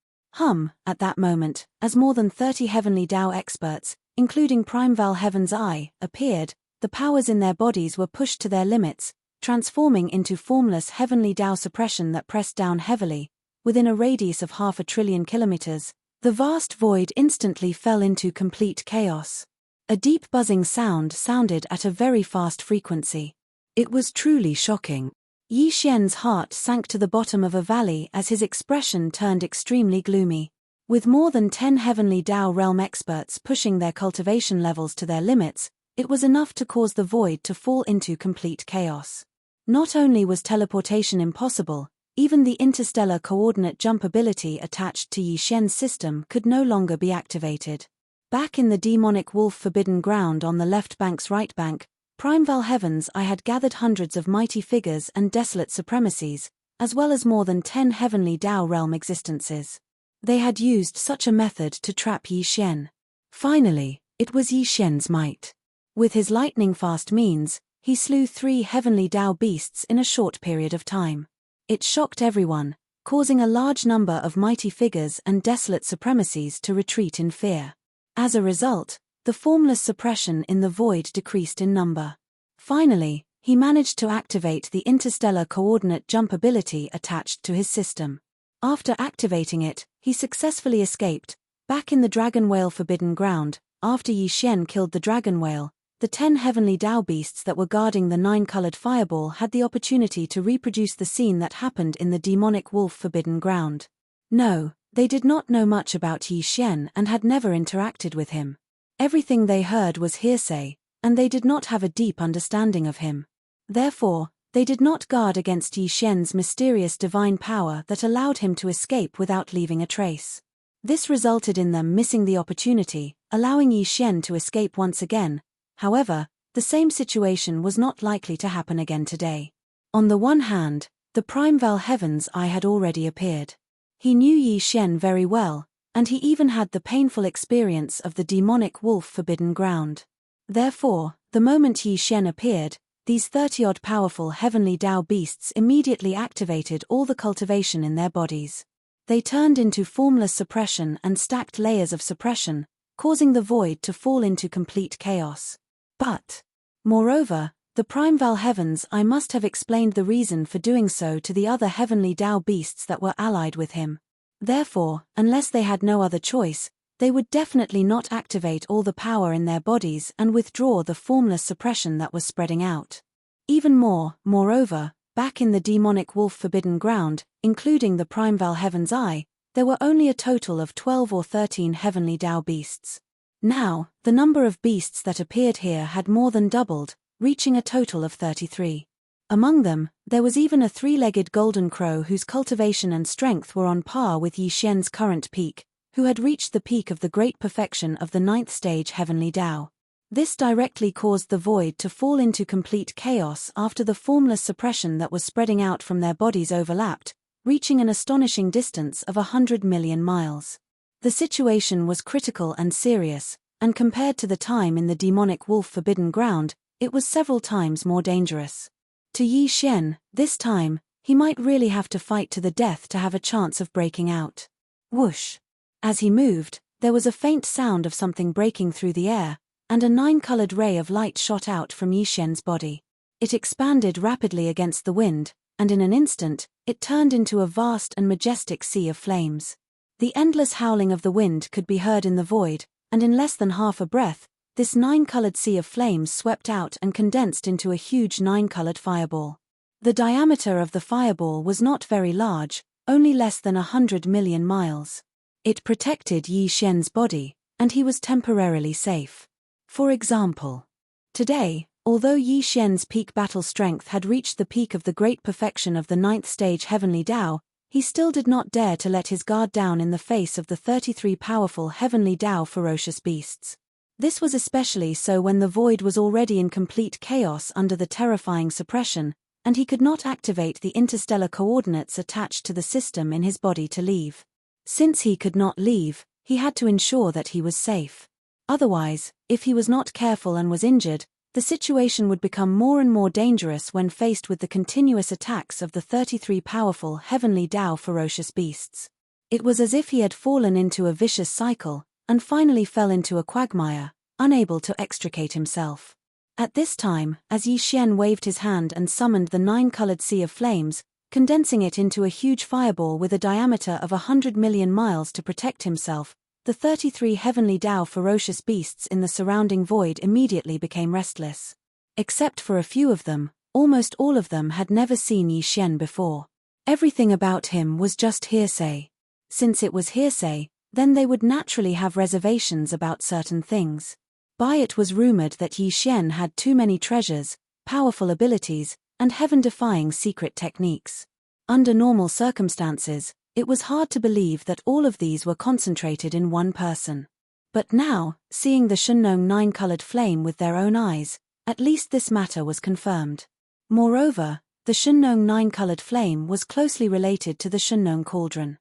At that moment, as more than 30 heavenly Tao experts, including Primeval Heaven's Eye, appeared, the powers in their bodies were pushed to their limits, transforming into formless heavenly Tao suppression that pressed down heavily. Within a radius of 500 billion kilometers, the vast void instantly fell into complete chaos. A deep buzzing sound sounded at a very fast frequency. It was truly shocking. Yi Xian's heart sank to the bottom of a valley as his expression turned extremely gloomy. With more than 10 heavenly Tao realm experts pushing their cultivation levels to their limits, it was enough to cause the void to fall into complete chaos. Not only was teleportation impossible, even the interstellar coordinate jump ability attached to Yi Xian's system could no longer be activated. Back in the demonic wolf forbidden ground on the left bank's right bank, primeval heavens, I had gathered hundreds of mighty figures and desolate supremacies, as well as more than 10 heavenly Tao realm existences. They had used such a method to trap Yi Xian. Finally, it was Yi Xian's might. With his lightning-fast means, he slew 3 heavenly Tao beasts in a short period of time. It shocked everyone, causing a large number of mighty figures and desolate supremacies to retreat in fear. As a result, the formless suppression in the void decreased in number. Finally, he managed to activate the interstellar coordinate jump ability attached to his system. After activating it, he successfully escaped. Back in the dragon whale forbidden ground, after Yi Xian killed the dragon whale, the 10 heavenly Tao beasts that were guarding the 9-colored fireball had the opportunity to reproduce the scene that happened in the demonic wolf forbidden ground. No, they did not know much about Yi Xian and had never interacted with him. Everything they heard was hearsay, and they did not have a deep understanding of him. Therefore, they did not guard against Yi Xian's mysterious divine power that allowed him to escape without leaving a trace. This resulted in them missing the opportunity, allowing Yi Xian to escape once again. However, the same situation was not likely to happen again today. On the one hand, the primeval heaven's eye had already appeared. He knew Yi Xian very well, and he even had the painful experience of the demonic wolf forbidden ground. Therefore, the moment Yi Xian appeared, these 30-odd powerful heavenly Tao beasts immediately activated all the cultivation in their bodies. They turned into formless suppression and stacked layers of suppression, causing the void to fall into complete chaos. But, moreover, the primeval heavens, I must have explained the reason for doing so to the other heavenly Tao beasts that were allied with him. Therefore, unless they had no other choice, they would definitely not activate all the power in their bodies and withdraw the formless suppression that was spreading out. Even more, moreover, back in the demonic wolf forbidden ground, including the primeval heaven's eye, there were only a total of 12 or 13 heavenly Tao beasts. Now, the number of beasts that appeared here had more than doubled, reaching a total of 33. Among them, there was even a 3-legged golden crow whose cultivation and strength were on par with Yi Xian's current peak, who had reached the peak of the great perfection of the 9th stage heavenly Tao. This directly caused the void to fall into complete chaos after the formless suppression that was spreading out from their bodies overlapped, reaching an astonishing distance of 100 million miles. The situation was critical and serious, and compared to the time in the demonic wolf forbidden ground, it was several times more dangerous. To Yi Xian, this time, he might really have to fight to the death to have a chance of breaking out. Whoosh! As he moved, there was a faint sound of something breaking through the air, and a 9-colored ray of light shot out from Yi Xian's body. It expanded rapidly against the wind, and in an instant, it turned into a vast and majestic sea of flames. The endless howling of the wind could be heard in the void, and in less than half a breath, this 9-colored sea of flames swept out and condensed into a huge 9-colored fireball. The diameter of the fireball was not very large, only less than 100 million miles. It protected Yi Xian's body, and he was temporarily safe. For example, today, although Yi Xian's peak battle strength had reached the peak of the great perfection of the 9th stage heavenly Tao, he still did not dare to let his guard down in the face of the 33 powerful heavenly Tao ferocious beasts. This was especially so when the void was already in complete chaos under the terrifying suppression, and he could not activate the interstellar coordinates attached to the system in his body to leave. Since he could not leave, he had to ensure that he was safe. Otherwise, if he was not careful and was injured, the situation would become more and more dangerous when faced with the continuous attacks of the 33 powerful heavenly Tao ferocious beasts. It was as if he had fallen into a vicious cycle, and finally fell into a quagmire, unable to extricate himself. At this time, as Yi Xian waved his hand and summoned the 9-colored sea of flames, condensing it into a huge fireball with a diameter of 100 million miles to protect himself, the 33 heavenly Tao ferocious beasts in the surrounding void immediately became restless. Except for a few of them, almost all of them had never seen Yi Xian before. Everything about him was just hearsay. Since it was hearsay, then they would naturally have reservations about certain things. It was rumored that Yi Xian had too many treasures, powerful abilities, and heaven-defying secret techniques. Under normal circumstances, it was hard to believe that all of these were concentrated in one person. But now, seeing the Shunnong nine-colored flame with their own eyes, at least this matter was confirmed. Moreover, the Shunnong nine-colored flame was closely related to the Shunnong cauldron.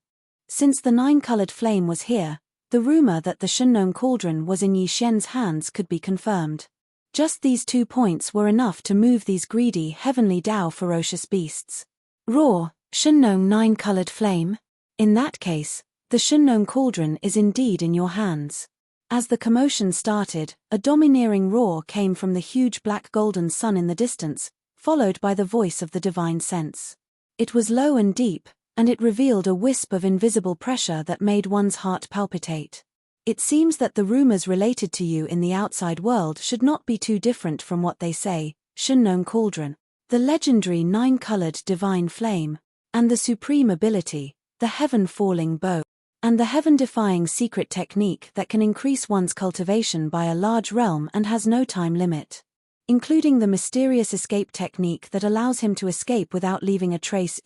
Since the nine-colored flame was here, the rumor that the Shunnong cauldron was in Yi Xian's hands could be confirmed. Just these 2 points were enough to move these greedy heavenly Tao ferocious beasts. Roar, Shunnong nine-colored flame? In that case, the Shunnong cauldron is indeed in your hands. As the commotion started, a domineering roar came from the huge black golden sun in the distance, followed by the voice of the divine sense. It was low and deep, and it revealed a wisp of invisible pressure that made one's heart palpitate. It seems that the rumors related to you in the outside world should not be too different from what they say. Shunnong cauldron, the legendary nine-colored divine flame, and the supreme ability, the heaven-falling bow, and the heaven-defying secret technique that can increase one's cultivation by a large realm and has no time limit. Including the mysterious escape technique that allows him to escape without leaving a trace.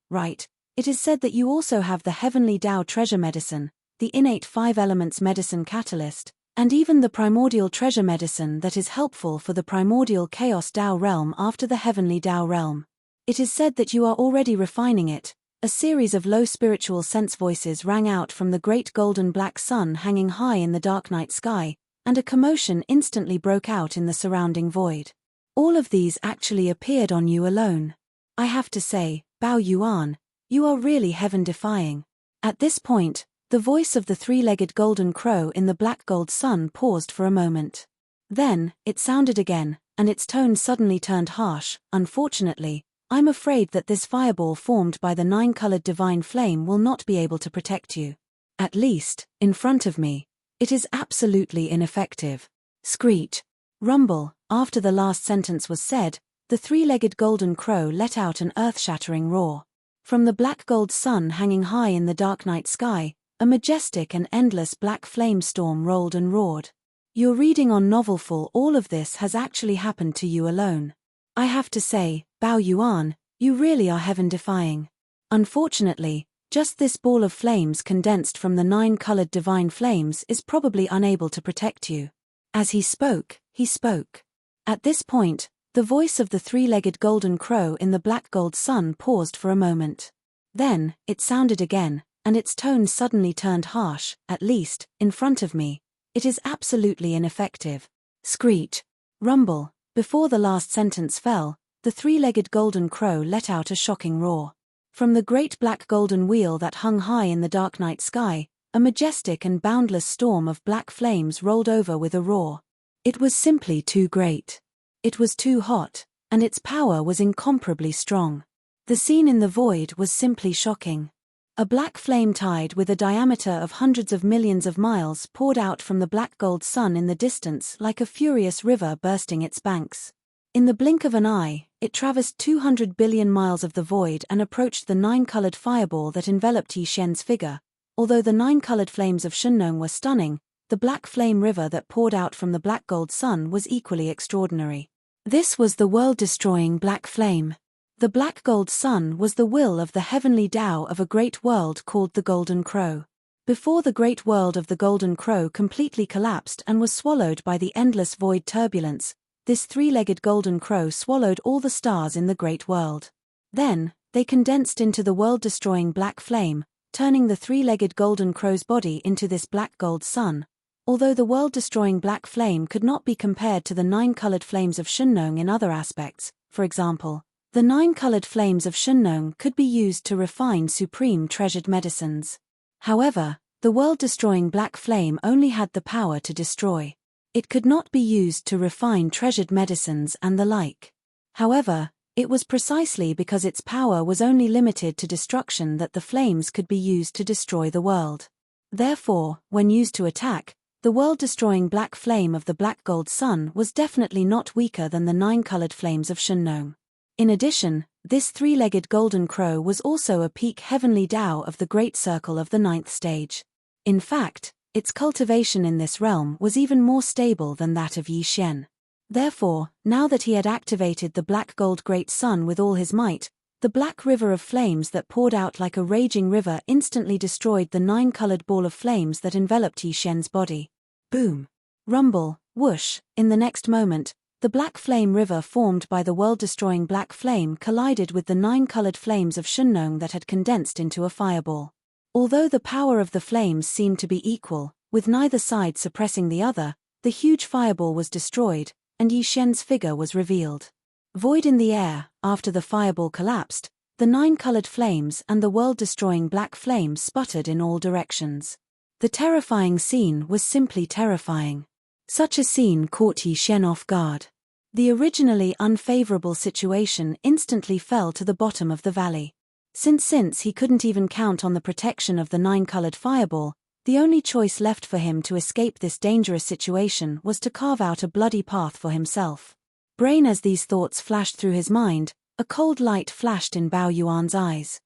Right. It is said that you also have the heavenly Tao treasure medicine, the innate 5 elements medicine catalyst, and even the primordial treasure medicine that is helpful for the primordial chaos Tao realm after the heavenly Tao realm. It is said that you are already refining it. A series of low spiritual sense voices rang out from the great golden black sun hanging high in the dark night sky, and a commotion instantly broke out in the surrounding void. All of these actually appeared on you alone. I have to say, Bao Yuan, you are really heaven-defying. At this point, the voice of the three-legged golden crow in the black gold sun paused for a moment. Then, it sounded again, and its tone suddenly turned harsh. Unfortunately, I'm afraid that this fireball formed by the nine-colored divine flame will not be able to protect you. At least, in front of me. It is absolutely ineffective. Screech. Rumble. After the last sentence was said, the three-legged golden crow let out an earth-shattering roar. From the black gold sun hanging high in the dark night sky, a majestic and endless black flame storm rolled and roared. You're reading on Novelful. All of this has actually happened to you alone. I have to say, Bao Yuan, you really are heaven-defying. Unfortunately, just this ball of flames condensed from the nine-colored divine flames is probably unable to protect you. As he spoke, he spoke. At this point, the voice of the three-legged golden crow in the black gold sun paused for a moment. Then, it sounded again, and its tone suddenly turned harsh. At least, in front of me. It is absolutely ineffective. Screech. Rumble. Before the last sentence fell, the three-legged golden crow let out a shocking roar. From the great black golden wheel that hung high in the dark night sky, a majestic and boundless storm of black flames rolled over with a roar. It was simply too great. It was too hot, and its power was incomparably strong. The scene in the void was simply shocking. A black flame tide with a diameter of hundreds of millions of miles poured out from the black gold sun in the distance like a furious river bursting its banks. In the blink of an eye, it traversed 200 billion miles of the void and approached the nine-colored fireball that enveloped Yi Xian's figure. Although the nine-colored flames of Shunnong were stunning, the black flame river that poured out from the black gold sun was equally extraordinary. This was the world-destroying black flame. The black gold sun was the will of the heavenly Tao of a great world called the Golden Crow. Before the great world of the Golden Crow completely collapsed and was swallowed by the endless void turbulence, this three-legged golden crow swallowed all the stars in the great world. Then, they condensed into the world-destroying black flame, turning the three-legged golden crow's body into this black gold sun. Although the world-destroying black flame could not be compared to the nine-colored flames of Shunnong in other aspects, for example, the nine-colored flames of Shunnong could be used to refine supreme treasured medicines. However, the world-destroying black flame only had the power to destroy. It could not be used to refine treasured medicines and the like. However, it was precisely because its power was only limited to destruction that the flames could be used to destroy the world. Therefore, when used to attack, the world-destroying black flame of the black gold sun was definitely not weaker than the nine-colored flames of Shunnong. In addition, this three-legged golden crow was also a peak heavenly Tao of the great circle of the ninth stage. In fact, its cultivation in this realm was even more stable than that of Yi Xian. Therefore, now that he had activated the black gold great sun with all his might, the black river of flames that poured out like a raging river instantly destroyed the nine-colored ball of flames that enveloped Yi Xian's body. Boom. Rumble, whoosh. In the next moment, the black flame river formed by the world-destroying black flame collided with the 9 colored flames of Shunnong that had condensed into a fireball. Although the power of the flames seemed to be equal, with neither side suppressing the other, the huge fireball was destroyed, and Yi Xian's figure was revealed. Void in the air, after the fireball collapsed, the 9 colored flames and the world-destroying black flame sputtered in all directions. The terrifying scene was simply terrifying. Such a scene caught Yi Xian off guard. The originally unfavorable situation instantly fell to the bottom of the valley. Since he couldn't even count on the protection of the 9-colored fireball, the only choice left for him to escape this dangerous situation was to carve out a bloody path for himself. Brain as these thoughts flashed through his mind, a cold light flashed in Bao Yuan's eyes.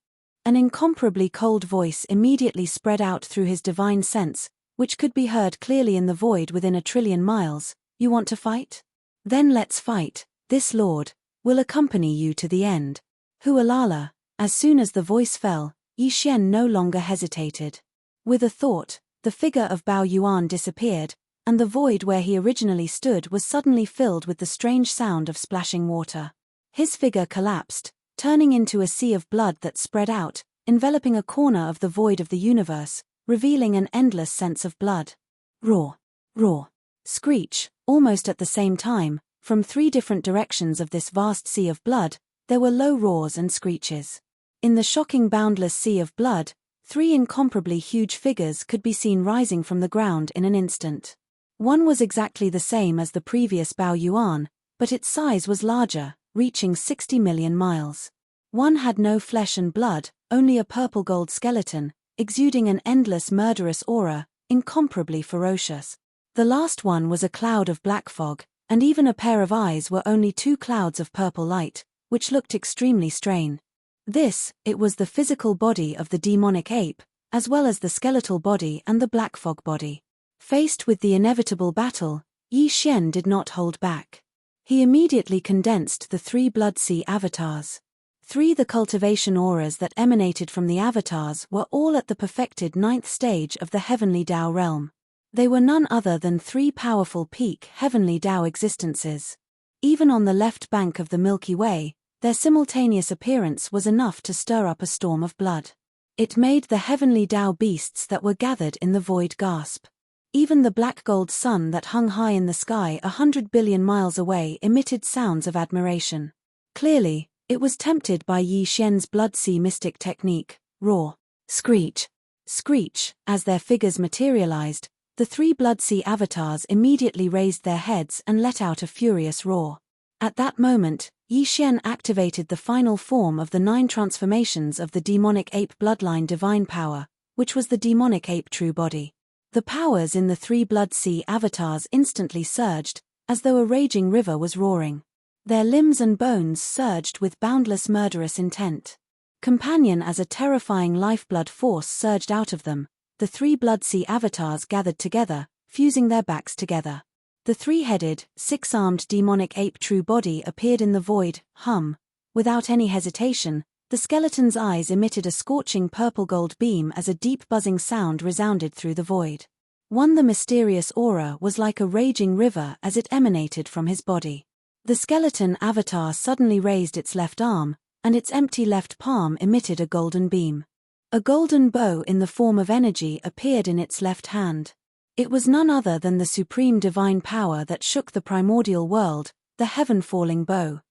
An incomparably cold voice immediately spread out through his divine sense, which could be heard clearly in the void within 1,000,000,000 miles. You want to fight? Then let's fight. This lord will accompany you to the end. Hualala. As soon as the voice fell, Yi Xian no longer hesitated. With a thought, the figure of Bao Yuan disappeared, and the void where he originally stood was suddenly filled with the strange sound of splashing water. His figure collapsed, turning into a sea of blood that spread out, enveloping a corner of the void of the universe, revealing an endless sense of blood. Roar! Roar! Screech! Almost at the same time, from 3 different directions of this vast sea of blood, there were low roars and screeches. In the shocking boundless sea of blood, 3 incomparably huge figures could be seen rising from the ground in an instant. One was exactly the same as the previous Bao Yuan, but its size was larger, reaching 60 million miles. One had no flesh and blood, only a purple-gold skeleton, exuding an endless murderous aura, incomparably ferocious. The last one was a cloud of black fog, and even a pair of eyes were only 2 clouds of purple light, which looked extremely strange. It was the physical body of the demonic ape, as well as the skeletal body and the black fog body. Faced with the inevitable battle, Yi Xian did not hold back. He immediately condensed the 3 Blood Sea avatars. 3 The cultivation auras that emanated from the avatars were all at the perfected 9th stage of the heavenly Tao realm. They were none other than 3 powerful peak heavenly Tao existences. Even on the left bank of the Milky Way, their simultaneous appearance was enough to stir up a storm of blood. It made the heavenly Tao beasts that were gathered in the void gasp. Even the black gold sun that hung high in the sky 100 billion miles away emitted sounds of admiration. Clearly, it was tempted by Yi Xian's Blood Sea mystic technique. Roar! Screech! Screech! As their figures materialized, the 3 Blood Sea avatars immediately raised their heads and let out a furious roar. At that moment, Yi Xian activated the final form of the 9 transformations of the demonic ape bloodline divine power, which was the demonic ape true body. The powers in the 3 Blood Sea avatars instantly surged, as though a raging river was roaring. Their limbs and bones surged with boundless murderous intent. Companion as a terrifying lifeblood force surged out of them, the 3 Blood Sea avatars gathered together, fusing their backs together. The 3-headed, 6-armed demonic ape true body appeared in the void. Without any hesitation, the skeleton's eyes emitted a scorching purple-gold beam as a deep buzzing sound resounded through the void. The mysterious aura was like a raging river as it emanated from his body. The skeleton avatar suddenly raised its left arm, and its empty left palm emitted a golden beam. A golden bow in the form of energy appeared in its left hand. It was none other than the supreme divine power that shook the primordial world, the heaven-falling bow.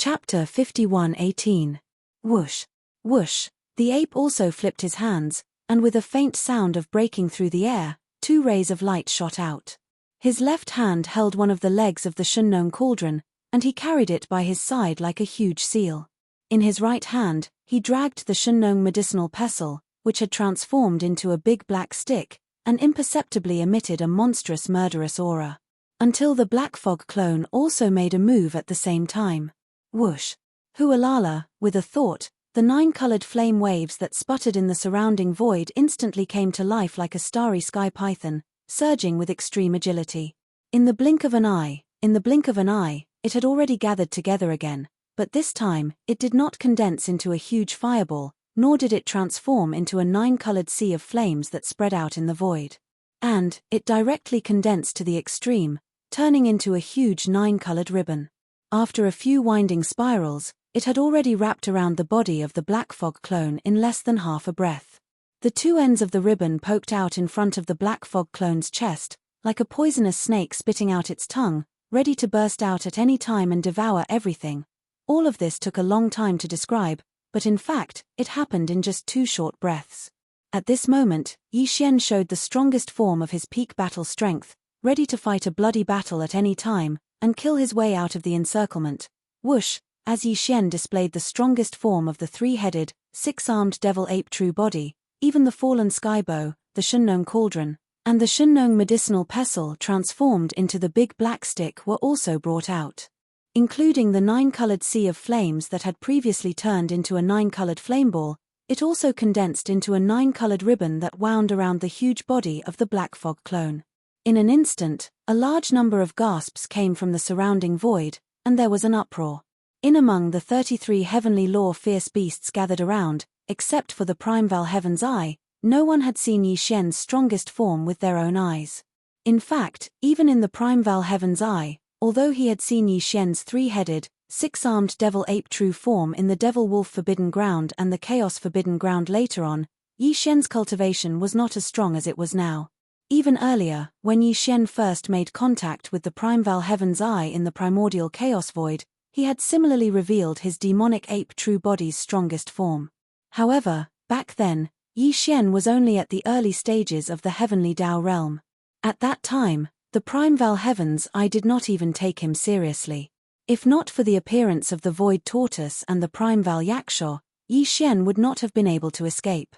Chapter 51:18. Whoosh! Whoosh! The ape also flipped his hands, and with a faint sound of breaking through the air, 2 rays of light shot out. His left hand held one of the legs of the Shunnong cauldron, and he carried it by his side like a huge seal. In his right hand, he dragged the Shunnong medicinal pestle, which had transformed into a big black stick, and imperceptibly emitted a monstrous murderous aura. Until the black fog clone also made a move at the same time. Whoosh! Hualala, with a thought, the 9-colored flame waves that sputtered in the surrounding void instantly came to life like a starry sky python, surging with extreme agility. In the blink of an eye, it had already gathered together again, but this time, it did not condense into a huge fireball, nor did it transform into a 9-colored sea of flames that spread out in the void. and it directly condensed to the extreme, turning into a huge 9-colored ribbon. After a few winding spirals, it had already wrapped around the body of the Black Fog clone in less than half a breath. The two ends of the ribbon poked out in front of the Black Fog clone's chest, like a poisonous snake spitting out its tongue, ready to burst out at any time and devour everything. All of this took a long time to describe, but in fact, it happened in just 2 short breaths. At this moment, Yi Xian showed the strongest form of his peak battle strength, ready to fight a bloody battle at any time, and kill his way out of the encirclement. Whoosh, as Yi Xian displayed the strongest form of the 3-headed, 6-armed devil ape true body, even the fallen sky bow, the Shunnong cauldron, and the Shunnong medicinal pestle transformed into the big black stick were also brought out. Including the 9-colored sea of flames that had previously turned into a 9-colored flame ball, it also condensed into a 9-colored ribbon that wound around the huge body of the Black Fog clone. In an instant, a large number of gasps came from the surrounding void, and there was an uproar. In among the 33 heavenly law fierce beasts gathered around, except for the Primeval Heaven's Eye, no one had seen Yi Xian's strongest form with their own eyes. In fact, even in the Primeval Heaven's Eye, although he had seen Yi Xian's 3-headed, 6-armed devil ape true form in the Devil Wolf Forbidden Ground and the Chaos Forbidden Ground later on, Yi Xian's cultivation was not as strong as it was now. Even earlier, when Yi Xian first made contact with the Primeval Heaven's Eye in the primordial Chaos Void, he had similarly revealed his demonic ape true body's strongest form. However, back then, Yi Xian was only at the early stages of the heavenly Dao realm. At that time, the Primeval Heaven's Eye did not even take him seriously. If not for the appearance of the Void Tortoise and the Primeval Yakshaw, Yi Xian would not have been able to escape.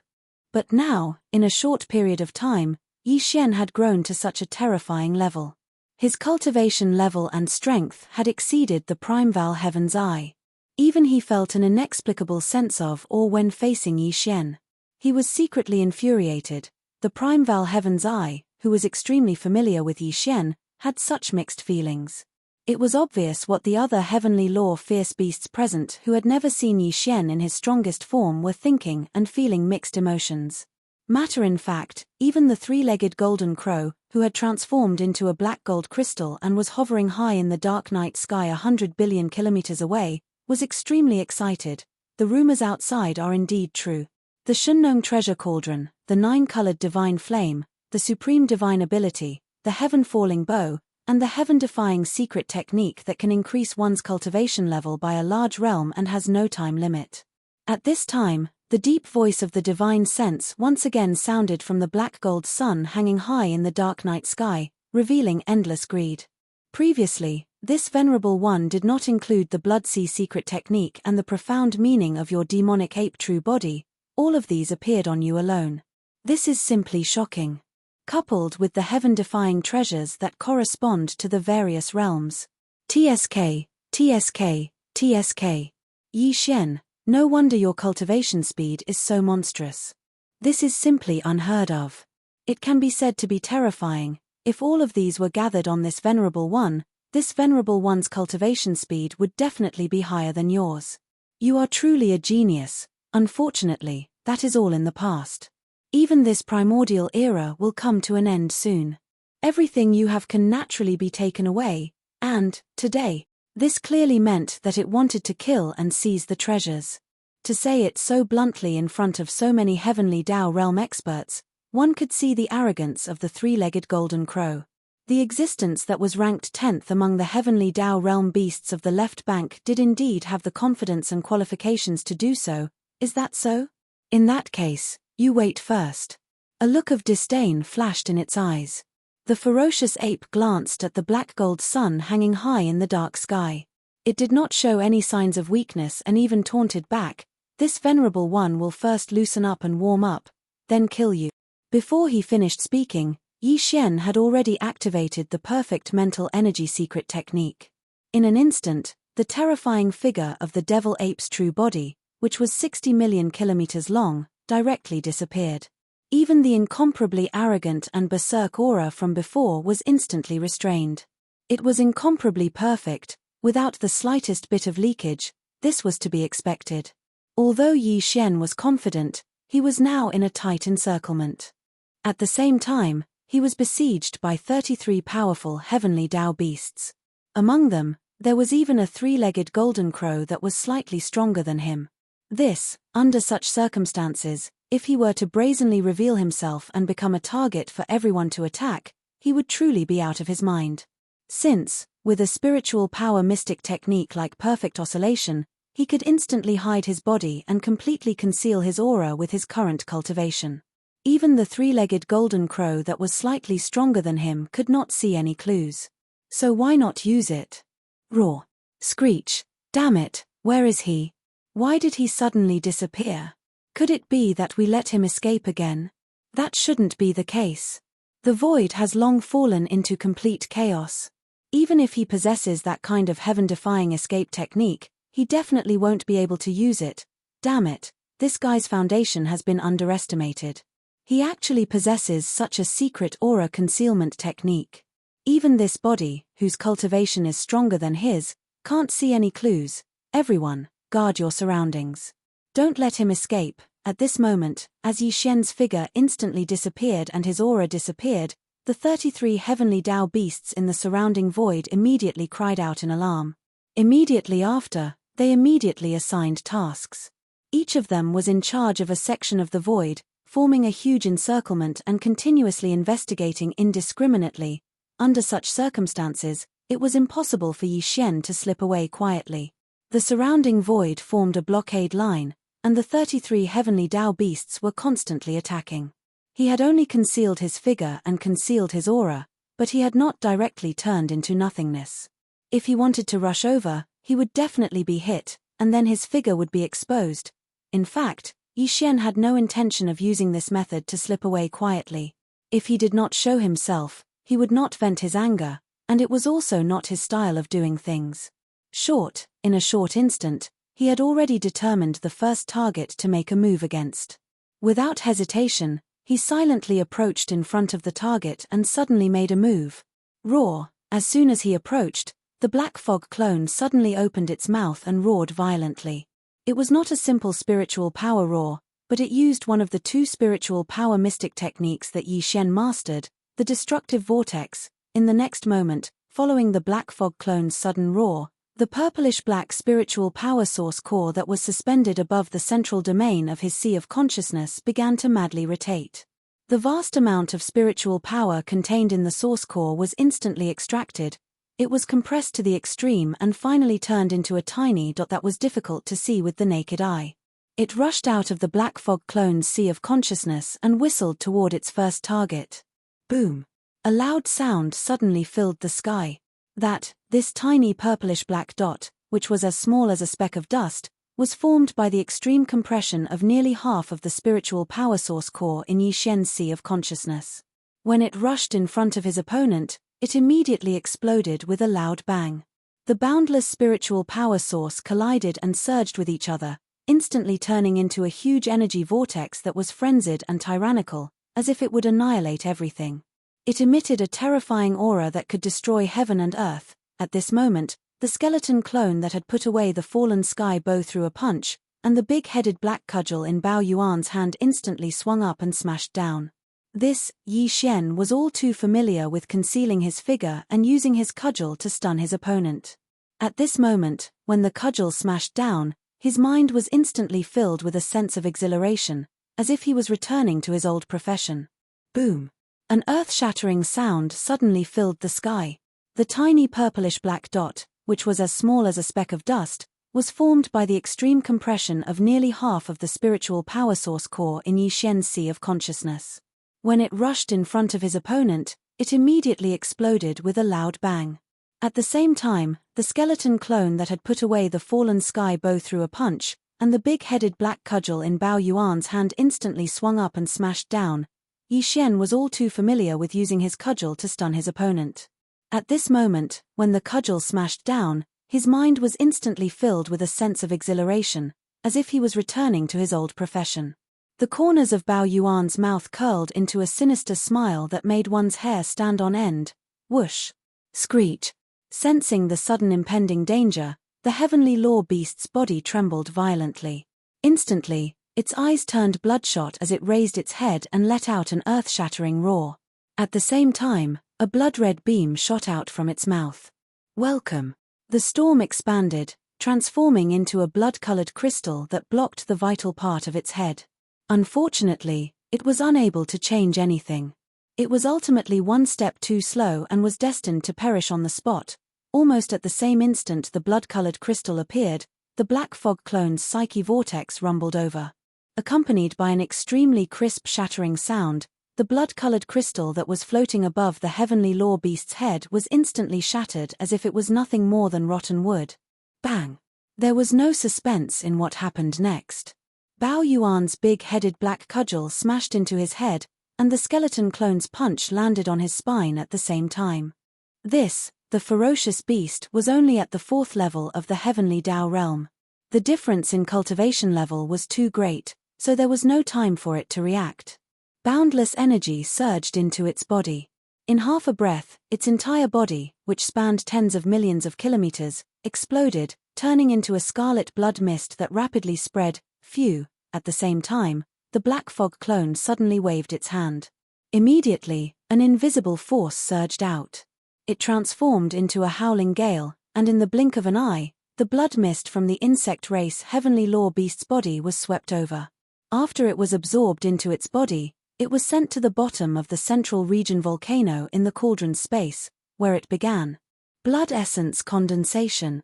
But now, in a short period of time, Yi Xian had grown to such a terrifying level. His cultivation level and strength had exceeded the Primeval Heaven's Eye. Even he felt an inexplicable sense of awe when facing Yi Xian. He was secretly infuriated. The Primeval Heaven's Eye, who was extremely familiar with Yi Xian, had such mixed feelings. It was obvious what the other heavenly law fierce beasts present who had never seen Yi Xian in his strongest form were thinking and feeling mixed emotions. Matter in fact, even the 3-legged golden crow, who had transformed into a black gold crystal and was hovering high in the dark night sky 100 billion kilometers away, was extremely excited. The rumors outside are indeed true. The Shunnong treasure cauldron, the 9-colored divine flame, the supreme divine ability, the heaven-falling bow, and the heaven-defying secret technique that can increase one's cultivation level by a large realm and has no time limit. At this time, the deep voice of the divine sense once again sounded from the black gold sun hanging high in the dark night sky, revealing endless greed. Previously, this venerable one did not include the Bloodsea secret technique and the profound meaning of your demonic ape true body. All of these appeared on you alone. This is simply shocking. Coupled with the heaven-defying treasures that correspond to the various realms. TSK, TSK, TSK. Yi Xian, no wonder your cultivation speed is so monstrous. This is simply unheard of. It can be said to be terrifying. If all of these were gathered on this venerable one, this venerable one's cultivation speed would definitely be higher than yours. You are truly a genius. Unfortunately, that is all in the past. Even this primordial era will come to an end soon. Everything you have can naturally be taken away, and, today, this clearly meant that it wanted to kill and seize the treasures. To say it so bluntly in front of so many heavenly Dao realm experts, one could see the arrogance of the 3-legged golden crow. The existence that was ranked 10th among the heavenly Dao realm beasts of the left bank did indeed have the confidence and qualifications to do so. Is that so? In that case, you wait first. A look of disdain flashed in its eyes. The ferocious ape glanced at the black gold sun hanging high in the dark sky. It did not show any signs of weakness and even taunted back. This venerable one will first loosen up and warm up, then kill you. Before he finished speaking, Yi Xian had already activated the perfect mental energy secret technique. In an instant, the terrifying figure of the devil ape's true body, which was 60 million kilometers long, directly disappeared. Even the incomparably arrogant and berserk aura from before was instantly restrained. It was incomparably perfect, without the slightest bit of leakage. This was to be expected. Although Yi Xian was confident, he was now in a tight encirclement. At the same time, he was besieged by 33 powerful heavenly Tao beasts. Among them, there was even a three-legged golden crow that was slightly stronger than him. This, under such circumstances, if he were to brazenly reveal himself and become a target for everyone to attack, he would truly be out of his mind. Since, with a spiritual power mystic technique like perfect oscillation, he could instantly hide his body and completely conceal his aura with his current cultivation. Even the three-legged golden crow that was slightly stronger than him could not see any clues. So why not use it? Roar. Screech. Damn it, where is he? Why did he suddenly disappear? Could it be that we let him escape again? That shouldn't be the case. The void has long fallen into complete chaos. Even if he possesses that kind of heaven-defying escape technique, he definitely won't be able to use it. Damn it, this guy's foundation has been underestimated. He actually possesses such a secret aura concealment technique. Even this body, whose cultivation is stronger than his, can't see any clues. Everyone, guard your surroundings. Don't let him escape. At this moment, as Yi Xian's figure instantly disappeared and his aura disappeared, the 33 heavenly Tao beasts in the surrounding void immediately cried out in alarm. Immediately after, they immediately assigned tasks. Each of them was in charge of a section of the void, forming a huge encirclement and continuously investigating indiscriminately. Under such circumstances, it was impossible for Yi Xian to slip away quietly. The surrounding void formed a blockade line, and the 33 heavenly Tao beasts were constantly attacking. He had only concealed his figure and concealed his aura, but he had not directly turned into nothingness. If he wanted to rush over, he would definitely be hit, and then his figure would be exposed. In fact, Yi Xian had no intention of using this method to slip away quietly. If he did not show himself, he would not vent his anger, and it was also not his style of doing things. In a short instant, he had already determined the first target to make a move against. Without hesitation, he silently approached in front of the target and suddenly made a move. Roar. As soon as he approached, the black fog clone suddenly opened its mouth and roared violently. It was not a simple spiritual power roar, but it used one of the two spiritual power mystic techniques that Yi Xian mastered, the destructive vortex. In the next moment, following the black fog clone's sudden roar, the purplish-black spiritual power source core that was suspended above the central domain of his sea of consciousness began to madly rotate. The vast amount of spiritual power contained in the source core was instantly extracted. It was compressed to the extreme and finally turned into a tiny dot that was difficult to see with the naked eye. It rushed out of the black fog clone's sea of consciousness and whistled toward its first target. Boom! A loud sound suddenly filled the sky. This tiny purplish-black dot, which was as small as a speck of dust, was formed by the extreme compression of nearly half of the spiritual power source core in Yi Xian's sea of consciousness. When it rushed in front of his opponent, it immediately exploded with a loud bang. The boundless spiritual power source collided and surged with each other, instantly turning into a huge energy vortex that was frenzied and tyrannical, as if it would annihilate everything. It emitted a terrifying aura that could destroy heaven and earth. At this moment, the skeleton clone that had put away the fallen sky bow threw a punch, and the big-headed black cudgel in Bao Yuan's hand instantly swung up and smashed down. This, Yi Xian was all too familiar with concealing his figure and using his cudgel to stun his opponent. At this moment, when the cudgel smashed down, his mind was instantly filled with a sense of exhilaration, as if he was returning to his old profession. Boom! An earth-shattering sound suddenly filled the sky. The tiny purplish-black dot, which was as small as a speck of dust, was formed by the extreme compression of nearly half of the spiritual power source core in Yi Xian's sea of consciousness. When it rushed in front of his opponent, it immediately exploded with a loud bang. At the same time, the skeleton clone that had put away the fallen sky bow threw a punch, and the big-headed black cudgel in Bao Yuan's hand instantly swung up and smashed down. Yi Xian was all too familiar with using his cudgel to stun his opponent. At this moment, when the cudgel smashed down, his mind was instantly filled with a sense of exhilaration, as if he was returning to his old profession. The corners of Bao Yuan's mouth curled into a sinister smile that made one's hair stand on end. Whoosh! Screech! Sensing the sudden impending danger, the heavenly law beast's body trembled violently. Instantly, its eyes turned bloodshot as it raised its head and let out an earth-shattering roar. At the same time, a blood-red beam shot out from its mouth. Welcome. The storm expanded, transforming into a blood-colored crystal that blocked the vital part of its head. Unfortunately, it was unable to change anything. It was ultimately one step too slow and was destined to perish on the spot. Almost at the same instant the blood-colored crystal appeared, the black fog clone's psyche vortex rumbled over. Accompanied by an extremely crisp shattering sound, the blood-colored crystal that was floating above the heavenly law beast's head was instantly shattered as if it was nothing more than rotten wood. Bang! There was no suspense in what happened next. Bao Yuan's big-headed black cudgel smashed into his head, and the skeleton clone's punch landed on his spine at the same time. This, the ferocious beast, was only at the 4th level of the heavenly Tao realm. The difference in cultivation level was too great, so there was no time for it to react. Boundless energy surged into its body. In half a breath, its entire body, which spanned tens of millions of kilometers, exploded, turning into a scarlet blood mist that rapidly spread. Phew! At the same time, the black fog clone suddenly waved its hand. Immediately, an invisible force surged out. It transformed into a howling gale, and in the blink of an eye, the blood mist from the insect race heavenly law beast's body was swept over. After it was absorbed into its body, it was sent to the bottom of the central region volcano in the cauldron space, where it began. Blood essence condensation.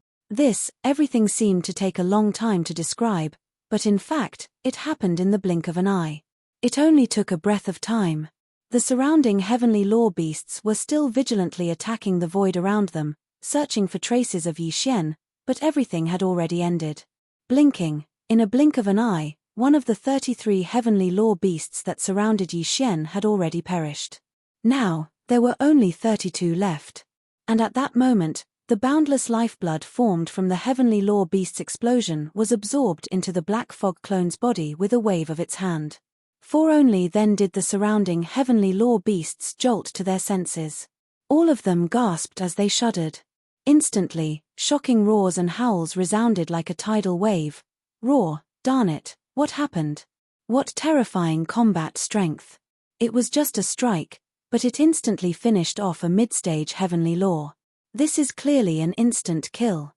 Everything seemed to take a long time to describe, but in fact, it happened in the blink of an eye. It only took a breath of time. The surrounding heavenly law beasts were still vigilantly attacking the void around them, searching for traces of Yi Xian, but everything had already ended. Blinking, in a blink of an eye, one of the 33 heavenly law beasts that surrounded Yi Xian had already perished. Now, there were only 32 left. And at that moment, the boundless lifeblood formed from the heavenly law beast's explosion was absorbed into the black fog clone's body with a wave of its hand. For only then did the surrounding heavenly law beasts jolt to their senses. All of them gasped as they shuddered. Instantly, shocking roars and howls resounded like a tidal wave. Roar, darn it, what happened? What terrifying combat strength. It was just a strike, but it instantly finished off a mid-stage heavenly law. This is clearly an instant kill.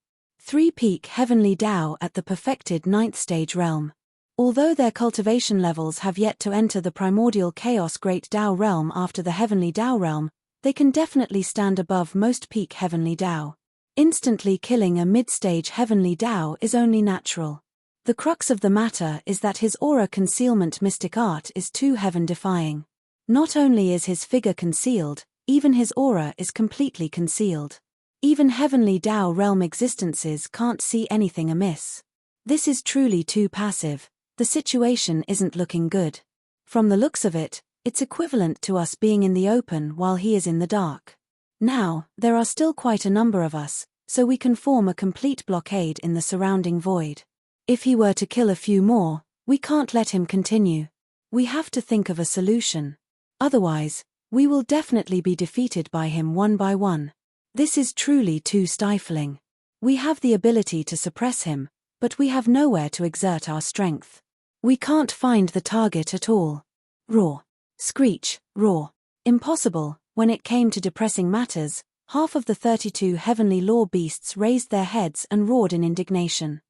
3-peak heavenly Tao at the perfected 9th stage realm. Although their cultivation levels have yet to enter the primordial chaos great Tao realm after the heavenly Tao realm, they can definitely stand above most peak heavenly Tao. Instantly killing a mid-stage heavenly Tao is only natural. The crux of the matter is that his aura concealment mystic art is too heaven-defying. Not only is his figure concealed, even his aura is completely concealed. Even heavenly Tao realm existences can't see anything amiss. This is truly too passive. The situation isn't looking good. From the looks of it, it's equivalent to us being in the open while he is in the dark. Now, there are still quite a number of us, so we can form a complete blockade in the surrounding void. If he were to kill a few more, we can't let him continue. We have to think of a solution. Otherwise, we will definitely be defeated by him one by one. This is truly too stifling. We have the ability to suppress him, but we have nowhere to exert our strength. We can't find the target at all. Roar. Screech, roar. Impossible. When it came to depressing matters, half of the 32 heavenly law beasts raised their heads and roared in indignation.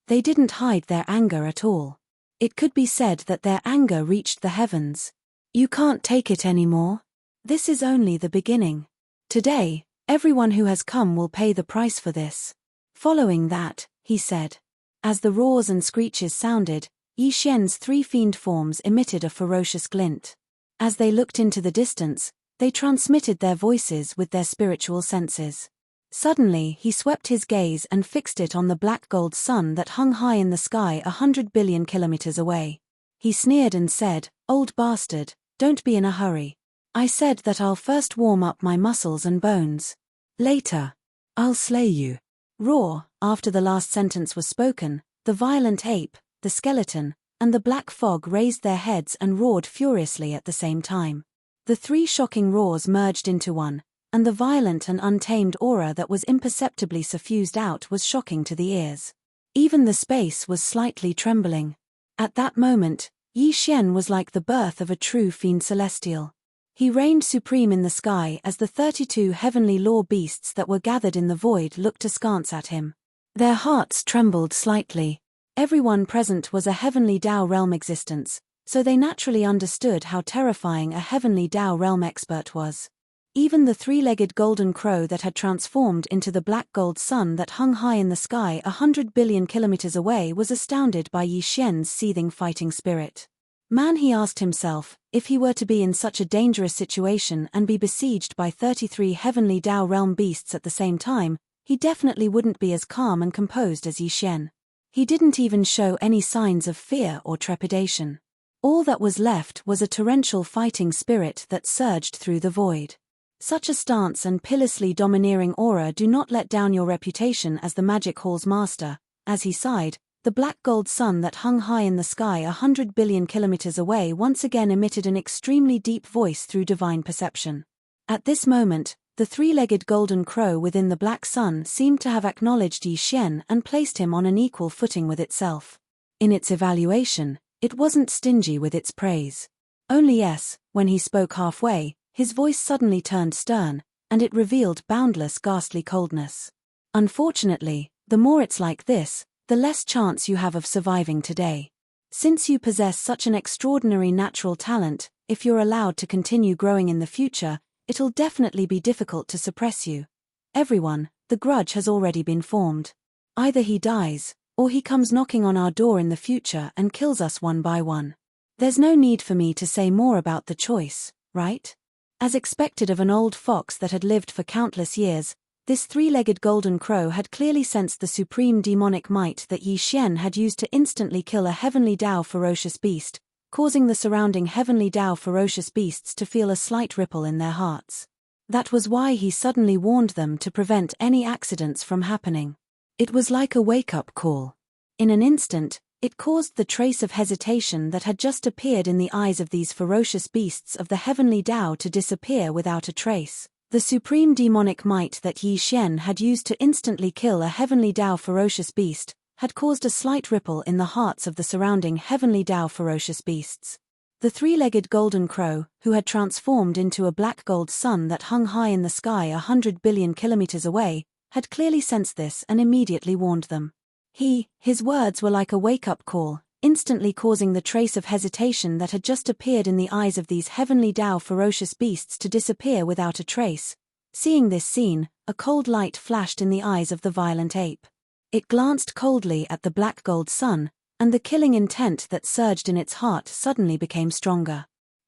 They didn't hide their anger at all. It could be said that their anger reached the heavens. You can't take it anymore. This is only the beginning. Today, everyone who has come will pay the price for this. Following that, he said. As the roars and screeches sounded, Yi Xian's 3 fiend forms emitted a ferocious glint. As they looked into the distance, they transmitted their voices with their spiritual senses. Suddenly he swept his gaze and fixed it on the black gold sun that hung high in the sky 100 billion kilometers away. He sneered and said, "Old bastard, don't be in a hurry. I said that I'll first warm up my muscles and bones. Later, I'll slay you." Roar. After the last sentence was spoken, the violent ape, the skeleton, and the black fog raised their heads and roared furiously at the same time. The 3 shocking roars merged into one, and the violent and untamed aura that was imperceptibly suffused out was shocking to the ears. Even the space was slightly trembling. At that moment, Yi Xian was like the birth of a true fiend celestial. He reigned supreme in the sky as the 32 heavenly law beasts that were gathered in the void looked askance at him. Their hearts trembled slightly. Everyone present was a heavenly Tao realm existence, so they naturally understood how terrifying a heavenly Tao realm expert was. Even the three-legged golden crow that had transformed into the black gold sun that hung high in the sky 100 billion kilometers away was astounded by Yi Xian's seething fighting spirit. Man, he asked himself, if he were to be in such a dangerous situation and be besieged by 33 heavenly Tao realm beasts at the same time, he definitely wouldn't be as calm and composed as Yi Xian. He didn't even show any signs of fear or trepidation. All that was left was a torrential fighting spirit that surged through the void. Such a stance and pitilessly domineering aura do not let down your reputation as the magic hall's master. As he sighed, the black gold sun that hung high in the sky 100 billion kilometers away once again emitted an extremely deep voice through divine perception. At this moment, the three-legged golden crow within the black sun seemed to have acknowledged Yi Xian and placed him on an equal footing with itself. In its evaluation, it wasn't stingy with its praise. Only yes, when he spoke halfway, his voice suddenly turned stern, and it revealed boundless ghastly coldness. Unfortunately, the more it's like this, the less chance you have of surviving today. Since you possess such an extraordinary natural talent, if you're allowed to continue growing in the future, it'll definitely be difficult to suppress you. Everyone, the grudge has already been formed. Either he dies, or he comes knocking on our door in the future and kills us one by one. There's no need for me to say more about the choice, right? As expected of an old fox that had lived for countless years, this three-legged golden crow had clearly sensed the supreme demonic might that Yi Xian had used to instantly kill a heavenly Tao ferocious beast, causing the surrounding heavenly Tao ferocious beasts to feel a slight ripple in their hearts. That was why he suddenly warned them to prevent any accidents from happening. It was like a wake-up call. In an instant, it caused the trace of hesitation that had just appeared in the eyes of these ferocious beasts of the heavenly Tao to disappear without a trace. The supreme demonic might that Yi Xian had used to instantly kill a heavenly Tao ferocious beast had caused a slight ripple in the hearts of the surrounding heavenly Tao ferocious beasts. The three-legged golden crow, who had transformed into a black gold sun that hung high in the sky 100 billion kilometers away, had clearly sensed this and immediately warned them. His words were like a wake-up call, instantly causing the trace of hesitation that had just appeared in the eyes of these heavenly Tao ferocious beasts to disappear without a trace. Seeing this scene, a cold light flashed in the eyes of the violent ape. It glanced coldly at the black gold sun, and the killing intent that surged in its heart suddenly became stronger.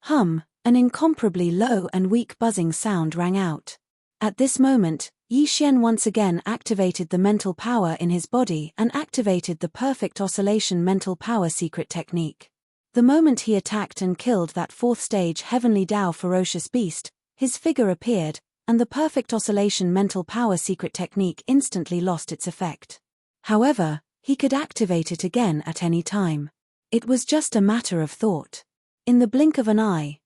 An incomparably low and weak buzzing sound rang out. At this moment, Yi Xian once again activated the mental power in his body and activated the perfect oscillation mental power secret technique. The moment he attacked and killed that fourth stage heavenly Tao ferocious beast, his figure appeared, and the perfect oscillation mental power secret technique instantly lost its effect. However, he could activate it again at any time. It was just a matter of thought. In the blink of an eye,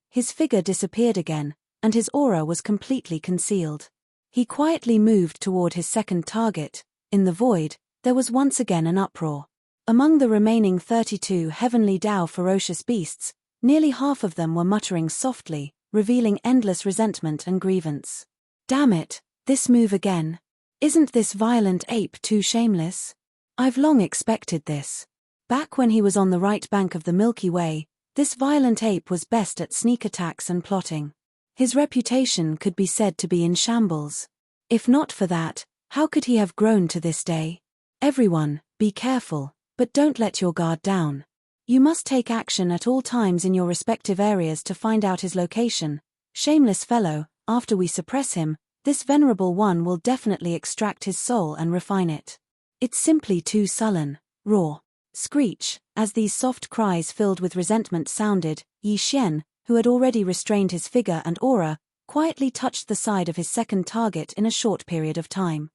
his figure disappeared again, and his aura was completely concealed. He quietly moved toward his second target. In the void, there was once again an uproar. Among the remaining 32 heavenly Tao ferocious beasts, nearly half of them were muttering softly, revealing endless resentment and grievance. Damn it, this move again. Isn't this violent ape too shameless? I've long expected this. Back when he was on the right bank of the Milky Way, this violent ape was best at sneak attacks and plotting. His reputation could be said to be in shambles. If not for that, how could he have grown to this day? Everyone, be careful, but don't let your guard down. You must take action at all times in your respective areas to find out his location. Shameless fellow, after we suppress him, this venerable one will definitely extract his soul and refine it. It's simply too sullen, raw. Screech, as these soft cries filled with resentment sounded, Yi Xian, who had already restrained his figure and aura, quietly touched the side of his second target in a short period of time.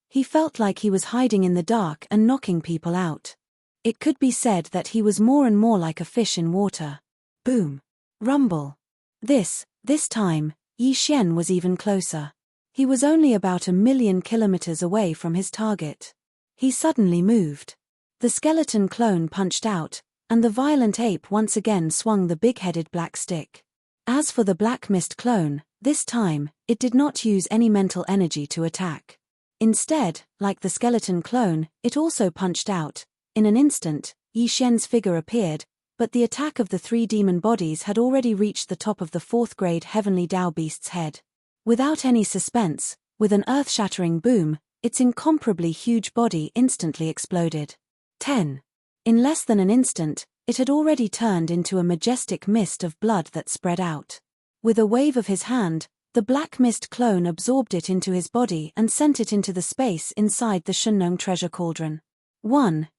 He felt like he was hiding in the dark and knocking people out. It could be said that he was more and more like a fish in water. Boom. Rumble. This time, Yi Xian was even closer. He was only about 1,000,000 kilometers away from his target. He suddenly moved. The skeleton clone punched out, and the violent ape once again swung the big-headed black stick. As for the Black Mist clone, this time, it did not use any mental energy to attack. Instead, like the skeleton clone, it also punched out. In an instant, Yi Xian's figure appeared, but the attack of the three demon bodies had already reached the top of the fourth-grade heavenly Dao beast's head. Without any suspense, with an earth-shattering boom, its incomparably huge body instantly exploded. 10. In less than an instant, it had already turned into a majestic mist of blood that spread out. With a wave of his hand, the Black Mist clone absorbed it into his body and sent it into the space inside the Shunnong treasure cauldron.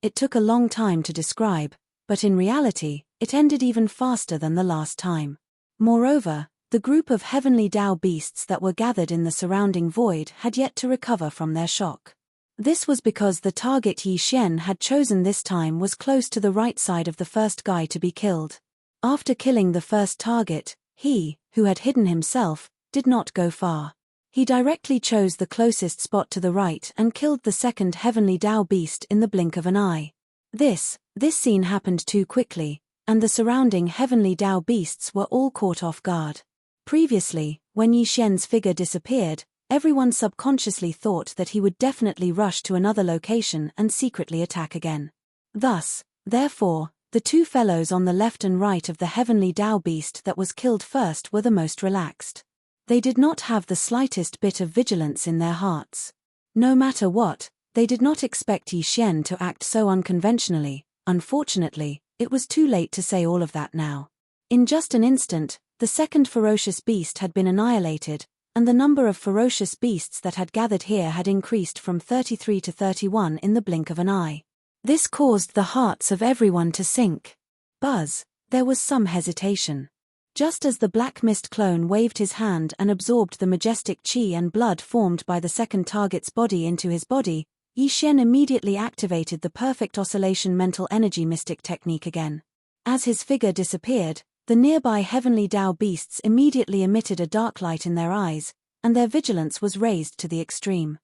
It took a long time to describe, but in reality, it ended even faster than the last time. Moreover, the group of heavenly Dao beasts that were gathered in the surrounding void had yet to recover from their shock. This was because the target Yi Xian had chosen this time was close to the right side of the first guy to be killed. After killing the first target, he, who had hidden himself, did not go far. He directly chose the closest spot to the right and killed the second heavenly Dao beast in the blink of an eye. This scene happened too quickly, and the surrounding heavenly Dao beasts were all caught off guard. Previously, when Yi Xian's figure disappeared, everyone subconsciously thought that he would definitely rush to another location and secretly attack again. Therefore, the two fellows on the left and right of the heavenly Dao beast that was killed first were the most relaxed. They did not have the slightest bit of vigilance in their hearts. No matter what, they did not expect Yi Xian to act so unconventionally. Unfortunately, it was too late to say all of that now. In just an instant, the second ferocious beast had been annihilated, and the number of ferocious beasts that had gathered here had increased from 33 to 31 in the blink of an eye. This caused the hearts of everyone to sink. Buzz, there was some hesitation. Just as the Black Mist clone waved his hand and absorbed the majestic qi and blood formed by the second target's body into his body, Yi Xian immediately activated the perfect oscillation mental energy mystic technique again. As his figure disappeared, the nearby heavenly Dao beasts immediately emitted a dark light in their eyes, and their vigilance was raised to the extreme.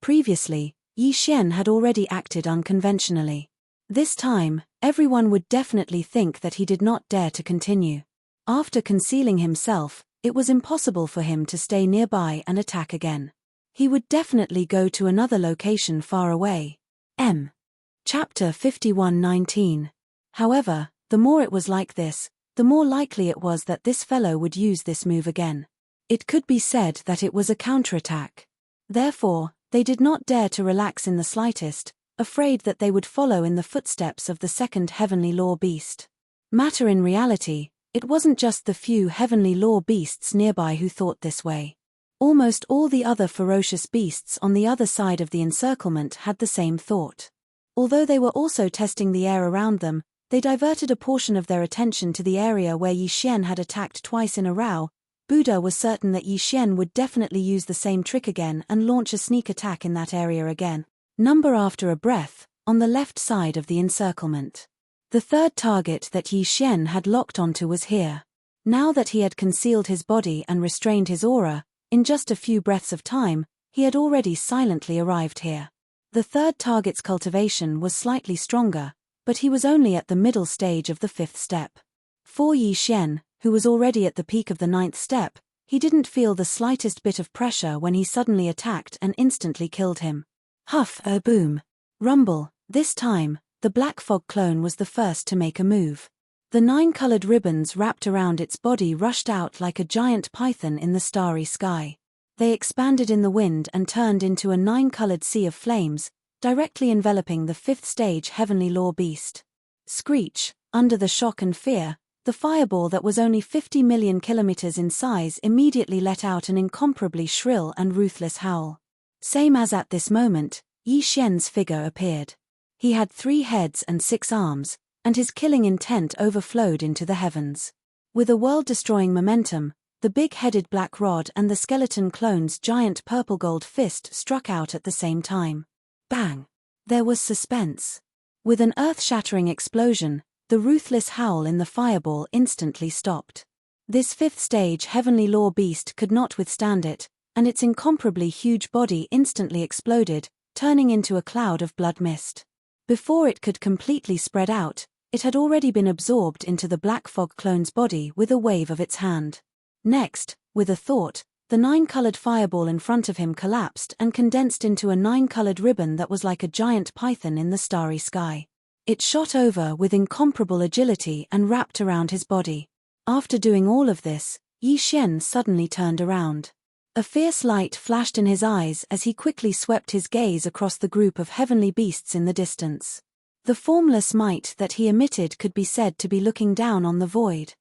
Previously, Yi Xian had already acted unconventionally. This time, everyone would definitely think that he did not dare to continue. After concealing himself, it was impossible for him to stay nearby and attack again. He would definitely go to another location far away. Chapter 51:19. However, the more it was like this, the more likely it was that this fellow would use this move again. It could be said that it was a counterattack. Therefore, they did not dare to relax in the slightest, afraid that they would follow in the footsteps of the second heavenly law beast. In reality, it wasn't just the few heavenly law beasts nearby who thought this way. Almost all the other ferocious beasts on the other side of the encirclement had the same thought. Although they were also testing the air around them, they diverted a portion of their attention to the area where Yi Xian had attacked twice in a row. Buddha was certain that Yi Xian would definitely use the same trick again and launch a sneak attack in that area again. Number after a breath, on the left side of the encirclement. The third target that Yi Xian had locked onto was here. Now that he had concealed his body and restrained his aura, in just a few breaths of time, he had already silently arrived here. The third target's cultivation was slightly stronger, but he was only at the middle stage of the fifth step. For Yi Xian, who was already at the peak of the ninth step, he didn't feel the slightest bit of pressure when he suddenly attacked and instantly killed him. Huff, boom, rumble. This time, the Black Fog clone was the first to make a move. The 9 colored ribbons wrapped around its body rushed out like a giant python in the starry sky. They expanded in the wind and turned into a 9-colored sea of flames, directly enveloping the 5th stage heavenly law beast. Screech, under the shock and fear, the fireball that was only 50 million kilometers in size immediately let out an incomparably shrill and ruthless howl. Same as at this moment, Yi Xian's figure appeared. He had 3 heads and 6 arms, and his killing intent overflowed into the heavens. With a world-destroying momentum, the big-headed black rod and the skeleton clone's giant purple-gold fist struck out at the same time. Bang! There was suspense. With an earth-shattering explosion, the ruthless howl in the fireball instantly stopped. This 5th stage heavenly law beast could not withstand it, and its incomparably huge body instantly exploded, turning into a cloud of blood mist. Before it could completely spread out, It had already been absorbed into the Black Fog clone's body with a wave of its hand. Next, with a thought, the 9-colored fireball in front of him collapsed and condensed into a 9-colored ribbon that was like a giant python in the starry sky. It shot over with incomparable agility and wrapped around his body. After doing all of this, Yi Xian suddenly turned around. A fierce light flashed in his eyes as he quickly swept his gaze across the group of heavenly beasts in the distance. The formless might that he emitted could be said to be looking down on the void.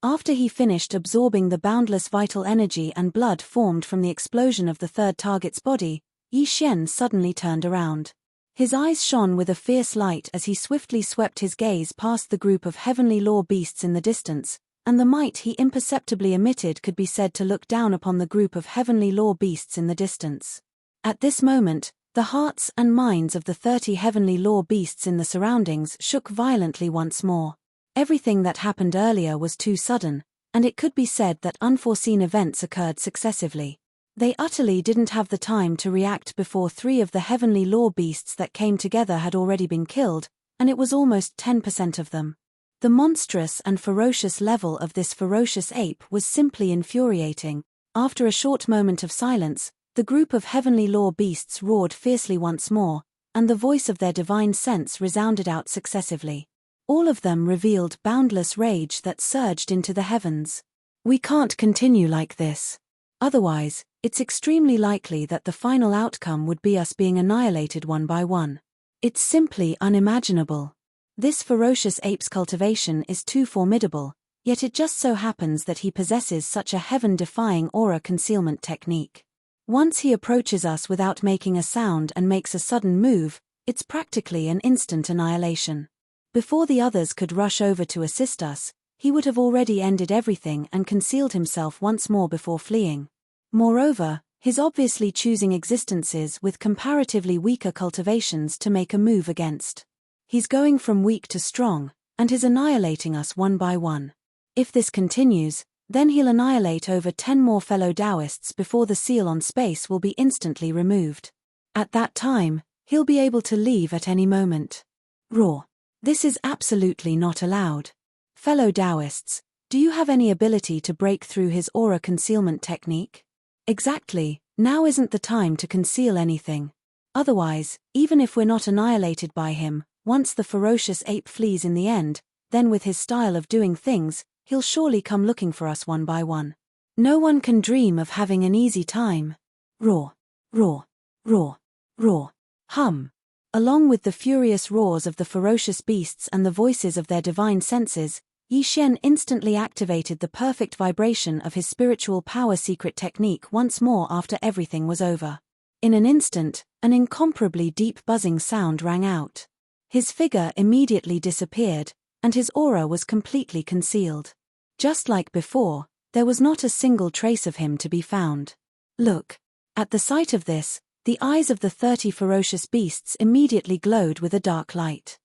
After he finished absorbing the boundless vital energy and blood formed from the explosion of the third target's body, Yi Xian suddenly turned around. His eyes shone with a fierce light as he swiftly swept his gaze past the group of heavenly law beasts in the distance, and the might he imperceptibly emitted could be said to look down upon the group of heavenly law beasts in the distance. At this moment, the hearts and minds of the 30 heavenly law beasts in the surroundings shook violently once more. Everything that happened earlier was too sudden, and it could be said that unforeseen events occurred successively. They utterly didn't have the time to react before 3 of the heavenly law beasts that came together had already been killed, and it was almost 10% of them. The monstrous and ferocious level of this ferocious ape was simply infuriating. After a short moment of silence, the group of heavenly law beasts roared fiercely once more, and the voice of their divine sense resounded out successively. All of them revealed boundless rage that surged into the heavens. We can't continue like this. Otherwise, it's extremely likely that the final outcome would be us being annihilated one by one. It's simply unimaginable. This ferocious ape's cultivation is too formidable, yet it just so happens that he possesses such a heaven-defying aura concealment technique. Once he approaches us without making a sound and makes a sudden move, it's practically an instant annihilation. Before the others could rush over to assist us, he would have already ended everything and concealed himself once more before fleeing. Moreover, he's obviously choosing existences with comparatively weaker cultivations to make a move against. He's going from weak to strong, and is annihilating us one by one. If this continues, then he'll annihilate over 10 more fellow Taoists before the seal on space will be instantly removed. At that time, he'll be able to leave at any moment. Roar. This is absolutely not allowed. Fellow Taoists, do you have any ability to break through his aura concealment technique? Exactly, now isn't the time to conceal anything. Otherwise, even if we're not annihilated by him, once the ferocious ape flees in the end, then with his style of doing things, he'll surely come looking for us one by one. No one can dream of having an easy time. Roar, roar, roar, roar, hum. Along with the furious roars of the ferocious beasts and the voices of their divine senses, Yi Xian instantly activated the perfect vibration of his spiritual power secret technique once more after everything was over. In an instant, an incomparably deep buzzing sound rang out. His figure immediately disappeared, and his aura was completely concealed. Just like before, there was not a single trace of him to be found. Look. At the sight of this, the eyes of the 30 ferocious beasts immediately glowed with a dark light.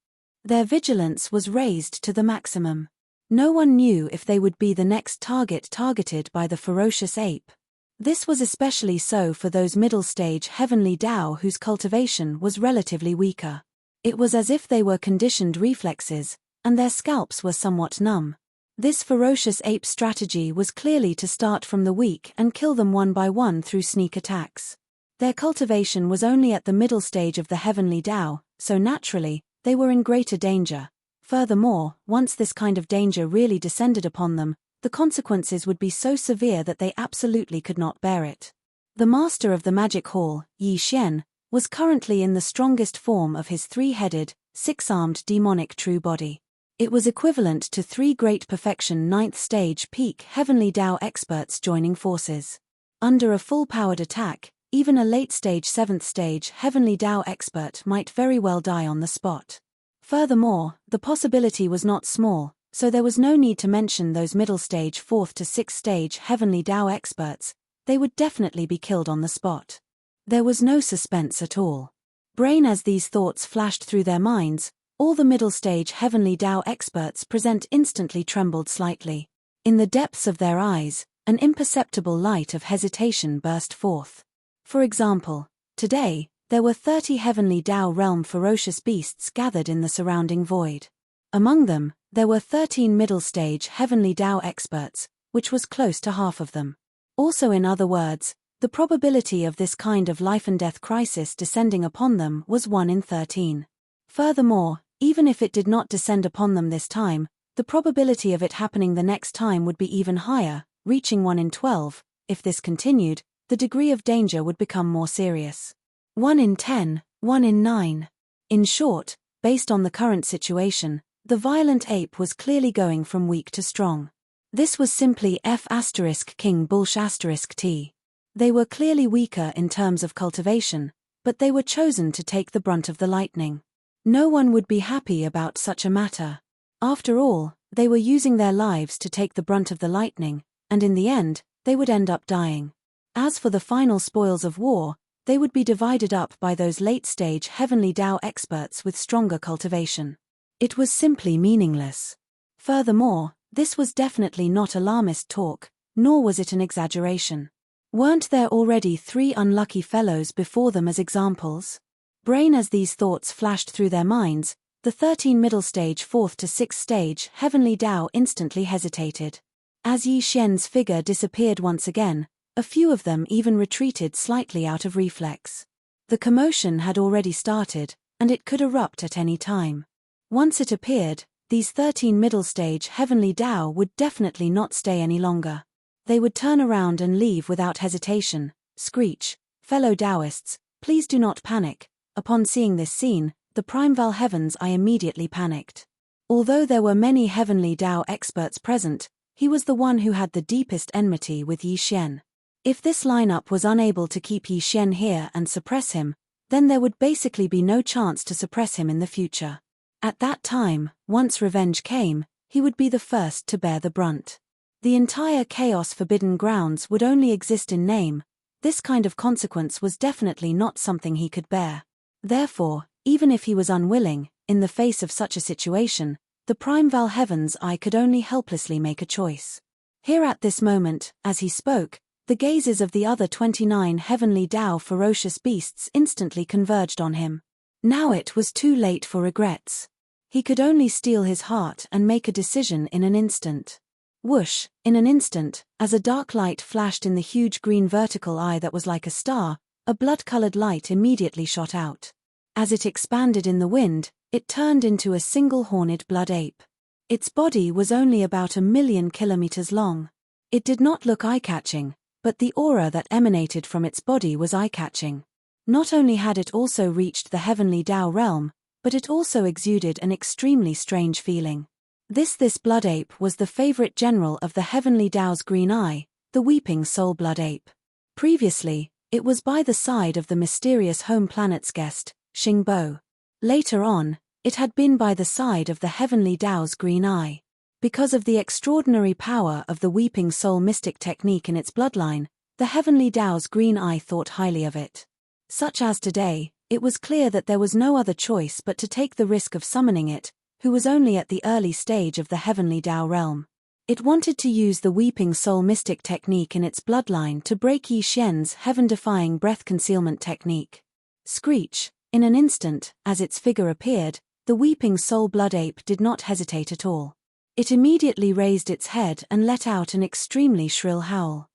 Their vigilance was raised to the maximum. No one knew if they would be the next target targeted by the ferocious ape. This was especially so for those middle-stage heavenly Tao whose cultivation was relatively weaker. It was as if they were conditioned reflexes, and their scalps were somewhat numb. This ferocious ape strategy was clearly to start from the weak and kill them one by one through sneak attacks. Their cultivation was only at the middle stage of the heavenly Tao, so naturally, they were in greater danger. Furthermore, once this kind of danger really descended upon them, the consequences would be so severe that they absolutely could not bear it. The master of the magic hall, Yi Xian, was currently in the strongest form of his 3-headed, 6-armed demonic true body. It was equivalent to 3 great perfection 9th stage peak heavenly Tao experts joining forces. Under a full-powered attack, even a late-stage 7th stage heavenly Tao expert might very well die on the spot. Furthermore, the possibility was not small, so there was no need to mention those middle-stage 4th to 6th stage heavenly Tao experts. They would definitely be killed on the spot. There was no suspense at all. Brain as these thoughts flashed through their minds, all the middle-stage heavenly Tao experts present instantly trembled slightly. In the depths of their eyes, an imperceptible light of hesitation burst forth. For example, today, there were 30 heavenly Tao realm ferocious beasts gathered in the surrounding void. Among them, there were 13 middle-stage heavenly Tao experts, which was close to half of them. Also, in other words, the probability of this kind of life-and-death crisis descending upon them was 1 in 13. Furthermore, even if it did not descend upon them this time, the probability of it happening the next time would be even higher, reaching 1 in 12. If this continued, the degree of danger would become more serious. 1 in 10, 1 in 9. In short, based on the current situation, the violent ape was clearly going from weak to strong. This was simply F***king bullsh***t. They were clearly weaker in terms of cultivation, but they were chosen to take the brunt of the lightning. No one would be happy about such a matter. After all, they were using their lives to take the brunt of the lightning, and in the end, they would end up dying. As for the final spoils of war, they would be divided up by those late-stage heavenly Tao experts with stronger cultivation. It was simply meaningless. Furthermore, this was definitely not alarmist talk, nor was it an exaggeration. Weren't there already 3 unlucky fellows before them as examples? Brain as these thoughts flashed through their minds, the 13 middle-stage 4th to 6th stage heavenly Tao instantly hesitated. As Yi Xian's figure disappeared once again, a few of them even retreated slightly out of reflex. The commotion had already started, and it could erupt at any time. Once it appeared, these 13 middle-stage heavenly Tao would definitely not stay any longer. They would turn around and leave without hesitation. Screech, fellow Taoists, please do not panic. Upon seeing this scene, the primeval heavens, I immediately panicked. Although there were many heavenly Tao experts present, he was the one who had the deepest enmity with Yi Xian. If this lineup was unable to keep Yi Xian here and suppress him, then there would basically be no chance to suppress him in the future. At that time, once revenge came, he would be the first to bear the brunt. The entire Chaos Forbidden Grounds would only exist in name. This kind of consequence was definitely not something he could bear. Therefore, even if he was unwilling, in the face of such a situation, the primeval heavens I could only helplessly make a choice. Here at this moment, as he spoke, the gazes of the other 29 heavenly Tao ferocious beasts instantly converged on him. Now it was too late for regrets. He could only steel his heart and make a decision in an instant. Whoosh, in an instant, as a dark light flashed in the huge green vertical eye that was like a star, a blood-colored light immediately shot out. As it expanded in the wind, it turned into a single-horned blood ape. Its body was only about 1,000,000 kilometers long. It did not look eye-catching, but the aura that emanated from its body was eye-catching. Not only had it also reached the heavenly Tao realm, but it also exuded an extremely strange feeling. This blood ape was the favorite general of the heavenly Tao's green eye, the weeping soul blood ape. Previously, it was by the side of the mysterious home planet's guest, Xingbo. Later on, it had been by the side of the heavenly Tao's green eye. Because of the extraordinary power of the weeping soul mystic technique in its bloodline, the heavenly Tao's green eye thought highly of it. Such as today, it was clear that there was no other choice but to take the risk of summoning it, who was only at the early stage of the heavenly Tao realm. It wanted to use the weeping soul mystic technique in its bloodline to break Yi Xian's heaven-defying breath concealment technique. Screech, in an instant, as its figure appeared, the weeping soul blood ape did not hesitate at all. It immediately raised its head and let out an extremely shrill howl.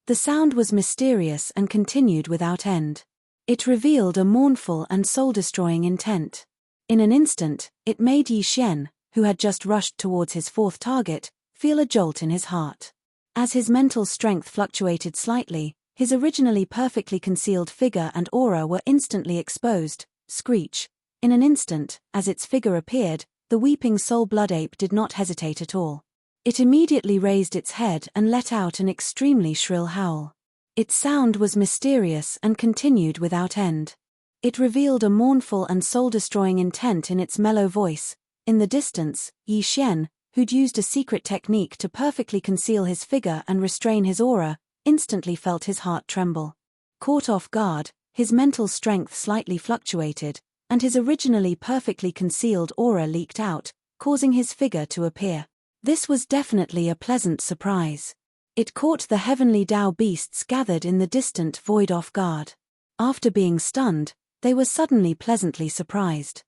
The sound was mysterious and continued without end. It revealed a mournful and soul-destroying intent. In an instant, it made Yi Xian, who had just rushed towards his 4th target, feel a jolt in his heart. As his mental strength fluctuated slightly, his originally perfectly concealed figure and aura were instantly exposed. Screech. In an instant, as its figure appeared, the weeping soul blood ape did not hesitate at all. It immediately raised its head and let out an extremely shrill howl. Its sound was mysterious and continued without end. It revealed a mournful and soul-destroying intent in its mellow voice. In the distance, Yi Xian, who'd used a secret technique to perfectly conceal his figure and restrain his aura, instantly felt his heart tremble. Caught off guard, his mental strength slightly fluctuated, and his originally perfectly concealed aura leaked out, causing his figure to appear. This was definitely a pleasant surprise. It caught the heavenly Tao beasts gathered in the distant void off guard. After being stunned, they were suddenly pleasantly surprised.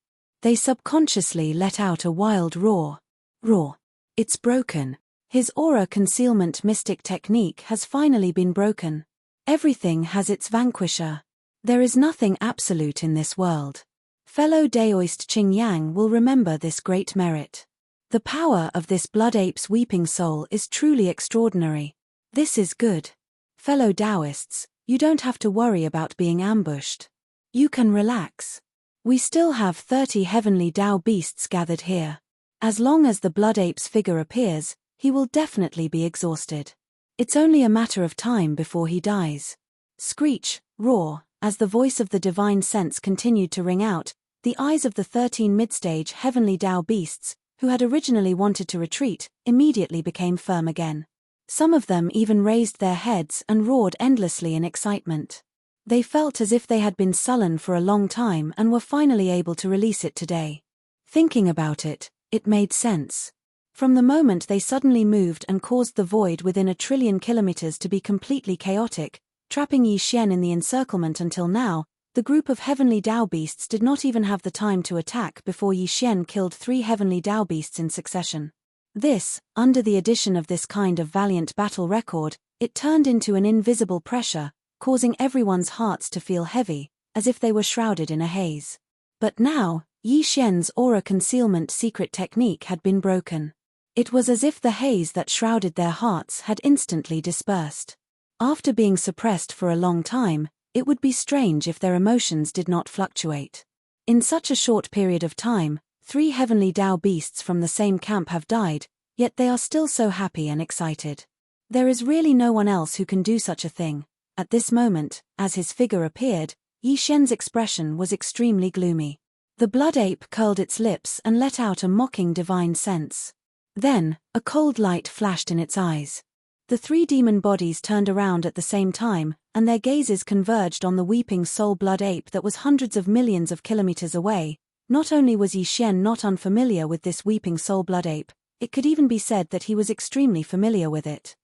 They subconsciously let out a wild roar. Roar. It's broken. His aura concealment mystic technique has finally been broken. Everything has its vanquisher. There is nothing absolute in this world. Fellow Daoist Qing Yang will remember this great merit. The power of this blood ape's weeping soul is truly extraordinary. This is good. Fellow Taoists, you don't have to worry about being ambushed. You can relax. We still have 30 heavenly Tao beasts gathered here. As long as the blood ape's figure appears, he will definitely be exhausted. It's only a matter of time before he dies. Screech, roar, as the voice of the divine sense continued to ring out, the eyes of the 13 mid-stage heavenly Tao beasts, who had originally wanted to retreat, immediately became firm again. Some of them even raised their heads and roared endlessly in excitement. They felt as if they had been sullen for a long time and were finally able to release it today. Thinking about it, it made sense. From the moment they suddenly moved and caused the void within 1 trillion kilometers to be completely chaotic, trapping Yi Xian in the encirclement until now, the group of heavenly Tao beasts did not even have the time to attack before Yi Xian killed 3 heavenly Tao beasts in succession. This, under the addition of this kind of valiant battle record, it turned into an invisible pressure, causing everyone's hearts to feel heavy, as if they were shrouded in a haze. But now, Yi Xian's aura concealment secret technique had been broken. It was as if the haze that shrouded their hearts had instantly dispersed. After being suppressed for a long time, it would be strange if their emotions did not fluctuate. In such a short period of time, 3 heavenly Tao beasts from the same camp have died, yet they are still so happy and excited. There is really no one else who can do such a thing. At this moment, as his figure appeared, Yi Xian's expression was extremely gloomy. The blood ape curled its lips and let out a mocking divine sense. Then, a cold light flashed in its eyes. The 3 demon bodies turned around at the same time, and their gazes converged on the weeping soul blood ape that was hundreds of millions of kilometers away. Not only was Yi Xian not unfamiliar with this weeping soul blood ape, it could even be said that he was extremely familiar with it.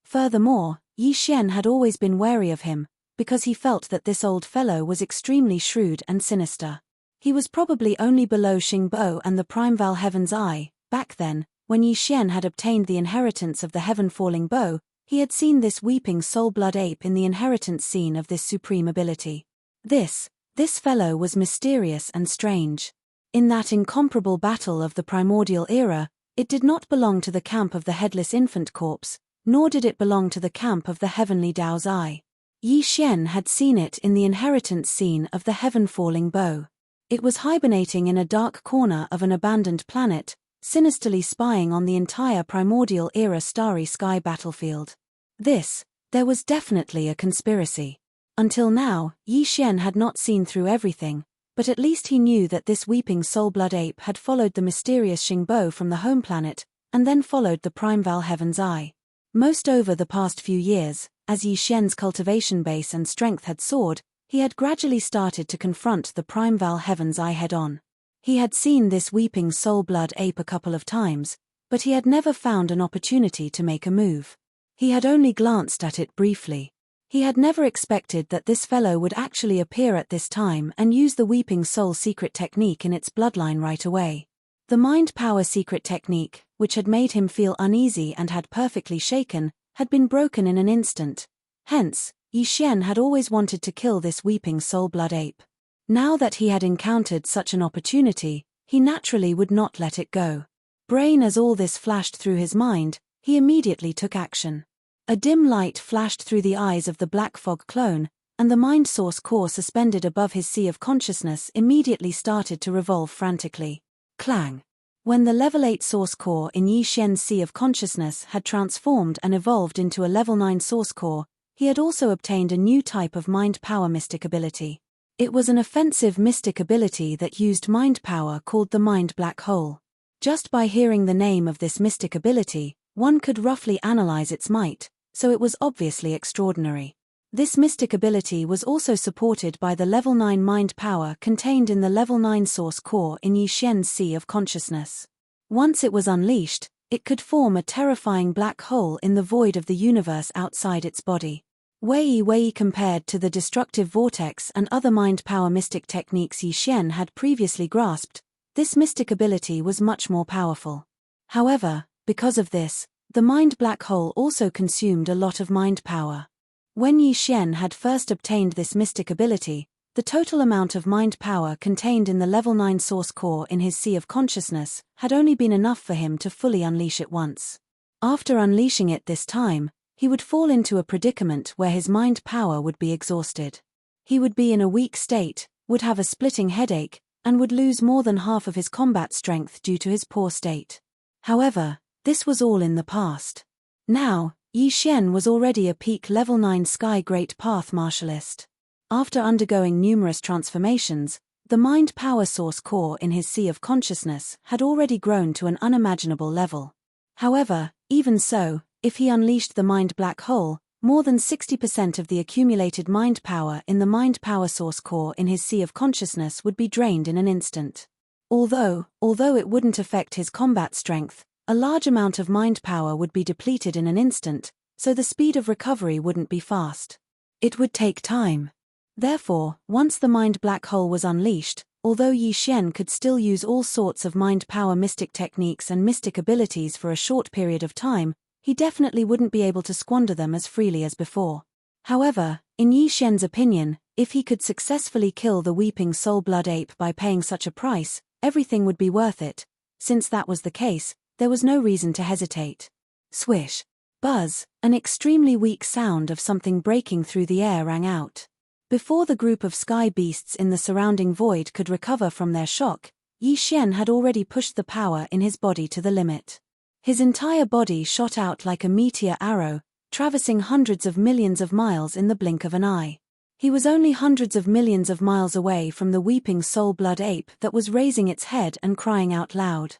Furthermore, Yi Xian had always been wary of him, because he felt that this old fellow was extremely shrewd and sinister. He was probably only below Xingbo and the Primeval Heaven's Eye. Back then, when Yi Xian had obtained the inheritance of the heaven-falling bow, he had seen this weeping soul blood ape in the inheritance scene of this supreme ability. This fellow was mysterious and strange. In that incomparable battle of the primordial era, it did not belong to the camp of the headless infant corpse, nor did it belong to the camp of the heavenly Tao's eye. Yi Xian had seen it in the inheritance scene of the heaven-falling bow. It was hibernating in a dark corner of an abandoned planet, sinisterly spying on the entire primordial era starry sky battlefield. There was definitely a conspiracy. Until now, Yi Xian had not seen through everything, but at least he knew that this weeping soul blood ape had followed the mysterious Xingbo from the home planet, and then followed the Primeval Heaven's Eye. Most over the past few years, as Yi Xian's cultivation base and strength had soared, he had gradually started to confront the Primeval Heaven's Eye head-on. He had seen this weeping soul blood ape a couple of times, but he had never found an opportunity to make a move. He had only glanced at it briefly. He had never expected that this fellow would actually appear at this time and use the weeping soul secret technique in its bloodline right away. The mind power secret technique, which had made him feel uneasy and had perfectly shaken, had been broken in an instant. Hence, Yi Xian had always wanted to kill this weeping soul blood ape. Now that he had encountered such an opportunity, he naturally would not let it go. Brain as all this flashed through his mind, he immediately took action. A dim light flashed through the eyes of the Black Fog clone, and the mind source core suspended above his sea of consciousness immediately started to revolve frantically. Clang! When the level 8 source core in Yi Xian's sea of consciousness had transformed and evolved into a level 9 source core, he had also obtained a new type of mind power mystic ability. It was an offensive mystic ability that used mind power called the Mind Black Hole. Just by hearing the name of this mystic ability, one could roughly analyze its might, so it was obviously extraordinary. This mystic ability was also supported by the level 9 mind power contained in the level 9 source core in Yi Xian's sea of consciousness. Once it was unleashed, it could form a terrifying black hole in the void of the universe outside its body. Wei compared to the destructive vortex and other mind power mystic techniques Yi Xian had previously grasped, This mystic ability was much more powerful. However, because of this, the mind black hole also consumed a lot of mind power. When Yi Xian had first obtained this mystic ability, the total amount of mind power contained in the level 9 source core in his sea of consciousness had only been enough for him to fully unleash it once. After unleashing it this time, he would fall into a predicament where his mind power would be exhausted. He would be in a weak state, would have a splitting headache, and would lose more than half of his combat strength due to his poor state. However, this was all in the past. Now, Yi Xian was already a peak level 9 Sky Great Path martialist. After undergoing numerous transformations, the mind power source core in his sea of consciousness had already grown to an unimaginable level. However, even so, if he unleashed the mind black hole, more than 60% of the accumulated mind power in the mind power source core in his sea of consciousness would be drained in an instant. Although it wouldn't affect his combat strength, a large amount of mind power would be depleted in an instant, so the speed of recovery wouldn't be fast. It would take time. Therefore, once the mind black hole was unleashed, although Yi Xian could still use all sorts of mind power mystic techniques and mystic abilities for a short period of time, he definitely wouldn't be able to squander them as freely as before. However, in Yi Xian's opinion, if he could successfully kill the weeping soul blood ape by paying such a price, everything would be worth it. Since that was the case, there was no reason to hesitate. Swish. Buzz, an extremely weak sound of something breaking through the air rang out. Before the group of sky beasts in the surrounding void could recover from their shock, Yi Xian had already pushed the power in his body to the limit. His entire body shot out like a meteor arrow, traversing hundreds of millions of miles in the blink of an eye. He was only hundreds of millions of miles away from the weeping soul blood ape that was raising its head and crying out loud.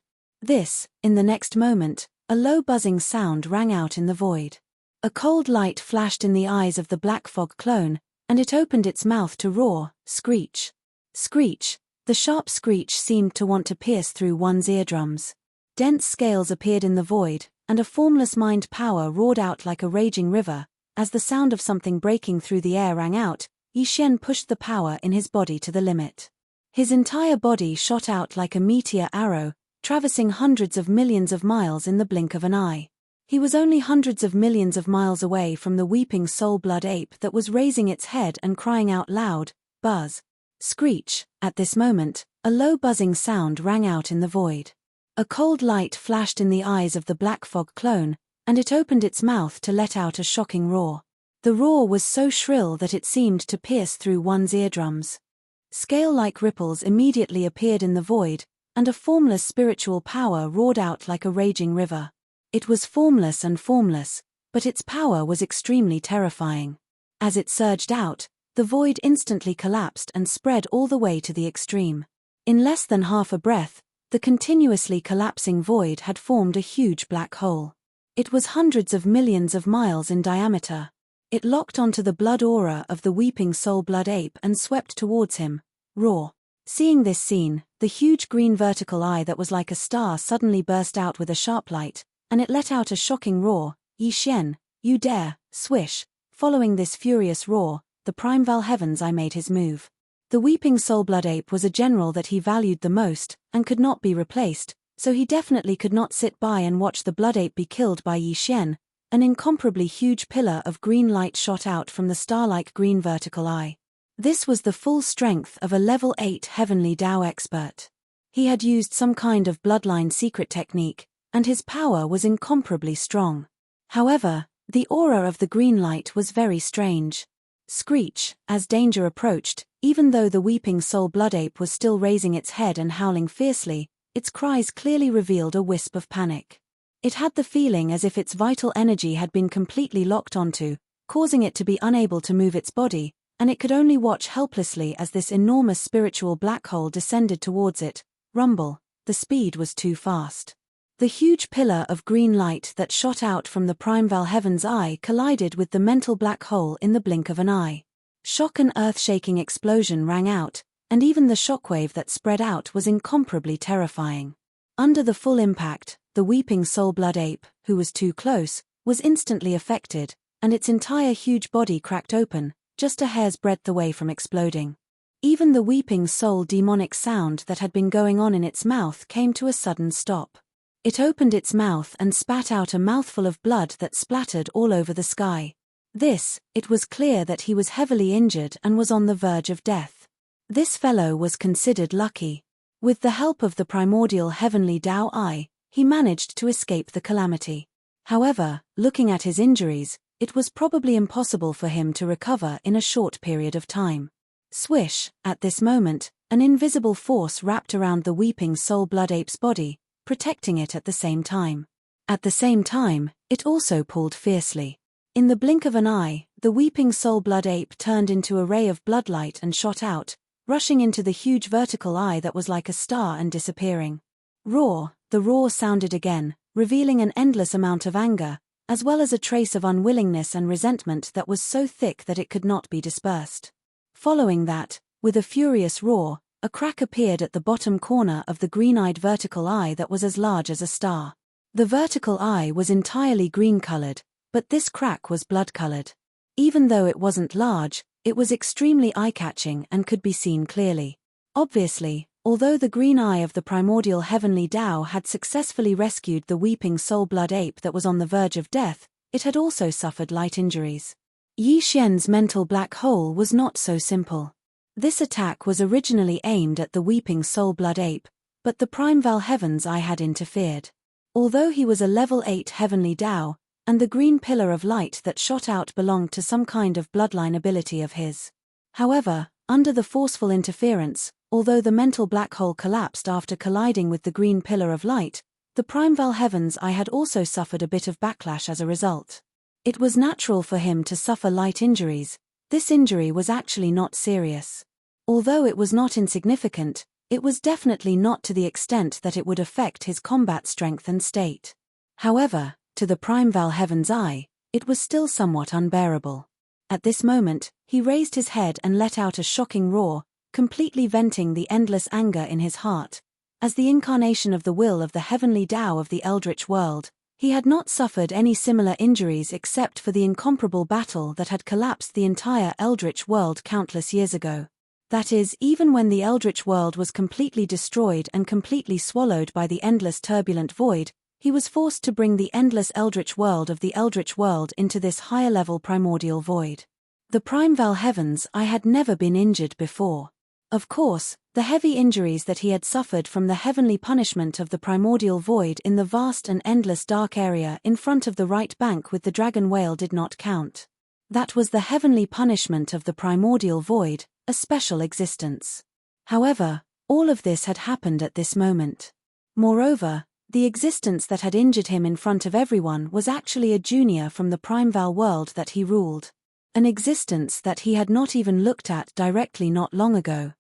In the next moment, a low buzzing sound rang out in the void. A cold light flashed in the eyes of the black fog clone, and it opened its mouth to roar, screech. Screech. The sharp screech seemed to want to pierce through one's eardrums. Dense scales appeared in the void, and a formless mind power roared out like a raging river. As the sound of something breaking through the air rang out, Yi Xian pushed the power in his body to the limit. His entire body shot out like a meteor arrow, traversing hundreds of millions of miles in the blink of an eye. He was only hundreds of millions of miles away from the weeping soul blood ape that was raising its head and crying out loud, buzz. Screech. At this moment, a low buzzing sound rang out in the void. A cold light flashed in the eyes of the black fog clone, and it opened its mouth to let out a shocking roar. The roar was so shrill that it seemed to pierce through one's eardrums. Scale-like ripples immediately appeared in the void, and a formless spiritual power roared out like a raging river. It was formless and formless, but its power was extremely terrifying. As it surged out, the void instantly collapsed and spread all the way to the extreme. In less than half a breath, the continuously collapsing void had formed a huge black hole. It was hundreds of millions of miles in diameter. It locked onto the blood aura of the weeping soul blood ape and swept towards him. Roar. Seeing this scene, the huge green vertical eye that was like a star suddenly burst out with a sharp light, and it let out a shocking roar. Yi Xian, you dare, swish. Following this furious roar, the primeval heavens I made his move. The weeping soul blood ape was a general that he valued the most, and could not be replaced, so he definitely could not sit by and watch the blood ape be killed by Yi Xian. An incomparably huge pillar of green light shot out from the star-like green vertical eye. This was the full strength of a level 8 heavenly Dao expert. He had used some kind of bloodline secret technique, and his power was incomparably strong. However, the aura of the green light was very strange. Screech. As danger approached, even though the weeping soul blood ape was still raising its head and howling fiercely, its cries clearly revealed a wisp of panic. It had the feeling as if its vital energy had been completely locked onto, causing it to be unable to move its body, and it could only watch helplessly as this enormous spiritual black hole descended towards it. Rumble. The speed was too fast. The huge pillar of green light that shot out from the primeval heaven's eye collided with the mental black hole in the blink of an eye. Shock and earth-shaking explosion rang out, and even the shockwave that spread out was incomparably terrifying. Under the full impact, the weeping soul blood ape, who was too close, was instantly affected, and its entire huge body cracked open, just a hair's breadth away from exploding. Even the weeping soul demonic sound that had been going on in its mouth came to a sudden stop. It opened its mouth and spat out a mouthful of blood that splattered all over the sky. It was clear that he was heavily injured and was on the verge of death. This fellow was considered lucky. With the help of the primordial heavenly Tao Eye, he managed to escape the calamity. However, looking at his injuries, it was probably impossible for him to recover in a short period of time. Swish, at this moment, an invisible force wrapped around the weeping soul blood ape's body, protecting it at the same time. At the same time, it also pulled fiercely. In the blink of an eye, the weeping soul blood ape turned into a ray of bloodlight and shot out, rushing into the huge vertical eye that was like a star and disappearing. Roar, the roar sounded again, revealing an endless amount of anger, as well as a trace of unwillingness and resentment that was so thick that it could not be dispersed. Following that, with a furious roar, a crack appeared at the bottom corner of the green-eyed vertical eye that was as large as a star. The vertical eye was entirely green-colored, but this crack was blood-colored. Even though it wasn't large, it was extremely eye-catching and could be seen clearly. Obviously, although the green eye of the primordial heavenly Tao had successfully rescued the weeping soul blood ape that was on the verge of death, it had also suffered light injuries. Yi Xian's mental black hole was not so simple. This attack was originally aimed at the weeping soul blood ape, but the primeval heaven's eye had interfered. Although he was a level 8 heavenly Tao, and the green pillar of light that shot out belonged to some kind of bloodline ability of his. However, under the forceful interference, although the mental black hole collapsed after colliding with the green pillar of light, the primeval heaven's eye had also suffered a bit of backlash as a result. It was natural for him to suffer light injuries. This injury was actually not serious. Although it was not insignificant, it was definitely not to the extent that it would affect his combat strength and state. However, to the primeval heaven's eye, it was still somewhat unbearable. At this moment, he raised his head and let out a shocking roar, completely venting the endless anger in his heart. As the incarnation of the will of the heavenly Tao of the eldritch world, he had not suffered any similar injuries except for the incomparable battle that had collapsed the entire eldritch world countless years ago. That is, even when the eldritch world was completely destroyed and completely swallowed by the endless turbulent void, he was forced to bring the endless eldritch world of the eldritch world into this higher-level primordial void. The primeval heavens eye had never been injured before. Of course, the heavy injuries that he had suffered from the heavenly punishment of the primordial void in the vast and endless dark area in front of the right bank with the dragon whale did not count. That was the heavenly punishment of the primordial void, a special existence. However, all of this had happened at this moment. Moreover, the existence that had injured him in front of everyone was actually a junior from the primeval world that he ruled. An existence that he had not even looked at directly not long ago.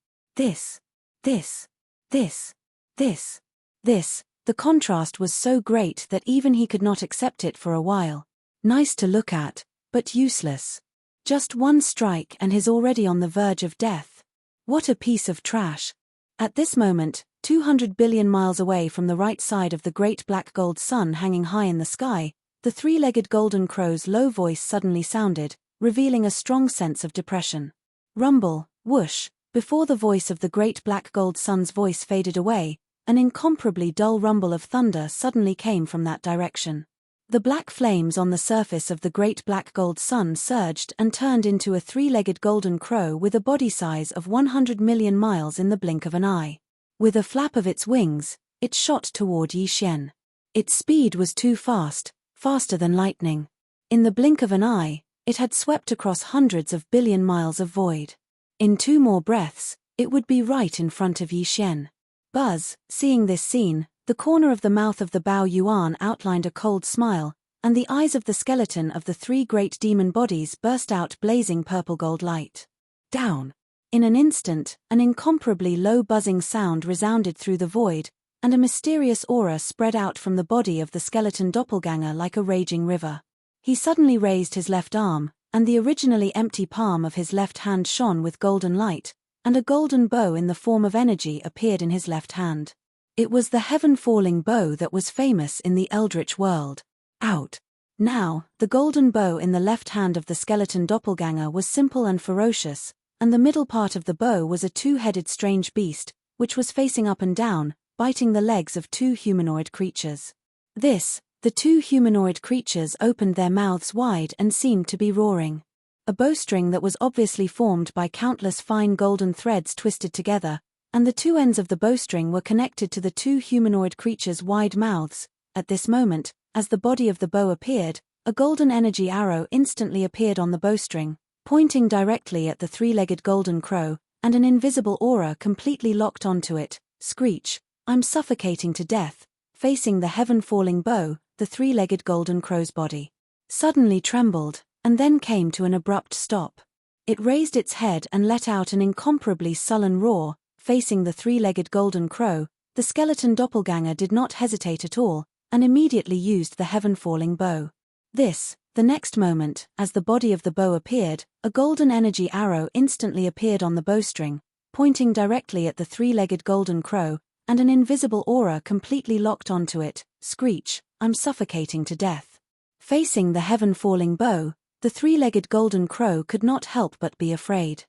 The contrast was so great that even he could not accept it for a while. Nice to look at, but useless. Just one strike and he's already on the verge of death. What a piece of trash. At this moment, 200 billion miles away from the right side of the great black gold sun hanging high in the sky, the three-legged golden crow's low voice suddenly sounded, revealing a strong sense of depression. Rumble, whoosh, before the voice of the great black gold sun's voice faded away, an incomparably dull rumble of thunder suddenly came from that direction. The black flames on the surface of the great black gold sun surged and turned into a three-legged golden crow with a body size of 100 million miles in the blink of an eye. With a flap of its wings, it shot toward Yi Xian. Its speed was too fast, faster than lightning. In the blink of an eye, it had swept across hundreds of billion miles of void. In 2 more breaths, it would be right in front of Yi Xian. Buzz, seeing this scene, the corner of the mouth of the Bao Yuan outlined a cold smile, and the eyes of the skeleton of the 3 great demon bodies burst out blazing purple gold light. Down. In an instant, an incomparably low buzzing sound resounded through the void, and a mysterious aura spread out from the body of the skeleton doppelganger like a raging river. He suddenly raised his left arm, and the originally empty palm of his left hand shone with golden light, and a golden bow in the form of energy appeared in his left hand. It was the heaven-falling bow that was famous in the eldritch world. Out. Now, the golden bow in the left hand of the skeleton doppelganger was simple and ferocious, and the middle part of the bow was a two-headed strange beast, which was facing up and down, biting the legs of two humanoid creatures. The two humanoid creatures opened their mouths wide and seemed to be roaring. A bowstring that was obviously formed by countless fine golden threads twisted together, and the two ends of the bowstring were connected to the two humanoid creatures' wide mouths. At this moment, as the body of the bow appeared, a golden energy arrow instantly appeared on the bowstring, pointing directly at the three-legged golden crow, and an invisible aura completely locked onto it. Screech, I'm suffocating to death. Facing the heaven-falling bow, the three-legged golden crow's body suddenly trembled, and then came to an abrupt stop. It raised its head and let out an incomparably sullen roar. Facing the three-legged golden crow, the skeleton doppelganger did not hesitate at all, and immediately used the heaven-falling bow. The next moment, as the body of the bow appeared, a golden energy arrow instantly appeared on the bowstring, pointing directly at the three-legged golden crow, and an invisible aura completely locked onto it. Screech, I'm suffocating to death. Facing the heaven-falling bow, the three-legged golden crow could not help but be afraid.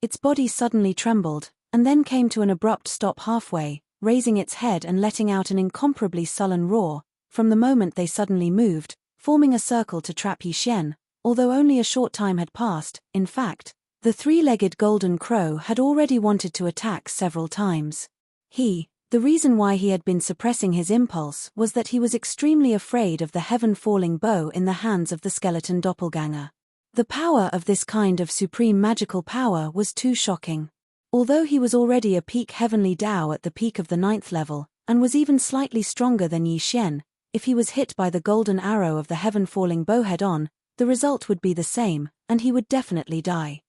Its body suddenly trembled, and then came to an abrupt stop halfway, raising its head and letting out an incomparably sullen roar. From the moment they suddenly moved, forming a circle to trap Yi Xian, although only a short time had passed. In fact, the three-legged golden crow had already wanted to attack several times. The reason why he had been suppressing his impulse was that he was extremely afraid of the heaven-falling bow in the hands of the skeleton doppelganger. The power of this kind of supreme magical power was too shocking. Although he was already a peak heavenly Dao at the peak of the 9th level, and was even slightly stronger than Yi Xian, if he was hit by the golden arrow of the heaven-falling bow head-on, the result would be the same, and he would definitely die.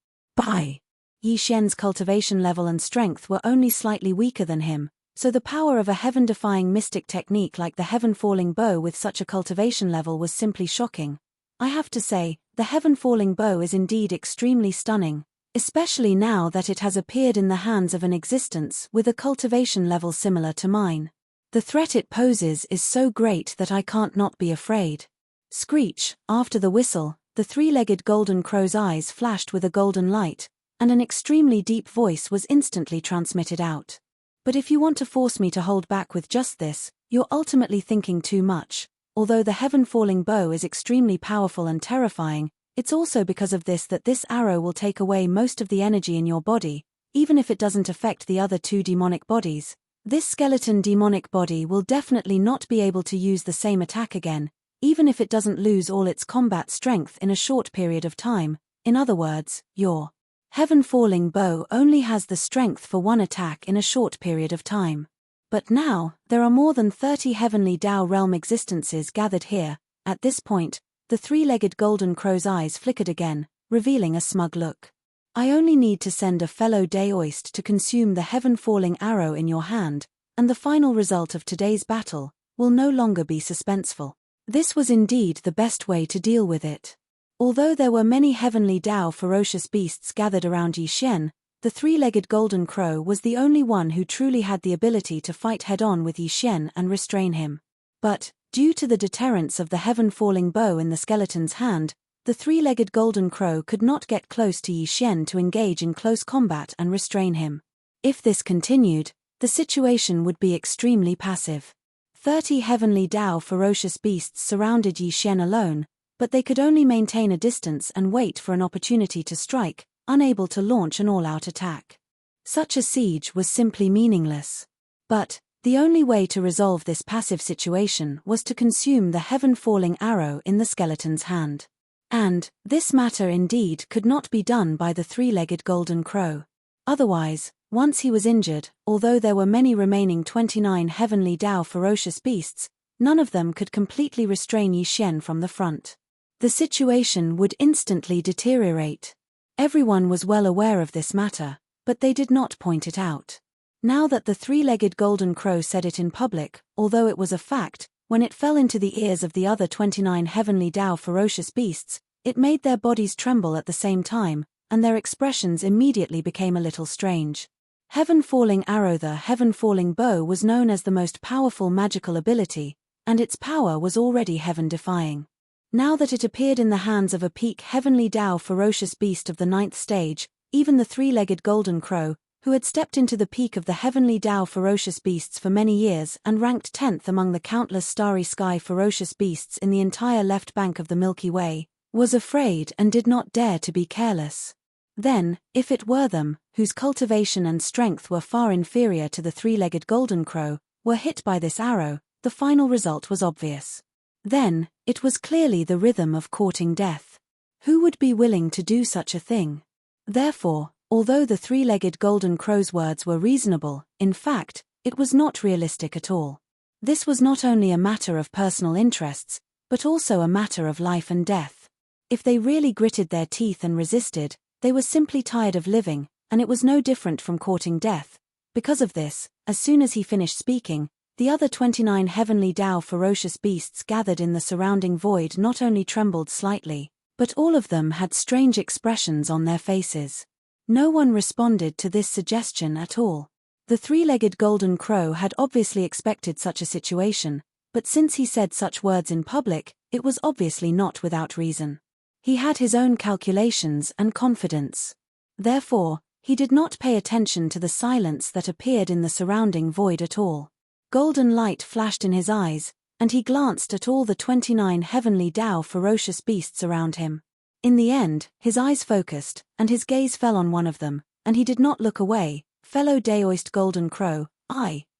Yi Xian's cultivation level and strength were only slightly weaker than him, so the power of a heaven-defying mystic technique like the heaven-falling bow with such a cultivation level was simply shocking. I have to say, the heaven-falling bow is indeed extremely stunning, especially now that it has appeared in the hands of an existence with a cultivation level similar to mine. The threat it poses is so great that I can't not be afraid. Screech, after the whistle, the three-legged golden crow's eyes flashed with a golden light, and an extremely deep voice was instantly transmitted out. But if you want to force me to hold back with just this, you're ultimately thinking too much. Although the heaven-falling bow is extremely powerful and terrifying, it's also because of this that this arrow will take away most of the energy in your body, even if it doesn't affect the other two demonic bodies. This skeleton demonic body will definitely not be able to use the same attack again, even if it doesn't lose all its combat strength in a short period of time. In other words, your heaven-falling bow only has the strength for one attack in a short period of time. But now, there are more than 30 heavenly Dao realm existences gathered here. At this point, the three-legged golden crow's eyes flickered again, revealing a smug look. I only need to send a fellow Daoist to consume the heaven-falling arrow in your hand, and the final result of today's battle will no longer be suspenseful. This was indeed the best way to deal with it. Although there were many heavenly Dao ferocious beasts gathered around Yi Xian, the three-legged golden crow was the only one who truly had the ability to fight head-on with Yi Xian and restrain him. But, due to the deterrence of the heaven-falling bow in the skeleton's hand, the three-legged golden crow could not get close to Yi Xian to engage in close combat and restrain him. If this continued, the situation would be extremely passive. 30 heavenly Dao ferocious beasts surrounded Yi Xian alone, but they could only maintain a distance and wait for an opportunity to strike, unable to launch an all-out attack. Such a siege was simply meaningless. But the only way to resolve this passive situation was to consume the heaven-falling arrow in the skeleton's hand. And this matter indeed could not be done by the three-legged golden crow. Otherwise, once he was injured, although there were many remaining 29 heavenly Dao ferocious beasts, none of them could completely restrain Yi Xian from the front. The situation would instantly deteriorate. Everyone was well aware of this matter, but they did not point it out. Now that the three-legged golden crow said it in public, although it was a fact, when it fell into the ears of the other 29 heavenly Dao ferocious beasts, it made their bodies tremble at the same time, and their expressions immediately became a little strange. Heaven-falling arrow. The heaven-falling bow was known as the most powerful magical ability, and its power was already heaven-defying. Now that it appeared in the hands of a peak heavenly Dao ferocious beast of the 9th stage, even the three-legged golden crow, who had stepped into the peak of the heavenly Tao ferocious beasts for many years and ranked 10th among the countless starry sky ferocious beasts in the entire left bank of the Milky Way, was afraid and did not dare to be careless. Then, if it were them, whose cultivation and strength were far inferior to the three-legged golden crow, were hit by this arrow, the final result was obvious. Then, it was clearly the rhythm of courting death. Who would be willing to do such a thing? Therefore, although the three-legged golden crow's words were reasonable, in fact, it was not realistic at all. This was not only a matter of personal interests, but also a matter of life and death. If they really gritted their teeth and resisted, they were simply tired of living, and it was no different from courting death. Because of this, as soon as he finished speaking, the other 29 heavenly Tao ferocious beasts gathered in the surrounding void not only trembled slightly, but all of them had strange expressions on their faces. No one responded to this suggestion at all. The three-legged golden crow had obviously expected such a situation, but since he said such words in public, it was obviously not without reason. He had his own calculations and confidence. Therefore, he did not pay attention to the silence that appeared in the surrounding void at all. Golden light flashed in his eyes, and he glanced at all the 29 heavenly Tao ferocious beasts around him. In the end, his eyes focused, and his gaze fell on one of them, and he did not look away. Fellow Daoist golden crow,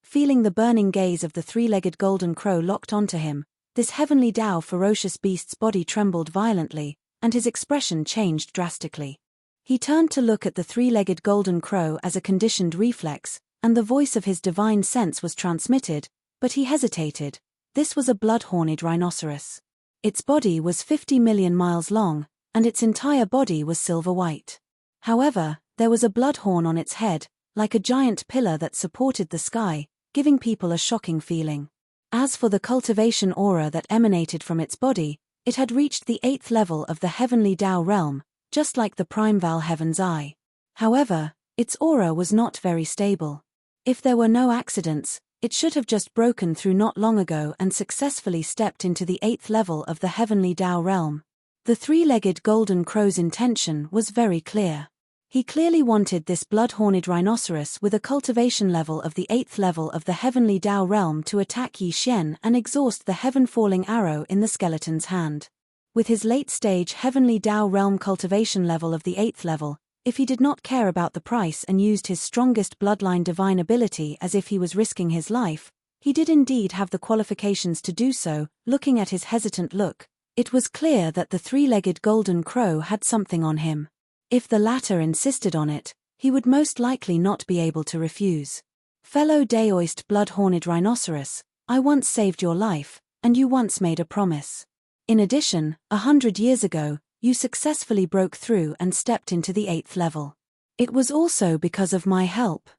feeling the burning gaze of the three-legged golden crow locked onto him, this heavenly Tao ferocious beast's body trembled violently, and his expression changed drastically. He turned to look at the three-legged golden crow as a conditioned reflex, and the voice of his divine sense was transmitted, but he hesitated. This was a blood-horned rhinoceros. Its body was 50 million miles long, and its entire body was silver-white. However, there was a blood horn on its head, like a giant pillar that supported the sky, giving people a shocking feeling. As for the cultivation aura that emanated from its body, it had reached the 8th level of the heavenly Tao realm, just like the primeval heaven's eye. However, its aura was not very stable. If there were no accidents, it should have just broken through not long ago and successfully stepped into the 8th level of the heavenly Tao realm. The three-legged golden crow's intention was very clear. He clearly wanted this blood-horned rhinoceros with a cultivation level of the 8th level of the heavenly Tao realm to attack Yi Xian and exhaust the heaven-falling arrow in the skeleton's hand. With his late-stage heavenly Tao realm cultivation level of the 8th level, if he did not care about the price and used his strongest bloodline divine ability as if he was risking his life, he did indeed have the qualifications to do so. Looking at his hesitant look, it was clear that the three-legged golden crow had something on him. If the latter insisted on it, he would most likely not be able to refuse. Fellow Daoist blood-horned rhinoceros, I once saved your life, and you once made a promise. In addition, 100 years ago, you successfully broke through and stepped into the 8th level. It was also because of my help.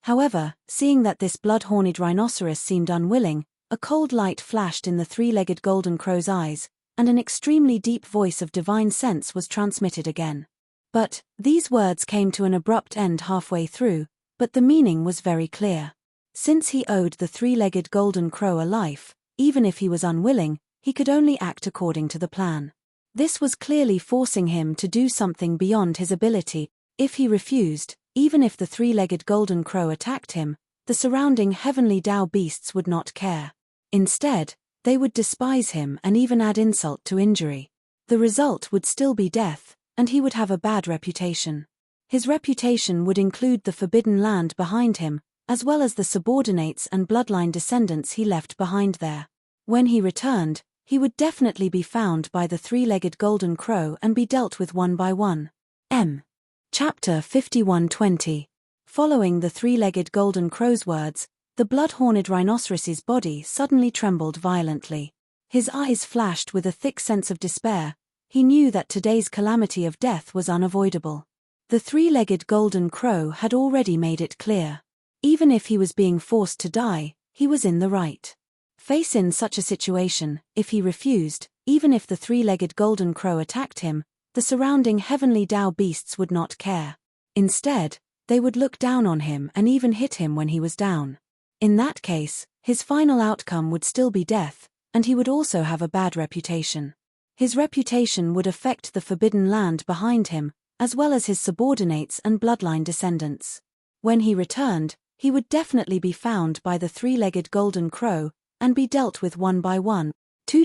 However, seeing that this blood-horned rhinoceros seemed unwilling, a cold light flashed in the three-legged golden crow's eyes, and an extremely deep voice of divine sense was transmitted again. But, these words came to an abrupt end halfway through, but the meaning was very clear. Since he owed the three-legged golden crow a life, even if he was unwilling, he could only act according to the plan. This was clearly forcing him to do something beyond his ability. If he refused, even if the three-legged golden crow attacked him, the surrounding heavenly Tao beasts would not care. Instead, they would despise him and even add insult to injury. The result would still be death, and he would have a bad reputation. His reputation would include the forbidden land behind him, as well as the subordinates and bloodline descendants he left behind there. When he returned, he would definitely be found by the three-legged golden crow and be dealt with one by one. Chapter 51:20. Following the three-legged golden crow's words, the blood-horned rhinoceros's body suddenly trembled violently. His eyes flashed with a thick sense of despair. He knew that today's calamity of death was unavoidable. The three-legged golden crow had already made it clear. Even if he was being forced to die, he was in the right. Faced in such a situation, if he refused, even if the three-legged golden crow attacked him, the surrounding heavenly Tao beasts would not care. Instead, they would look down on him and even hit him when he was down. In that case, his final outcome would still be death, and he would also have a bad reputation. His reputation would affect the forbidden land behind him, as well as his subordinates and bloodline descendants. When he returned, he would definitely be found by the three-legged golden crow, and be dealt with one by one,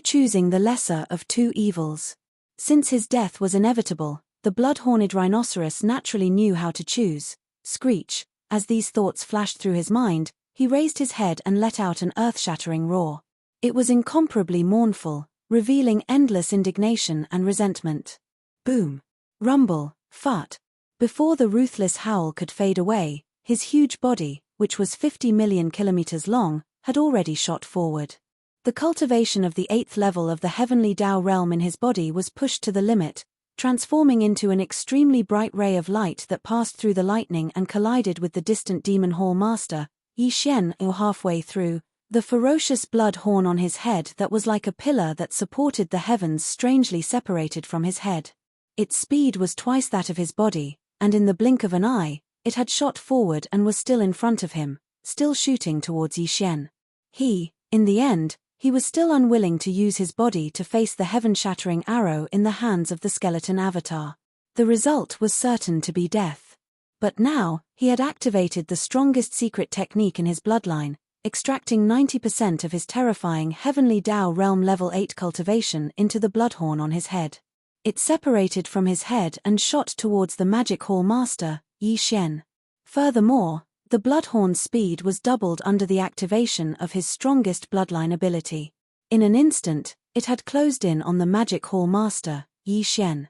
choosing the lesser of two evils. Since his death was inevitable, the blood-horned rhinoceros naturally knew how to choose. Screech. As these thoughts flashed through his mind, he raised his head and let out an earth-shattering roar. It was incomparably mournful, revealing endless indignation and resentment. Boom. Rumble. Fart. Before the ruthless howl could fade away, his huge body, which was 50 million kilometers long, had already shot forward. The cultivation of the 8th level of the heavenly Tao realm in his body was pushed to the limit, transforming into an extremely bright ray of light that passed through the lightning and collided with the distant demon hall master, Yi Xian. Halfway through, the ferocious blood horn on his head that was like a pillar that supported the heavens strangely separated from his head. Its speed was twice that of his body, and in the blink of an eye, it had shot forward and was still in front of him, still shooting towards Yi Xian. In the end, he was still unwilling to use his body to face the heaven-shattering arrow in the hands of the skeleton avatar. The result was certain to be death. But now, he had activated the strongest secret technique in his bloodline, extracting 90% of his terrifying heavenly Tao realm level 8 cultivation into the bloodhorn on his head. It separated from his head and shot towards the magic hall master, Yi Xian. Furthermore, the bloodhorn's speed was doubled under the activation of his strongest bloodline ability. In an instant, it had closed in on the magic hall master, Yi Xian.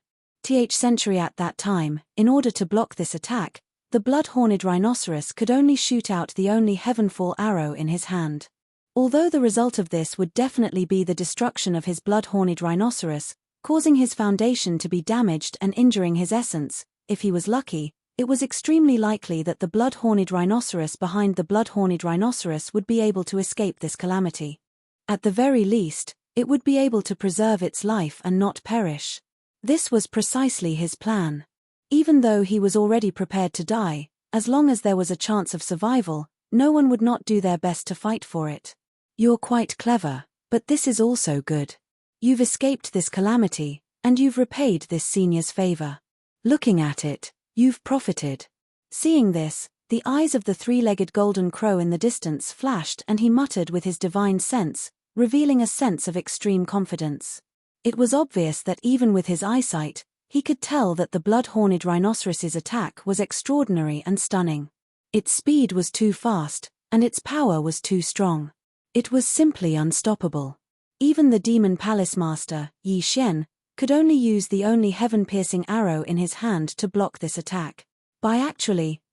Century at that time, in order to block this attack, the blood-horned rhinoceros could only shoot out the only heavenfall arrow in his hand. Although the result of this would definitely be the destruction of his blood-horned rhinoceros, causing his foundation to be damaged and injuring his essence, if he was lucky, it was extremely likely that the blood-horned rhinoceros behind the blood-horned rhinoceros would be able to escape this calamity. At the very least, it would be able to preserve its life and not perish. This was precisely his plan. Even though he was already prepared to die, as long as there was a chance of survival, no one would not do their best to fight for it. You're quite clever, but this is also good. You've escaped this calamity, and you've repaid this senior's favor. Looking at it, you've profited. Seeing this, the eyes of the three-legged golden crow in the distance flashed and he muttered with his divine sense, revealing a sense of extreme confidence. It was obvious that even with his eyesight, he could tell that the blood-horned rhinoceros's attack was extraordinary and stunning. Its speed was too fast, and its power was too strong. It was simply unstoppable. Even the demon palace master, Yi Xian, could only use the only heaven-piercing arrow in his hand to block this attack.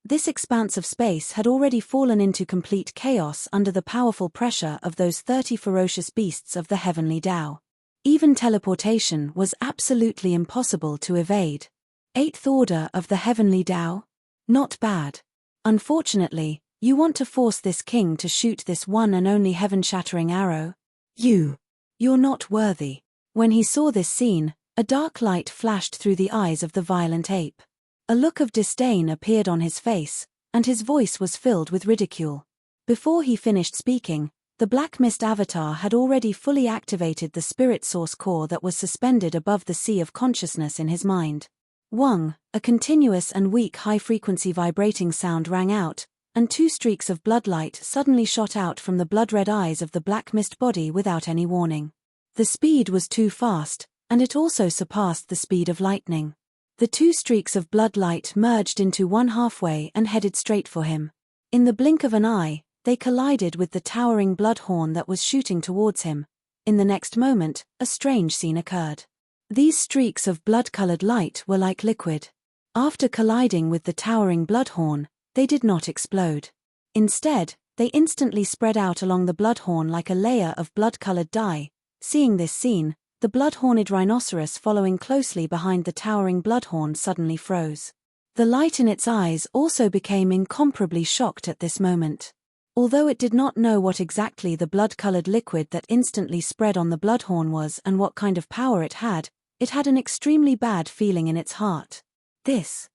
This expanse of space had already fallen into complete chaos under the powerful pressure of those 30 ferocious beasts of the heavenly Tao. Even teleportation was absolutely impossible to evade. 8th order of the heavenly Tao? Not bad. Unfortunately, you want to force this king to shoot this one and only heaven-shattering arrow? You're not worthy. When he saw this scene, a dark light flashed through the eyes of the violent ape. A look of disdain appeared on his face, and his voice was filled with ridicule. Before he finished speaking, the Black Mist Avatar had already fully activated the spirit source core that was suspended above the sea of consciousness in his mind. Wang, a continuous and weak high-frequency vibrating sound rang out, and 2 streaks of bloodlight suddenly shot out from the blood-red eyes of the Black Mist body without any warning. The speed was too fast, and it also surpassed the speed of lightning. The 2 streaks of bloodlight merged into one halfway and headed straight for him. In the blink of an eye, they collided with the towering bloodhorn that was shooting towards him. In the next moment, a strange scene occurred. These streaks of blood-colored light were like liquid. After colliding with the towering bloodhorn, they did not explode. Instead, they instantly spread out along the bloodhorn like a layer of blood-colored dye. Seeing this scene, the blood-horned rhinoceros following closely behind the towering bloodhorn suddenly froze. The light in its eyes also became incomparably shocked at this moment. Although it did not know what exactly the blood-colored liquid that instantly spread on the bloodhorn was and what kind of power it had an extremely bad feeling in its heart. This.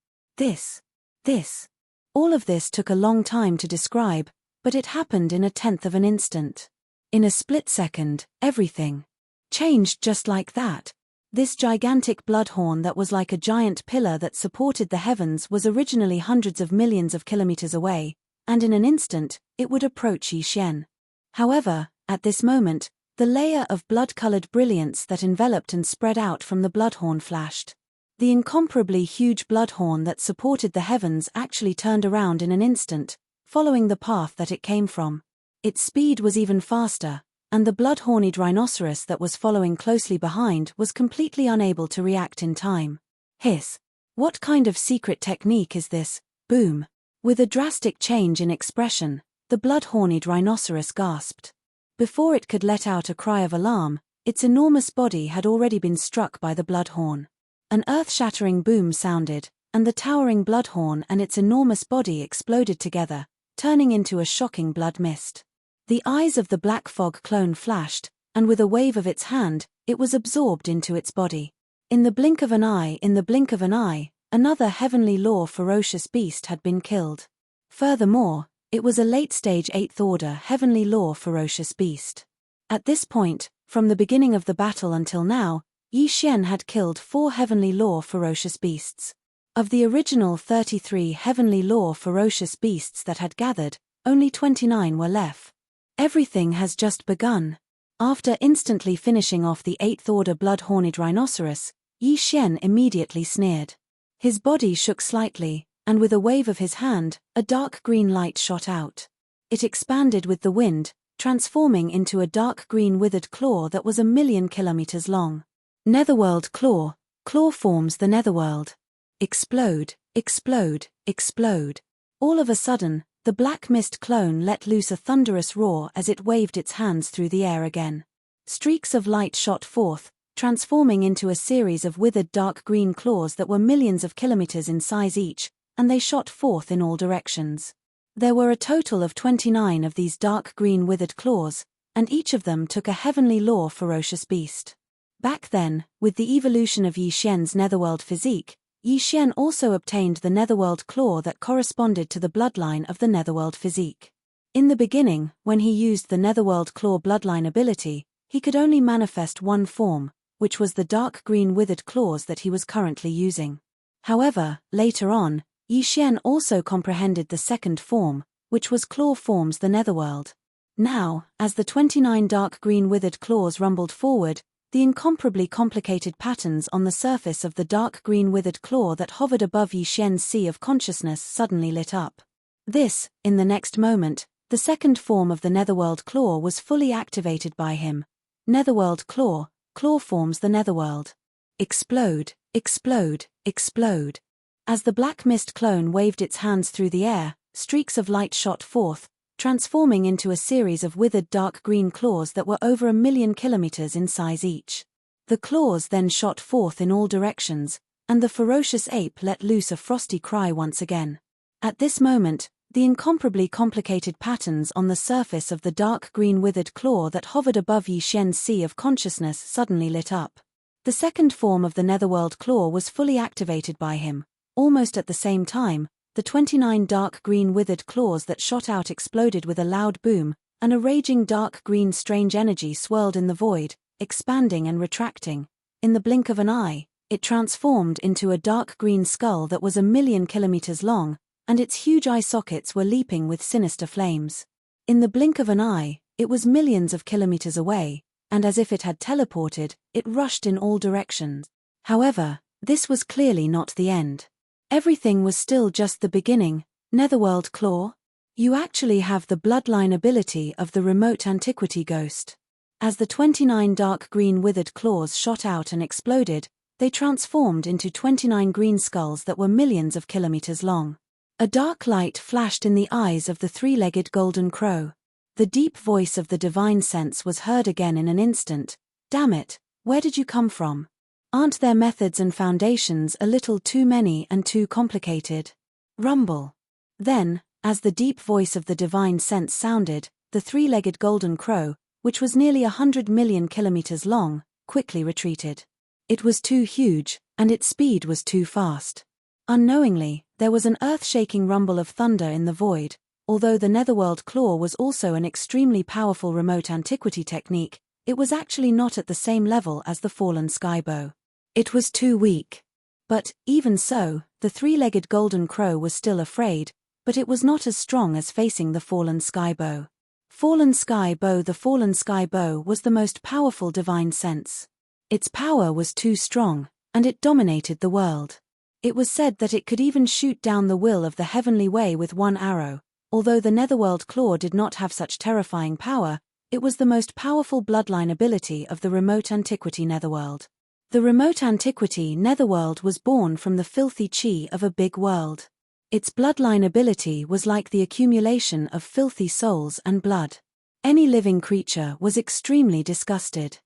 All of this took a long time to describe, but it happened in a tenth of an instant. In a split second, everything changed just like that. This gigantic bloodhorn that was like a giant pillar that supported the heavens was originally hundreds of millions of kilometers away, and in an instant, it would approach Yixian. However, at this moment, the layer of blood-colored brilliance that enveloped and spread out from the bloodhorn flashed. The incomparably huge bloodhorn that supported the heavens actually turned around in an instant, following the path that it came from. Its speed was even faster, and the blood-horned rhinoceros that was following closely behind was completely unable to react in time. Hiss! What kind of secret technique is this? Boom! With a drastic change in expression, the blood-horned rhinoceros gasped. Before it could let out a cry of alarm, its enormous body had already been struck by the bloodhorn. An earth-shattering boom sounded, and the towering bloodhorn and its enormous body exploded together, turning into a shocking blood mist. The eyes of the black fog clone flashed, and with a wave of its hand, it was absorbed into its body. In the blink of an eye, another heavenly law ferocious beast had been killed. Furthermore, it was a late-stage 8th Order heavenly law ferocious beast. At this point, from the beginning of the battle until now, Yixian had killed 4 heavenly law ferocious beasts. Of the original 33 heavenly law ferocious beasts that had gathered, only 29 were left. Everything has just begun. After instantly finishing off the 8th Order blood-horned rhinoceros, Yixian immediately sneered. His body shook slightly, and with a wave of his hand, a dark green light shot out. It expanded with the wind, transforming into a dark green withered claw that was 1,000,000 kilometers long. Netherworld claw. Claw forms the netherworld. Explode, explode, explode. All of a sudden, the black mist clone let loose a thunderous roar as it waved its hands through the air again. Streaks of light shot forth, transforming into a series of withered dark green claws that were millions of kilometers in size each, and they shot forth in all directions. There were a total of 29 of these dark green withered claws, and each of them took a heavenly law ferocious beast. Back then, with the evolution of Yixian's netherworld physique, Yixian also obtained the netherworld claw that corresponded to the bloodline of the netherworld physique. In the beginning, when he used the netherworld claw bloodline ability, he could only manifest one form, which was the dark green withered claws that he was currently using. However, later on, Yixian also comprehended the second form, which was claw forms the netherworld. Now, as the 29 dark green withered claws rumbled forward, the incomparably complicated patterns on the surface of the dark green withered claw that hovered above Yixian's sea of consciousness suddenly lit up. This, in the next moment, the second form of the netherworld claw was fully activated by him. Netherworld claw. Claw forms the netherworld. Explode, explode, explode. As the black mist clone waved its hands through the air, streaks of light shot forth, transforming into a series of withered dark green claws that were over 1,000,000 kilometers in size each. The claws then shot forth in all directions, and the ferocious ape let loose a frosty cry once again. At this moment, the incomparably complicated patterns on the surface of the dark green withered claw that hovered above Yixian's sea of consciousness suddenly lit up. The second form of the netherworld claw was fully activated by him. Almost at the same time, the 29 dark green withered claws that shot out exploded with a loud boom, and a raging dark green strange energy swirled in the void, expanding and retracting. In the blink of an eye, it transformed into a dark green skull that was 1,000,000 kilometers long, and its huge eye sockets were leaping with sinister flames. In the blink of an eye, it was millions of kilometers away, and as if it had teleported, it rushed in all directions. However, this was clearly not the end. Everything was still just the beginning. Netherworld claw? You actually have the bloodline ability of the remote antiquity ghost. As the 29 dark green withered claws shot out and exploded, they transformed into 29 green skulls that were millions of kilometers long. A dark light flashed in the eyes of the three-legged golden crow. The deep voice of the divine sense was heard again in an instant. Damn it, where did you come from? Aren't their methods and foundations a little too many and too complicated? Rumble. Then, as the deep voice of the divine sense sounded, the three-legged golden crow, which was nearly 100 million kilometers long, quickly retreated. It was too huge, and its speed was too fast. Unknowingly, there was an earth-shaking rumble of thunder in the void. Although the netherworld claw was also an extremely powerful remote antiquity technique, it was actually not at the same level as the fallen skybow. It was too weak. But, even so, the three-legged golden crow was still afraid, but it was not as strong as facing the fallen sky bow. Fallen sky bow. The fallen sky bow was the most powerful divine sense. Its power was too strong, and it dominated the world. It was said that it could even shoot down the will of the heavenly way with one arrow. Although the netherworld claw did not have such terrifying power, it was the most powerful bloodline ability of the remote antiquity netherworld. The remote antiquity netherworld was born from the filthy chi of a big world. Its bloodline ability was like the accumulation of filthy souls and blood. Any living creature was extremely disgusted.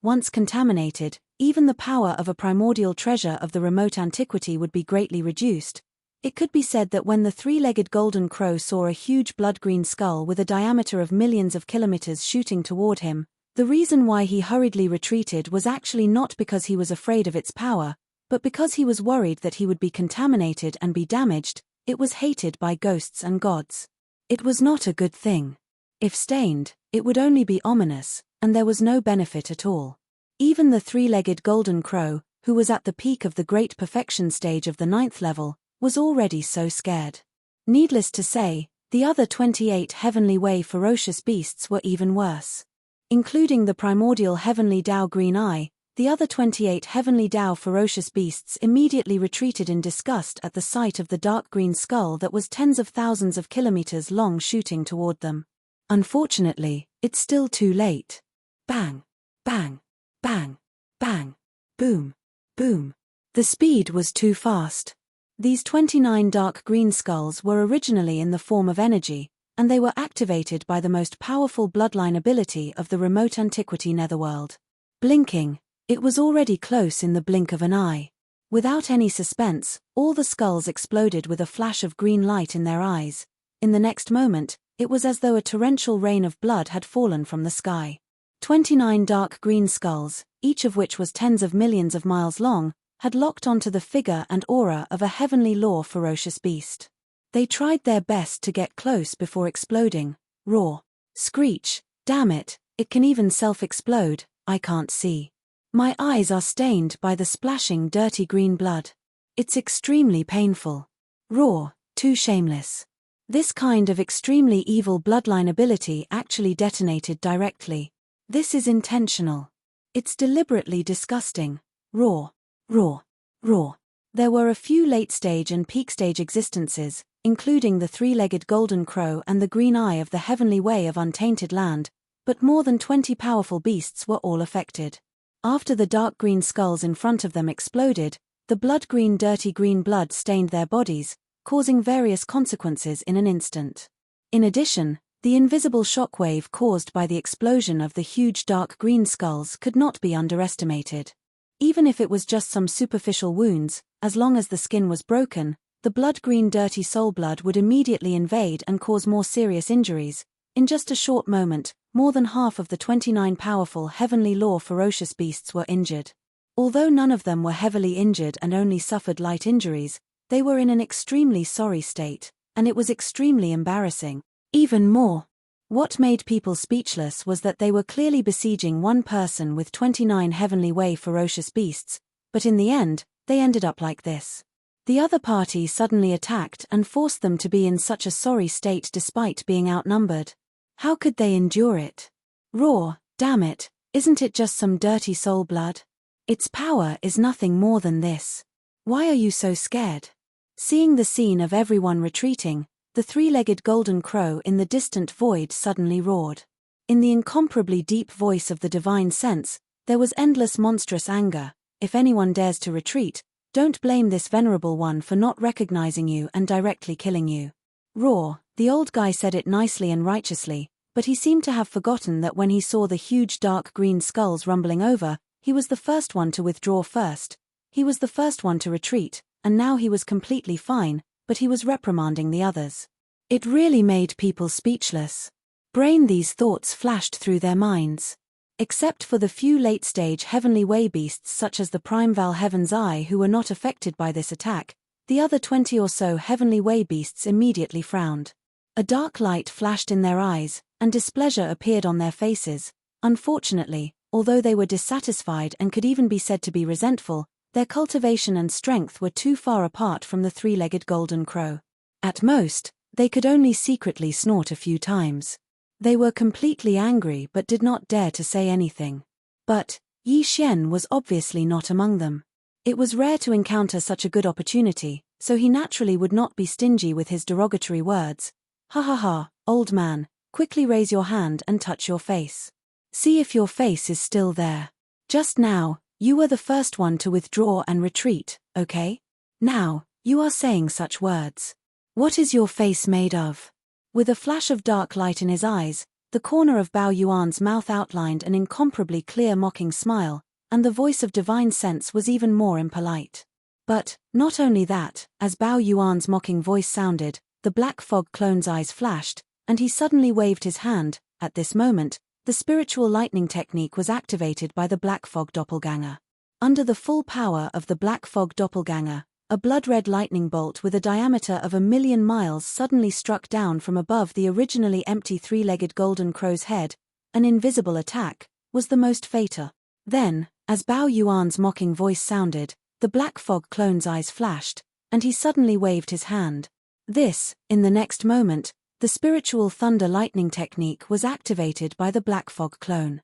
Once contaminated, even the power of a primordial treasure of the remote antiquity would be greatly reduced. It could be said that when the three-legged golden crow saw a huge blood-green skull with a diameter of millions of kilometers shooting toward him, the reason why he hurriedly retreated was actually not because he was afraid of its power, but because he was worried that he would be contaminated and be damaged. It was hated by ghosts and gods. It was not a good thing. If stained, it would only be ominous, and there was no benefit at all. Even the three-legged golden crow, who was at the peak of the great perfection stage of the 9th level, was already so scared. Needless to say, the other 28 heavenly way ferocious beasts were even worse. Including the primordial heavenly Tao green eye, the other 28 heavenly Tao ferocious beasts immediately retreated in disgust at the sight of the dark green skull that was tens of thousands of kilometers long shooting toward them. Unfortunately, it's still too late. Bang! Bang! Bang! Bang! Boom! Boom! The speed was too fast. These 29 dark green skulls were originally in the form of energy, and they were activated by the most powerful bloodline ability of the remote antiquity netherworld. Blinking, it was already close in the blink of an eye. Without any suspense, all the skulls exploded with a flash of green light in their eyes. In the next moment, it was as though a torrential rain of blood had fallen from the sky. 29 dark green skulls, each of which was tens of millions of miles long, had locked onto the figure and aura of a heavenly law ferocious beast. They tried their best to get close before exploding. Roar. Screech. Damn it, it can even self-explode, I can't see. My eyes are stained by the splashing dirty green blood. It's extremely painful. Roar. Too shameless. This kind of extremely evil bloodline ability actually detonated directly. This is intentional. It's deliberately disgusting. Roar. Roar. Roar. There were a few late-stage and peak-stage existences, including the three-legged golden crow and the green eye of the heavenly way of untainted land, but more than 20 powerful beasts were all affected. After the dark green skulls in front of them exploded, the blood-green dirty green blood stained their bodies, causing various consequences in an instant. In addition, the invisible shockwave caused by the explosion of the huge dark green skulls could not be underestimated. Even if it was just some superficial wounds, as long as the skin was broken, the blood-green dirty soul blood would immediately invade and cause more serious injuries. In just a short moment, more than half of the 29 powerful heavenly law ferocious beasts were injured. Although none of them were heavily injured and only suffered light injuries, they were in an extremely sorry state, and it was extremely embarrassing. Even more, what made people speechless was that they were clearly besieging one person with 29 heavenly way ferocious beasts, but in the end, they ended up like this. The other party suddenly attacked and forced them to be in such a sorry state despite being outnumbered. How could they endure it? Roar, damn it, isn't it just some dirty soul blood? Its power is nothing more than this. Why are you so scared? Seeing the scene of everyone retreating, the three-legged golden crow in the distant void suddenly roared. In the incomparably deep voice of the divine sense, there was endless monstrous anger. If anyone dares to retreat, don't blame this venerable one for not recognizing you and directly killing you. Roar, the old guy said it nicely and righteously, but he seemed to have forgotten that when he saw the huge dark green skulls rumbling over, he was the first one to withdraw first. He was the first one to retreat, and now he was completely fine, but he was reprimanding the others. It really made people speechless. These thoughts flashed through their minds. Except for the few late-stage heavenly way beasts such as the Primeval Heaven's Eye who were not affected by this attack, the other 20 or so heavenly way beasts immediately frowned. A dark light flashed in their eyes, and displeasure appeared on their faces. Unfortunately, although they were dissatisfied and could even be said to be resentful, Their cultivation and strength were too far apart from the three-legged golden crow. At most, they could only secretly snort a few times. They were completely angry but did not dare to say anything. But Yi Xian was obviously not among them. It was rare to encounter such a good opportunity, so he naturally would not be stingy with his derogatory words. Ha ha ha, old man, quickly raise your hand and touch your face. See if your face is still there. Just now, you were the first one to withdraw and retreat, okay? Now, you are saying such words. What is your face made of? With a flash of dark light in his eyes, the corner of Bao Yuan's mouth outlined an incomparably clear mocking smile, and the voice of divine sense was even more impolite. But, not only that, as Bao Yuan's mocking voice sounded, the black fog clone's eyes flashed, and he suddenly waved his hand. At this moment, the spiritual lightning technique was activated by the black fog doppelganger. Under the full power of the black fog doppelganger, a blood-red lightning bolt with a diameter of 1,000,000 miles suddenly struck down from above the originally empty three-legged golden crow's head. An invisible attack was the most fatal. Then, as Bao Yuan's mocking voice sounded, the black fog clone's eyes flashed, and he suddenly waved his hand. In the next moment, the spiritual thunder lightning technique was activated by the black fog clone.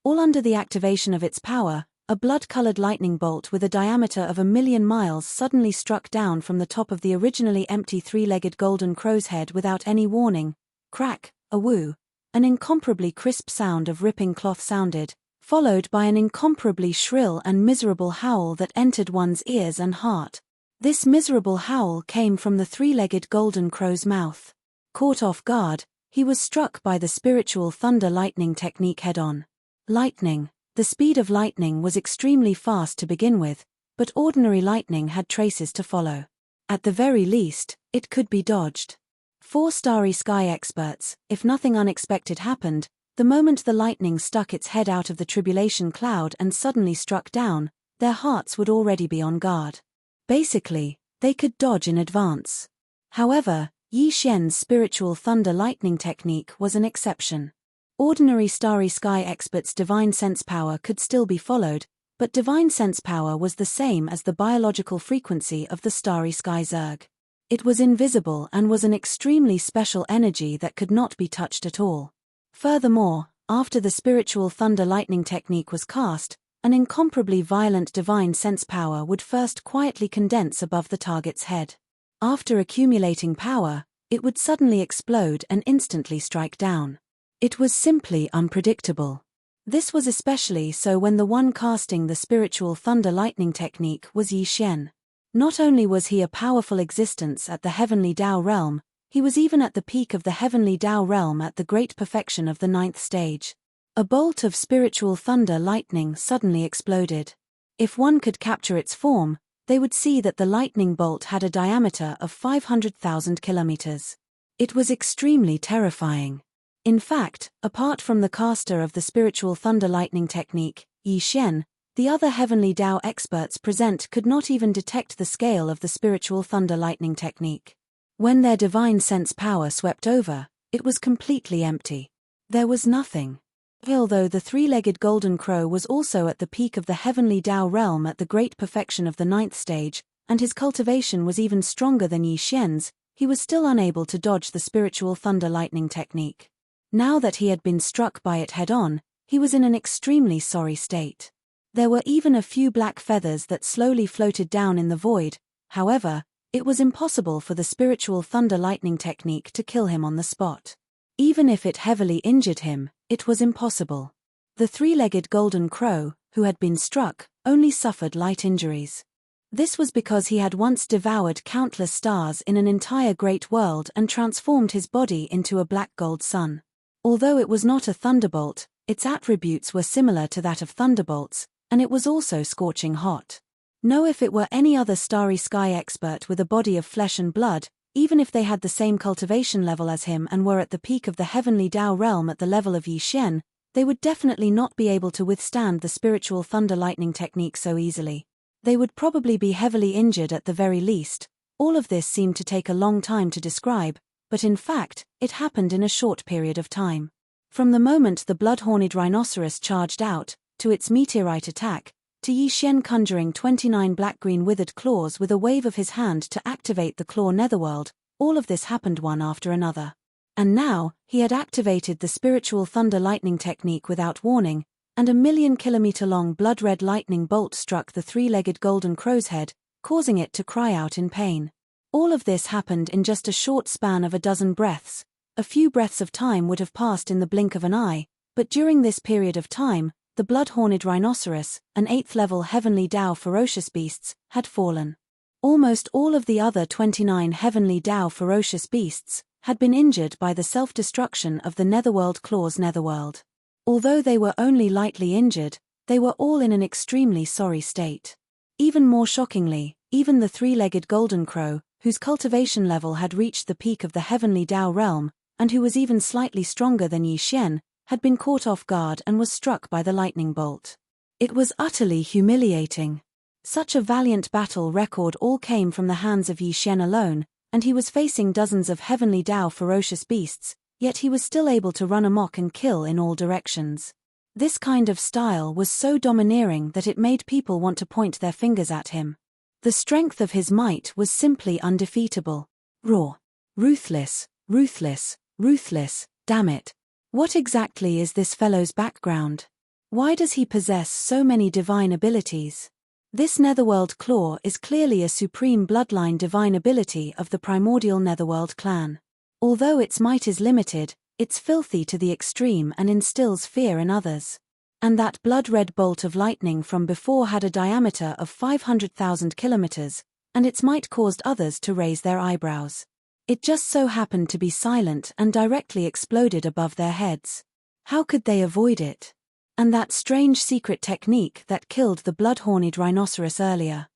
All under the activation of its power, a blood-colored lightning bolt with a diameter of 1,000,000 miles suddenly struck down from the top of the originally empty three-legged golden crow's head without any warning. Crack, a woo. An incomparably crisp sound of ripping cloth sounded, followed by an incomparably shrill and miserable howl that entered one's ears and heart. This miserable howl came from the three-legged golden crow's mouth. Caught off guard, he was struck by the spiritual thunder lightning technique head-on. Lightning. The speed of lightning was extremely fast to begin with, but ordinary lightning had traces to follow. At the very least, it could be dodged. 4 starry sky experts, if nothing unexpected happened, the moment the lightning stuck its head out of the tribulation cloud and suddenly struck down, their hearts would already be on guard. Basically, they could dodge in advance. However, Yi Xian's spiritual thunder lightning technique was an exception. Ordinary starry sky experts' divine sense power could still be followed, but divine sense power was the same as the biological frequency of the starry sky Zerg. It was invisible and was an extremely special energy that could not be touched at all. Furthermore, after the spiritual thunder lightning technique was cast, an incomparably violent divine sense power would first quietly condense above the target's head. After accumulating power, it would suddenly explode and instantly strike down. It was simply unpredictable. This was especially so when the one casting the spiritual thunder lightning technique was Yi Xian. Not only was he a powerful existence at the heavenly Dao realm, he was even at the peak of the heavenly Dao realm at the great perfection of the 9th stage. A bolt of spiritual thunder lightning suddenly exploded. If one could capture its form, they would see that the lightning bolt had a diameter of 500,000 kilometers. It was extremely terrifying. In fact, apart from the caster of the spiritual thunder lightning technique, Yi Xian, the other heavenly Dao experts present could not even detect the scale of the spiritual thunder lightning technique. When their divine sense power swept over, it was completely empty. There was nothing. Although the three-legged golden crow was also at the peak of the heavenly Dao realm at the great perfection of the 9th stage, and his cultivation was even stronger than Yi Xian's, he was still unable to dodge the spiritual thunder lightning technique. Now that he had been struck by it head-on, he was in an extremely sorry state. There were even a few black feathers that slowly floated down in the void. However, it was impossible for the spiritual thunder lightning technique to kill him on the spot. Even if it heavily injured him, it was impossible. The three-legged golden crow, who had been struck, only suffered light injuries. This was because he had once devoured countless stars in an entire great world and transformed his body into a black gold sun. Although it was not a thunderbolt, its attributes were similar to that of thunderbolts, and it was also scorching hot. Know if it were any other starry sky expert with a body of flesh and blood, even if they had the same cultivation level as him and were at the peak of the heavenly Dao realm at the level of Yi Xian, they would definitely not be able to withstand the spiritual thunder lightning technique so easily. They would probably be heavily injured at the very least. All of this seemed to take a long time to describe, but in fact, it happened in a short period of time. From the moment the blood-horned rhinoceros charged out, to its meteorite attack, to Yi Xian conjuring 29 black-green withered claws with a wave of his hand to activate the claw netherworld. All of this happened one after another. And now, he had activated the spiritual thunder lightning technique without warning, and a 1,000,000-kilometer-long blood-red lightning bolt struck the three-legged golden crow's head, causing it to cry out in pain. All of this happened in just a short span of a dozen breaths. A few breaths of time would have passed in the blink of an eye, but during this period of time, the blood-horned rhinoceros, an 8th-level heavenly Dao ferocious beasts, had fallen. Almost all of the other 29 heavenly Dao ferocious beasts had been injured by the self-destruction of the Netherworld Claw's netherworld. Although they were only lightly injured, they were all in an extremely sorry state. Even more shockingly, even the three-legged golden crow, whose cultivation level had reached the peak of the heavenly Dao realm, and who was even slightly stronger than Yi Xian, had been caught off guard and was struck by the lightning bolt. It was utterly humiliating. Such a valiant battle record all came from the hands of Yi Xian alone, and he was facing dozens of heavenly Dao ferocious beasts, yet he was still able to run amok and kill in all directions. This kind of style was so domineering that it made people want to point their fingers at him. The strength of his might was simply undefeatable. Raw. Ruthless, ruthless, ruthless, damn it. What exactly is this fellow's background? Why does he possess so many divine abilities? This Netherworld Claw is clearly a supreme bloodline divine ability of the primordial Netherworld clan. Although its might is limited, it's filthy to the extreme and instills fear in others. And that blood-red bolt of lightning from before had a diameter of 500,000 kilometers, and its might caused others to raise their eyebrows. It just so happened to be silent and directly exploded above their heads. How could they avoid it? And that strange secret technique that killed the blood-horned rhinoceros earlier.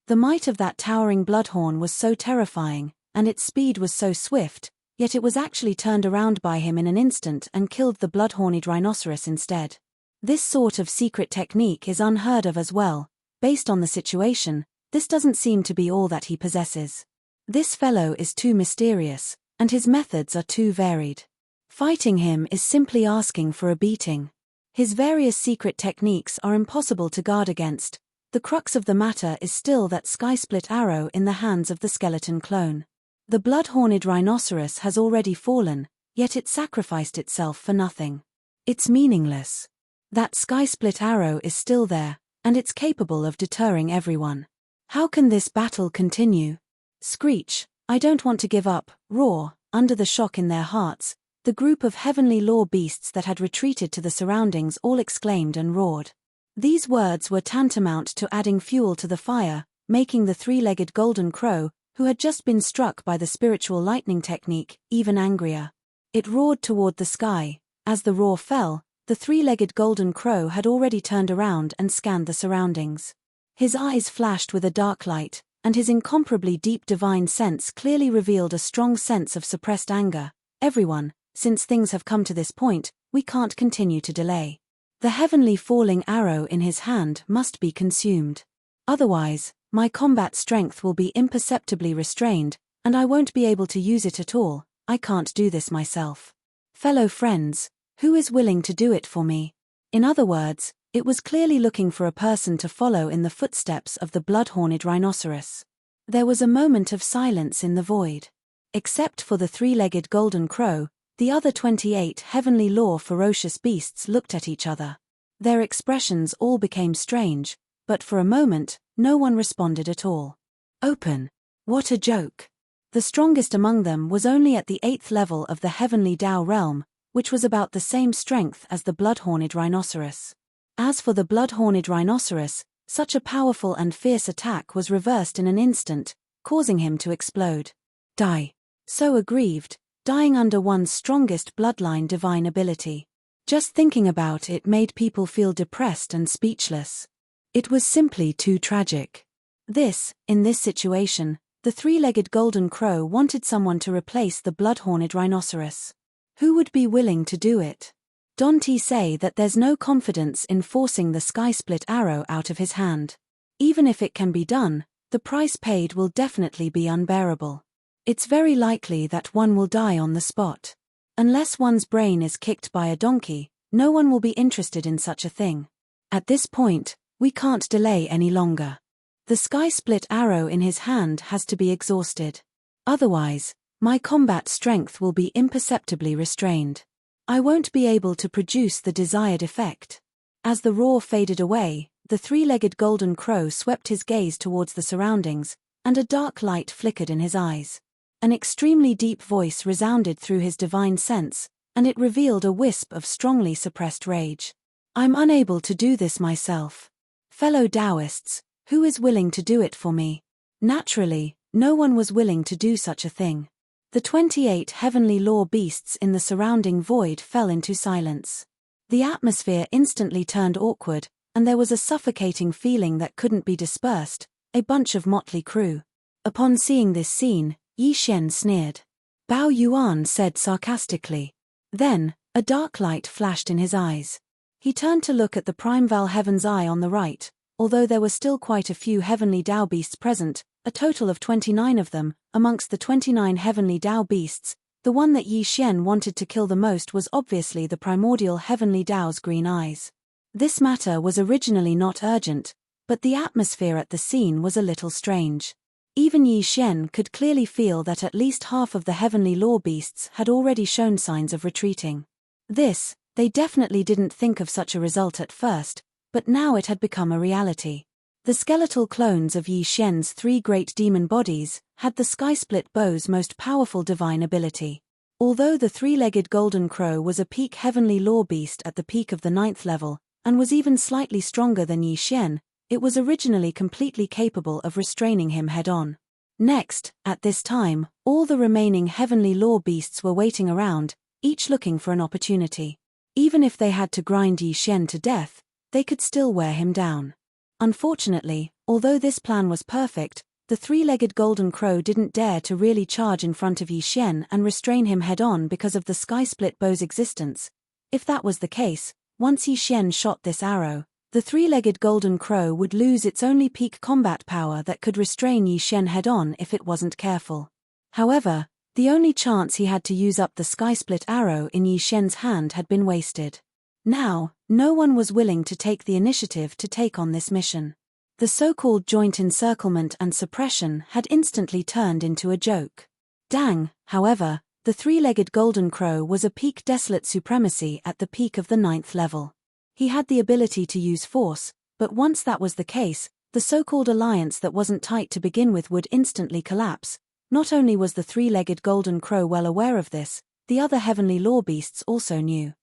The might of that towering bloodhorn was so terrifying, and its speed was so swift, yet it was actually turned around by him in an instant and killed the blood-horned rhinoceros instead. This sort of secret technique is unheard of as well. Based on the situation, this doesn't seem to be all that he possesses. This fellow is too mysterious, and his methods are too varied. Fighting him is simply asking for a beating. His various secret techniques are impossible to guard against. The crux of the matter is still that sky-split arrow in the hands of the skeleton clone. The blood-horned rhinoceros has already fallen, yet it sacrificed itself for nothing. It's meaningless. That sky-split arrow is still there, and it's capable of deterring everyone. How can this battle continue? Screech, I don't want to give up, roar, under the shock in their hearts. The group of heavenly law beasts that had retreated to the surroundings all exclaimed and roared. These words were tantamount to adding fuel to the fire, making the three-legged golden crow, who had just been struck by the spiritual lightning technique, even angrier. It roared toward the sky. As the roar fell, the three-legged golden crow had already turned around and scanned the surroundings. His eyes flashed with a dark light, and his incomparably deep divine sense clearly revealed a strong sense of suppressed anger. Everyone, since things have come to this point, we can't continue to delay. The heavenly falling arrow in his hand must be consumed. Otherwise, my combat strength will be imperceptibly restrained, and I won't be able to use it at all. I can't do this myself. Fellow friends, who is willing to do it for me? In other words, it was clearly looking for a person to follow in the footsteps of the blood-horned rhinoceros. There was a moment of silence in the void. Except for the three-legged golden crow, the other 28 heavenly law ferocious beasts looked at each other. Their expressions all became strange, but for a moment, no one responded at all. Open. What a joke. The strongest among them was only at the 8th level of the heavenly Dao realm, which was about the same strength as the blood-horned rhinoceros. As for the blood-horned rhinoceros, such a powerful and fierce attack was reversed in an instant, causing him to explode. Die. So aggrieved, dying under one's strongest bloodline divine ability. Just thinking about it made people feel depressed and speechless. It was simply too tragic. In this situation, the three-legged golden crow wanted someone to replace the blood-horned rhinoceros. Who would be willing to do it? Dante say that there's no confidence in forcing the sky-split arrow out of his hand. Even if it can be done, the price paid will definitely be unbearable. It's very likely that one will die on the spot. Unless one's brain is kicked by a donkey, no one will be interested in such a thing. At this point, We can't delay any longer. The sky-split arrow in his hand has to be exhausted. Otherwise, my combat strength will be imperceptibly restrained. I won't be able to produce the desired effect. As the roar faded away, the three-legged golden crow swept his gaze towards the surroundings, and a dark light flickered in his eyes. An extremely deep voice resounded through his divine sense, and it revealed a wisp of strongly suppressed rage. I'm unable to do this myself. Fellow Taoists, who is willing to do it for me? Naturally, no one was willing to do such a thing. The 28 heavenly law beasts in the surrounding void fell into silence. The atmosphere instantly turned awkward, and there was a suffocating feeling that couldn't be dispersed, a bunch of motley crew. Upon seeing this scene, Yi Xian sneered. Bao Yuan said sarcastically. Then, a dark light flashed in his eyes. He turned to look at the primeval heaven's eye on the right. Although there were still quite a few heavenly Tao beasts present, a total of 29 of them, amongst the 29 heavenly Tao beasts, the one that Yi Xian wanted to kill the most was obviously the primordial heavenly Tao's green eyes. This matter was originally not urgent, but the atmosphere at the scene was a little strange. Even Yi Xian could clearly feel that at least half of the heavenly law beasts had already shown signs of retreating. They definitely didn't think of such a result at first, but now it had become a reality. The skeletal clones of Yi Xian's three great demon bodies had the sky-split bow's most powerful divine ability. Although the three-legged golden crow was a peak heavenly law beast at the peak of the 9th level, and was even slightly stronger than Yi Xian, it was originally completely capable of restraining him head-on. Next, at this time, all the remaining heavenly law beasts were waiting around, each looking for an opportunity. Even if they had to grind Yi Xian to death, they could still wear him down. Unfortunately, although this plan was perfect, the three-legged golden crow didn't dare to really charge in front of Yi Xian and restrain him head-on because of the sky-split bow's existence. If that was the case, once Yi Xian shot this arrow, the three-legged golden crow would lose its only peak combat power that could restrain Yi Xian head-on if it wasn't careful. However, the only chance he had to use up the sky-split arrow in Yi Xian's hand had been wasted. Now, no one was willing to take the initiative to take on this mission. The so-called joint encirclement and suppression had instantly turned into a joke. Dang, however, the three-legged golden crow was a peak desolate supremacy at the peak of the 9th level. He had the ability to use force, but once that was the case, the so-called alliance that wasn't tight to begin with would instantly collapse. Not only was the three-legged golden crow well aware of this, the other heavenly law beasts also knew.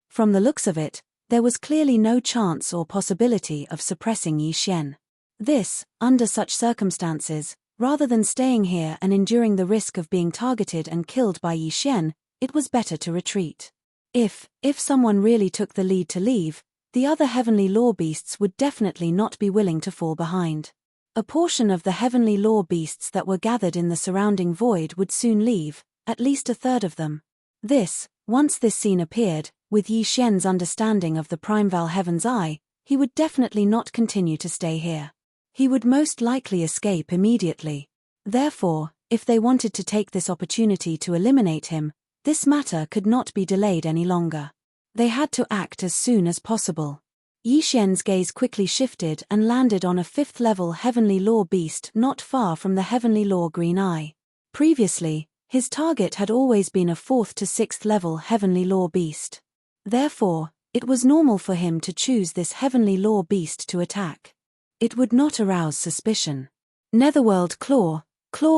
From the looks of it, there was clearly no chance or possibility of suppressing Yi Xian. Under such circumstances, rather than staying here and enduring the risk of being targeted and killed by Yi Xian, it was better to retreat. If someone really took the lead to leave, the other heavenly law beasts would definitely not be willing to fall behind. A portion of the heavenly law beasts that were gathered in the surrounding void would soon leave, at least a third of them. Once this scene appeared, with Yi Xian's understanding of the primeval heaven's eye, he would definitely not continue to stay here. He would most likely escape immediately. Therefore, if they wanted to take this opportunity to eliminate him, this matter could not be delayed any longer. They had to act as soon as possible. Yi Xian's gaze quickly shifted and landed on a 5th-level heavenly law beast not far from the heavenly law green eye. Previously, his target had always been a 4th to 6th level heavenly law beast. Therefore, it was normal for him to choose this heavenly law beast to attack. It would not arouse suspicion. Netherworld claw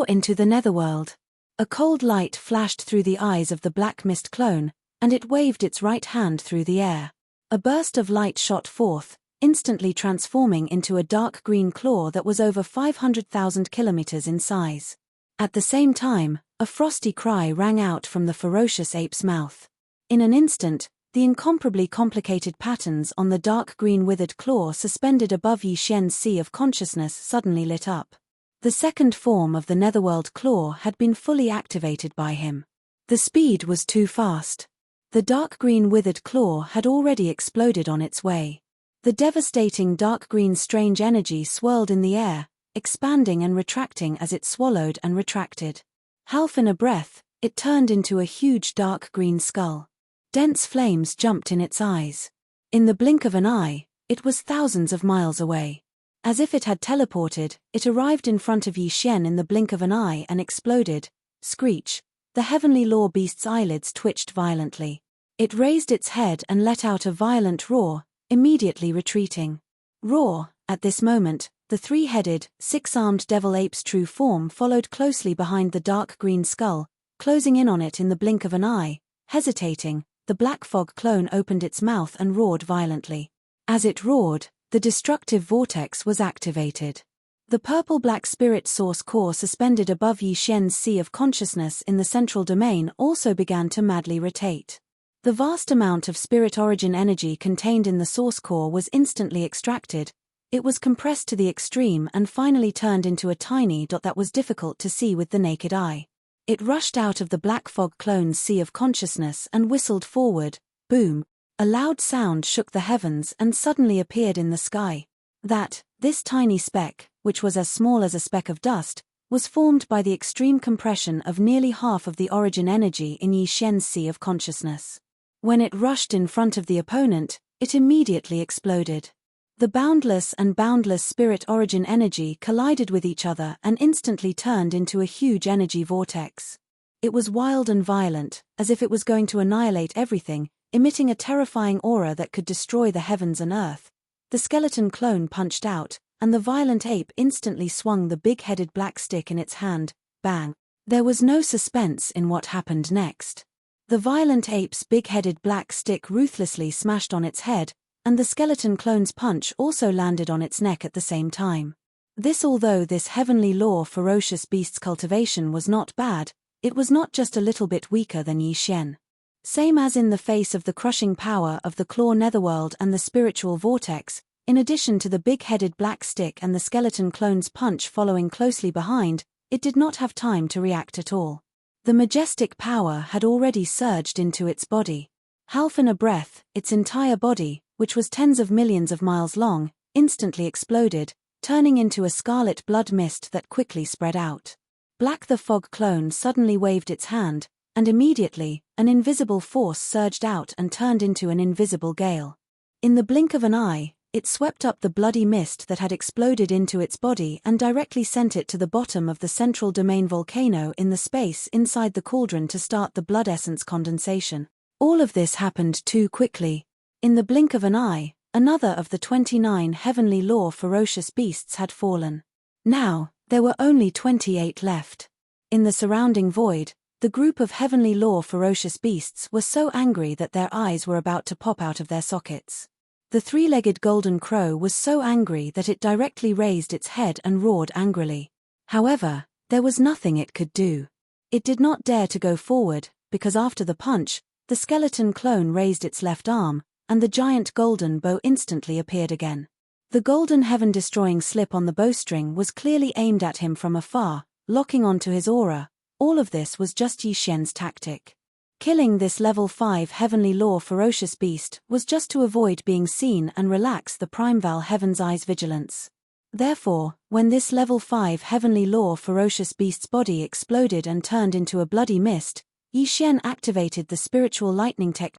into the netherworld. A cold light flashed through the eyes of the black mist clone, and it waved its right hand through the air. A burst of light shot forth, instantly transforming into a dark green claw that was over 500,000 kilometers in size. At the same time, a frosty cry rang out from the ferocious ape's mouth. In an instant, the incomparably complicated patterns on the dark green withered claw suspended above Yi Xian's sea of consciousness suddenly lit up. The second form of the netherworld claw had been fully activated by him. The speed was too fast. The dark green withered claw had already exploded on its way. The devastating dark green strange energy swirled in the air, expanding and retracting as it swallowed and retracted. Half in a breath, it turned into a huge dark green skull. Dense flames jumped in its eyes. In the blink of an eye, It was thousands of miles away. As if it had teleported, it arrived in front of Yi Xian in the blink of an eye and exploded. Screech. The heavenly law beast's eyelids twitched violently. It raised its head and let out a violent roar, immediately retreating. Roar. At this moment, the three-headed, six-armed devil ape's true form followed closely behind the dark green skull, closing in on it in the blink of an eye. Hesitating, the black fog clone opened its mouth and roared violently. As it roared, the destructive vortex was activated. The purple-black spirit source core suspended above Yi Xian's sea of consciousness in the central domain also began to madly rotate. The vast amount of spirit origin energy contained in the source core was instantly extracted. It was compressed to the extreme and finally turned into a tiny dot that was difficult to see with the naked eye. It rushed out of the black fog clone's sea of consciousness and whistled forward. Boom! A loud sound shook the heavens and suddenly appeared in the sky. This tiny speck, which was as small as a speck of dust, was formed by the extreme compression of nearly half of the origin energy in Yi Xian's sea of consciousness. When it rushed in front of the opponent, it immediately exploded. The boundless and boundless spirit origin energy collided with each other and instantly turned into a huge energy vortex. It was wild and violent, as if it was going to annihilate everything, emitting a terrifying aura that could destroy the heavens and earth. The skeleton clone punched out, and the violent ape instantly swung the big-headed black stick in its hand. Bang! There was no suspense in what happened next. The violent ape's big-headed black stick ruthlessly smashed on its head, and the skeleton clone's punch also landed on its neck at the same time. Although this heavenly law ferocious beast's cultivation was not bad, it was not just a little bit weaker than Yi Xian. Same as in the face of the crushing power of the claw netherworld and the spiritual vortex, in addition to the big-headed black stick and the skeleton clone's punch following closely behind, it did not have time to react at all. The majestic power had already surged into its body. Half in a breath, its entire body, which was tens of millions of miles long, instantly exploded, turning into a scarlet blood mist that quickly spread out. Black the fog clone suddenly waved its hand, and immediately, an invisible force surged out and turned into an invisible gale. In the blink of an eye, it swept up the bloody mist that had exploded into its body and directly sent it to the bottom of the central domain volcano in the space inside the cauldron to start the blood essence condensation. All of this happened too quickly. In the blink of an eye, another of the 29 heavenly law ferocious beasts had fallen. Now, there were only 28 left. In the surrounding void, the group of heavenly law ferocious beasts were so angry that their eyes were about to pop out of their sockets. The three-legged golden crow was so angry that it directly raised its head and roared angrily. However, there was nothing it could do. It did not dare to go forward, because after the punch, the skeleton clone raised its left arm, and the giant golden bow instantly appeared again. The golden heaven-destroying slip on the bowstring was clearly aimed at him from afar, locking onto his aura. All of this was just Yi Xian's tactic. Killing this level 5 heavenly law ferocious beast was just to avoid being seen and relax the primeval heaven's eye's vigilance. Therefore, when this level 5 heavenly law ferocious beast's body exploded and turned into a bloody mist, Yi Xian activated the spiritual lightning technique